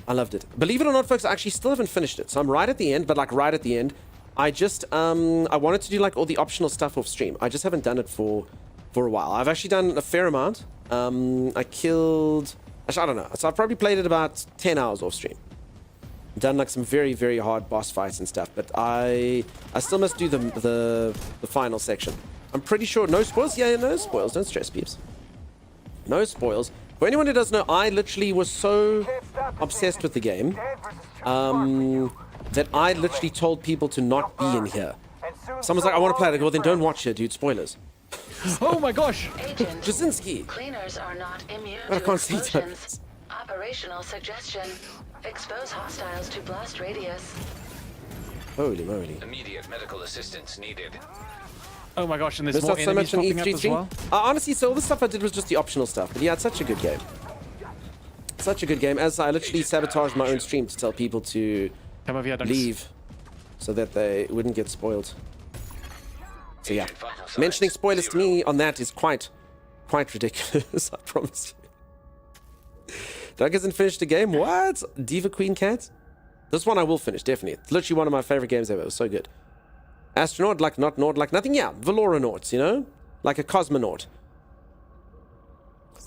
I loved it. Believe it or not, folks, I actually still haven't finished it. So I'm right at the end, but like right at the end. I just, I wanted to do like all the optional stuff off stream. I just haven't done it for a while. I've actually done a fair amount. I killed, actually, I don't know. So I've probably played it about 10 hours off stream. Done like some very, very hard boss fights and stuff, but I still must do the final section. I'm pretty sure, no spoils? Yeah, no spoils. Don't stress, peeps. No spoils. For anyone who doesn't know, I literally was so obsessed with the game that I literally told people to not be in here. Someone's like, I want to play it. I go, well, then don't watch it, dude. Spoilers. Oh my gosh! Jasinski. Cleaners are not immune I to can't see explosions. Operational suggestion. Expose hostiles to blast radius. Holy moly. Immediate medical assistance needed. Oh my gosh, and there's There's more not so enemies much on popping up as E33. well? Honestly, so all the stuff I did was just the optional stuff. But yeah, it's such a good game. Such a good game. As I literally sabotaged my own stream to tell people to leave so that they wouldn't get spoiled. So yeah, mentioning spoilers to me on that is quite ridiculous. I promise you. Doug hasn't finished the game. What? Diva Queen Cat? This one I will finish, definitely. It's literally one of my favorite games ever. It was so good. Astronaut, like not Nord, like nothing. Yeah, Valoranauts, you know? Like a cosmonaut.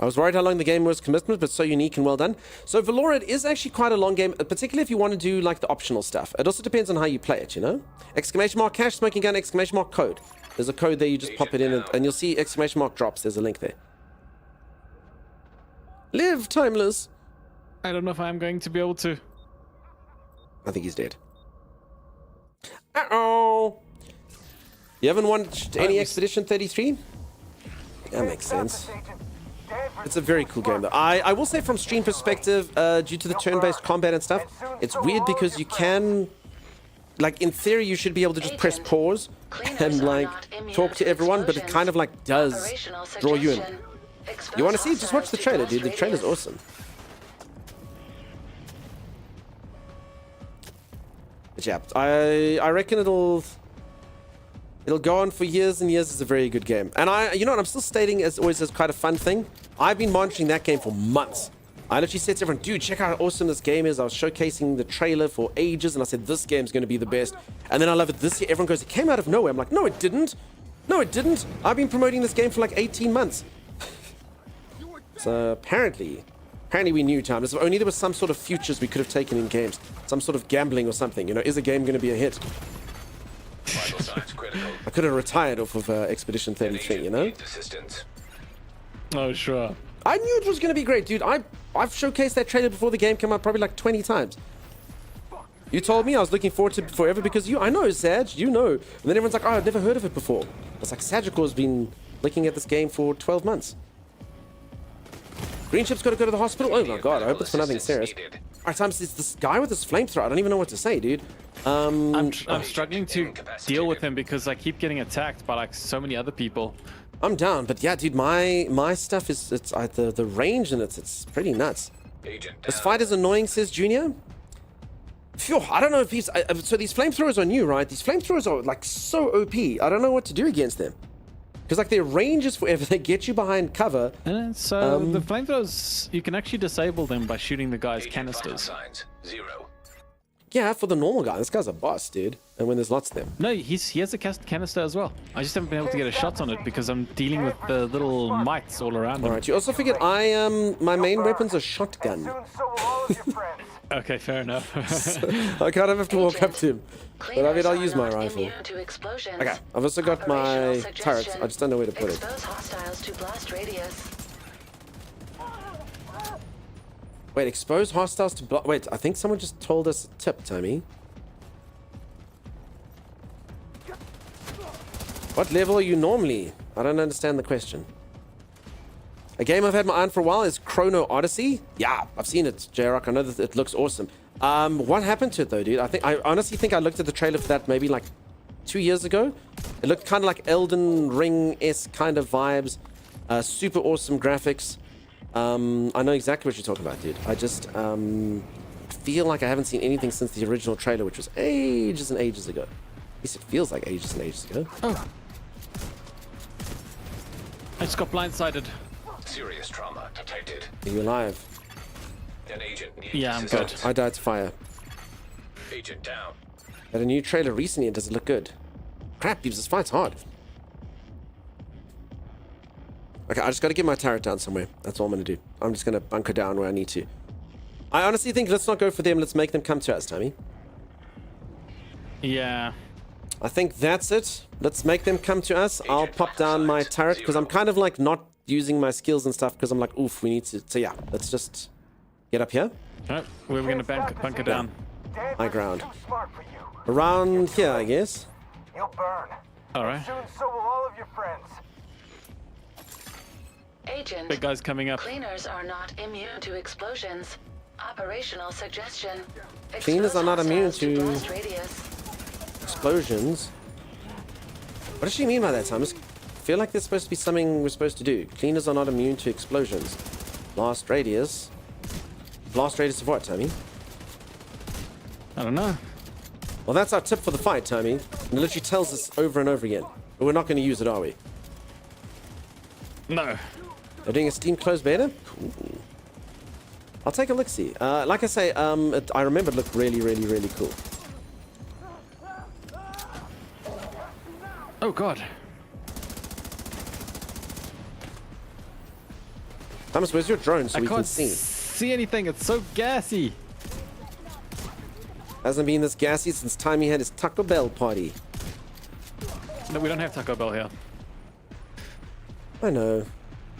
I was worried how long the game was commitment, but so unique and well done. So Valorant is actually quite a long game, particularly if you want to do like the optional stuff. It also depends on how you play it, you know? Exclamation mark cash, smoking gun, exclamation mark code. There's a code there, you just pop it in and you'll see exclamation mark drops. There's a link there. Live, Timeless. I don't know if I'm going to be able to. I think he's dead. Uh-oh. You haven't watched any Expedition 33? That makes sense. It's a very cool game, though. I will say from stream perspective, due to the turn-based combat and stuff, it's weird because you can, like, in theory, you should be able to just press pause and, like, talk to everyone, but it kind of, like, does draw you in. You want to see? Just watch the trailer, dude. The trailer's awesome. But yeah, I reckon it'll go on for years and years. It's a very good game. And you know what, I'm still stating as always as quite a fun thing. I've been monitoring that game for months. I literally said to everyone, dude, check out how awesome this game is. I was showcasing the trailer for ages and I said, this game's going to be the best. And then I love it this year. Everyone goes, it came out of nowhere. I'm like, no, it didn't. No, it didn't. I've been promoting this game for like 18 months. So apparently we knew time. If only there was some sort of futures we could have taken in games. Some sort of gambling or something. You know, is a game going to be a hit? I could have retired off of Expedition 33, you know? Oh, sure. I knew it was going to be great, dude. I've showcased that trailer before the game came out probably like 20 times. You told me I was looking forward to it forever because I know, Sag, you know. And then everyone's like, oh, I've never heard of it before. It's like, Sagicor been looking at this game for 12 months. Green Ship's got to go to the hospital? Oh my god, I hope it's for nothing serious. Alright, Times, it's this guy with this flamethrower. I don't even know what to say, dude. I'm struggling to deal with him because I keep getting attacked by like so many other people. I'm down, but yeah, dude, my stuff is the range in it's pretty nuts. This fight is annoying, says Junior. Phew, I don't know if he's so these flamethrowers are new, right? These flamethrowers are like so OP. I don't know what to do against them. Because like their range is forever, they get you behind cover. So the flamethrowers, you can actually disable them by shooting the guy's canisters. Yeah, for the normal guy, this guy's a boss, dude. And when there's lots of them. No, he has a canister as well. I just haven't been able to get a shot on it because I'm dealing with the little mites all around him. Alright, you also figured my main weapon's a shotgun. Okay, fair enough. So I kind of have to walk up to him. But I mean, I'll use my rifle. Okay, I've also got my turrets. I just don't know where to put it. Wait, expose hostiles to blast. Wait, I think someone just told us a tip, Tommy. What level are you normally? I don't understand the question. A game I've had my eye on for a while is Chrono Odyssey. Yeah, I've seen it, J-Rock. I know that it looks awesome. What happened to it though, dude? I honestly think I looked at the trailer for that maybe like 2 years ago. It looked kind of like Elden Ring-esque kind of vibes. Super awesome graphics. I know exactly what you're talking about, dude. I just feel like I haven't seen anything since the original trailer, which was ages and ages ago. At least it feels like ages and ages ago. Oh. I just got blindsided. Serious trauma detected. Are you alive? An agent needs Yeah, I'm good. I died to fire. Agent down. Had a new trailer recently and does it look good? Crap, Beebs, this fight's hard. Okay, I just got to get my turret down somewhere. That's all I'm going to do. I'm just going to bunker down where I need to. I honestly think let's not go for them. Let's make them come to us, Tommy. Yeah. I think that's it. Let's make them come to us. I'll pop down my turret because I'm kind of like not using my skills and stuff because I'm like, oof, we need to. So yeah, let's just get up here. Oh, we're going to bunker down. High ground. Around here, I guess. You'll burn. All right. Soon, so will all of your friends. Agent. Big guy's coming up. Cleaners are not immune to explosions. Operational suggestion. Cleaners are not immune to blast radius. explosions. What does she mean by that, Thomas? I feel like there's supposed to be something we're supposed to do. Cleaners are not immune to explosions. Blast radius. Blast radius of what, Tommy? I don't know. Well, that's our tip for the fight, Tommy. And it literally tells us over and over again. But we're not going to use it, are we? No. They're doing a Steam closed beta? Cool. I'll take a look-see. Like I say, I remember it looked really, really, really cool. Oh, God. Thomas, where's your drone so I we can can't see? see anything. It's so gassy. Hasn't been this gassy since time he had his Taco Bell party. No, we don't have Taco Bell here. I know.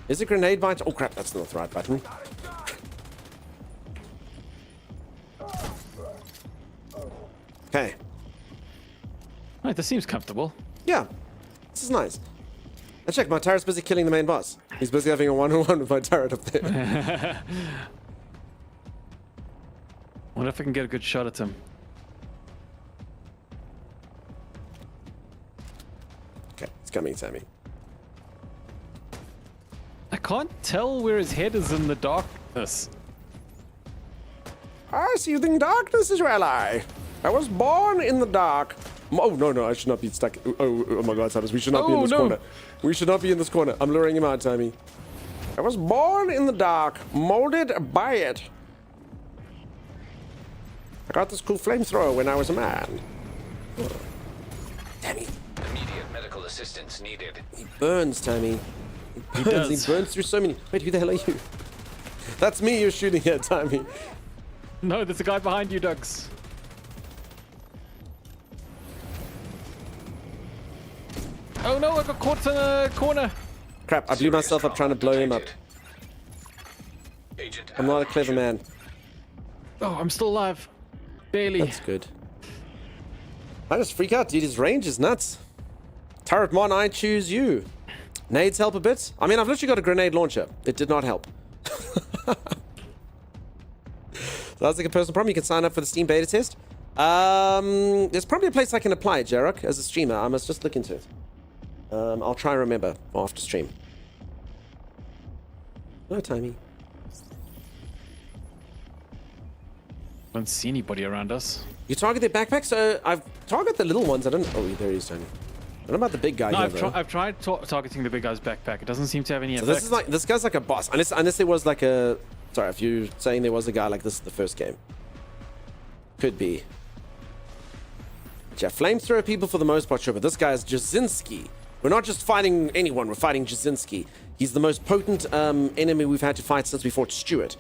Is it grenade bite? Oh crap, that's not the right button. Okay. Right, this seems comfortable. Yeah. This is nice. And check, my turret's busy killing the main boss. He's busy having a one-on-one with my turret up there. Wonder if I can get a good shot at him. Okay, it's coming, Sammy. I can't tell where his head is in the darkness. I see you in darkness as well, I was born in the dark. Oh, no, I should not be stuck. Oh my God, Thomas, we should not be in this corner. We should not be in this corner. I'm luring him out, Tommy. I was born in the dark, molded by it. I got this cool flamethrower when I was a man. Oh. Damn it. Immediate medical assistance needed. He burns, Tommy. He does. He burns through so many. Wait, who the hell are you? That's me you're shooting at, Tommy. No, there's a guy behind you, Dugs. Oh no, I got caught in a corner. Crap, I blew myself up trying to blow him up. I'm not a clever man. Oh, I'm still alive. Barely. That's good. I just freak out, dude. His range is nuts. Turret Mon, I choose you. Nades help a bit. I mean, I've literally got a grenade launcher. It did not help. So that's like a personal problem. You can sign up for the Steam beta test. There's probably a place I can apply, Jarek, as a streamer. I must just look into it. I'll try and remember after stream. No, Timey. Don't see anybody around us. You target their backpack? So I've targeted the little ones. I don't. Oh, there he is, Tony. What about the big guy? No, here, I've tried targeting the big guy's backpack. It doesn't seem to have any effect. This is like this guy's like a boss. Unless there was like a. Sorry, if you're saying there was a guy like this in the first game. Could be. Yeah, flamethrower people for the most part, sure, but this guy is Jasinski. We're not just fighting anyone, we're fighting Jasinski. He's the most potent enemy we've had to fight since we fought Stuart.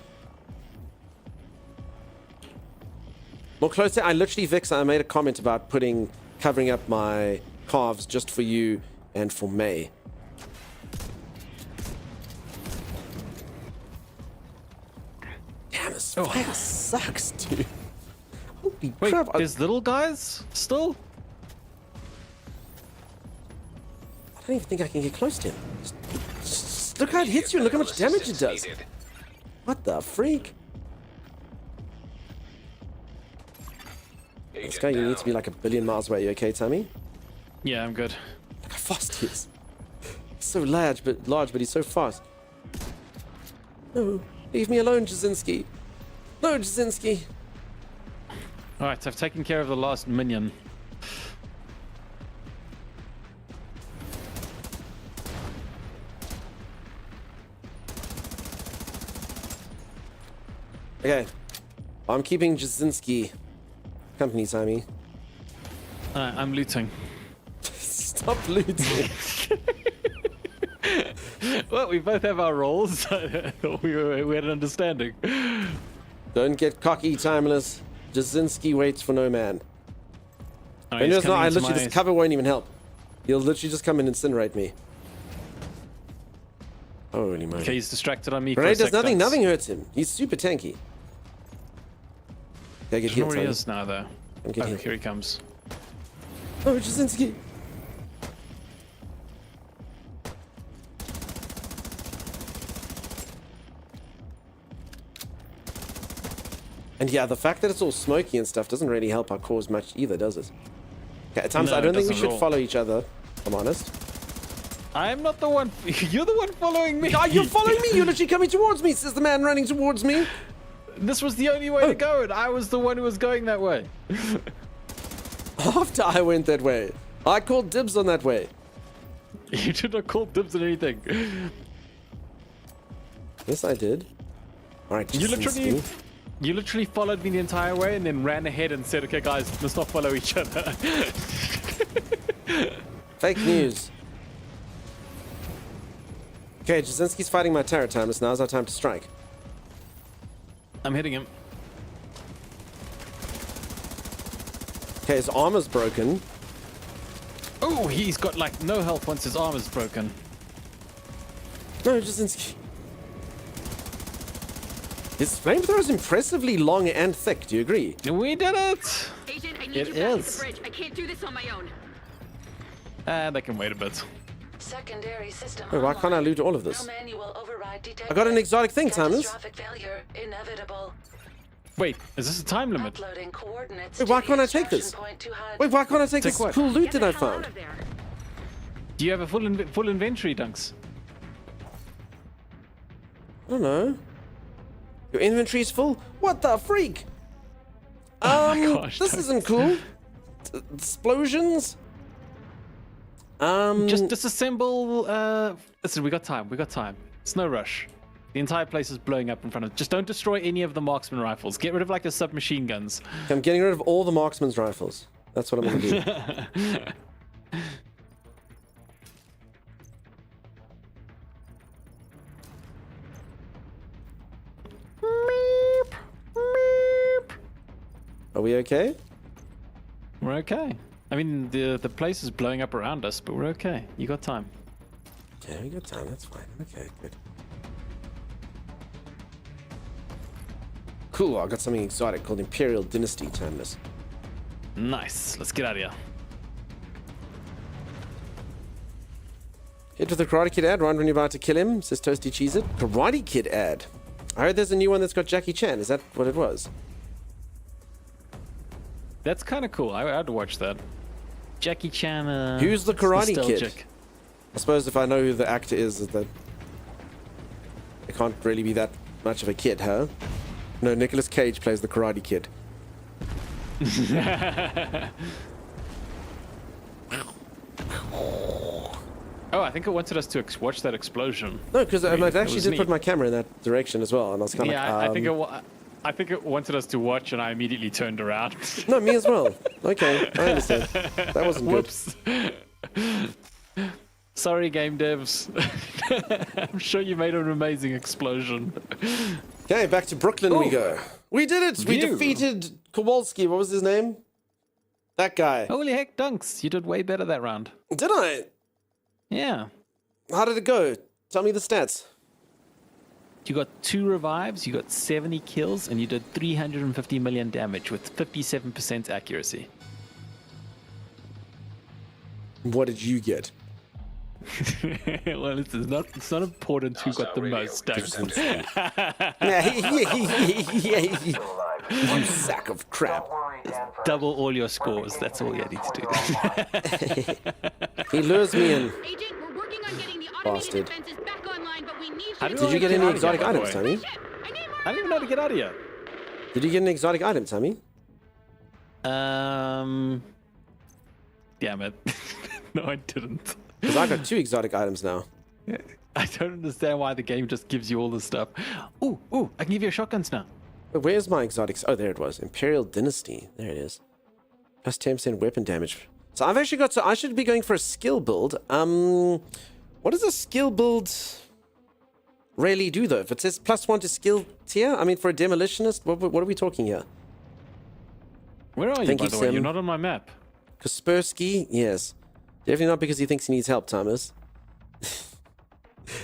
More closer, I literally, Vix, I made a comment about covering up my calves just for you and for May. Damn, this fire sucks, dude. Holy Wait, crap. there's little guys still? don't even think I can get close to him. Just look how it hits you and look how much damage it does. Needed. What the freak? This Agent guy, you down. need to be like a billion miles away. You okay, Tommy? Yeah, I'm good. Look how fast he is. He's so large, but he's so fast. No, leave me alone, Jasinski. No, Jasinski. Alright, I've taken care of the last minion. Okay. I'm keeping Jasinski company, Tommy. I'm looting. Stop looting. Well, we both have our roles. I thought we had an understanding. Don't get cocky, Timeless. Jasinski waits for no man. Oh, And he's just not, coming I into literally my- just cover won't even help. He'll literally just come and incinerate me. Holy moly. Okay, he's distracted on me. for a Grenade does sec, nothing. Dunks. Nothing hurts him. He's super tanky. Okay, get I don't know healed, where he Tommy. is now, though. Don't get Oh, healed. here he comes. Oh, Jasinski. And yeah, the fact that it's all smoky and stuff doesn't really help our cause much either, does it? Okay, at times No, I don't it think we doesn't should at all. follow each other, if I'm honest. I'm not the one. You're the one following me. Oh, you're following me! You're literally coming towards me, says the man running towards me. This was the only way to go, and I was the one who was going that way. After I went that way. I called dibs on that way. You did not call dibs on anything. Yes, I did. Alright, You literally followed me the entire way and then ran ahead and said, okay, guys, let's not follow each other. Fake news. Okay, Jasinski's fighting my turret, Timeless. Now's our time to strike. I'm hitting him. Okay, his armor's broken. Oh, he's got like no health once his arm is broken. No, Jasinski. His flamethrower's impressively long and thick, do you agree? We did it! Agent, I need It you back at is. the bridge. I can't do this on my own. They can wait a bit. Secondary system. Wait, why can't I loot all of No this? manual override detected. I got an exotic thing, Timeless. Catastrophic failure inevitable. Wait, is this a time limit? Uploading coordinates Wait, why to can't the I take this? extraction point to HUD. Wait, why can't I take Take this what? cool loot Get that I the hell out found? of there. Do you have a full inventory, Dunks? I don't know. Your inventory's full? What the freak? Oh my gosh, this don't- isn't cool. Explosions? Just disassemble. Listen, we got time. We got time. It's no rush. The entire place is blowing up in front of. Just don't destroy any of the marksman rifles. Get rid of like the submachine guns. I'm getting rid of all the marksman's rifles. That's what I'm gonna do. Are we okay? We're okay. I mean, the place is blowing up around us, but we're okay. You got time. Yeah, we got time. That's fine. Okay, good. Cool. I got something exotic called Imperial Dynasty Timeless. Nice. Let's get out of here. Hit with the Karate Kid ad right when you're about to kill him, says Toasty Cheese It. Karate Kid ad. I heard there's a new one that's got Jackie Chan. Is that what it was? That's kind of cool. I'd watch that. Jackie Chan. Who's the it's Karate Kid? nostalgic. I suppose if I know who the actor is that it can't really be that much of a kid, huh? No, Nicolas Cage plays the Karate Kid. Oh, I think it wanted us to watch that explosion. No, because I It actually was did neat. put my camera in that direction as well, and I was kind of Yeah, I think it wanted us to watch, and I immediately turned around. No, me as well. Okay, I understand. That wasn't good. Whoops. Sorry, game devs. I'm sure you made an amazing explosion. Okay, back to Brooklyn we go. We did it! We View. defeated Kowalski. What was his name? That guy. Holy heck, Dunks. You did way better that round. Did I? Yeah. How did it go? Tell me the stats. You got 2 revives, you got 70 kills, and you did 350 million damage with 57% accuracy. What did you get? Well, it's not important who got the most stones. You sack of crap. Double all your scores. That's all you need to do. He lures me in. Agent, we're working on getting the automated Bastard. defenses back online, but we need How you do to... Did you get get any out of here, exotic by the items, way? Tommy? I don't even know how to get out of here. Did you get an exotic item, Tommy? Damn it. No, I didn't. Because I got 2 exotic items now. I don't understand why the game just gives you all this stuff. Ooh, I can give you shotguns now. But where's my exotics? Oh, there it was. Imperial Dynasty. There it is. Plus 10% weapon damage. So I've actually got... So I should be going for a skill build. What does a skill build really do, though? If it says +1 to skill tier, I mean, for a demolitionist, what are we talking here? Where are you, Thank by you, the way? Sim. You're not on my map. Kaspersky? Yes. Definitely not because he thinks he needs help, Thomas.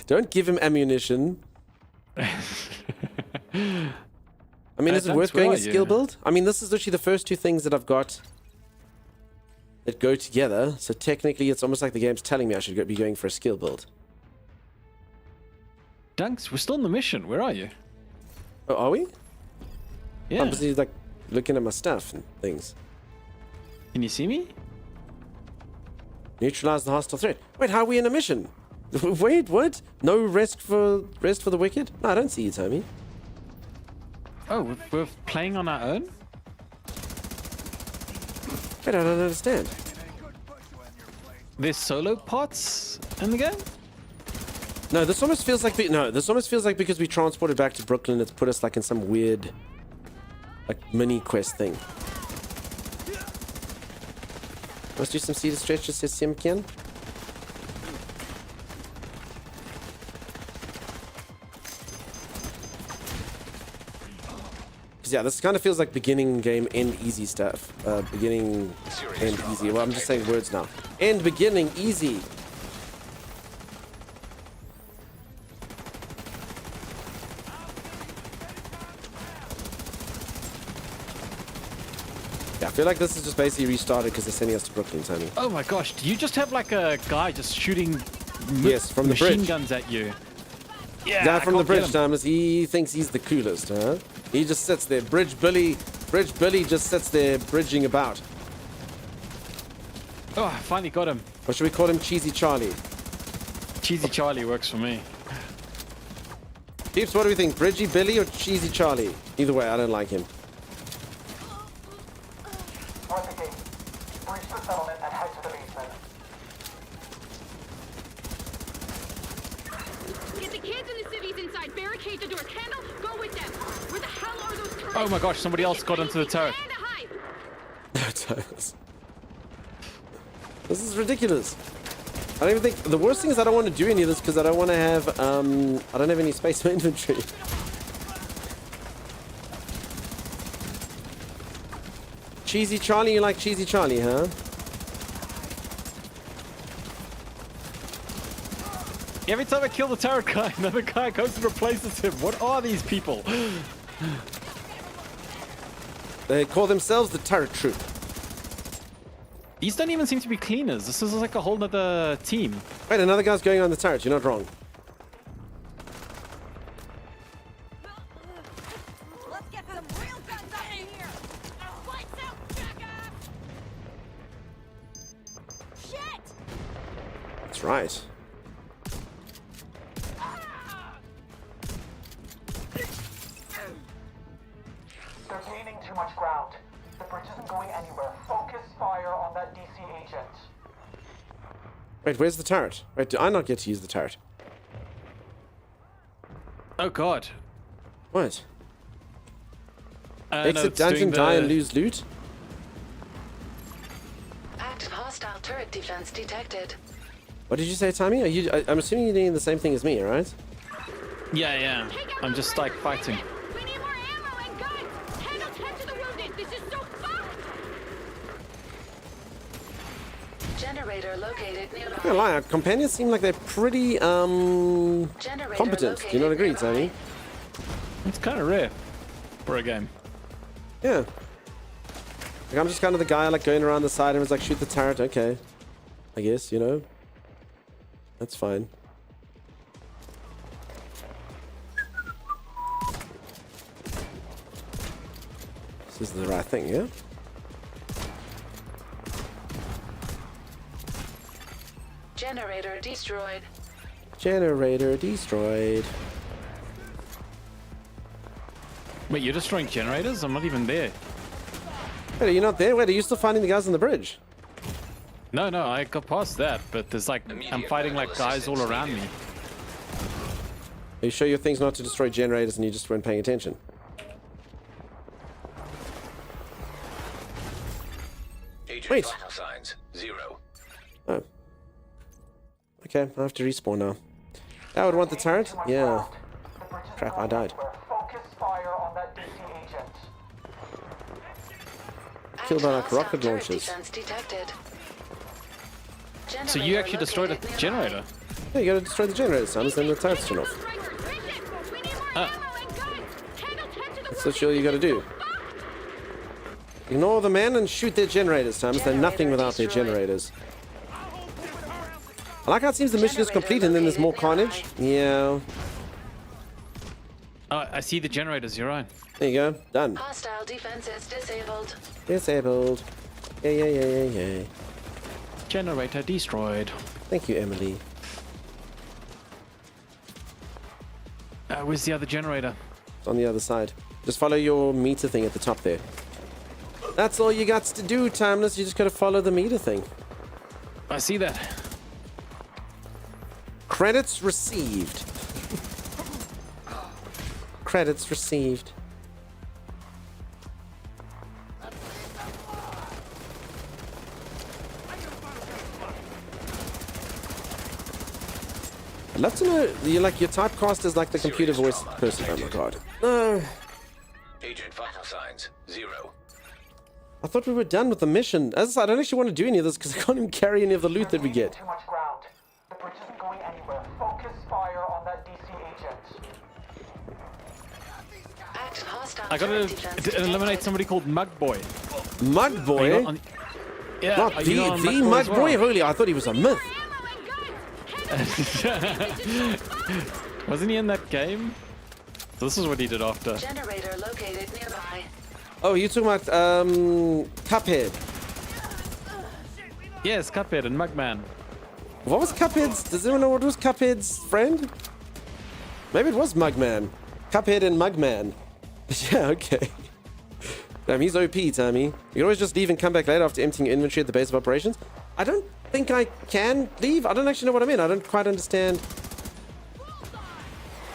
Don't give him ammunition. I mean, is it worth going a skill build? I mean, this is literally the first 2 things that I've got that go together. So technically, it's almost like the game's telling me I should be going for a skill build. Dunks, we're still on the mission. Where are you? Oh, are we? Yeah. I'm busy, like, looking at my stuff and things. Can you see me? Neutralize the hostile threat. Wait, how are we in a mission? Wait, what? No rest for the wicked? No, I don't see you, Tommy. Oh, we're playing on our own? Wait, I don't understand. There's solo parts in the game? No, this almost feels like because we transported back to Brooklyn, it's put us like in some weird, like, mini quest thing. Let's do some cedar stretch, just says Simkian. Because yeah, this kind of feels like beginning game, end easy stuff. Beginning, end easy. Well, I'm just saying words now. End, beginning, easy. Yeah, I feel like this is just basically restarted because they're sending us to Brooklyn, Tony. Oh my gosh, do you just have like a guy just shooting Yes, from the machine bridge. guns at you? Yeah, from the bridge, Thomas. He thinks he's the coolest, huh? He just sits there. Bridge Billy just sits there bridging about. Oh, I finally got him. Or should we call him Cheesy Charlie? Cheesy Charlie works for me. Peeps, what do we think? Bridgy Billy or Cheesy Charlie? Either way, I don't like him. Breach the settlement and head to the basement. Get the kids and the civvies inside. Barricade the doors. Candle, go with them. Where the hell are those turrets? Oh my gosh, somebody else got into the turret. And a hive. No, Thomas. This is ridiculous. I don't even think... The worst thing is I don't want to do any of this because I don't want to have... I don't have any space for inventory. Cheesy Charlie, you like Cheesy Charlie, huh? Every time I kill the turret guy, another guy goes and replaces him. What are these people? They call themselves the Turret Troop. These don't even seem to be cleaners. This is like a whole nother team. Wait, another guy's going on the turret. You're not wrong. Let's get some real guns up in here. Lights out, jackass. Shit. That's right. They're gaining too much ground. The bridge isn't going anywhere. Focus fire on that DC agent. Wait, where's the turret? Wait, did I not get to use the turret? Oh god. What? No, Exit it's doing dungeon, the- die and lose loot? Active hostile turret defense detected. What did you say, Tommy? I'm assuming you're doing the same thing as me, alright? Yeah. I'm just like fighting. We need more ammo and guns. Candle, tend to the wounded. This is so fucked. Generator located I'm not nearby. gonna lie, our companions seem like they're pretty, Generator competent. Do you not located agree, nearby. Tommy? It's kind of rare for a game. Yeah. Like, I'm just kind of the guy, like, going around the side and was like, shoot the turret, okay. I guess, you know? That's fine. This is the right thing, yeah? Generator destroyed. Generator destroyed. Wait, you're destroying generators? I'm not even there. Wait, are you not there? Wait, are you still finding the guys on the bridge? No, I got past that, but there's like, I'm fighting like guys all around me. Are you sure your thing's not to destroy generators and you just weren't paying attention? Agent Wait. vital signs 0. Oh. Okay, I have to respawn now. I would want the turret? Yeah. Crap, I died. Focus fire on that DC agent. Killed by like Hostile rocket turret launchers. defense detected. So you actually destroyed a Generator located generator? Yeah, you gotta destroy the generators, Thomas, then the turret's turn off. That's literally all you gotta do. Ignore the men and shoot their generators, Thomas. They're nothing without their generators. I like how it seems the mission is complete and then there's more carnage. Yeah. Oh, I see the generators, you're right. There you go. Done. Hostile defenses disabled. Disabled. Yay. Generator destroyed. Thank you, Emily. Where's the other generator? It's on the other side. Just follow your meter thing at the top there. That's all you got to do, Timeless. You just gotta follow the meter thing. I see that. Credits received. Credits received. I'd love to know, you like your typecast is like the computer voice person. Oh my god. No. Agent vital signs 0. I thought we were done with the mission. As I said, I don't actually want to do any of this because I can't even carry any of the loot that we get. Too much ground. The bridge isn't going anywhere. Focus fire on that DC agent. Active hostile I turret gotta defense eliminate detected. somebody called Mug Boy. Mug Are you Boy? not on- Yeah, Not are you not on the Mug Mug as well? Boy? Holy, I thought he was a myth. Wasn't he in that game? This is what he did after. Generator located nearby. Oh, you're talking about Cuphead. Yes, Cuphead and Mugman. What was Cuphead's? Does anyone know what was Cuphead's friend? Maybe it was Mugman. Cuphead and Mugman. Yeah, okay. Damn, he's OP, Tommy. You can always just leave and come back later after emptying your inventory at the base of operations. I don't think I can leave. I don't actually know what I mean. I don't quite understand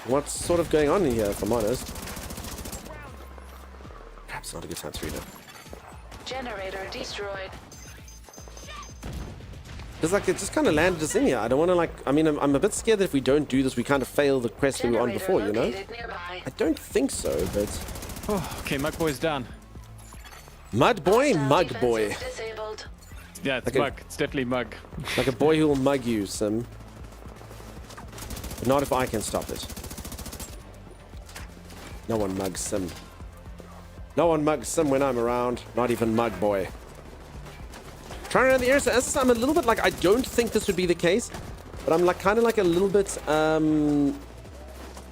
what's sort of going on in here, if I'm honest. Perhaps not a good time to read it. Generator destroyed. Because like it just kind of landed us in here. I don't want to like. I mean, I'm a bit scared that if we don't do this, we kind of fail the quest we were on before. You know. Nearby. I don't think so, but Oh, okay, Mug Boy's down. Mud Boy, Hostile Mug Boy, defenses disabled. Yeah, it's Okay. Mug. It's definitely Mug. like a boy who will mug you, Sim. But not if I can stop it. No one mugs Sim. No one mugs Sim when I'm around. Not even Mug Boy. Trying around the area. So as I said, I'm a little bit like I don't think this would be the case, but I'm like kind of like a little bit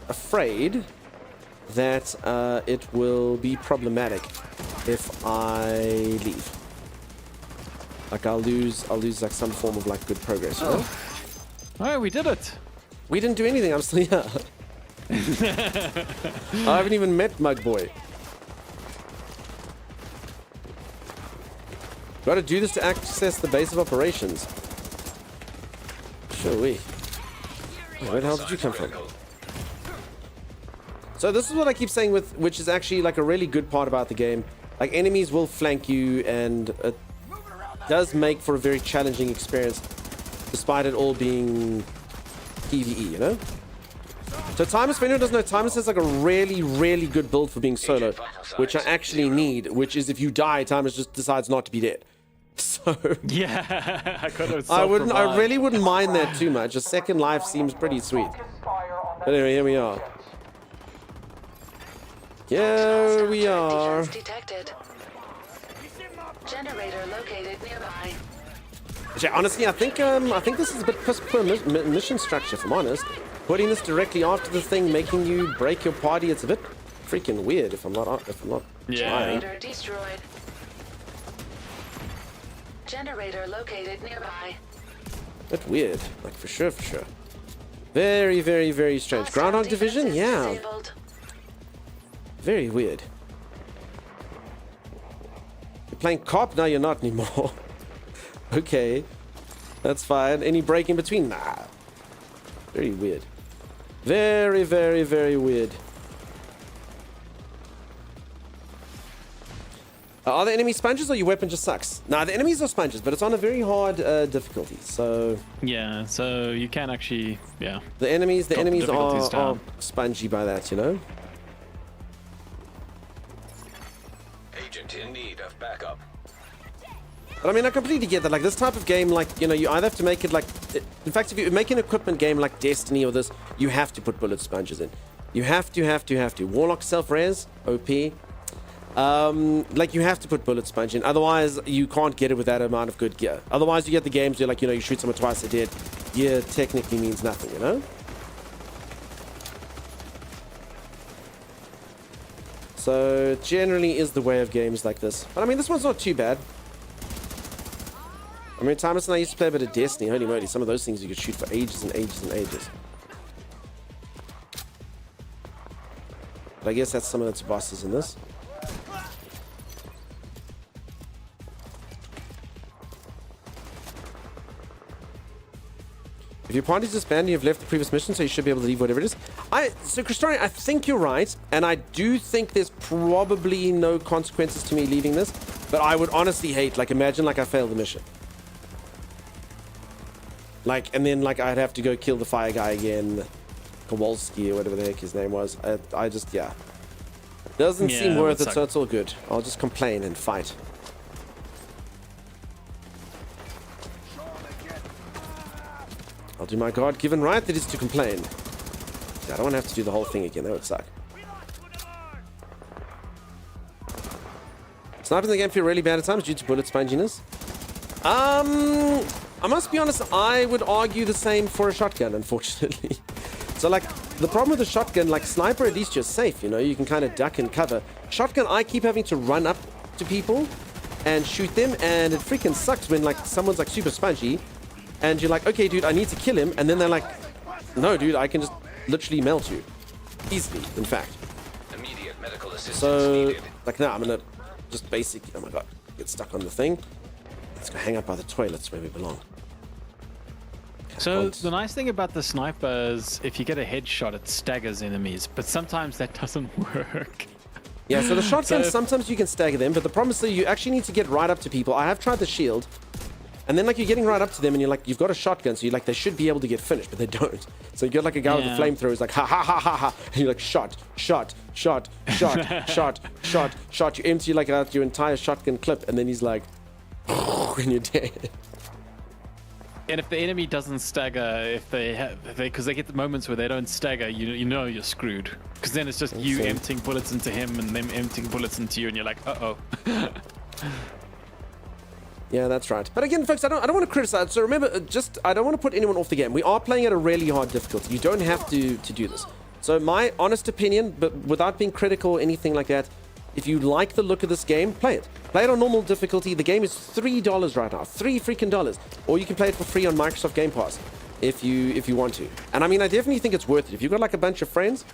afraid that it will be problematic if I leave. Like I'll lose like some form of like good progress. You know? Oh, we did it. We didn't do anything. I'm still here. I haven't even met Mug Boy. Got to do this to access the base of operations. Sure we. Where the hell did you come from? So this is what I keep saying with, which is actually like a really good part about the game. Like enemies will flank you, and it does make for a very challenging experience, despite it all being PvE, you know? So Timeless, for anyone who doesn't know, Timeless is like a really, really good build for being solo, which I actually need, which is if you die, Timeless just decides not to be dead. So Yeah, I got it. I really wouldn't mind that too much. A second life seems pretty sweet. But anyway, here we are. Here we are. Detected. Generator located nearby. Actually, honestly, I think this is a bit piss poor mission structure, if I'm honest. Putting this directly after the thing, making you break your party, it's a bit freaking weird, if I'm not lying. Generator destroyed. Generator located nearby. Bit weird, like for sure. Very, very, very strange. Groundhog Division? Yeah. Disabled. Very weird. You're playing cop? No, you're not anymore. Okay. That's fine. Any break in between? Nah. Very weird. Very, very, very weird. Are the enemy sponges or your weapon just sucks? Nah, the enemies are sponges, but it's on a very hard difficulty, so... Yeah, so you can actually, yeah. The enemies difficulties are down. spongy by that, you know? Agent in need of backup. But I mean, I completely get that. Like, this type of game, like, you know, you either have to make it like... In fact, if you make an equipment game like Destiny or this, you have to put bullet sponges in. You have to. Warlock self-res, OP. Like, you have to put bullet sponge in. Otherwise, you can't get it with that amount of good gear. Otherwise, you get the games where, like, you know, you shoot someone twice, they're dead. Gear technically means nothing, you know? So, generally is the way of games like this. But, I mean, this one's not too bad. I mean, Thomas and I used to play a bit of Destiny. Holy moly, some of those things you could shoot for ages and ages and ages. But I guess that's some of its bosses in this. If your party's disbanded, you've left the previous mission, so you should be able to leave whatever it is. So, Christori, I think you're right, and I do think there's probably no consequences to me leaving this, but I would honestly hate, like, imagine, like, I failed the mission. Like, and then, like, I'd have to go kill the fire guy again, Kowalski, or whatever the heck his name was. I just, yeah. Doesn't seem worth it, so it's all good. I'll just complain and fight. I'll do my God-given right, that is to complain. I don't want to have to do the whole thing again, that would suck. Sniping in the game feel really bad at times due to bullet sponginess. I must be honest, I would argue the same for a shotgun, unfortunately. So, like, the problem with a shotgun, like, sniper, at least you're safe, you know? You can kind of duck and cover. Shotgun, I keep having to run up to people and shoot them, and it freaking sucks when, like, someone's, like, super spongy, and you're like, okay, dude, I need to kill him, and then they're like, no, dude, I can just literally melt you. Easily, in fact. Immediate medical assistance So, needed. like, now I'm gonna just basically, oh my god, get stuck on the thing. Let's go hang out by the toilets where we belong. So the nice thing about the sniper is if you get a headshot, it staggers enemies, but sometimes that doesn't work. Yeah, so the shotgun, sometimes you can stagger them, but the problem is that you actually need to get right up to people. I have tried the shield, and then, like, you're getting right up to them, and you're like, you've got a shotgun, so you're like, they should be able to get finished, but they don't. So you get, like, a guy with a flamethrower who's like, ha, ha, ha, ha, ha, and you're like, shot. You empty, like, out your entire shotgun clip, and then he's like, and you're dead. And if the enemy doesn't stagger, if they have, because they get the moments where they don't stagger, you know you're screwed. Because then it's just you emptying bullets into him and them emptying bullets into you, and you're like, uh-oh. Yeah, that's right. But again, folks, I don't want to criticize. So remember, I don't want to put anyone off the game. We are playing at a really hard difficulty. You don't have to do this. So my honest opinion, but without being critical or anything like that, if you like the look of this game, play it. Play it on normal difficulty. The game is $3 right now. $3 freaking dollars. Or you can play it for free on Microsoft Game Pass if you want to. And I mean, I definitely think it's worth it. If you've got like a bunch of friends,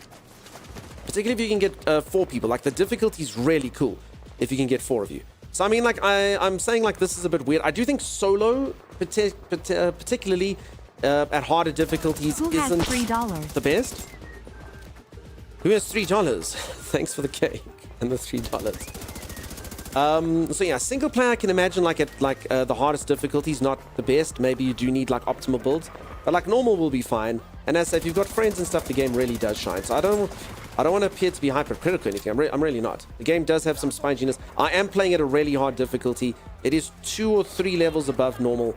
particularly if you can get 4 people, like the difficulty is really cool if you can get 4 of you. So I mean, like, I'm saying, like, this is a bit weird. I do think solo, particularly at harder difficulties, isn't $3? The best. Who has $3? Thanks for the cake and the $3. So yeah, single player, I can imagine, like, at the hardest difficulties, not the best. Maybe you do need like optimal builds, but like normal will be fine. And as I say, if you've got friends and stuff, the game really does shine. So I don't want to appear to be hypercritical or anything. I'm really not. The game does have some sponginess. I am playing at a really hard difficulty. It is 2 or 3 levels above normal.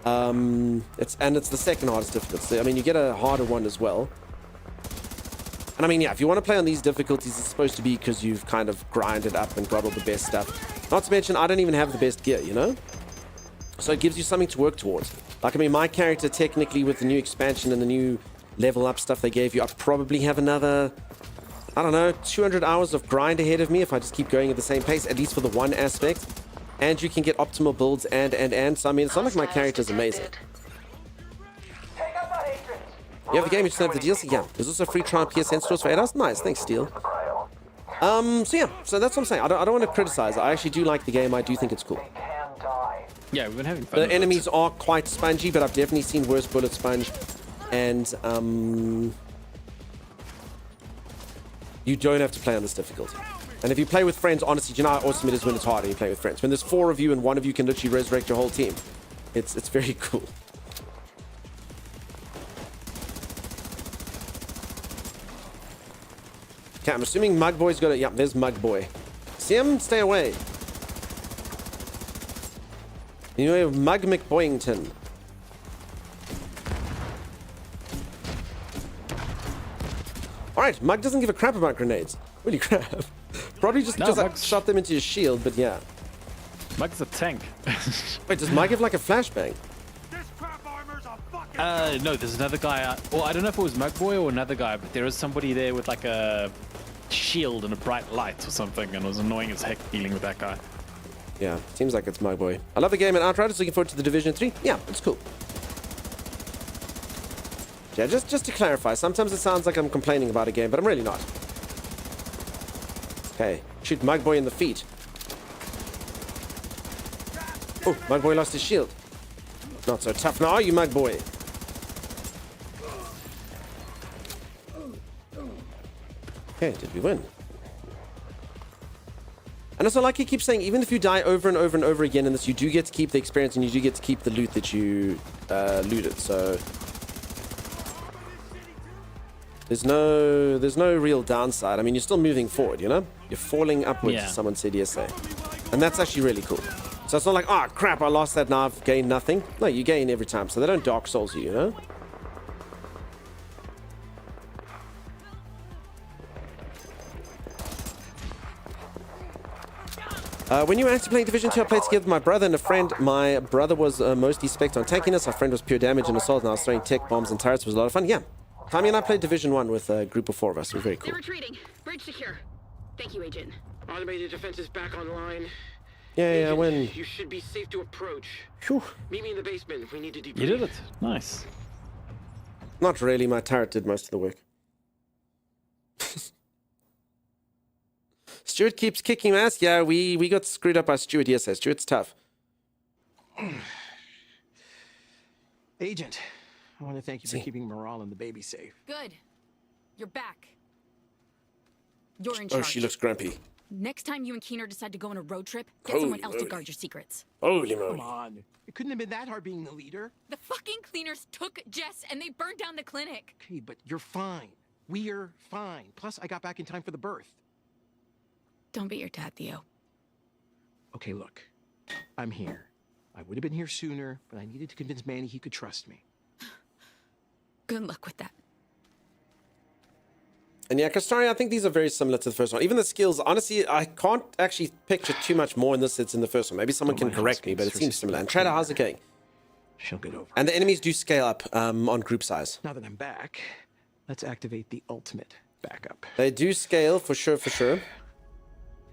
It's the second hardest difficulty. So, I mean, you get a harder one as well. And I mean, yeah, if you want to play on these difficulties, it's supposed to be because you've kind of grinded up and got all the best stuff. Not to mention, I don't even have the best gear, you know? So it gives you something to work towards. Like, I mean, my character, technically, with the new expansion and the new level up stuff they gave you, I probably have another, I don't know, 200 hours of grind ahead of me if I just keep going at the same pace, at least for the one aspect. And you can get optimal builds and. So, I mean, it's not like my character's amazing. You have the game, you just have the DLC? Yeah. There's also a free trial PSN stores for 8 hours. Nice, thanks, Steel. So yeah, so that's what I'm saying. I don't want to criticize. I actually do like the game. I do think it's cool. Yeah, we've been having fun. The enemies are quite spongy, but I've definitely seen worse bullet sponge. And you don't have to play on this difficulty. And if you play with friends, honestly, do you know how awesome it is when it's hard and you play with friends? When there's 4 of you and one of you can literally resurrect your whole team. It's very cool. Okay, I'm assuming Mugboy's got it. Yeah, there's Mugboy. See him? Stay away. You know, Mug McBoyington. Alright, Mug doesn't give a crap about grenades. Holy crap. Probably just because I shot them into your shield, but yeah. Mug's a tank. Wait, does Mug have like a flashbang? No, there's another guy. Well, I don't know if it was Mugboy or another guy, but there was somebody there with like a shield and a bright light or something, and it was annoying as heck dealing with that guy. Yeah, seems like it's Mugboy. I love the game, and Outriders looking forward to the Division 3. Yeah, it's cool. Yeah, just to clarify, sometimes it sounds like I'm complaining about a game, but I'm really not. Okay, shoot Mugboy in the feet. Oh, Mugboy lost his shield. Not so tough now, are you, Mugboy? Okay, did we win? And also, like he keeps saying, even if you die over and over and over again in this, you do get to keep the experience and you do get to keep the loot that you looted. So there's no real downside. I mean, you're still moving forward, you know? You're falling upwards, Yeah. someone said yesterday. And that's actually really cool. So it's not like, oh crap, I lost that, now I've gained nothing. No, you gain every time. So they don't Dark Souls you, you know? When you were actually playing Division 2, I played together with my brother and a friend. My brother was mostly spec'd on tankiness. Our friend was pure damage and assault, and I was throwing tech bombs and turrets. It was a lot of fun. Yeah. Tommy and I played Division 1 with a group of 4 of us. It was very cool. They're retreating. Bridge secure. Thank you, Agent. Automated defenses back online. Yeah, when... You should be safe to approach. Whew. Meet me in the basement. We need to debrief. You did it. Nice. Not really. My turret did most of the work. Stuart keeps kicking ass. Yeah, we got screwed up by Stuart yesterday. Stuart's tough. Agent, I want to thank you for keeping morale and the baby safe. Good. You're back. You're in Oh, charge. she looks grumpy. Next time you and Keener decide to go on a road trip, get someone else to guard your secrets. Holy moly. Come on. It couldn't have been that hard being the leader. The fucking cleaners took Jess and they burned down the clinic. Okay, but you're fine. We're fine. Plus, I got back in time for the birth. Don't beat your dad, Theo. Okay, look. I'm here. I would have been here sooner, but I needed to convince Manny he could trust me. Good luck with that. And yeah, Kastari, I think these are very similar to the first one. Even the skills, honestly, I can't actually picture too much more in this than in the first one. Maybe someone can correct me, but it seems similar. And Trader, how's it going? She'll get over it. And the enemies do scale up on group size. Now that I'm back, let's activate the ultimate backup. They do scale, for sure, for sure.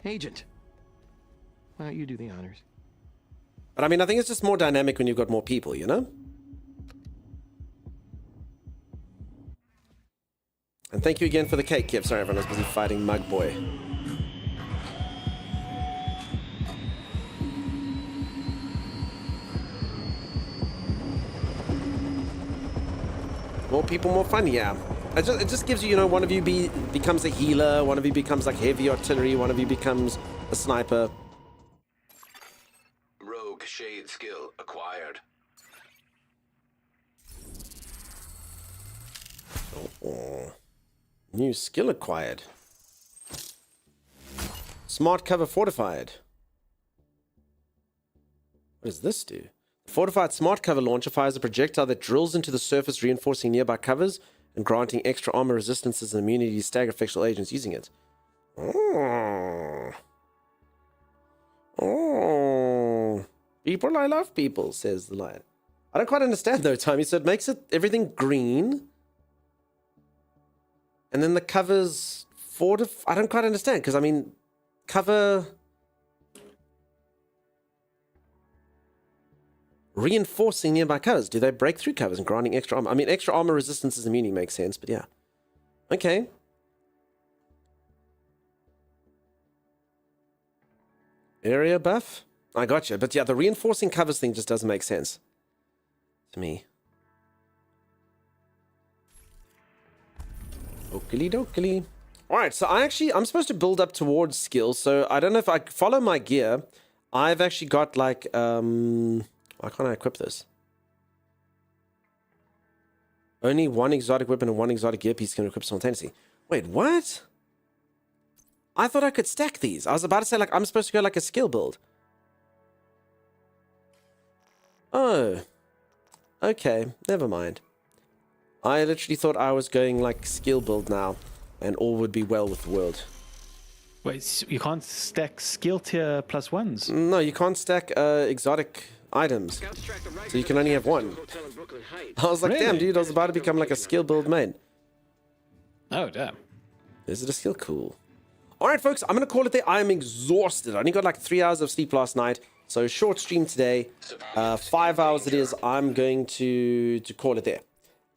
Agent, why don't you do the honors? But I mean, I think it's just more dynamic when you've got more people, you know? And thank you again for the cake, Kip. Sorry, everyone was busy fighting Mugboy. More people, more fun, yeah. It just gives you, you know, one of you becomes a healer, one of you becomes like heavy artillery, one of you becomes a sniper. Rogue shade skill acquired. Oh. New skill acquired. Smart cover fortified. What does this do? Fortified smart cover launcher fires a projectile that drills into the surface, reinforcing nearby covers and granting extra armor resistances and immunity to stagger effectual agents using it. Oh. People, I love people, says the lion. I don't quite understand though, Timey. So it makes it everything green. And then the covers I don't quite understand, because I mean, cover reinforcing nearby covers. Do they break through covers and granting extra armor? I mean, extra armor resistance as immunity makes sense, but yeah. Okay. Area buff? I gotcha. But yeah, the reinforcing covers thing just doesn't make sense to me. Oakley dokley. Alright, so I'm supposed to build up towards skill, so I don't know if I follow my gear. I've actually got like, why can't I equip this? Only one exotic weapon and one exotic gear piece can equip simultaneously. Wait, what? I thought I could stack these. I was about to say, like, I'm supposed to go like a skill build. Oh. Okay, never mind. I literally thought I was going like skill build now, and all would be well with the world. Wait, so you can't stack skill tier plus ones? No, you can't stack exotic items. So you can only have one. I was like, damn, dude, I was about to become like a skill build main. Oh, damn. Is it a skill? Cool. Alright, folks, I'm going to call it there. I am exhausted. I only got like 3 hours of sleep last night. So short stream today. 5 hours it is. I'm going to call it there.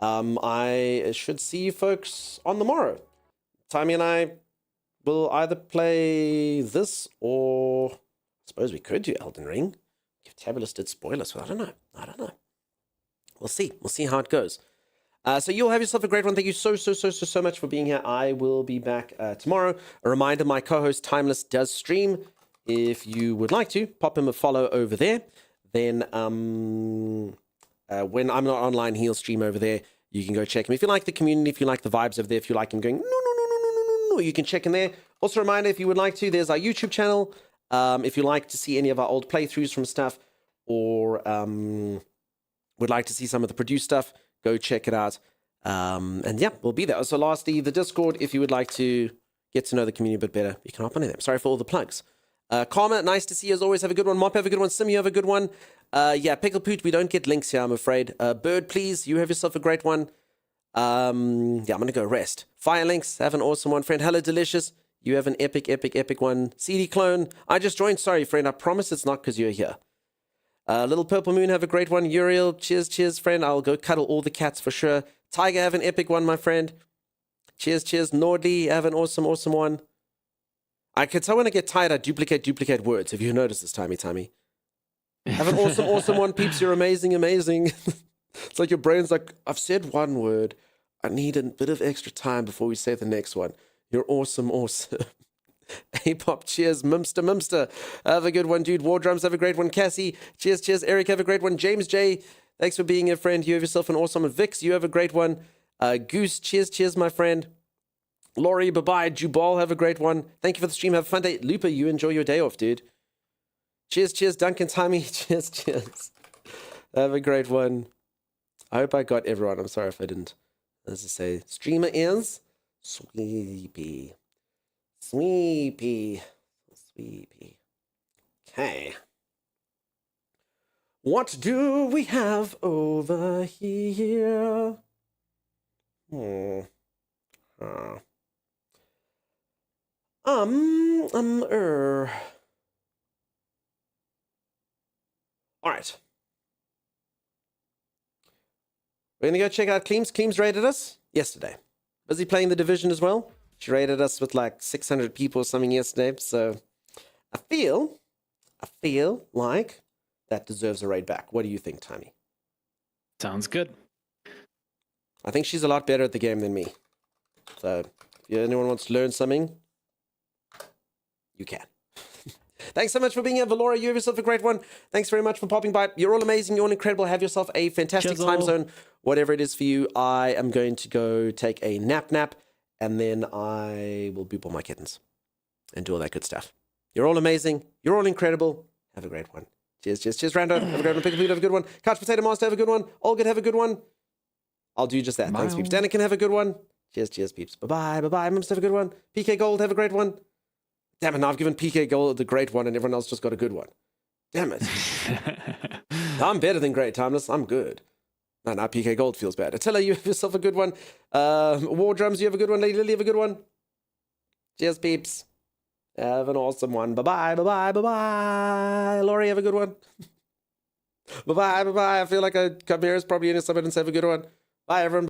I should see you folks on the morrow. Timey and I will either play this or I suppose we could do Elden Ring. If Tabulous did spoil us, but I don't know. We'll see. We'll see how it goes. So you'll have yourself a great one. Thank you so much for being here. I will be back tomorrow. A reminder, my co-host Timeless does stream. If you would like to, pop him a follow over there. Then when I'm not online, he'll stream over there. You can go check him. If you like the community, if you like the vibes over there, if you like him going, no, you can check him there. Also a reminder, if you would like to, there's our YouTube channel. If you like to see any of our old playthroughs from stuff, or would like to see some of the produced stuff, go check it out. And yeah, we'll be there. So lastly, the Discord, if you would like to get to know the community a bit better, you can hop on in there. Sorry for all the plugs. Karma, nice to see you as always. Have a good one. Mop, have a good one. Sim, you have a good one. Yeah, Pickle Poot, we don't get links here, I'm afraid. Bird, please, you have yourself a great one. Yeah, I'm going to go rest. Fire Links, have an awesome one, friend. Hello, Delicious. You have an epic one. CD Clone, I just joined. Sorry, friend. I promise it's not because you're here. Little Purple Moon, have a great one. Uriel, cheers, friend. I'll go cuddle all the cats for sure. Tiger, have an epic one, my friend. Cheers. Nordly, have an awesome one. I can tell when I get tired, I duplicate words. Have you noticed this, Timey? Have an awesome one, peeps. You're amazing. It's like your brain's like, I've said one word. I need a bit of extra time before we say the next one. You're awesome. A-Pop, cheers. Mimster. Have a good one, dude. War Drums, have a great one. Cassie, cheers. Eric, have a great one. James J, thanks for being here, friend. You have yourself an awesome one. Vix, you have a great one. Goose, cheers, my friend. Laurie, bye-bye. Jubal, have a great one. Thank you for the stream. Have a fun day. Looper, you enjoy your day off, dude. Cheers. Duncan, Timey, cheers. Have a great one. I hope I got everyone. I'm sorry if I didn't. As I say, streamer is sleepy. Okay. What do we have over here? All right. We're going to go check out Cleems. Cleems rated us yesterday. Busy playing the Division as well. She rated us with like 600 people or something yesterday. So I feel like that deserves a raid back. What do you think, Timey? Sounds good. I think she's a lot better at the game than me. So if anyone wants to learn something, you can. Thanks so much for being here, Valora. You have yourself a great one. Thanks very much for popping by. You're all amazing. You're all incredible. Have yourself a fantastic time zone. Whatever it is for you, I am going to go take a nap, and then I will boop all my kittens and do all that good stuff. You're all amazing. You're all incredible. Have a great one. Cheers, Rando. Have a great one. Pick a food. Have a good one. Couch Potato Master. Have a good one. All good. Have a good one. I'll do just that. Wow. Thanks, peeps. Danican, have a good one. Cheers, peeps. Bye-bye. Mims, have a good one. PK Gold, have a great one. Damn it, now I've given PK Gold the great one and everyone else just got a good one. Damn it. I'm better than Great Timeless. I'm good. No, PK Gold feels bad. Attila, you have yourself a good one. War Drums, you have a good one. Lady Lily, you have a good one. Cheers, peeps. Have an awesome one. Bye-bye, bye-bye, bye-bye. Laurie, have a good one. Bye-bye, bye-bye. I feel like Chimera's probably in a summit and have a good one. Bye, everyone.